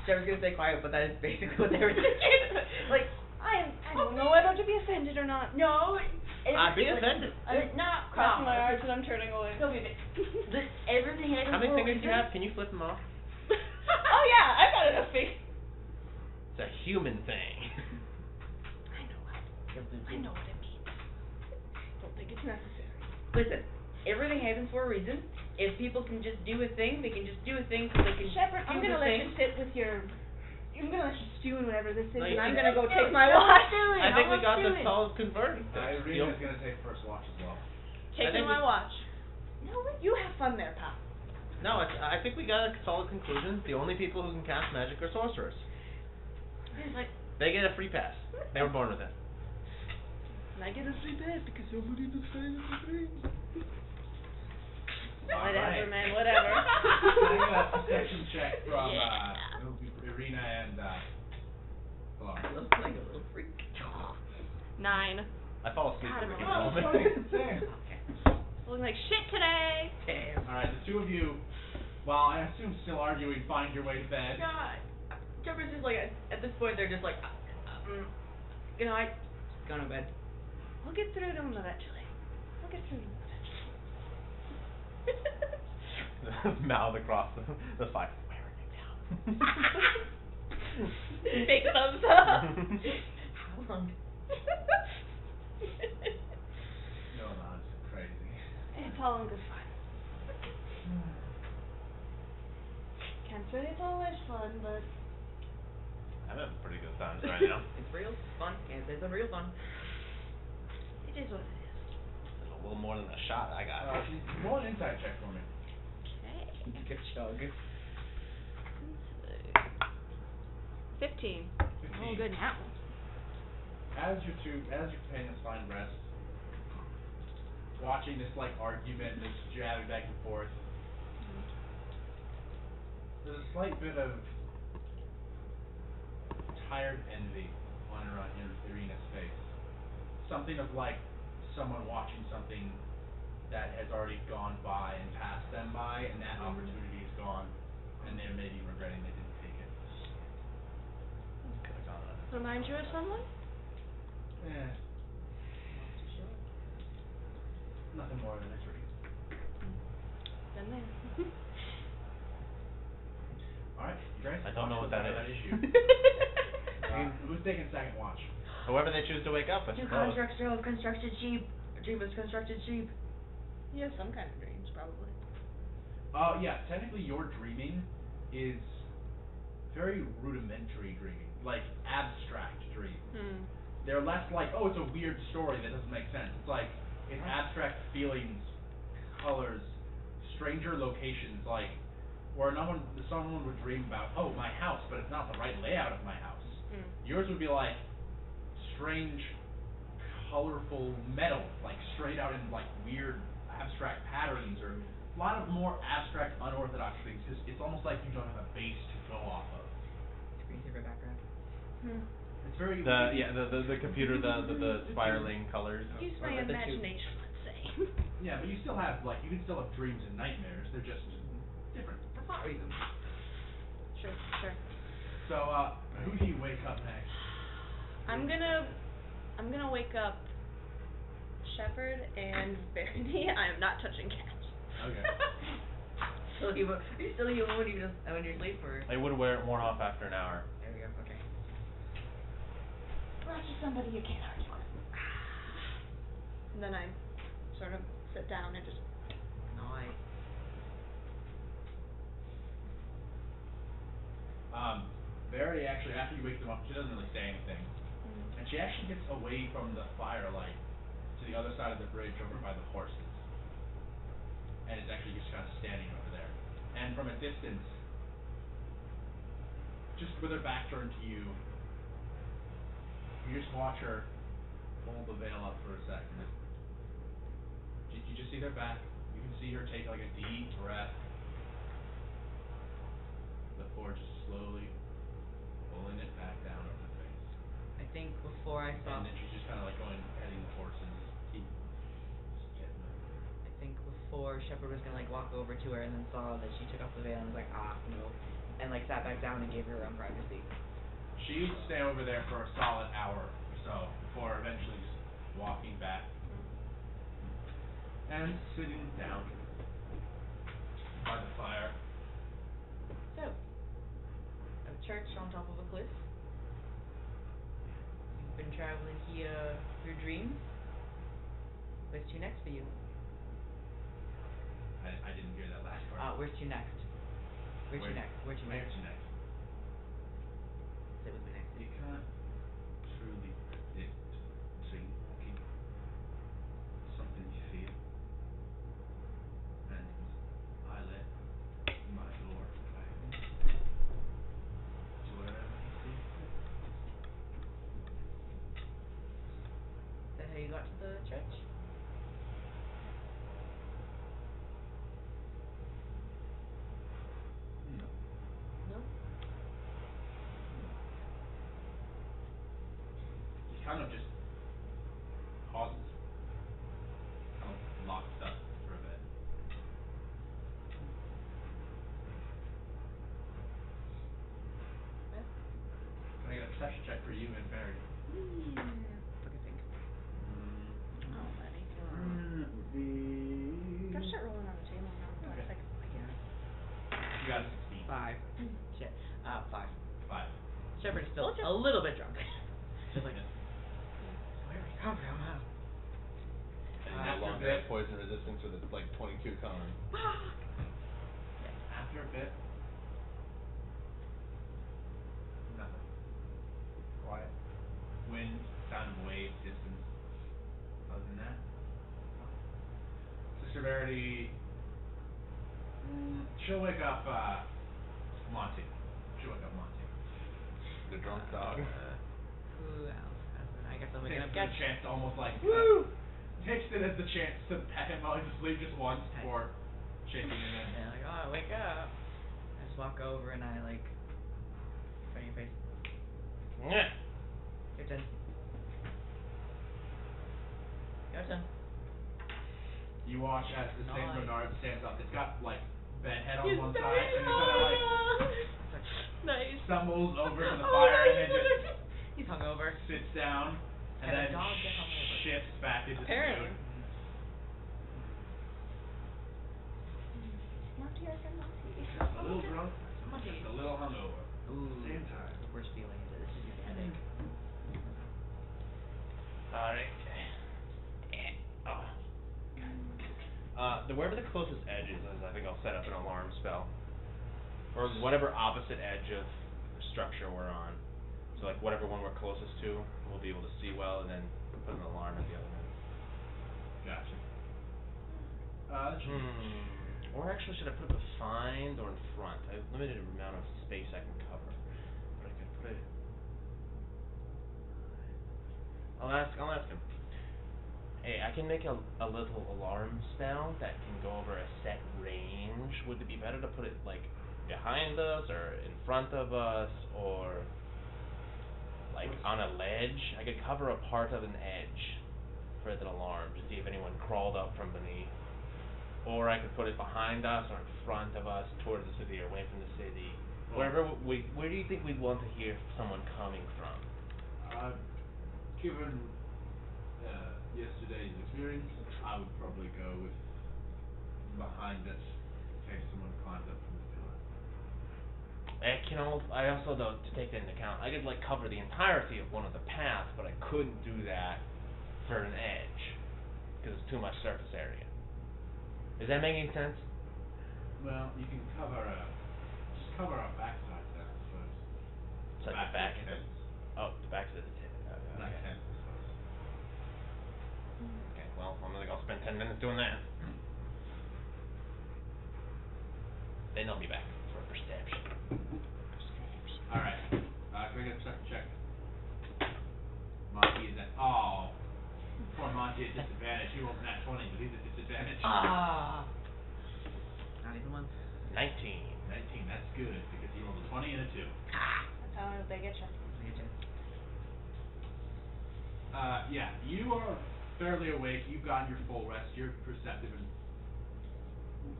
So I was gonna stay quiet, but that is basically what they were thinking. Like, I don't know whether to be offended or not. no. Be offended. No. Crossing my no. arms and I'm turning away. So everything happens How many for a fingers do you reason. have? Can you flip them off? Oh yeah, I got enough fingers. It's a human thing. I know what it means. Don't think it's necessary. Listen, everything happens for a reason. If people can just do a thing, they can just do a thing so they can Shepard, do I'm the gonna let thing. you sit with your. I'm gonna let you stew in whatever this is, No, and you I'm can- gonna go Let's take do my it. watch. Let's do it. I think we Let's got do the it. solid conversion. Irena's gonna take first watch as well. Taking think my we- watch. No, you have fun there, pal. No, I think we got a solid conclusion. The only people who can cast magic are sorcerers. It's like, They get a free pass. They were born with it. And I get a free pass because somebody decided to bring. Alright. Whatever, man. Whatever. Can I get a perception check from Yeah. it'll be Irina and Pilar. looks like a little freak. 9. I fall asleep God, every I'm Oh, moment. funny, insane. Looking like shit today. Damn. Alright, the two of you, while I assume still arguing, find your way to bed. God. Trevor's just like, at this point, they're just like, good night. Go to bed. We'll get through to them eventually. We'll get through to them eventually. Mouth across the fire. Wearing it down. Big thumbs up. How long? No, it's crazy. It's all in good fun. Can't say it's always fun, but I'm having pretty good times right now. It's real fun. Can't say it's a real fun. it is what it is. There's a little more than a shot I got. Roll an insight check for me. Okay. Good chug. 15. 15. Oh, good now. As your companions find rest, watching this like argument, this jabbing back and forth, there's a slight bit of tired envy wandering around Irina's face. Something of like someone watching something that has already gone by and passed them by, and that opportunity is gone, and they're maybe regretting they didn't take it. Could've gone on. Remind you of someone? Eh, nothing more than a dream. Been there. Alright, you guys. I don't know what that is. issue. Who's taking second watch? Whoever they choose to wake up, I Two suppose. constructs drove constructed sheep. A dream was constructed sheep. You have some kind of dreams, probably. Yeah, technically your dreaming is very rudimentary dreaming, like abstract dreams. They're less like, oh, it's a weird story that doesn't make sense. It's like, it's abstract feelings, colors, stranger locations, like, where someone would dream about, oh, my house, but it's not the right layout of my house. Yours would be like, strange, colorful metal, like straight out in like weird abstract patterns, or a lot of more abstract, unorthodox things, because it's almost like you don't have a base to go off of. Screensaver background. It's very The computer, the spiraling colors. Use Or my the two. imagination, let's say. Yeah, but you still have like, you can still have dreams and nightmares. They're just different. That's not reason. Sure. So, who do you wake up next? I'm gonna wake up Shepard and Verity. I am not touching Cat. Okay. still immune? Are you still immune even when you're asleep, or? I would wear it more off after an hour. There we go. Okay. Roger's somebody you can't argue with. And then I sort of sit down and just. Nice. Verity actually, after you wake them up, she doesn't really say anything. And she actually gets away from the firelight to the other side of the bridge over by the horses. And is actually just kind of standing over there. And from a distance, just with her back turned to you, you just watch her hold the veil up for a second. You just see their back. You can see her take like a deep breath before just slowly pulling it back down over the face. I think before I saw. And then she's just kind of like going, petting the horses, keep just getting them. I think before Shepard was gonna like walk over to her and then saw that she took off the veil and was like, no, and like sat back down and gave her own privacy. She'd stay over there for a solid hour or so before eventually just walking back and sitting down by the fire. So, a church on top of a cliff. You've been traveling here through dreams. Where's to next for you? I didn't hear that last part. Where's to next? Where's to next? Where's to Where's next? to next? Say with me next. You can't truly predict sleepwalking. It's something you feel. And I let my Lord guide me to wherever he sees fit. Is that how you got to the church? No. No? He kind of just pauses. Kind of locks up for a bit. Yeah. Can I get a perception check for you and Barry? What do you think? Oh, buddy. That would be... Gotta start rolling on the table now. Okay. Like, You got a 16. 5. Shit. 5. 5. Shepard's still Told ya. a little bit drunk. Just like, Yeah. where did we come from, huh? And you no After longer a have bit- poison resistance with a like 22 con. After a bit, nothing. Quiet. Wind, sound of waves, distance. Other than that, Sister Verity, she'll wake up, Monty. She'll wake up Monty. The drunk dog. Who else has it? I guess I'm waking Takes up it as Catch. a chance to almost like, Woo! takes it as the chance to pet him while he's asleep just once before shaking him in. And like, oh, wake up. I just walk over and I like, put in your face. Yeah. Your turn. Your turn. You watch as the Saint Nice. Bernard stands up. It's got like bedhead on He's one very side and it kind of like nice. stumbles over to the Oh, fire and nice. then just He's hungover. sits down and Can a then dog get hungover? shifts back into Apparently. swoon. Monty, I said Monty. Just a little drunk, Monty. just a little hungover. Ooh. Same time. The worst feeling is this is your headache. Alright. Oh. Wherever the closest edge is, I think I'll set up an alarm spell. Or whatever opposite edge of structure we're on. So like whatever one we're closest to, we'll be able to see well, and then put an alarm at the other end. Gotcha. Or actually, should I put it behind or in front? I have limited amount of space I can cover, but I could put it. I'll ask him. Hey, I can make a little alarm spell that can go over a set range. Would it be better to put it like behind us or in front of us or like on a ledge? I could cover a part of an edge for the alarm to see if anyone crawled up from beneath. Or I could put it behind us or in front of us towards the city or away from the city. Where do you think we'd want to hear someone coming from? Given yesterday's experience, I would probably go with behind us, case someone climbs up from the pillar. I also though to take that into account, I could like cover the entirety of one of the paths, but I couldn't do that for an edge because it's too much surface area. Is that making sense? Well, you can cover just cover our backsides then, I suppose. It's like the back of of the tents. the back of the tent. Not Okay. tents, I suppose. Okay. Well, I'm gonna go spend 10 minutes doing that. Then I'll be back for perception. Alright. Can I get a perception check? Monty is at poor Monty at disadvantage. He rolled a nat 20, but he's at disadvantage. Ah. Not even one. 19. 19, that's good, because he rolled a 20 and a 2. That's how they get you. Yeah, you are fairly awake. You've gotten your full rest. You're perceptive, and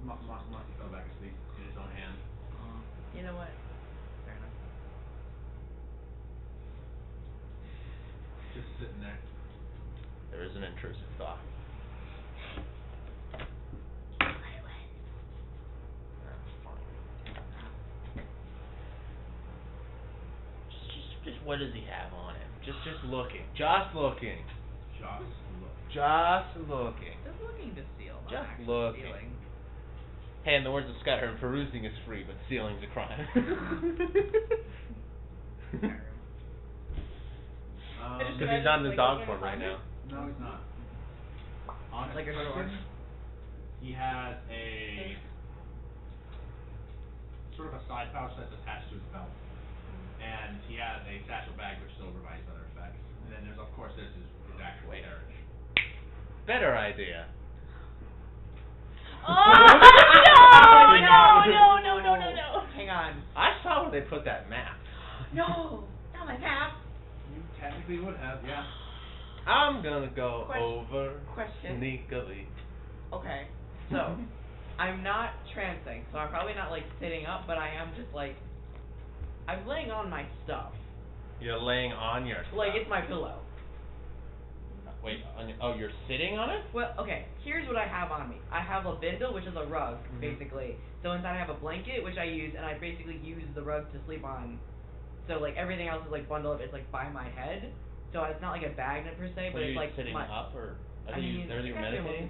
Monty fell back asleep in his own hand. You know what? Fair enough. Just sitting there. There is an intrusive thought. That's fine. Just what does he have on him? Just looking. Just looking. Just look. Just looking. Just looking to steal, not Just actually looking. stealing. Hey, in the words of Scudder, perusing is free, but stealing's a crime. Because he's not in the dog form right now. No, he's not. On his Like a person, horse. he has a sort of a side pouch that's attached to his belt, and he has a satchel bag which is over by his other effects. And then there's his actual carriage. Better idea. Oh no! Hang on. I saw where they put that map. No, not my map. You technically would have, yeah. I'm gonna go Question. sneakily. Okay, so I'm not trancing, so I'm probably not like sitting up, but I am just like I'm laying on my stuff. You're laying on your stuff. Like it's my pillow. Wait, you're sitting on it? Well, okay, here's what I have on me. I have a bindle, which is a rug, basically. So inside I have a blanket, which I use, and I basically use the rug to sleep on. So, like, everything else is, like, bundled up. It's, like, by my head. So it's not, like, a bag per se, but Are it's, you like, sitting my... up, or... I mean, Are you meditating?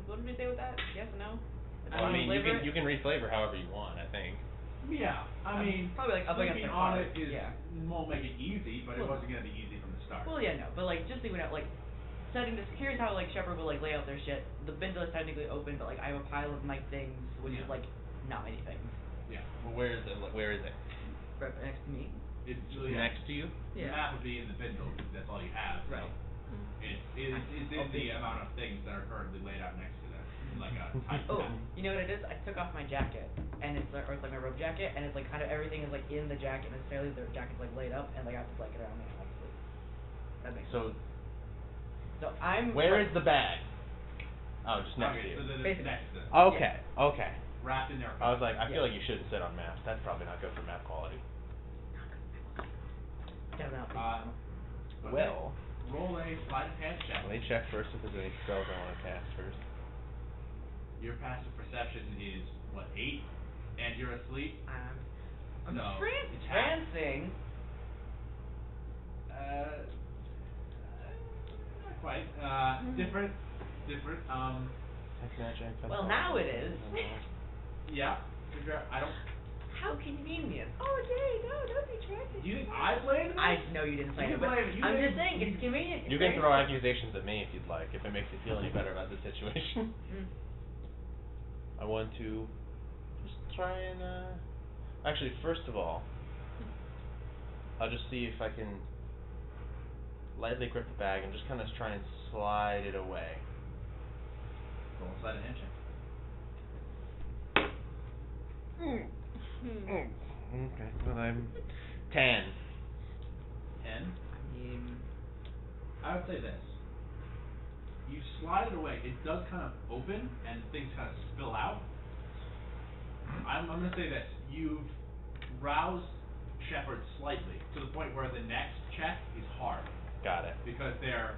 What did we say with that? Yes or no? Well, I mean, you can reflavor however you want, I think. Yeah, I mean, probably, like, up against sleeping the on car. it won't make it easy, but it Well, wasn't going to be easy from the start. Well, yeah, no, but, like, just thinking out, like, setting this... Here's how, like, Shepard will, like, lay out their shit. The bindle is technically open, but, like, I have a pile of my things, which is, like, not many things. Yeah. Well, where is it? Right next to me. It's next to you? The map would be in the bindle, because that's all you have. So Right. It's in the amount of things that are currently laid out next to them, in like a tight Oh, map. you know what it is? I took off my jacket, and it's like, or it's like my robe jacket, and it's like kind of everything is like in the jacket necessarily. The jacket's like laid up, and like I have to blanket around me and like sleep. That makes sense. So I'm. Where like, is the bag? Oh, just next to you. So then it's Basically. next to them. Okay. Wrapped in there. I was like, I feel like you shouldn't sit on maps. That's probably not good for map quality. Definitely. Well, roll a sleight of hand check. let me check first if there's any spells I want to cast first. Your passive perception is what, 8, and you're asleep. I'm No, it's half. trancing. Not quite. Different. Heck magic. Well, now it is. Yeah. I don't. How convenient. Oh, Jay, no, don't be trancing. Do you think I blamed it? I know you didn't say You it, but blame it. You I'm blame just saying it's convenient. You can throw accusations at me if you'd like, if it makes you feel any better about the situation. I want to just try and, actually, first of all, I'll just see if I can lightly grip the bag and just kind of try and slide it away. Roll a sleight of hand check. Okay, well I'm 10. 10. I I would say this. You slide it away. It does kind of open, and things kind of spill out. I'm going to say this. You've roused Shepard slightly, to the point where the next check is hard. Got it. Because they're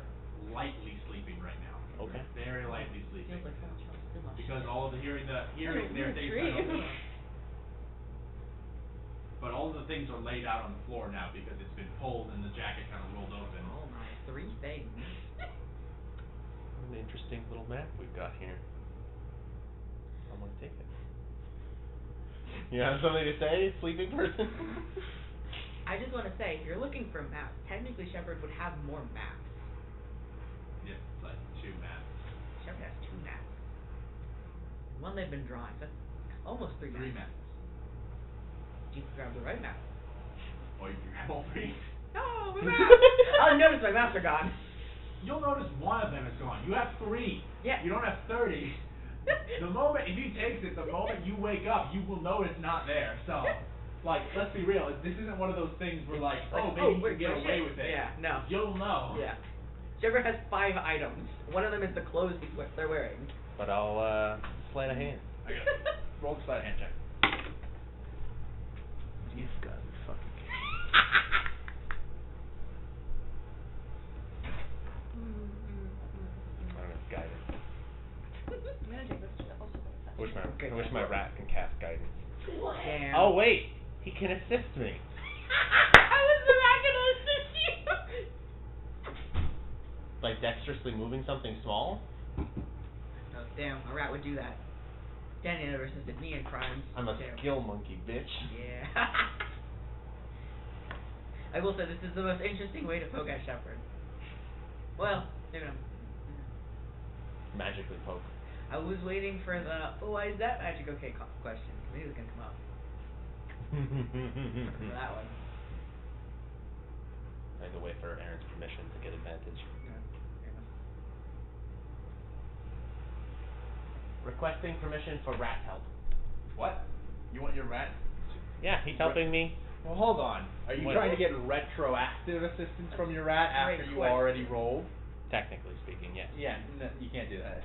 lightly sleeping right now. Okay. Very lightly sleeping. Feels like so much fun. Too much. Because all of the hearing their things dream. But all of the things are laid out on the floor now because it's been pulled and the jacket kind of rolled open. Oh my, 3 things. What an interesting little map we've got here. I'm gonna take it. You have something to say, sleeping person? I just want to say, if you're looking for maps, technically Shepard would have more maps. Yeah, it's like 2 maps. Shepard has 2 maps. One they've been drawing, so that's almost 3 maps. 3 maps. You can grab the right map. Or you can grab all 3. Oh, my map! I noticed my maps are gone. You'll notice one of them is gone. You have 3. Yeah. You don't have 30. The moment, if he takes it, the moment you wake up, you will know it's not there. So, like, let's be real. This isn't one of those things where maybe you can get away with it. Yeah, no. You'll know. Yeah. Shepard has 5 items. One of them is the clothes they're wearing. But I'll sleight of hand. I got it. Roll the sleight of hand check. You've got to be fucking kidding. I don't have guidance. Magic, that's also I wish Okay. my rat can cast guidance. Damn. Oh wait, he can assist me. I was not gonna assist you. Like dexterously moving something small? Oh, damn, a rat would do that. Danny never assisted me in crimes. I'm a Damn. skill monkey, bitch. Yeah. I will say this is the most interesting way to poke at Shepard. Well, maybe not. Magically poke. I was waiting for the why is that magic okay question. Maybe it was gonna come up. For that one. I had to wait for Aaron's permission to get advantage. Yeah, fair enough. Requesting permission for rat help. What? You want your rat? Yeah, he's helping me. Well, hold on. Are you What? trying to get retroactive assistance from your rat after Great you question. already rolled? Technically speaking, yes. Yeah, you can't do that.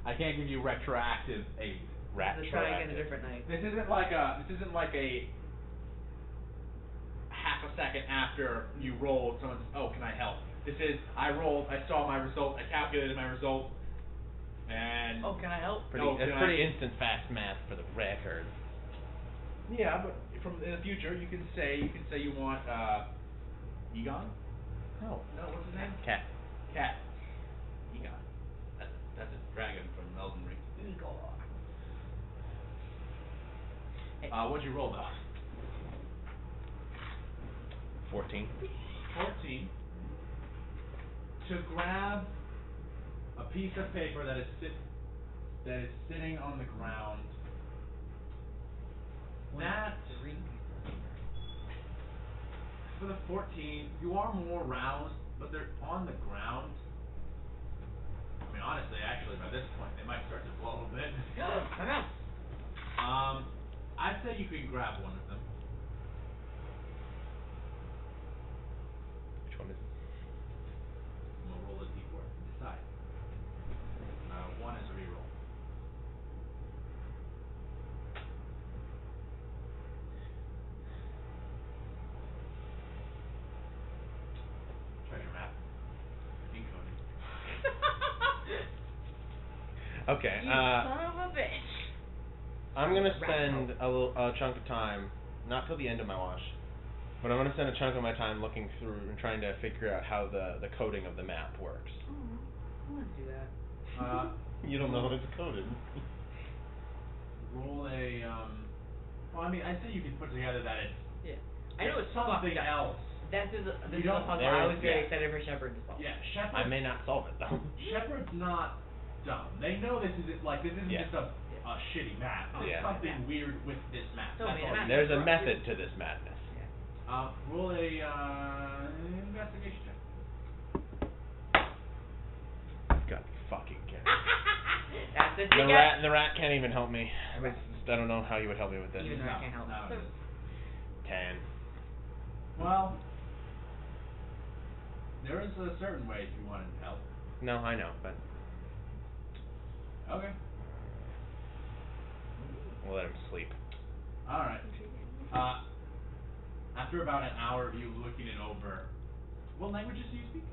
I can't give you retroactive aid. Rat Let's try again a proactive. different night. This isn't like a half a second after you rolled, someone's, oh, can I help? This is, I rolled, I saw my result, I calculated my result, and... Oh, can I help? That's pretty instant fast math for the record. Yeah, but from in the future, you can say you want, Egon? No. No, what's his name? Cat. Cat. Egon. That's a dragon from Elden Ring. Igor. Hey. What'd you roll, though? 14. 14. To grab a piece of paper that is sitting on the ground. That, 3. for the 14, you are more roused, but they're on the ground. I mean, honestly, actually, by this point, they might start to blow a bit. I'm out. I'd say you can grab one of them. Which one is it? I'm gonna roll a d4 and decide. 1 is a reroll. Treasure map. Encoding. Okay, You son of a bitch. I'm gonna spend a chunk of time, not till the end of my watch, but I'm gonna spend a chunk of my time looking through and trying to figure out how the coding of the map works. Oh, I want to do that. You don't know what it's coded. Roll a, well, I mean, I'd say you can put together that it's Yeah. I know it's something else. This is a don't- puzzle there I is- was very yeah. excited for Shepard to solve. Yeah, Shepard. I may not solve it though. Shepard's not dumb. They know this isn't Yeah. just a shitty map. There's Yeah. something weird with this map. So That's made a all. map. There's a method to this madness. Yeah. Roll a investigation check. God fucking kidding. That's it. The rat can't even help me. I don't know how you would help me with this. Even though I can't help. No, it is. 10. Well, there is a certain way if you wanted help. No, I know, but Okay. we'll let him sleep. Alright. After about an hour of you looking it over, what languages do you speak?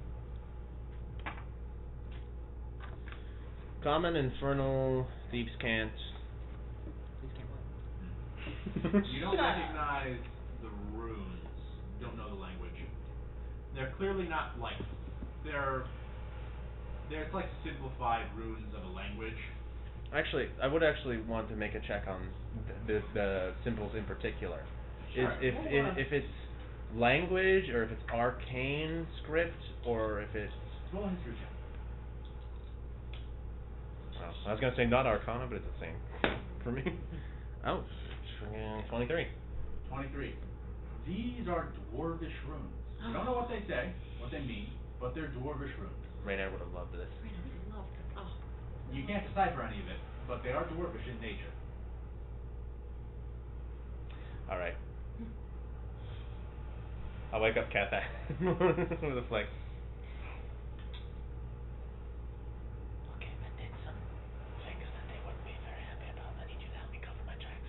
Common, infernal, thieves can't. Thieves can't what? You don't recognize the runes. You don't know the language. They're clearly not like they're it's like simplified runes of a language. Actually, I would actually want to make a check on the symbols in particular. Sure. If it's language or if it's arcane script or if it's. Roll a history check. Well, I was gonna say not arcana, but it's the same for me. Oh, 23. 23. These are dwarvish runes. You don't know what they say, what they mean, but they're dwarvish runes. Raynor would have loved this. You can't decipher any of it, but they are dwarvish in nature. All right. I'll wake up Cathay with a flick. Okay, I did some things that they wouldn't be very happy about. I need you to help me cover my tracks.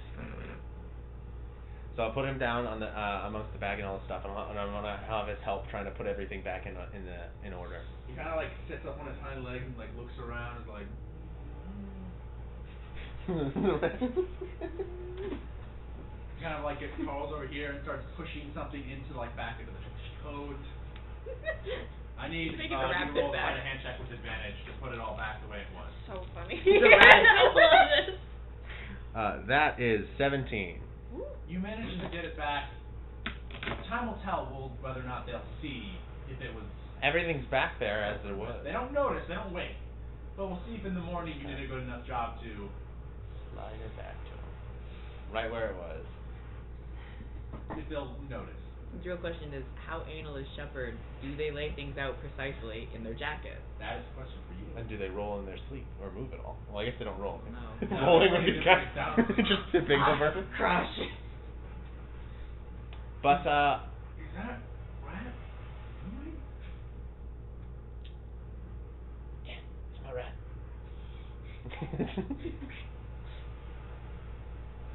So I'll put him down on the amongst the bag and all the stuff, and I'm gonna have his help trying to put everything back in order. He kind of like sits up on his hind legs and like looks around and like. Kind of like it falls over here and starts pushing something into like back into the coat. I need you to roll a sleight of hand check with advantage to put it all back the way it was. So funny. I love this. That is 17. You managed to get it back. Time will tell whether or not they'll see if it was. Everything's back there as there was. They don't notice. They don't wait. But we'll see if in the morning you did a good enough job to slide it back to them, right where it was. If they'll notice. The real question is, how anal is Shepherd? Do they lay things out precisely in their jacket? That is a question for you. And do they roll in their sleep or move at all? Well, I guess they don't roll. No. Rolling with these guys. Just tipping over. Crush. But Is that rat? Really? Yeah, it's my rat.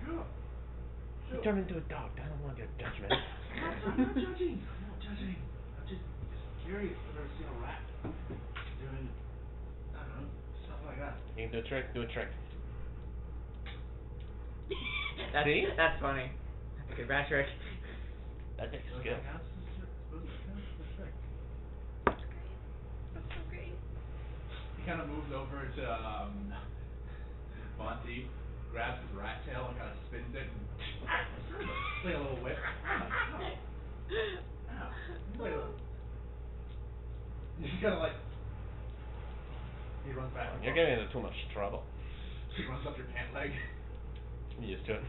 Yeah. He turned into a dog. I don't want your judgment. I'm not judging. I'm not judging. I'm just curious. I've never seen a rat doing, I don't know, stuff like that. You can do a trick. Do a trick. See? That's funny. That's a good rat trick. That takes So skill. that counts as a trick. That's great. That's so great. He kind of moves over to Monty, grabs his rat tail and kind of spins it and like a little whip. Ow. Wait a minute. He's kind of like he runs back. You're getting into too much trouble. He runs up your pant leg. I'm used to it.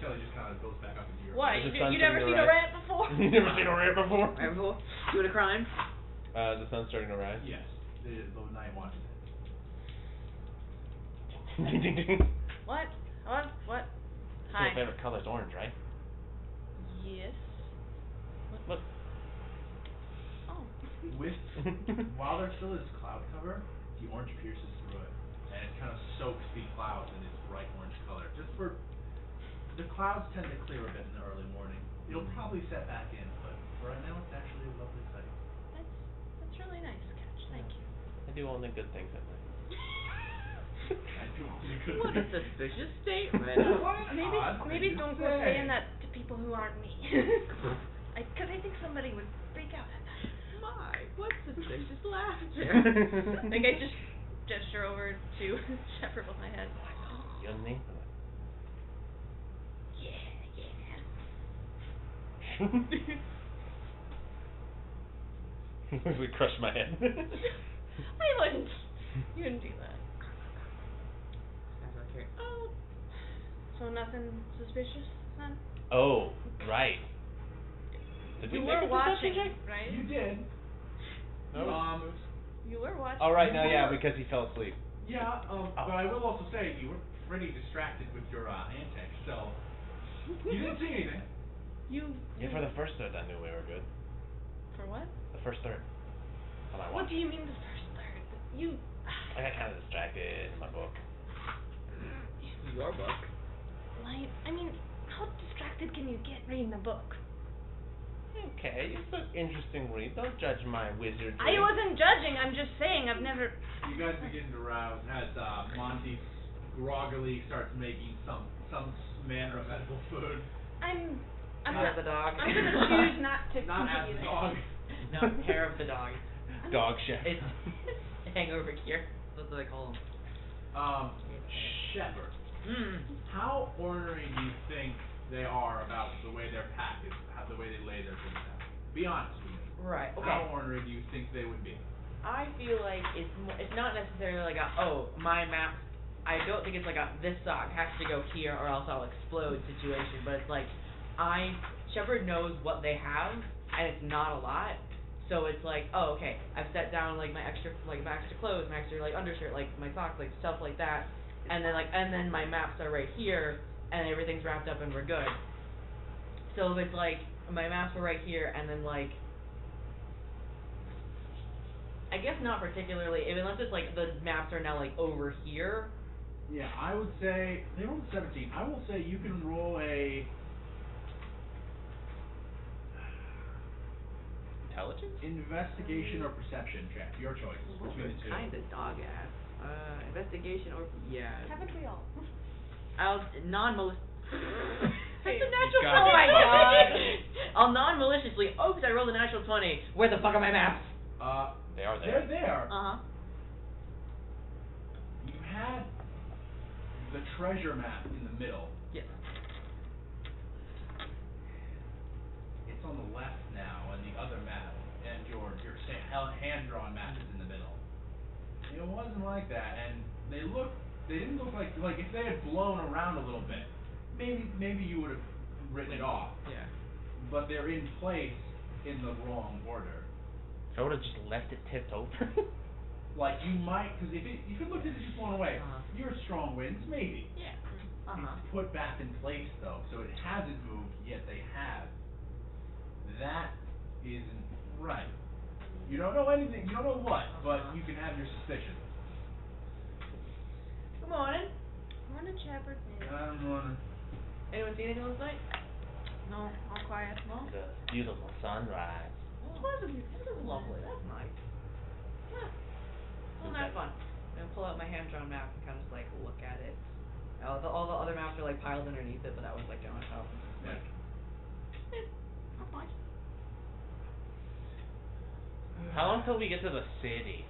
Kelly just kind of goes back up into your. What? Is the You sun never starting seen to a rise? rat before? You never seen a rat before? Right before? Doing a crime? The sun's starting to rise. Yes, the night watches it. Ding ding ding. What? What? Your Hi. favorite color's orange, right? Yes. Look. Oh. With while there still is cloud cover, the orange pierces through it, and it kind of soaks the clouds in its bright orange color. Just for the clouds tend to clear a bit in the early morning. It'll probably set back in, but for right now, it's actually a lovely sight. That's really nice, Catch. Thank you. I do only good things at night. I do only good What a things. suspicious statement. Maybe don't go saying that to people who aren't me. Because I think somebody would freak out at that. My, what suspicious laughter. Like I just gesture over to Shepherd with my head. Your name? We crushed my head. I wouldn't. You wouldn't do that. That's okay. Oh. So nothing suspicious then? Oh, right. Did we You make were a watching, perception check? right? You did. No. You were watching. Oh right, no, yeah, because he fell asleep. Yeah, but I will also say you were pretty distracted with your antics, so you didn't see anything. Yeah, for the first third, I knew we were good. For what? The first third. On my What watch. do you mean the first third? You. I got kind of distracted in my book. Your book. I mean, how distracted can you get reading a book? Okay, it's an interesting read. Don't judge my wizardry. I wasn't judging. I'm just saying I've never. You guys begin to rouse as Monty groggily starts making some manner of edible food. I'm. Hair of the dog. I'm gonna choose not to Not as continue a this. dog. No, hair of the dog. Dog chef. It's hangover cure. That's what I call them. Shepherd, Mm. how ornery do you think they are about the way they're packaged, the way they lay their things out? Be honest with me. Right. Okay. How ornery do you think they would be? I feel like it's not necessarily like a my map. I don't think it's like a this sock has to go here or else I'll explode situation. But it's like Shepard knows what they have and it's not a lot. So it's like, oh, okay, I've set down like my extra clothes, my extra like undershirt, like my socks, like stuff like that, and then my maps are right here, and everything's wrapped up and we're good. So it's like my maps are right here, and then like, I guess not particularly, unless it's like the maps are now like over here. Yeah, I would say they rolled 17. I will say you can roll a Intelligence? investigation or perception check. Your choice between the two. Kind of dog ass. Investigation or Haven't we all? I'll non-malicious. It's a You natural. gotta Oh be my fucking god! kidding. I'll non-maliciously. Oops, I rolled a natural 20. Where the fuck are my maps? They are They're there. there. Uh huh. You had the treasure map in the middle. Yes. It's on the left now, and the other map, and your hand-drawn map is in the middle. It wasn't like that, and they didn't look like if they had blown around a little bit, maybe you would have written it off. Yeah. But they're in place in the wrong order. I would have just left it tipped over. Like you might, because if you looked at it just blown away, Uh-huh. your strong winds maybe. Yeah. It's put back in place though, so it hasn't moved yet. They have. That isn't right. You don't know anything. You don't know what, but you can have your suspicions. Good morning. Morning, Shepard. I'm wondering. Anyone seen anyone tonight? No, all quiet. No. The beautiful sunrise. It was lovely. That's nice. Yeah. Wasn't that fun? I'm gonna pull out my hand-drawn map and kind of just like look at it. All the other maps are like piled underneath it, but that was like on top. Yeah. That's fine. How long till we get to the city?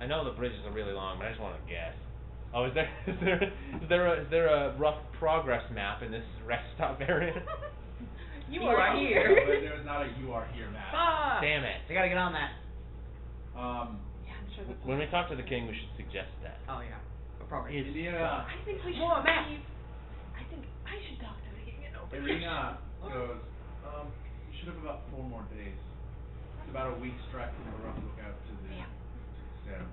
I know the bridges are really long, but I just want to guess. Oh, is there a rough progress map in this rest stop area? You are here. No, there's not a you are here map. Ah! Damn it. I gotta get on that. Yeah, I'm sure that's. When we talk to the king, we should suggest that. Oh yeah. Progress. Indiana. I think we should More map. leave. I think I should talk to the king and open. Irina goes, you should have about 4 more days. It's about a week's trek from the rough lookout to the Sarah.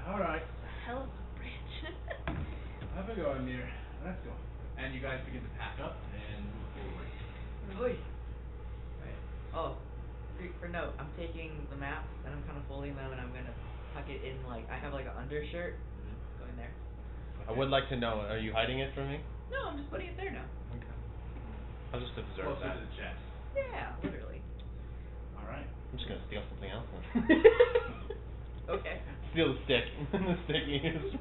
Alright. Hell of a bridge. Have a go, Amir. Let's go. And you guys begin to pack up and move forward. Oi. Right. Oh, for note, I'm taking the maps and I'm kind of folding them and I'm gonna tuck it in like I have like an undershirt. Go in there. I would like to know, are you hiding it from me? No, I'm just putting it there now. Okay. I'll just observe Closer that. to the chest. Yeah, literally. Alright. I'm just gonna steal something else then. Okay. Steal the stick. The stick you used.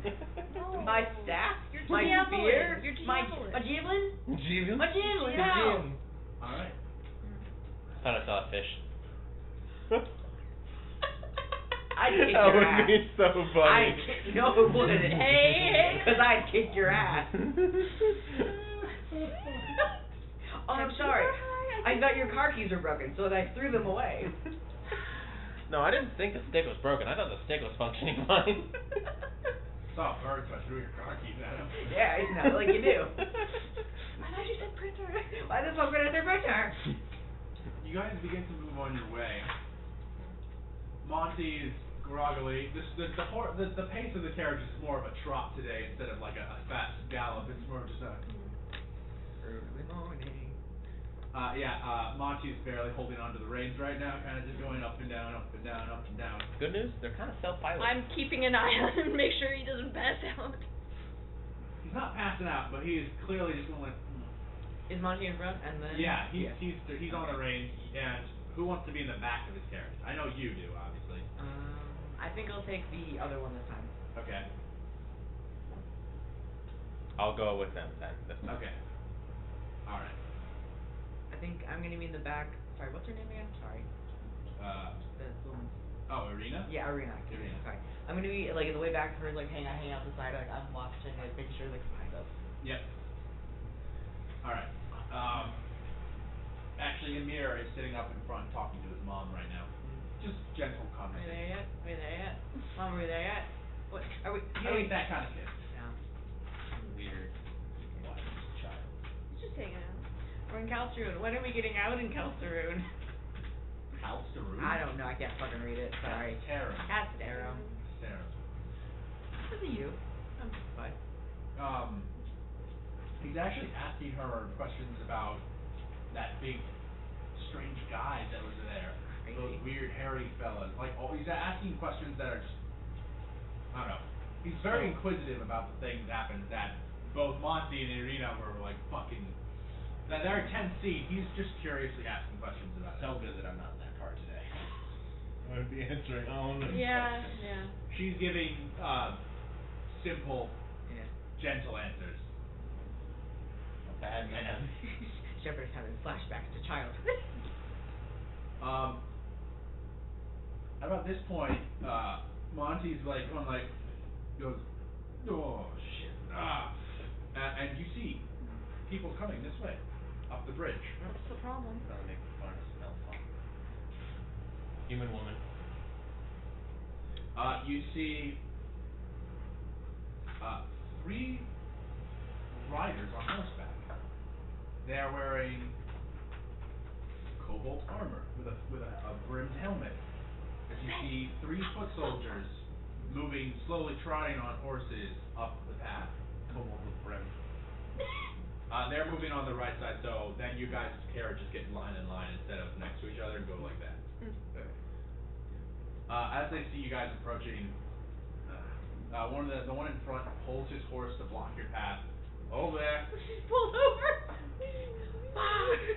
No. My staff, Your my javelin. spear, Your my javelin. javelin. Jeevan? My javelin, The now. gym. Alright. Thought I saw a fish. I'd kick That your would ass. be so funny. No, it wouldn't. Hey. Because I'd kick your ass. Oh, I'm sorry. I thought your car keys were broken, so I threw them away. No, I didn't think the stick was broken. I thought the stick was functioning fine. Saw a bird, so I threw your car keys at him. Yeah, isn't that like you do? I thought you said printer. Why the fuck would I say printer? You guys begin to move on your way. Monty is groggily. The pace of the carriage is more of a trot today instead of like a fast gallop. It's more of just a. Early morning. Monty's barely holding onto the reins right now, kind of just going up and down, up and down, up and down. Good news, they're kind of self-piloting. I'm keeping an eye on him, make sure he doesn't pass out. He's not passing out, but he is clearly just going like. Is Monty in front and then? Yeah, he's on the reins, and who wants to be in the back of his carriage? I know you do, obviously. I think I'll take the other one this time. Okay. I'll go with them then. This time. Okay. All right. I think I'm gonna be in the back. Sorry, what's her name again? Sorry. The woman. Oh, Irina? Yeah, Irina. Irina. Sorry. I'm gonna be like in the way back to her, like hanging out the side, like I'm watching, like making sure like behind us. Yep. All right. Actually, Emir is sitting up in front talking to his mom right now. Just gentle Are we there conversation. yet? Are we there yet? Mom, are we there yet? What? Are we? He ain't that kind of kid. No. Weird. Wise child. He's just hanging out. We're in Calsteroon. When are we getting out in Calsteroon? Calsteroon? I don't know. I can't fucking read it. Sorry. Casterum. Casterum. Casterum. Who's a you? I'm fine. He's actually asking her questions about that big, strange guy that was there. Crazy. Those weird hairy fellas. Like, he's asking questions that are just, I don't know. He's very inquisitive about the things that happened that both Monty and Irina were like fucking. That they're intense scene. He's just curiously asking questions about it. So good that I'm not in that car today. I would be answering all of them. Yeah, yeah. She's giving simple, Yeah. gentle answers. A bad man. Shepard's having flashbacks to childhood. About this point, Monty's like goes, oh shit, and you see people coming this way, up the bridge. What's the problem? That'll make the furnace smell fun. Human woman. You see 3 riders on horseback. They are wearing cobalt armor with a brimmed helmet. As you see 3 foot soldiers moving slowly, trotting on horses up the path. Cobalt with brim. They're moving on the right side, so then you guys' carriages get in line instead of next to each other and go like that. As they see you guys approaching, the one in front pulls his horse to block your path. Over there, She's pulled over.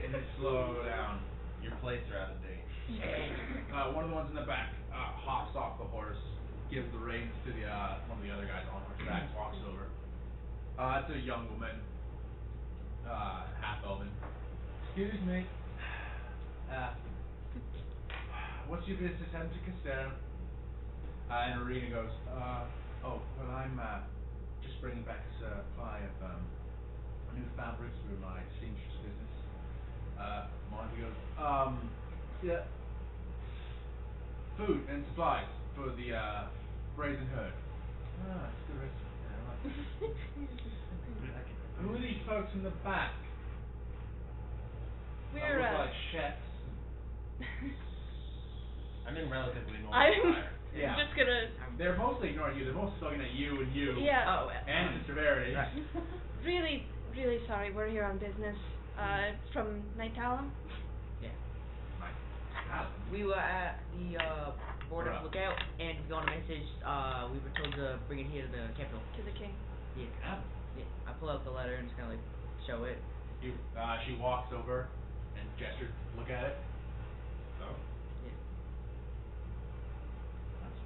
and they slow down. Your plates are out of date. One of the ones in the back hops off the horse, gives the reins to the one of the other guys on horseback, walks over. It's a young woman, half elven. Excuse me. What's your business heading to Castello? And Irina goes, oh, well, I'm just bringing back a supply of new fabrics for my seamstress business. Monty goes, yeah, food and supplies for the brazen herd. It's a good restaurant. Yeah, I like it. Who are these folks in the back? We're Look like chefs. I'm in relatively normal I'm attire. Yeah. just gonna. They're mostly ignoring you. They're mostly looking at you and you. Yeah. Oh. And Mr. Verity. Right. Really, really sorry. We're here on business. From Nightala. Yeah. Nice. We were at the border Bruh. lookout, and we got a message. We were told to bring it here to the capital. To the king. Yeah. Yeah. Yeah. I pull out the letter and just kind of like show it. She walks over and gestures. Look at it. Oh. Yeah. That's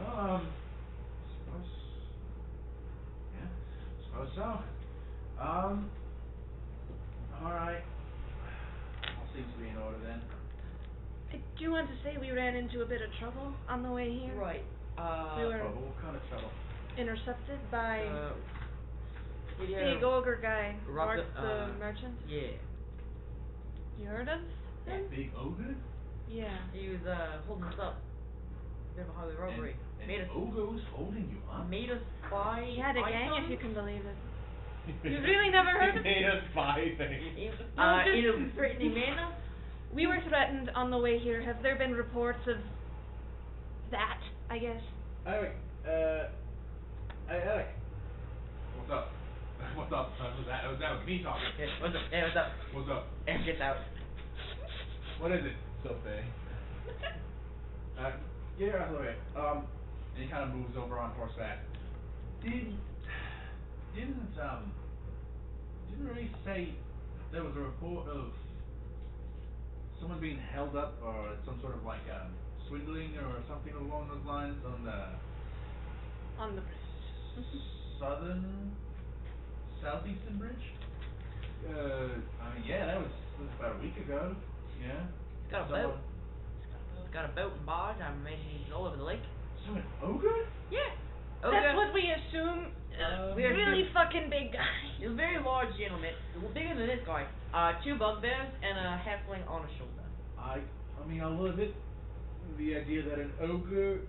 important. Suppose. Yeah. Suppose so. All right. All seems to be in order then. I do want to say we ran into a bit of trouble on the way here. Right. We were Trouble? What kind of trouble? intercepted by Big big ogre guy, Mark Rock the merchant. Yeah. You heard of him? Big ogre? Yeah. He was holding us up. Bit of a highway robbery. And Made us. ogre was holding you up? Made us buy. He had a gang, if items. you can believe it. You've really never heard of Made him? us buy things. No, In just- a threatening manner. We were threatened on the way here. Have there been reports of that, I guess? Eric, hey Eric. What's up? What's up, son? Was that that was me talking. Yeah, what's up? Hey, what's up? What's up? Air gets out. What is it? Sophie. Get your ass over here. And he kind of moves over on horseback. Didn't really say there was a report of someone being held up or some sort of like swindling or something along those lines on the southeastern bridge? I mean, yeah, that was about a week ago. Yeah. He's got a boat. He's got a boat and barge. I imagine he's all over the lake. So an ogre? Yeah. That's what we assume. We are Really fucking big guy. He's a very large gentleman, bigger than this guy. 2 bugbears and a halfling on his shoulder. I mean, I love it. The idea that an ogre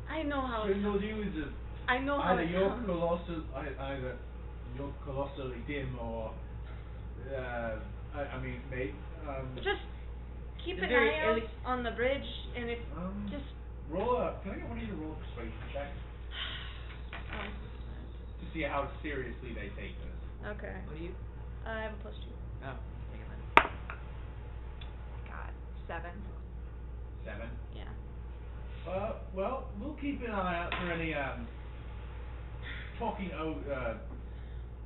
I know how. swindled you is I know how either it you're comes. colossal, either you're colossally dim, or I mean, mate. Just keep It's an very eye out on the bridge, and if just roll a. Can I get one of you to roll a persuasion check to see how seriously they take this? okay. What do you? I have a +2. Oh, take it then. God, 7. 7. Yeah. Well, we'll keep an eye out for any talking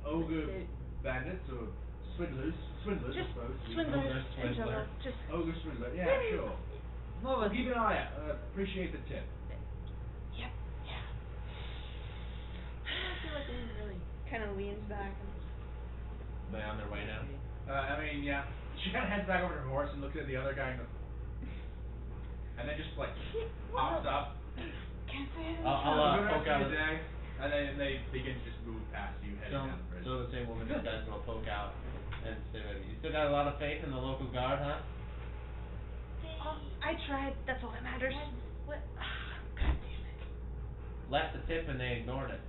ogre bandits or swindlers, I Just suppose. swindlers Ogre in swindler. general. Just Ogre swindler, yeah, sure. More We'll of a. keep an eye out. Appreciate the tip. yep. Yeah. I feel like we didn't really. Kind of leans back. They on their way now? I mean, yeah. She kind of heads back over to her horse and looks at the other guy and goes, and then just like pops up. Can't say it. I'll Good rest poke of out. the day, and then they begin to just move past you, heading down the bridge. So the same woman decides to poke out and say, "You still got a lot of faith in the local guard, huh?" I tried. That's all that matters. What? God damn it. Left the tip and they ignored it.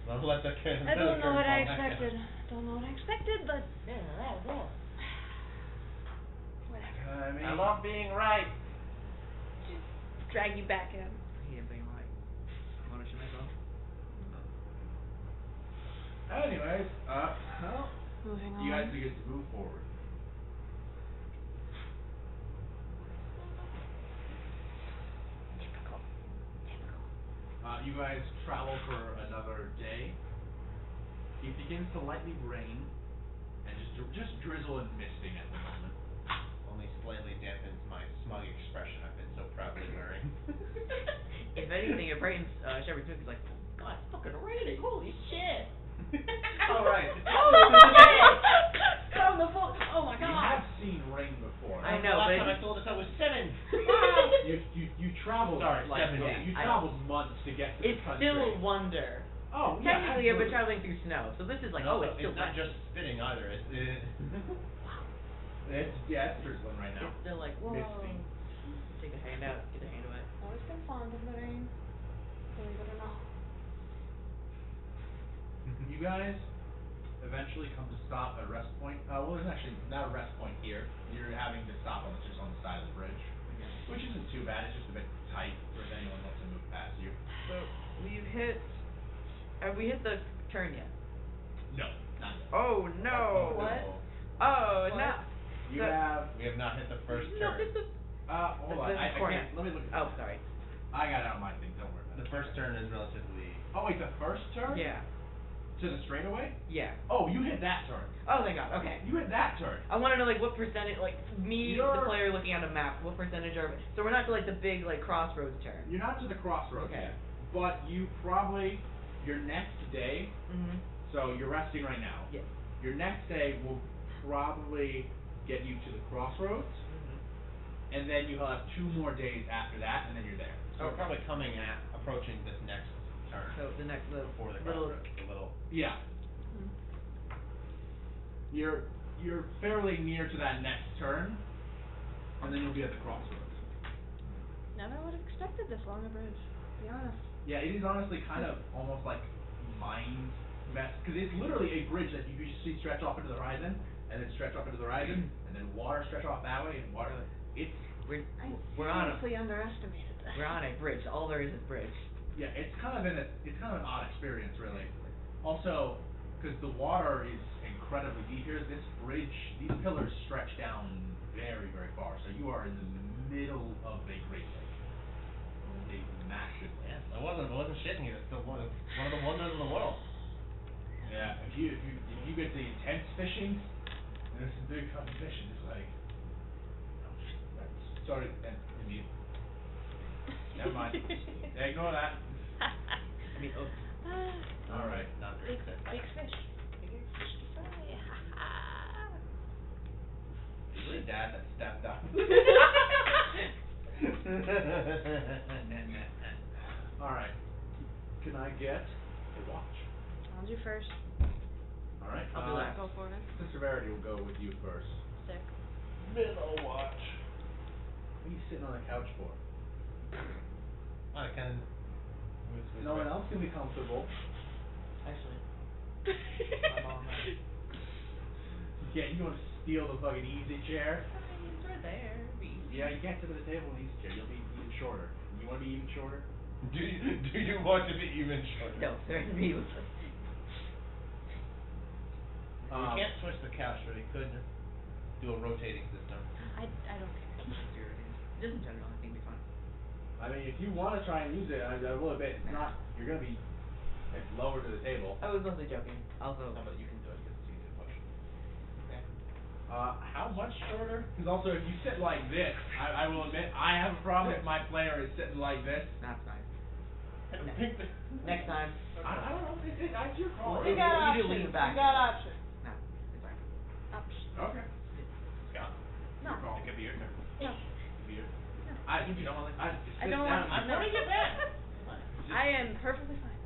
Well, let the kid. I don't know what I expected. Don't know what I expected, but whatever. I mean, I love being right. Drag you back in. Yeah, being right. Wanna show myself? anyways, well, Moving on. you guys begin to move forward. Typical. You guys travel for another day. It begins to lightly rain and just drizzle and misting at the moment. Only slightly dampens my smug expression I've been so proudly wearing. If anything, it brightens Shepard's mood. He's like, God, it's fucking raining. Holy shit. All right. Come the fuck. Oh my You god. have seen rain before. I know, Last but time I told us I was 7. You traveled. Sorry, like 7 days. you I- traveled months to get to it's the country. still wonder. Oh yeah. Technically, I've been absolutely. traveling through snow, so this is like, No, oh, it's still it's not wet. just spitting either. It's It's drizzling right now. It's still like, whoa. Misty. Take a hand out, get a hand wet. Always been fond of the rain. Believe it or not. You guys eventually come to stop at a rest point. Well, there's actually not a rest point here. You're having to stop just on the side of the bridge, which isn't too bad. It's just a bit tight for if anyone wants to move past you. So, have we hit the turn yet? No, not yet. Oh no. What? Oh What? no. You The- have. We have not hit the first No, turn. it's the. Hold on. I corner. can't. Let me look at Oh, this. sorry. I got it on my thing. Don't worry about The it. first turn is relatively. Oh wait, the first turn? Yeah. To the straightaway? Yeah. Oh, you hit that turn. Oh, thank God. Okay. You hit that turn. I want to know like what percentage, like me, the You're- player looking at a map, what percentage are? So we're not to like the big like crossroads turn. You're not to the crossroads Okay. yet, but you probably your next day. Mhm. So you're resting right now. Yeah. Your next day will probably get you to the crossroads, Mhm. and then you'll have 2 more days after that, and then you're there. So we're probably approaching this next turn. So the next Before the little. crossroads, the little. Yeah. You're fairly near to that next turn, and then you'll be at the crossroads. Never would have expected this long a bridge. To be honest. Yeah, it is honestly kind of almost like mind mess, because it's literally a bridge that you just see stretch off into the horizon, and then stretch off into the horizon, and then water stretch off that way, and water. It's We're on a seriously underestimated that. we're on a bridge. All there is bridge. yeah, it's kind of an odd experience, really. Also, because the water is incredibly deep here. This bridge, these pillars stretch down very, very far. So you are in the middle of a great lake, a massive lake. Yes, I wasn't shitting you. It's still one of the wonders of the world. Yeah, if you get the intense fishing, there's some big fucking fish in this lake. Sorry, and you. Never mind. Ignore that. I mean, All right. Not Big, very big fish. Big fish to fry. Is your dad that stepped up? All right. Can I get a watch? I'll do first. All right. I'll do that. Go for it. Sister Verity will go with you first. Sick. Middle watch. What are you sitting on the couch for? I can. No one else can be comfortable. Actually, My mom. You want to steal the fucking easy chair? It's right there. Yeah, you can't sit at the table in the easy chair. You'll be even shorter. You want to be even shorter? Do you want to be even shorter? No, certainly. We can't switch the couch, but we could do a rotating system. I don't care. Just in general, I think it'd be fun. I mean, if you want to try and use it, I will admit it's not. You're gonna be lower to the table. I was mostly joking. Also, No, but you can do it because it's easy to push. Okay. How much shorter? Because also, if you sit like this, I will admit I have a problem if my player is sitting like this. that's nice. Next time. I don't know. It's your call. You Right? got You do options. lean back. You got options. No, it's fine. Options. Okay. Scott, No. Your call. it could be your turn. No. It could be your turn. You don't want to. I don't want. I'm No. putting it back. I am perfectly fine.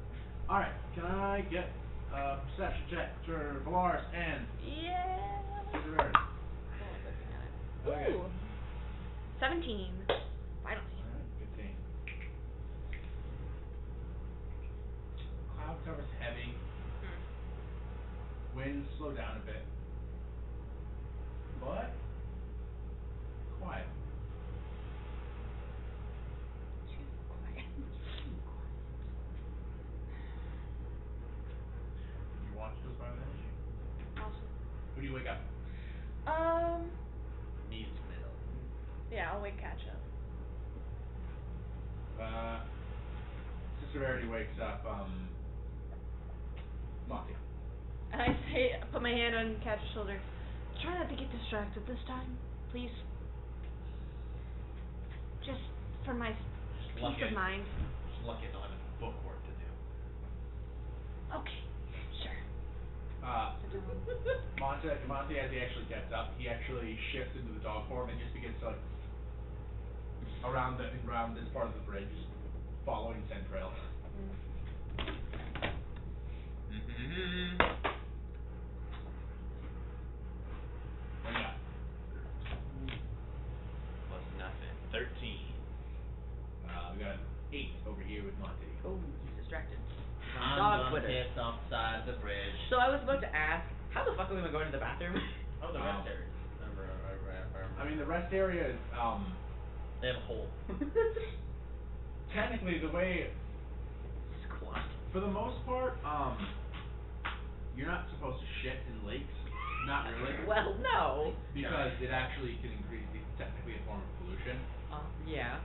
All right. Can I get a perception check for Valaris and Yeah. Sister Verity? Okay. Ooh. 17. Finally. Alright, good thing. Cloud cover's heavy. Winds slow down a bit. But quiet. Too quiet. Your watch goes by with energy. Awesome. Who do you wake up? Needs middle. Yeah, I'll wake catch up. Sister Verity wakes up, Monty. And I say, put my hand on Catch's shoulder. Try not to get distracted this time, please. Just for my peace of mind. Just lucky I don't have any book work to do. Okay, sure. Monty, as he actually gets up, he actually shifts into the dog form and just begins to like around this part of the bridge, following Centrail. Mm-hmm. What do you got? Plus nothing. 13. We got an 8 over here with Monty. Oh, he's distracted. I'm Dog gonna Twitter. piss off the side of the bridge. So I was about to ask, how the fuck are we gonna go into the bathroom? Oh, the rest areas. Remember. I mean, the rest area is, They have a hole. technically the way, Squat. for the most part, you're not supposed to shit in lakes. Not really. Well, no. Because it actually can increase, it's technically a form of pollution. Yeah.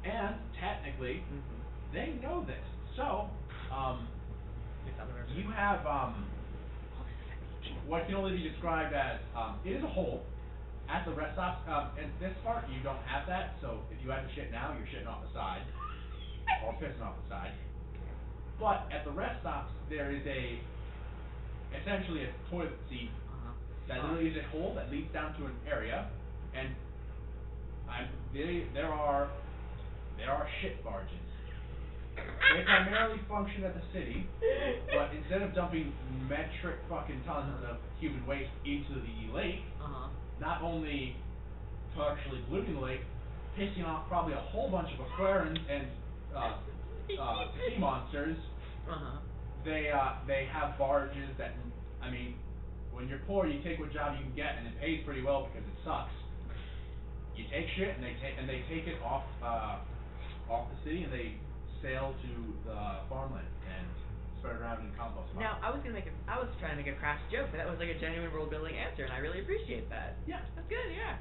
And technically, Mm-hmm. they know this. So, It's on the river. you have, what can only be described as, it is a hole at the rest stops. In this part, you don't have that, so if you had to shit now, you're shitting off the side. Or pissing off the side. But at the rest stops, there is essentially a toilet seat that literally is a hole that leads down to an area, and there are shit barges. They primarily function at the city, but instead of dumping metric fucking tons of human waste into the lake, not only partially polluting the lake, pissing off probably a whole bunch of aquariums and sea monsters. They have barges that, I mean, when you're poor, you take what job you can get, and it pays pretty well because it sucks. You take shit, and they take it off the city, and they sail to the farmland and spread it around in compost pile. Now, I was trying to make a crass joke, but that was like a genuine world building answer, and I really appreciate that. Yeah. That's good, yeah.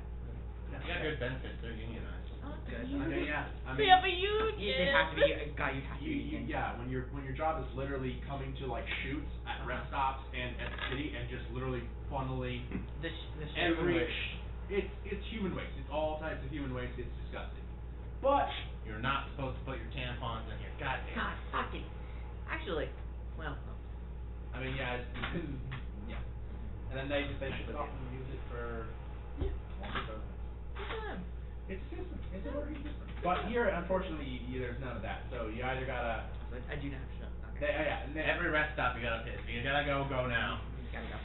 You got good benefits. They're unionized. Oh, that's good. I mean, yeah. I mean, Yeah, but you They have to be, God, you have to be. yeah, when your job is literally coming to like shoots at rest stops and at the city and just literally funneling The every it's human waste. It's all types of human waste. It's disgusting. But You're not supposed to put your tampons in here. Goddamn. God, fucking. Actually, well, I mean, yeah, yeah. And then they ship it off and use it for It's a system. It's a working system. But here, unfortunately, there's none of that. So you either gotta. so I do not have to shut. Okay. Yeah. And then, Every rest stop you gotta piss. You gotta go now. You just gotta go.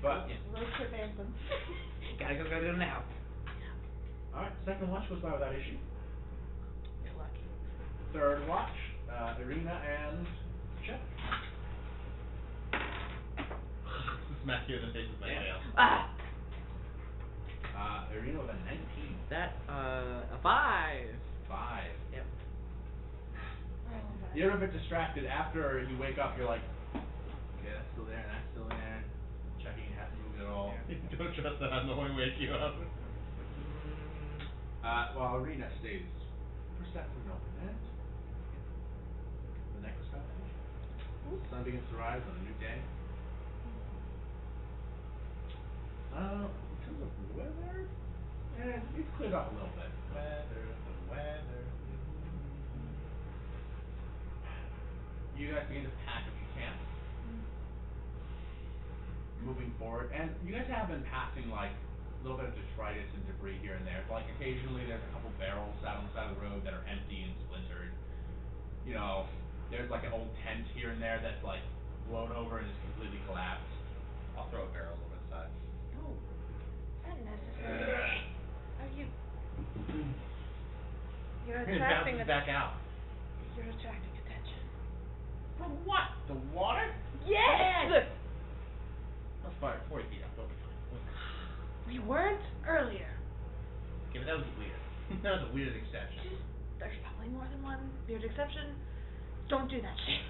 but yeah. Road trip anthem. Gotta go now. All right. Second watch goes by without issue. You're lucky. Third watch, Irina and Chet. Smack you in the face with my Yeah. tail. Ah! Irina with a 19. That, a 5. 5. Yep. You're a bit distracted after you wake up. You're like, okay, that's still there, and that's still there. Checking it hasn't moved at all. Don't trust that I'm the one who wake you up. While Irina stays perceptive and open, and the necklace constellation. The sun begins to rise on a new day. In terms of weather, it's cleared up a little bit. The weather. You guys begin to pack up your camp. Moving forward, and you guys have been passing like a little bit of detritus and debris here and there. Like occasionally there's a couple barrels sat on the side of the road that are empty and splintered. You know, there's like an old tent here and there that's like blown over and is completely collapsed. I'll throw a barrel over the side. No. Unnecessary. Are you? You're It attracting bounces back out. You're attracting attention. For what? The water? Yes. Let's fire 40 feet up. We'll be fine. We weren't earlier. Okay, but that was weird. That was a weird exception. There's probably more than one weird exception. Don't do that shit.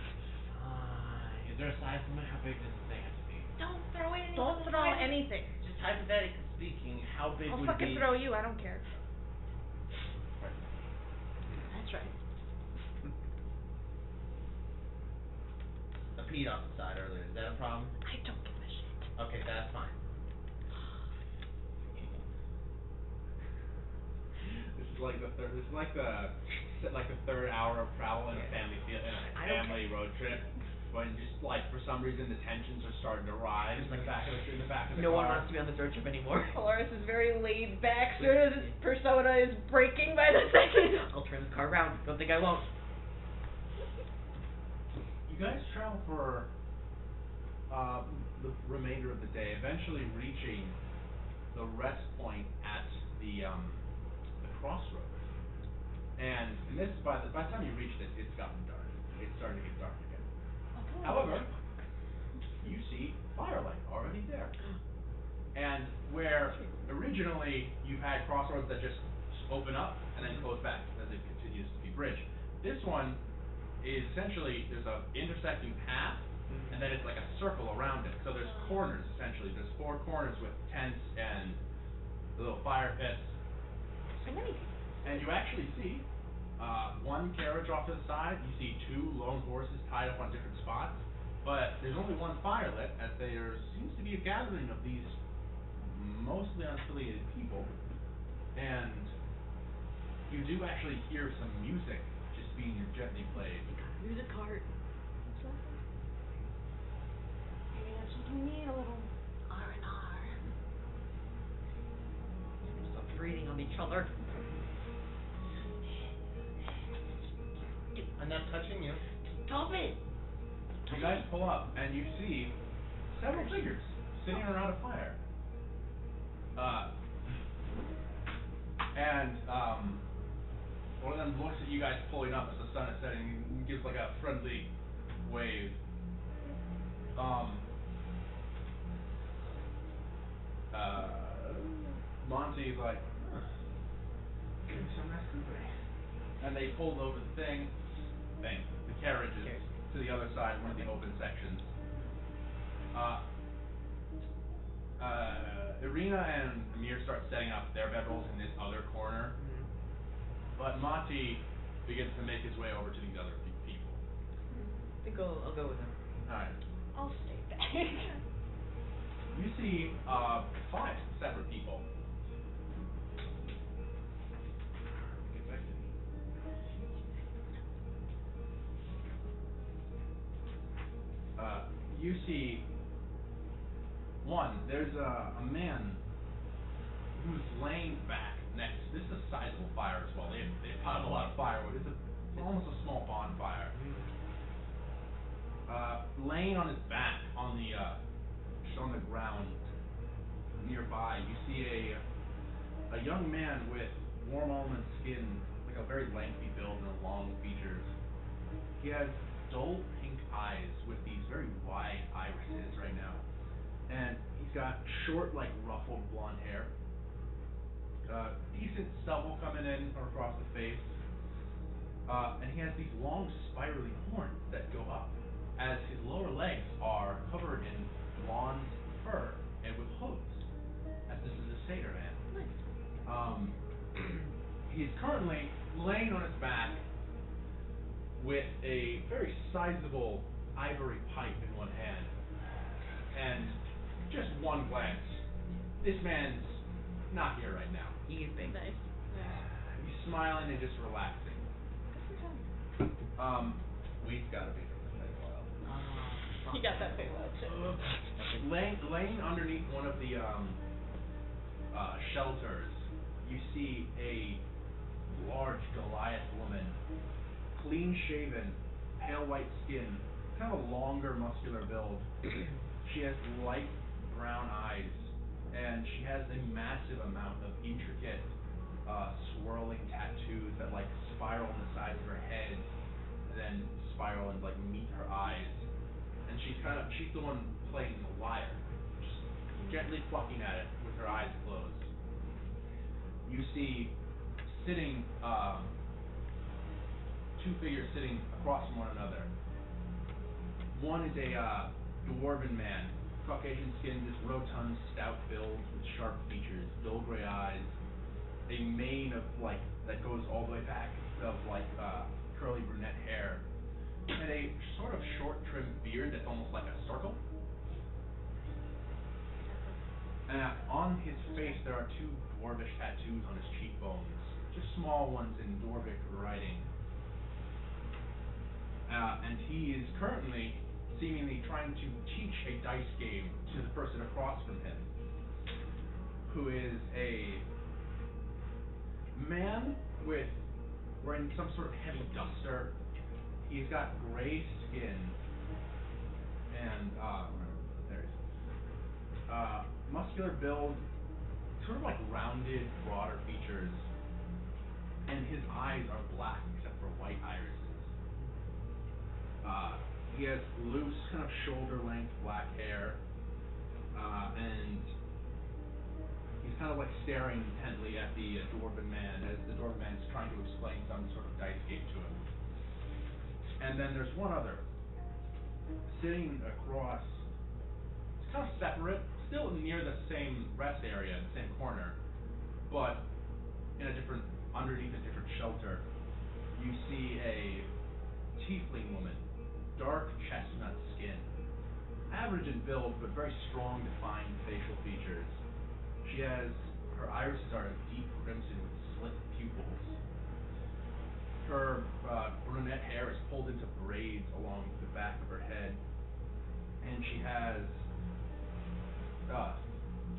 Fine. Is there a size limit? How big does the thing have to be? Don't throw anything. Don't throw anything. Just hypothetically speaking, how big I'll would it fucking be? throw you. I don't care. Right. That's right. I peed off the side earlier. Is that a problem? I don't give a shit. Okay, that's fine. This is like the third hour of travel in a family road trip. When just like for some reason the tensions are starting to rise in the back of the car. No one wants to be on this road trip anymore. Polaris is very laid back. Sort of, this persona is breaking by the second. I'll turn this car around. Don't think I won't. You guys travel for the remainder of the day, eventually reaching the rest point at the crossroads. And this by the time you reached it, it's gotten dark. It's starting to get dark again. However, you see firelight already there. And where originally you've had crossroads that just open up and then close back as it continues to be bridged, this one is essentially there's a intersecting path and then it's like a circle around it. So there's corners essentially. There's 4 corners with tents and little fire pits. And you actually see one carriage off to the side. You see 2 lone horses tied up on different spots. But there's only one fire lit, as there seems to be a gathering of these mostly unaffiliated people. And you do actually hear some music just being gently played. Music cart. Maybe that's just we need a little R&R. Stop breathing on each other. I'm not touching you. Stop it! You guys pull up and you see several figures sitting around a fire. One of them looks at you guys pulling up as the sun is setting and gives like a friendly wave. Monty's like, give me some nice company. And they pulled over the carriages to other side, one of the open sections. Irina and Amir start setting up their bedrolls in this other corner, but Monty begins to make his way over to these other people. I think I'll go with him. Alright. I'll stay back. You see 5 separate people. Get back to me. You see one, there's a man who's laying back next. This is a sizable fire as well. They piled a lot of firewood. It's almost a small bonfire. Laying on his back on the just on the ground nearby, you see a young man with warm almond skin, like a very lengthy build and long features. He has dull pink eyes with these very wide irises right now, and he's got short, like ruffled blonde hair. Decent stubble coming in or across the face, and he has these long spiraling horns that go up, as his lower legs are covered in blonde fur and with hooves, as this is a satyr man. He's currently laying on his back with a very sizable ivory pipe in one hand, and just one glance, this man's not here right now. He is big. Nice. He's smiling and just relaxing. We've got to be from the Feywild. He got that big well too. Laying underneath one of the shelters, you see a large Goliath woman, clean shaven, pale white skin, kind of a longer muscular build. She has light brown eyes, and she has a massive amount of intricate swirling tattoos that like spiral on the sides of her head, then spiral and like meet her eyes. And she's the one playing the lyre, just gently plucking at it with her eyes closed. You see sitting 2 figures sitting across from one another. One is a dwarven man, Caucasian skin, just rotund, stout build with sharp features, dull gray eyes, a mane of like that goes all the way back of like curly brunette hair, and a sort of short trimmed beard that's almost like a circle. On his face there are 2 dwarvish tattoos on his cheekbones, just small ones in dwarvish writing. And he is currently seemingly trying to teach a dice game to the person across from him, who is a man wearing some sort of heavy duster. He's got gray skin and there he is. Muscular build, sort of like rounded, broader features, and his eyes are black except for white irises. He has loose, kind of shoulder-length black hair, and he's kind of like staring intently at the dwarven man as the dwarven man is trying to explain some sort of dice game to him. And then there's one other, sitting across, it's kind of separate, still near the same rest area, the same corner, but in a different, underneath a different shelter. You see a tiefling woman, dark chestnut skin, average in build, but very strong, defined facial features. Her irises are a deep crimson with slit pupils. Her brunette hair is pulled into braids along the back of her head, and she has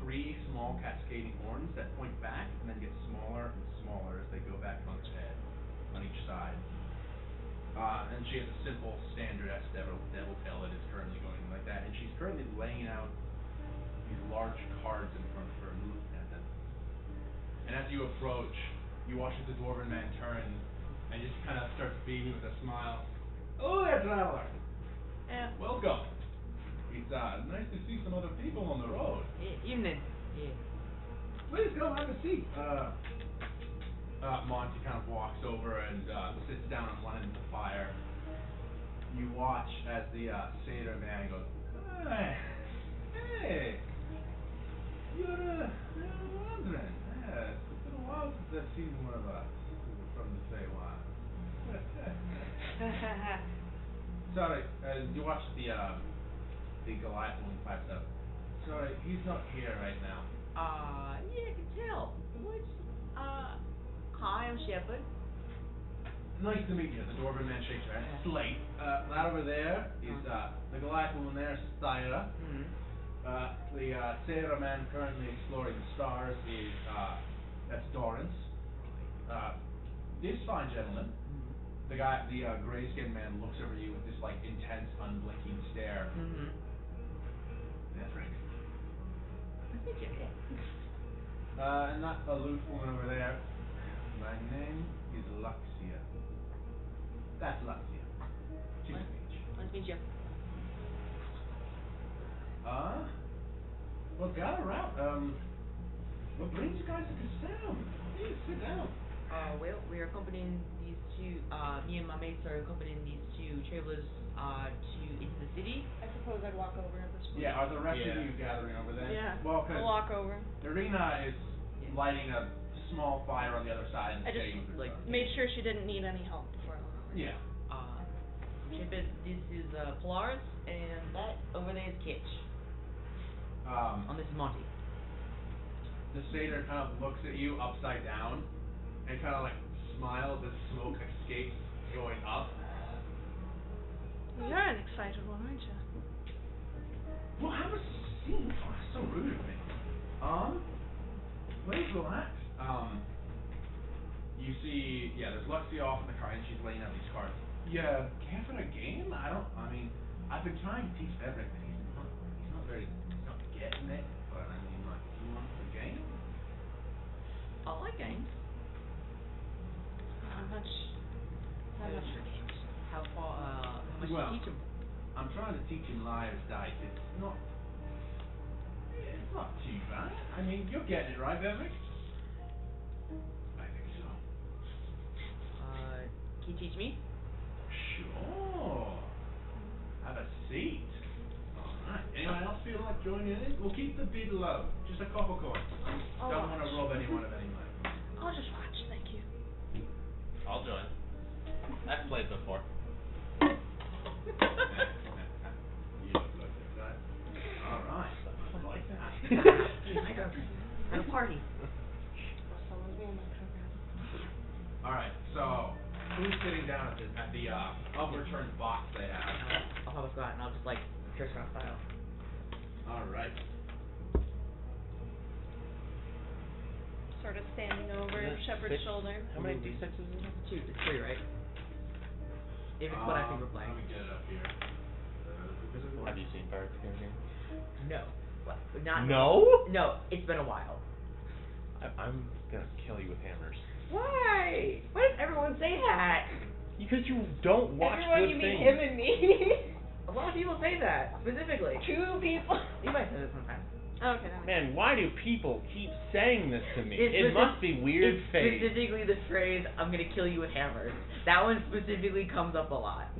3 small cascading horns that point back and then get smaller and smaller as they go back on her head, on each side. And she has a simple standard devil tail that is currently going like that, and she's currently laying out these large cards in front of her and looking at them. And as you approach, you watch as the dwarven man turns and just kind of starts beaming with a smile. Oh there, traveler! Welcome! It's nice to see some other people on the road. Evening. Yeah. Please come have a seat. Monty kind of walks over and sits down on one end of the fire. you watch as the sailor man goes, "Hey, hey, you're wandering. Yeah, it's been a while since I've seen one of us from the Feywild." Sorry, you watch the Goliath woman pipes up. Sorry, he's not here right now. Yeah, I can tell. Which, hi, I'm Shepherd. Nice to meet you. The Dwarven man shakes your hand. Slate. That over there is the Goliath woman there, Styra. Mm-hmm. The sailor man currently exploring the stars is that's Dorrance. This fine gentleman, the guy, the gray-skinned man, looks over you with this like intense, unblinking stare. Mm-hmm. Maverick. Nice to meet you. And that aloof woman over there. My name is Luxia. That's Luxia. She's a mage. Nice to meet you. Well, gather around. What brings you guys to Cassam? Please sit down. Well, we're accompanying these two, me and my mates are accompanying these two travelers, into the city. I suppose I'd walk over at this point. Yeah, are the rest Yeah. of you gathering over there? Yeah. Well, I'll walk over. Irina is lighting a small fire on the other side and I just, staying with her. made sure she didn't need any help before I went over. Yeah. Shepherd, this is, Polaris, and that over there is Kitch. And this is Monty. The satyr kind of looks at you upside down and kind of like smiles as smoke escapes going up. You're an excited one, aren't you? Well, have a seat. Oh, that's so rude of me. Please relax. You see, there's Luxia off in the car and she's laying out these cards. Yeah, care for a game? I've been trying to teach Everett that he's not getting it, but I mean, like, you want the game? I like games. Not much for games. How much do you teach them? I'm trying to teach him liar's dice. It's not too bad. I mean, you're getting it right, Everett? I think so. Can you teach me? Sure. Have a seat. Alright. Anyone else feel like joining in? We'll keep the bid low. Just a couple coins. Don't want to rob anyone of any money. I'll just watch, thank you. I'll join. I've played before. You look like this guy. Alright. I like that. At a party. Someone's being my Alright, so who's sitting down at the overturned box they have? I'll have a squat and I'll just like crisscross style. Alright. Sort of standing over Shepard's shoulder. How many d6s is it? Two, it's three, right? If it's what I think we're playing. Let me get it up here. Have you seen Pirates of the Caribbean? No. What? Not. No? No, it's been a while. I'm gonna kill you with hammers. Why? Why does everyone say that? Because you don't watch Everyone, good you things. mean him and me? A lot of people say that, specifically. Two people. Levi says it sometimes. Okay, that makes Man, why do people keep saying this to me? It's It must be weird it's fate. specifically the phrase, I'm gonna kill you with hammers. That one specifically comes up a lot. I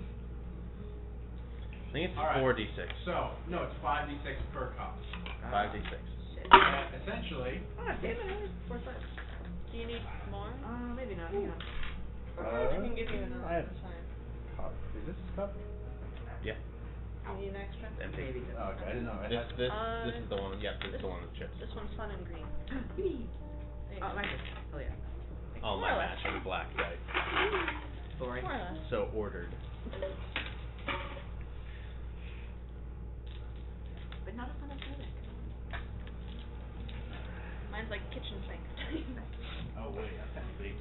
think it's Alright. 4d6. So, no, it's 5d6 per cup. 5d6. Essentially, Damn it, four stars. Do you need more? Maybe not, hang on. I can give you another. I have That's fine. cup. Is this a cup? Yeah. You need an extra? Empty. Maybe just. oh, okay, I didn't know. This is the one. Yeah, this is the one with chips. This one's fun and green. Whee! There you Oh, go. my turn. Hell yeah. Oh, More my or less. match is black dice. Boring. More or less. So ordered. But not a fun aesthetic. Mine's like kitchen sink. Oh, wait, technically.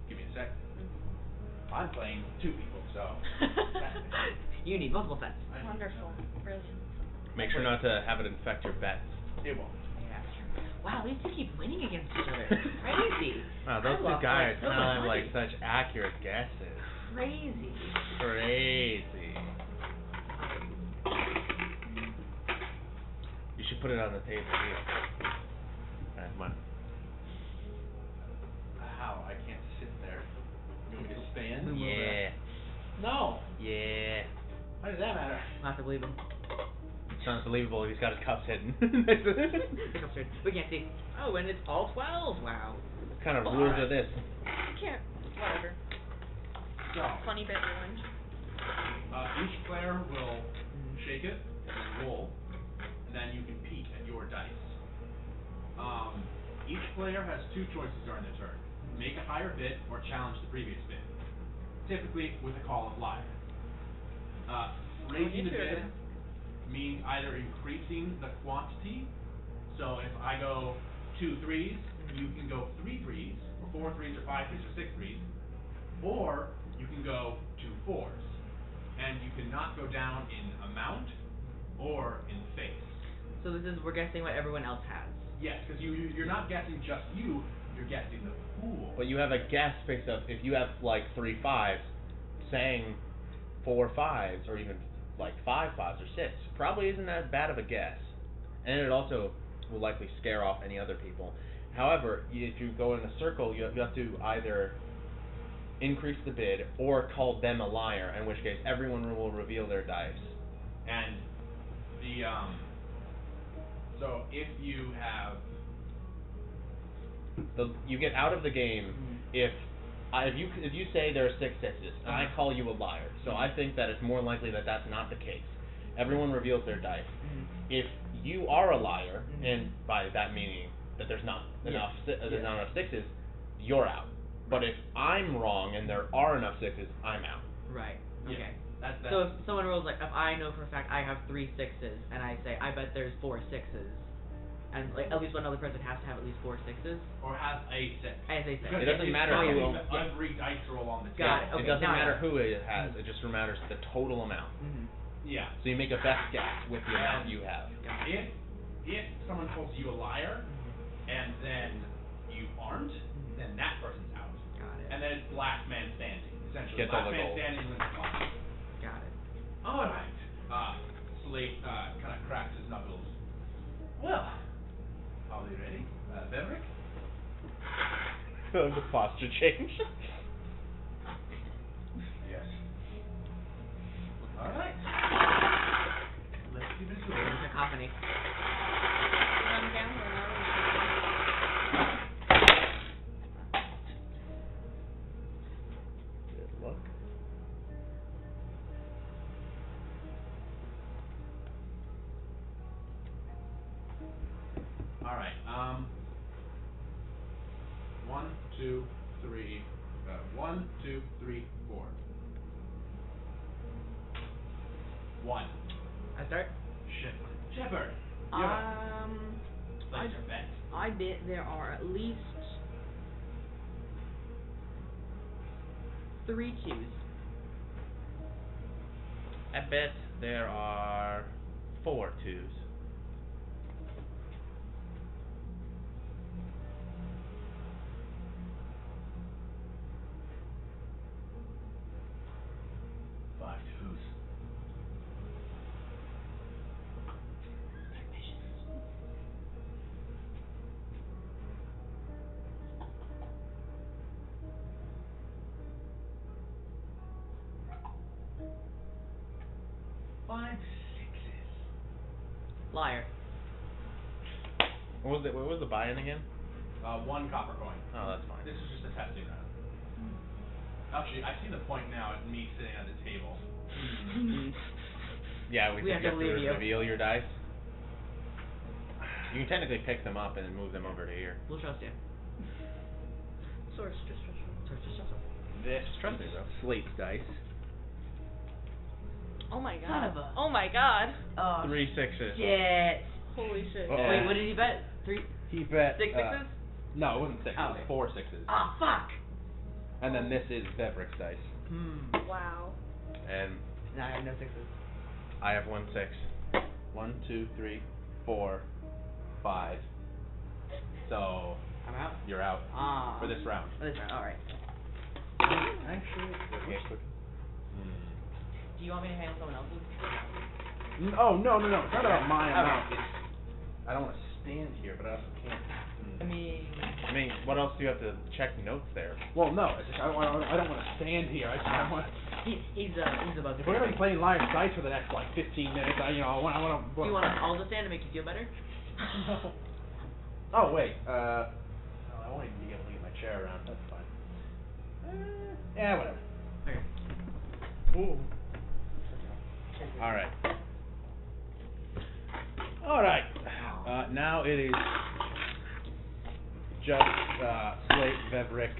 Give me a sec. I'm playing two people, so. You need multiple sets. Wonderful. Brilliant. Make sure not to have it infect your bets. It won't. Yeah. Wow, these two keep winning against each other. Crazy. Wow, those I two lost guys like so kind much of like money. such accurate guesses. Crazy. Crazy. You should put it on the table here. Alright, come on. How? I can't sit there. You want me to stand? Yeah. No, 12. Yeah. How does that matter? We'll have to believe him. Sounds believable if he's got his cuffs hidden. We can't see. Oh, and it's all 12. Wow. What kind of rules are this? I can't. Whatever. So, Funny bit ruined. each player will shake it and then roll, and then you can peek at your dice. Each player has two choices during their turn: make a higher bid or challenge the previous bid. Typically with a call of liar. Raising the bid means either increasing the quantity. So if I go 2 3s, you can go 3 3s, or 4 3s, or 5 3s, or 6 3s, or you can go 2 4s, and you cannot go down in amount or in face. So this is, we're guessing what everyone else has. Yes, because you're not guessing just you, you're guessing the pool. But you have a guess based of if you have like 3 5s, saying 4 5s, or even like 5 5s or 6 probably isn't that bad of a guess, and it also will likely scare off any other people. However, if you go in a circle, you have to either increase the bid or call them a liar, in which case everyone will reveal their dice. And the so if you have You get out of the game if you say there are 6 6s and I call you a liar. So I think that it's more likely that that's not the case. Everyone reveals their dice. If you are a liar, and by that meaning that there's not enough there's not enough 6s, you're out. But if I'm wrong and there are enough 6s, I'm out. Right. Okay. That's So if someone rolls, like, if I know for a fact I have 3 6s, and I say, I bet there's 4 6s, and like at least one other person has to have at least 4 6s. or has a 6. As they say. Because It doesn't matter it's who every dice roll on the table. Got it. Okay, It doesn't now I matter got it. who it has. It just matters the total amount. Yeah. So you make a best guess with the amount you have. If someone calls you a liar, and then you aren't, then that person's out. Got it. And then it's last man standing. Essentially, Gets all last the man gold. standing wins the fight. Got it. All right. Slate kind of cracks his knuckles. Well, are we ready, Beverick? The posture change. Yes. All right. Let's give it a go. Cacophony. Run down or not? Good luck. All right. 1 2 3. 1 2 3 4. 1. I start? Shepard. Place your bet. I bet there are at least 3 2s. I bet there are 4 2s. Liar. What was the buy-in again? 1 copper coin. Oh, that's fine. This is just a testing round. Actually, I see the point now at me sitting at the table. Yeah, we We think have to you have leave to you. reveal your dice. You can technically pick them up and then move them over to here. We'll trust you. Source, just trust me. Trust us. This trust me, bro. Slate's dice. Oh my Son god. of a- Oh my god. Oh, 3 6s. shit. Holy shit. Uh-oh. Wait, what did he bet? 3? He bet 6 6s? No, it wasn't 6. Oh, It was okay. 4 6s. Ah, fuck. And then this is Beverick's dice. Wow. And No, I have no 6s. I have 1 6. 1 2 3 4 5. So I'm out? you're out Ah. for this round. For this round, alright. Actually, okay. Do you want me to handle someone else's? Oh no. It's not about my Okay. amount. It's I don't want to stand here, but I also can't. I mean, what else do you have to check notes there? Well, no. It's just, I don't want to stand here. I want. He's about to. If we're gonna be playing live dice for the next like 15 minutes, I wanna. Do you want to also stand to make you feel better? Oh wait, I won't even be able to get my chair around. That's fine. Yeah, whatever. Okay. Ooh. All right. All right. Now it is just Slate, Veverick,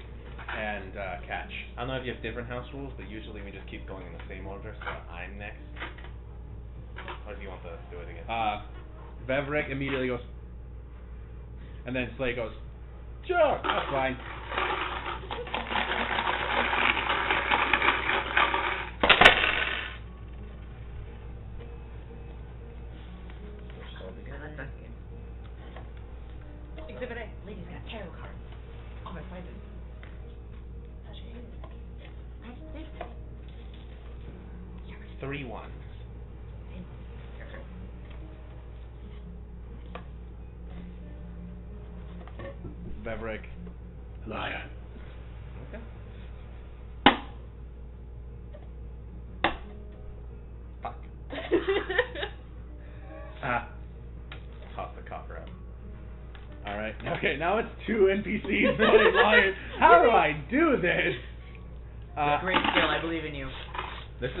and Catch. I don't know if you have different house rules, but usually we just keep going in the same order, so I'm next. Or do you want to do it again? Veverick immediately goes, and then Slate goes, sure, that's fine. Exhibit A. Lady's got tarot cards. Oh my goodness. How'd you hate it? Right? There. 3 1s. Veverick, liar. Okay. Fuck. Toss the copper out. All right. Okay, now it's 2 NPCs really liars. How do I do this? Great skill. I believe in you.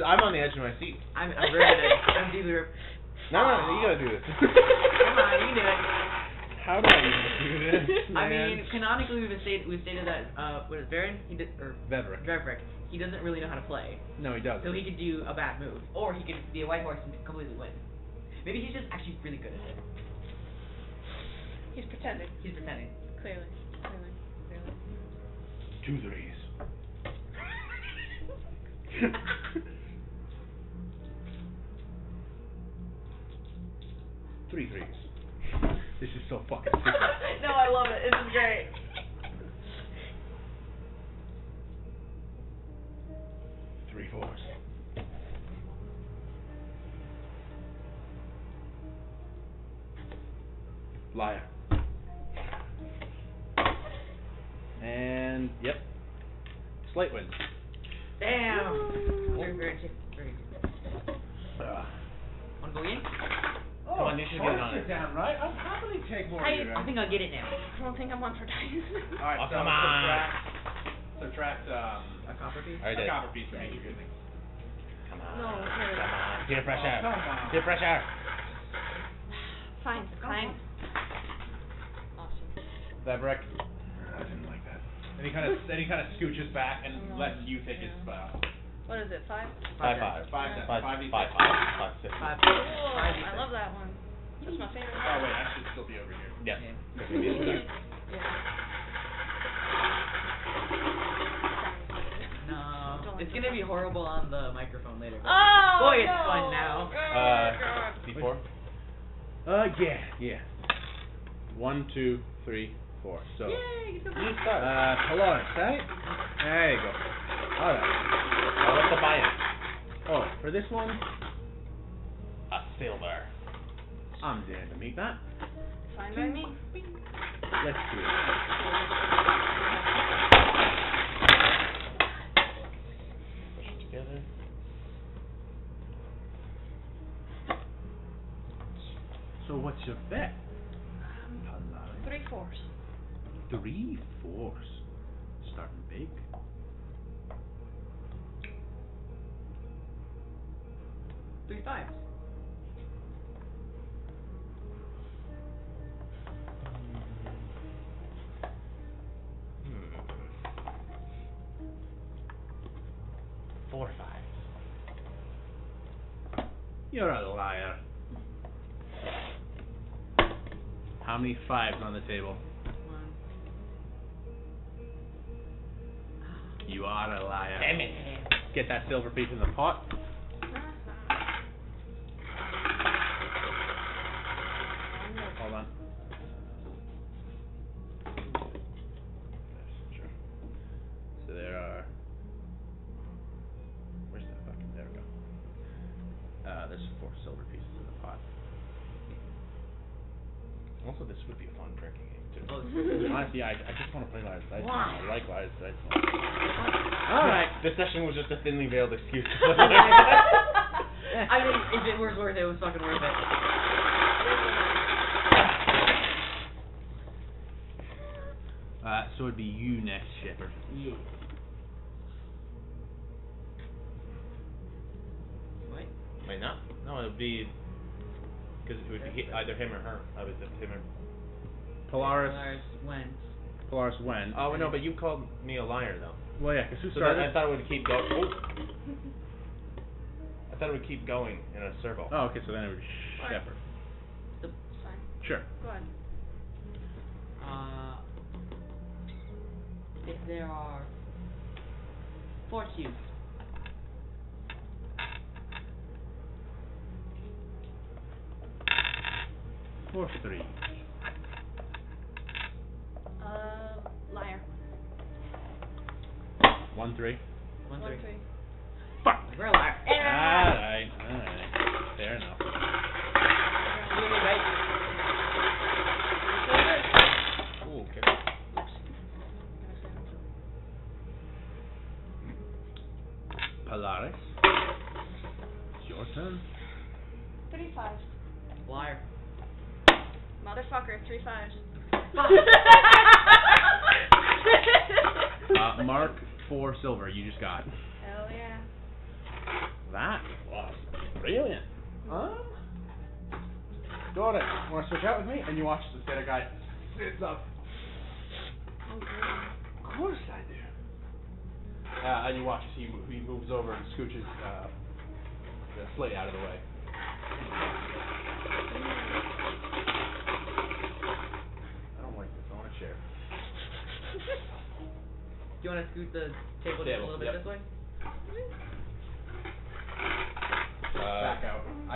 I'm on the edge of my seat. I'm riveted. I'm deeply riveted. No, you gotta do this. Come on, you can do it. How do I even do this? I Man? mean, canonically, we've stated that what is Baron? Veverick. He doesn't really know how to play, No, he doesn't. so he could do a bad move, or he could be a white horse and completely win. Maybe he's just actually really good at it. He's pretending. He's pretending. Clearly. 2 threes. 3 threes. This is so fucking stupid. No, I love it. This is great. 3 fours. Liar. And yep. Slate wins. Damn. Very good. Wanna go in? Oh, Come on, you should get it on. sit down, right? I'll happily take more of you I guys. think I'll get it now. I don't think I'm on for dice. Alright, Oh, so come on. subtract A copper piece? I a did. copper piece from each of you. Come on. No, here. Come on. Peer pressure. Oh, come on. Peer pressure. Fine. Awesome. Veverick. I didn't like that. And he kind of scooches back and lets you take his What is it, 5? 5 5 5. 5 5 5 5 5 6. Five. Oh, I love that one. That's my favorite. Oh wait, I should still be over here. Yes. Yeah. No. Don't It's like gonna be horrible on the microphone later. Oh, Boy, it's no. fun now. God. D4. Yeah. 1 2 3 4. So Yay, get the Polaris, right? There you go. Alright. What's the buy-in? Oh, for this one, A silver. I'm down to meet that. Fine by me. Let's do it. Push it together. So what's your bet? 3 4s. 3 4s. Starting big. Three fives. Hmm. 4 5s. You're a liar. How many 5s on the table? One. You are a liar. Damn it. Get that silver piece in the pot. Hold on. Sure. So there are. Where's that fucking? There we go. There's 4 silver pieces in the pot. Also, this would be a fun drinking game too. Oh, Honestly, I just want to play Liar's Dice. Why? I like Liar's Dice. Alright. This session was just a thinly veiled excuse. I mean, if it was worth it, it was fucking worth it. So it'd be you next, Shepard. Yeah. What? Wait, no, it would be because it would be either him or her. I was him or. Polaris went. Polaris went. Oh no, but you called me a liar though. Well, yeah, because who So started? I thought it would keep going. Oh. I thought it would keep going in a circle. Oh, okay, so then it would be Shepard. It's fine. Sure. Go ahead. If there are 4 cubes. Or 3. Liar. 1, 3. 1, 3. 1, 3. Fuck. We're a liar. Alright. Fair enough. You and me, right? Ooh, okay. Polaris. It's your turn. 3 5s. Liar. Motherfucker, 3 5s. Mark 4 silver. You just got. Hell yeah. That was brilliant. Got it. Want to switch out with me? And you watch the theater guy sits up. Oh, good. Of course I do. And you watch as he moves over and scooches the slate out of the way. I don't like this. I want a chair. Do you want to scoot the table just a little bit yep. this way? Back out. I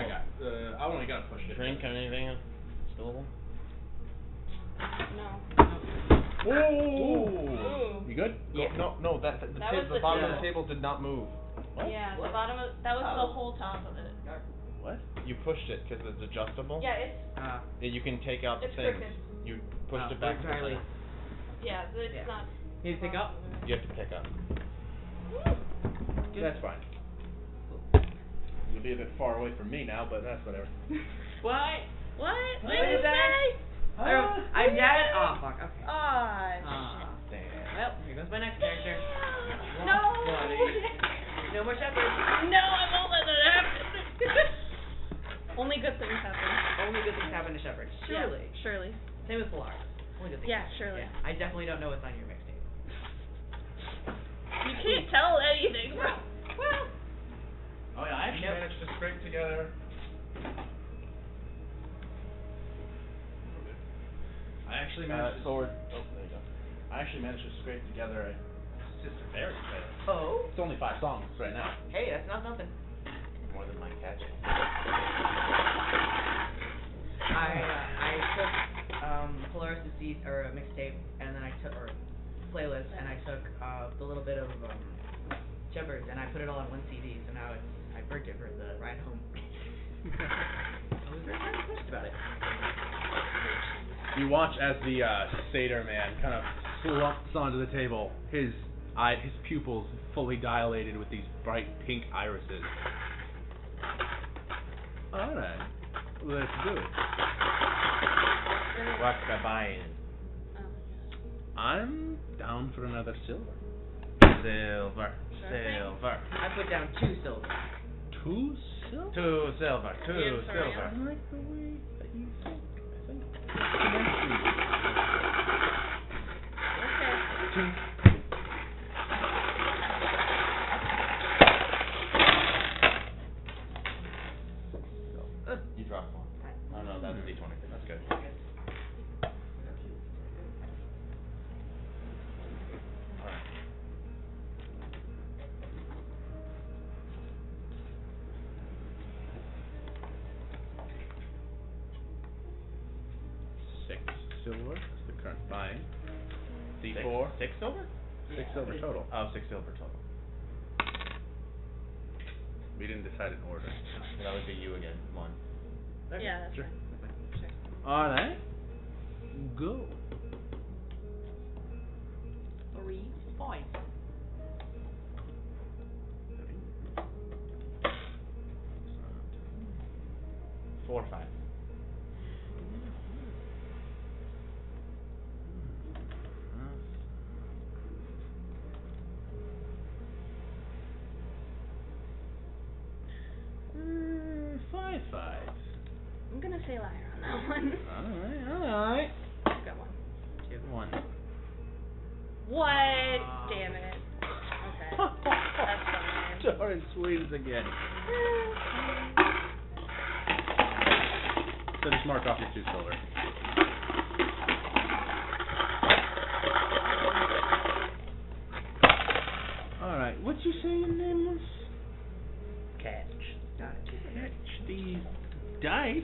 only got to push it. Drink anything? Still? No. Ooh. Ooh. You good? Yeah. No. The That was the bottom of table. the table did not move. What? Yeah, What? the bottom of that was the whole top of it. What? You pushed it because it's adjustable. Yeah, it's You can take out the It's things. crooked. You pushed it back to the entirely. center. yeah, it's Yeah. not. Need to pick up? You have to pick up. That's fine. You'll be a bit far away from me now, but that's whatever. What? What? What did you say? I'm dead? Oh, fuck, okay. Ah, Damn. Well, here goes my next character. no. No more shepherds. No, I won't let that happen. Only good things happen. Only good things happen to shepherds. Surely. Yeah, surely. Same with Polaris. Only good things. Yeah, surely. Yeah. I definitely don't know what's on your mixtape. You can't tell anything, bro. Well. Oh yeah, I actually managed to scrape together. Sword. Oh, there you go. I actually managed to scrape together a Sister Fairy tale. Oh. It's only 5 songs right now. Hey, that's not nothing. More than my catch. I took Polaris' seed or a mixtape, and then I took or playlist, and I took the little bit of Shepherds, and I put it all on one CD. So now I burnt it for the ride home. I was very impressed about it. You watch as the satyr man kind of slumps onto the table, his pupils fully dilated with these bright pink irises. Alright, let's do it. Rockabye. I'm down for another silver. Silver. Silver. I put down 2 silver. 2 silver? 2 silver. 2 Yeah, sorry, silver. I like the way that you think. I think. Okay. You dropped one. Oh no, that's D20. That's good. Alright. Six silver is the current buying. D4. 6 silver? 6 silver total. Oh, 6 silver total. We didn't decide in order. That would be you again. 1. Okay. Yeah, that's Sure. fine. Sure. Alright. go. 3 5. 4 5. Five fives. I'm gonna say liar on that one. Alright. Got one. 2. 1. What? Damn it. Okay. That's fine. Torrance swings again. So just mark off your 2 silver. Alright, what'd you say your name was? Catch. Got it. Catch these dice.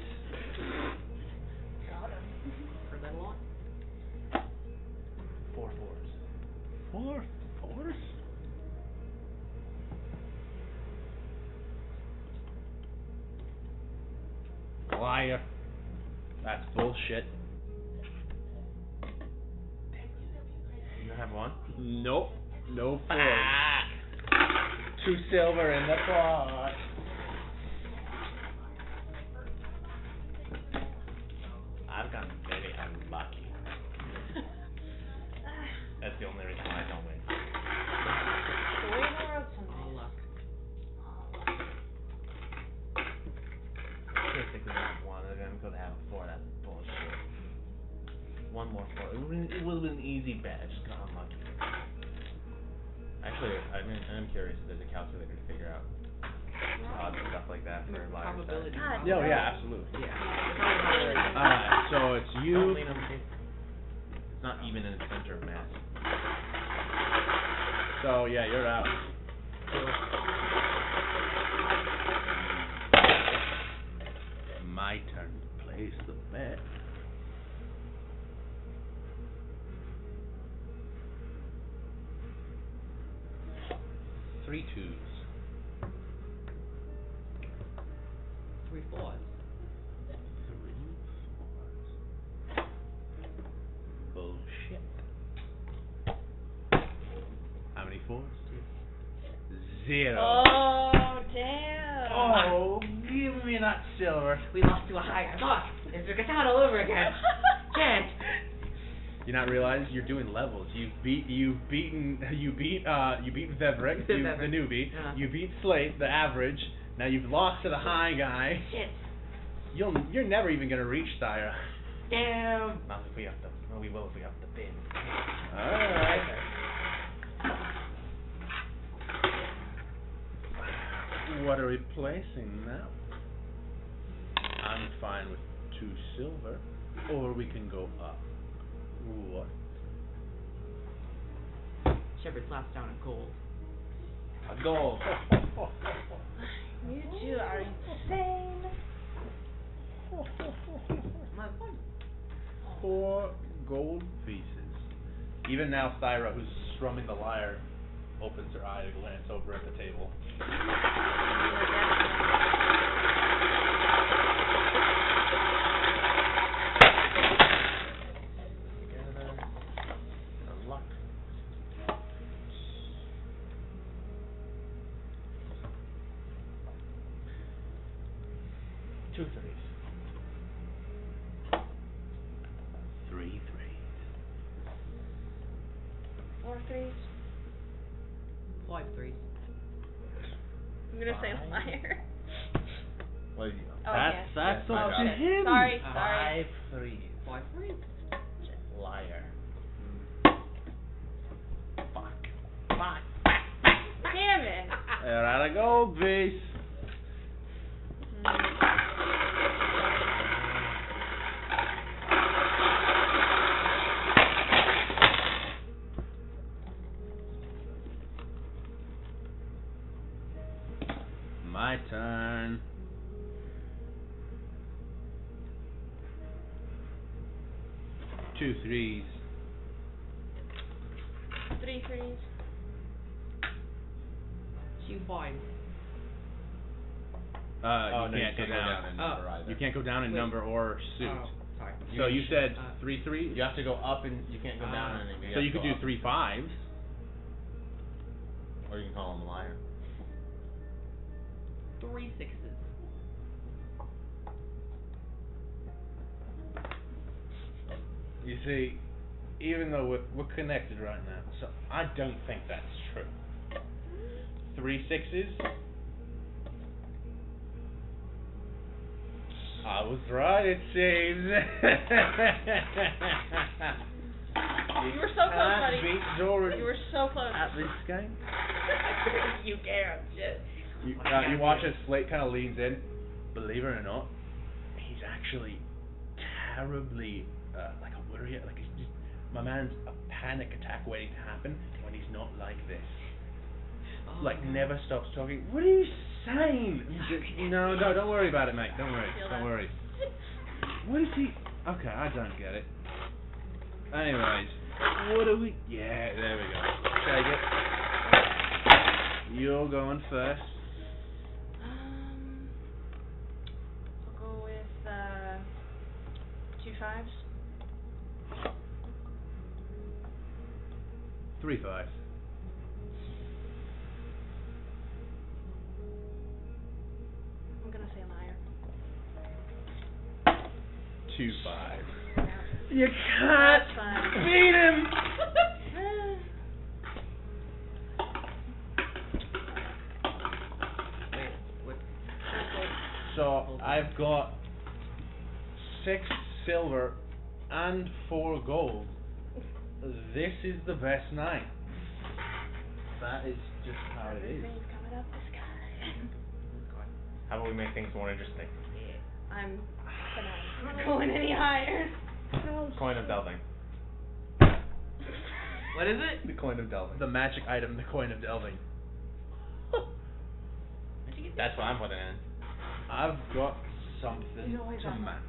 Got him. Heard that a lot? 4 4s. 4 4s? Liar. That's bullshit. You have 1? Nope. No 4s. 2 silver in the pot. I've gotten very unlucky. That's the only reason why I don't win. The way the world sometimes. All luck. Basically, I have 1. They're gonna go to have a 4. That's bullshit. 1 more 4. It would have been an easy bet. I just got unlucky. Actually, I'm curious if there's a calculator to figure out odds and stuff like that for liars. Probability. God, No, no. yeah, absolutely. Yeah. Alright, so it's Don't you. lean on me. It's not even in the center of mass. So yeah, you're out. My turn to place the bet. Three 2s. 3 4s. 3 4s. Bullshit. How many 4s? 0. Oh, damn. Oh, give me that silver. We lost to a higher. Fuck! It's the guitar all over again. Can't. You not realize you're doing levels. You beat Veverick, the newbie. You beat Slate, the average. Now you've lost to the high guy. Shit. You're never even gonna reach Thyra. Damn. Not if we have to. Well, we will if we have to bin. Alright. What are we placing now? I'm fine with 2 silver, or we can go up. What? Shepard slaps down a gold. A goal. You two are insane. My fun. 4 gold pieces. Even now, Thyra, who's strumming the lyre, opens her eye to glance over at the table. Together. The luck. 2 3s. 3 3s. 4 3s. 5 3s. I'm gonna say liar. Well, Oh, That's yes. up Oh, to shit. him. Sorry. 5 3s. 5 3s. Liar. Fuck. Damn it. You're out of gold piece. My turn. 2 3s. 3 3s. 2 5s. You can't go down in number either. You can't go down in Wait. number or suit. Oh. Sorry. So you said Uh, 3 3s? You have to go up and you can't go down on anything. So you could do 3 5s. Or you can call him a liar. 3 6s. You see, even though we're connected right now, so I don't think that's true. 3 6s. I was right, it seems. You were so close, buddy. Beat Doran You were so close. at this game. You can't. Shit. You watch as Slate kind of leans in. Believe it or not, he's actually terribly like a worrier. Like he's just, my man's a panic attack waiting to happen when he's not like this. Oh, Like no. never stops talking. What are you saying? No, don't worry about it, mate. Don't worry. Feel Don't that. worry. What is he? Okay, I don't get it. Anyways, what are we? Yeah, there we go. Take it. You're going first. I'll go with 2 5s. 3 5s. I'm gonna say liar. 2 5s. Yeah. You can't That's fine. beat him. Wait, what? So I've got 6 silver and 4 gold. This is the best night. That is just how it is. Everything's coming up the sky. How about we make things more interesting? I'm not going any higher. Coin of delving. What is it? The coin of delving. The magic item, the coin of delving. Where'd you get That's what I'm putting in. I've got something You know I to got match.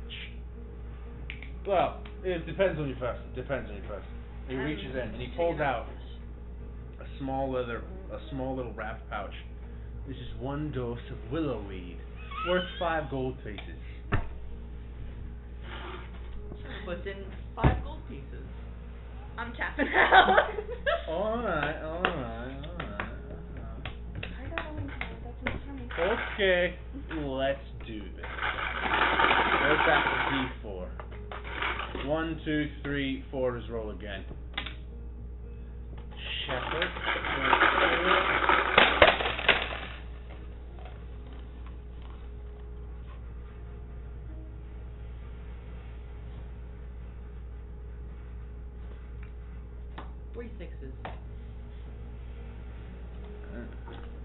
Well, it depends on your person. He reaches in and he pulls out a small little wrapped pouch. This is 1 dose of willow weed, worth 5 gold pieces. Puts in 5 gold pieces. I'm tapping out. Alright. I got a link card. That's enough for me. Okay, let's do this. Where's that D4? 1, 2, 3, 4 is roll again. Shepherd. 3 6s.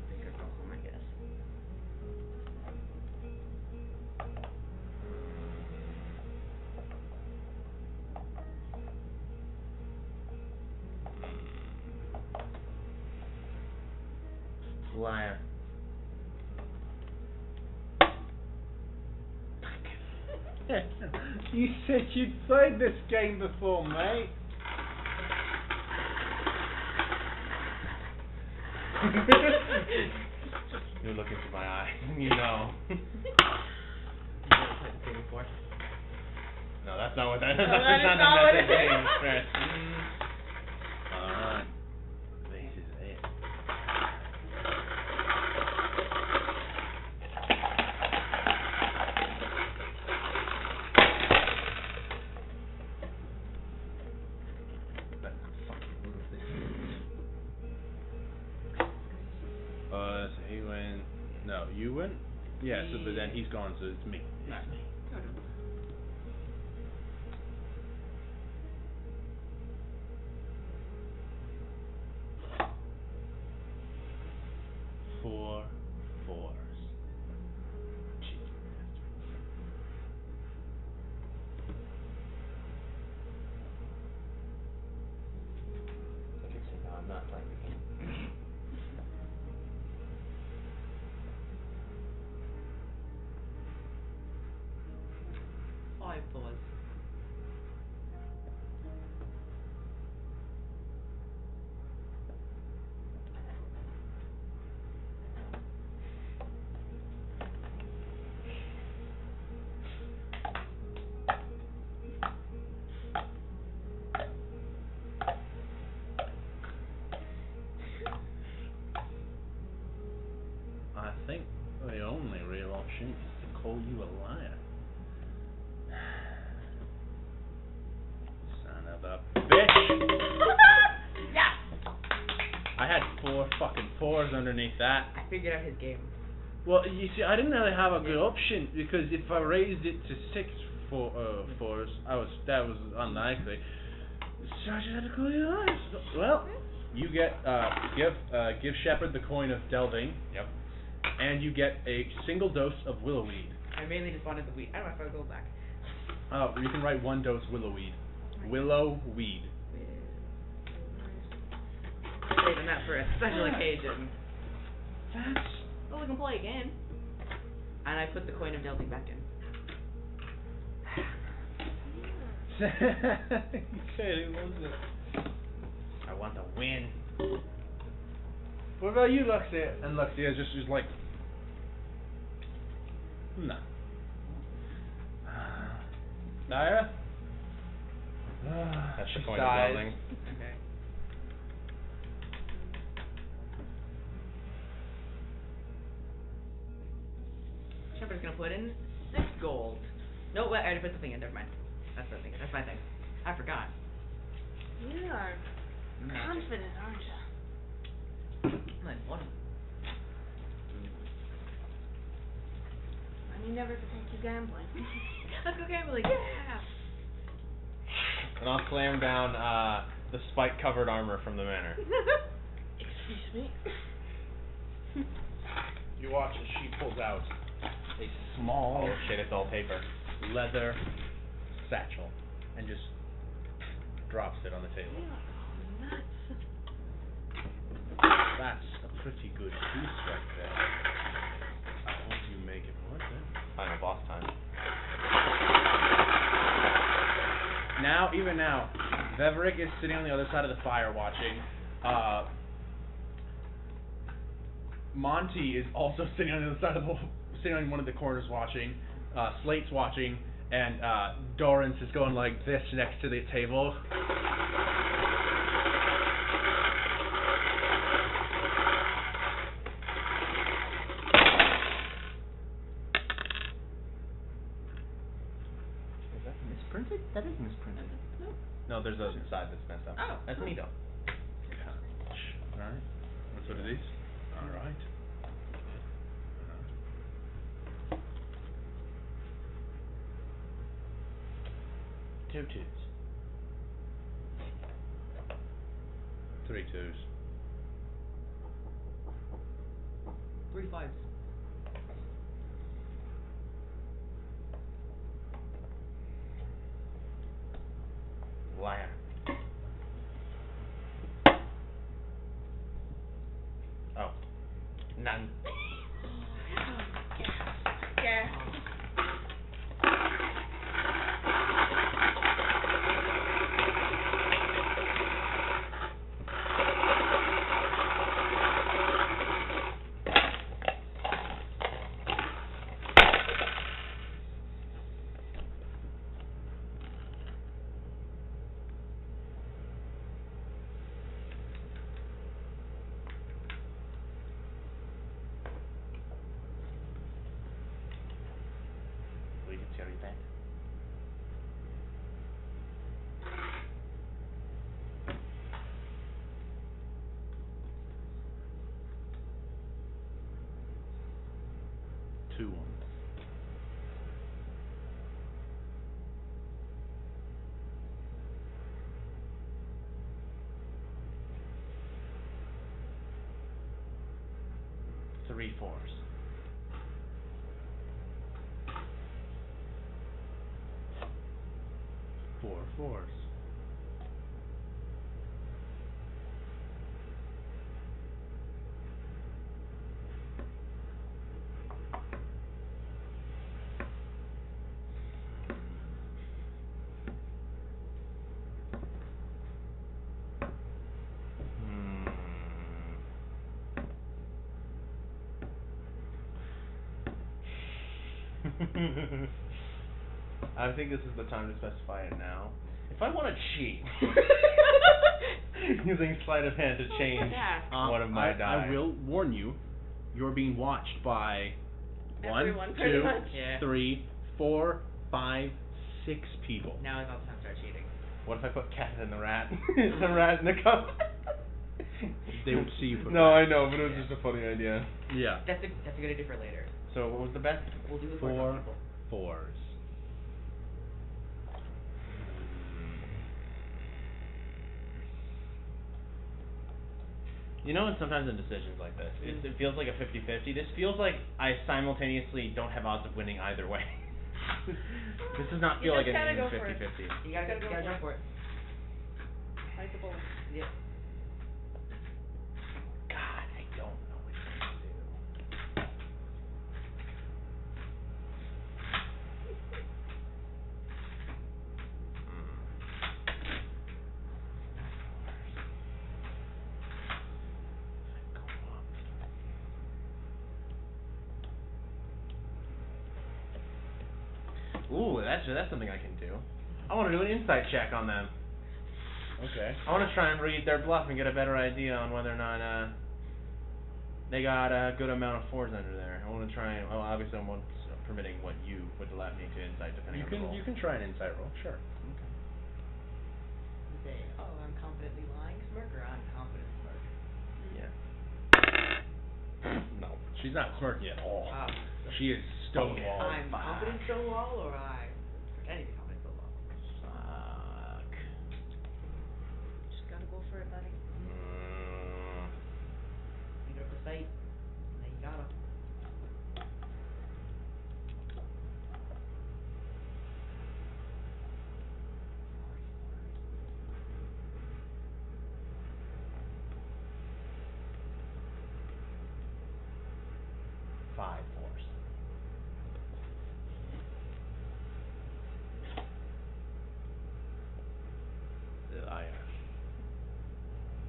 Bigger problem, I guess. Liar. You said you'd played this game before, mate. You're looking through my eye. You know. No, that's not what that is. No, That's that is not not the what message it being is. expressed. Alright. This is it. Better not fucking move this. So he went. No, you went? Yeah, so but then he's gone, so it's me. Right. Okay. 4 4s. Okay, so no, I'm not playing the game. option is to call you a liar. Son of a bitch! Yeah. I had 4 fucking 4s underneath that. I figured out his game. Well, you see, I didn't really have a good option because if I raised it to 6 4s, that was unlikely. So I just had to call you liars. Well, you get give Shepard the coin of delving. Yep. And you get a single dose of willowweed. I mainly just wanted the weed. I don't know if I'll go back. You can write 1 dose willowweed. Willowweed. Saving that for a special occasion. That's... Well, we can play again. And I put the coin of delving back in. Okay, what was it? I want to win. What about you, Luxia? And Luxia just like... No. Naira? That's the She coin sighs. of building. Okay. Shepard's gonna put in 6 gold. No, wait, I already put the thing in. Never mind. That's the thing. That's my thing. I forgot. You are Magic. confident, aren't you? Like 1. I mean, never to take you gambling. Let's go gambling. Yeah. And I'll slam down the spike-covered armor from the manor. Excuse me. You watch as she pulls out a small Oh shit, it's all paper. leather satchel and just drops it on the table. You are nuts. That's a pretty good piece right there. I hope you make it worth it. Final boss time. Even now, Veverick is sitting on the other side of the fire watching. Monty is also sitting on the other side of sitting on one of the corners watching. Slate's watching, and Dorrance is going like this next to the table. Is that misprinted? That is misprinted. No, there's a side that's messed up. Oh. That's neato. Alright. What's what it is? Alright. 2 2s. 3 2s. 3 5s. Liar. Oh. None. Yeah. Will you carry that? Two 1. Three 4s. 4 4s. I think this is the time to specify it now. If I want to cheat, using sleight of hand to change one of my die. I will warn you, you're being watched by Everyone, pretty 2, much. Yeah. 3, 4, 5, 6 people. Now is not the time to start cheating. What if I put cat in the rat? The rat in the cup. They would see you put No, rat. I know, but it was just a funny idea. Yeah. That's a good idea for later. So what was the bet? We'll do the 4 people. 4s. You know, and sometimes in decisions like this, it feels like a 50-50. This feels like I simultaneously don't have odds of winning either way. This does not feel You like just an gotta even go for it. 50-50. You gotta Go jump for for it. Bite the bullet. Yep. God, I don't know what to do. Ooh, that's something I can do. I want to do an insight check on them. Okay. I want to try and read their bluff and get a better idea on whether or not they got a good amount of 4s under there. I want to try and, well, obviously I'm permitting what you would allow me to insight depending You on the can roll. you can try an insight roll, sure. You say, oh, I'm confidently lying, smirk, or I'm confident, smirk. Yeah. No. She's not smirking at all. Wow. She is stonewall. I'm confident Stonewall, or I'm pretending to be confident Stonewall. Fuck. Just gotta go for it, buddy. You go for sight. Now you gotta. Five 4s.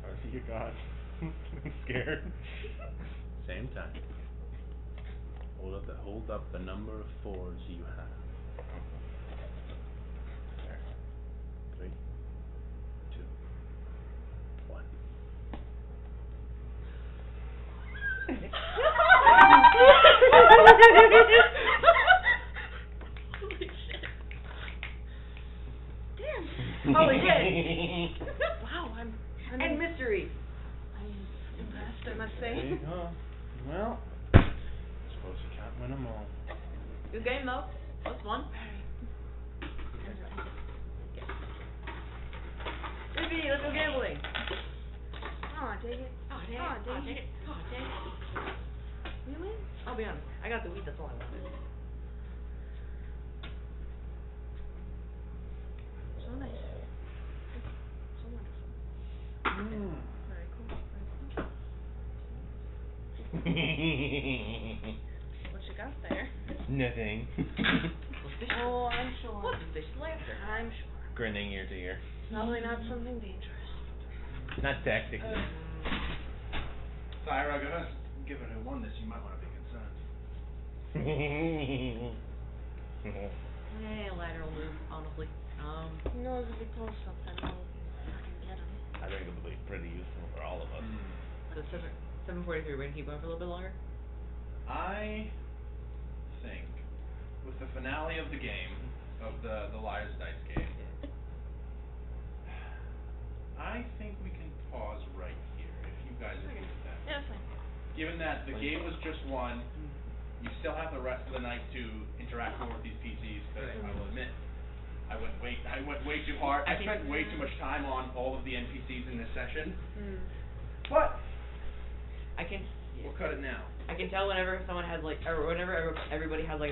I see you God. I'm scared. Same time. Hold up the number of 4s you have. 3, 2, 1. Holy shit. Damn. Holy shit. Wow, I'm And mystery. I'm impressed, I must There say. you go. Well, suppose you can't win them all. Good game though. That was fun. Maybe let's go gambling. Aw, take it. Oh, dang it. Aw, Oh, dang dang it. it. Oh, dang it. Really? I'll be honest. I got the weed, that's all I wanted. So nice. So wonderful. Very cool. Very cool. What you got there? Nothing. Oh, I'm sure. What suspicious laughter. I'm sure. Grinning ear to ear. Probably not something dangerous. Not tactic. Tyra, given who won this, you might want to be concerned. Lateral move, honestly. He knows if he pulls something, he'll fucking get him. I think it'll be pretty useful for all of us. So 7:43. We're gonna keep going for a little bit longer. I think with the finale of the game, of the Liar's Dice game, I think we can pause right here, if you guys agree with that. Yeah, fine. Given that the game was just won, you still have the rest of the night to interact more with these PCs, because I will admit, I went way too hard. I spent way too much time on all of the NPCs in this session. But I can. we'll cut it now. I can tell whenever someone has like, or whenever everybody has like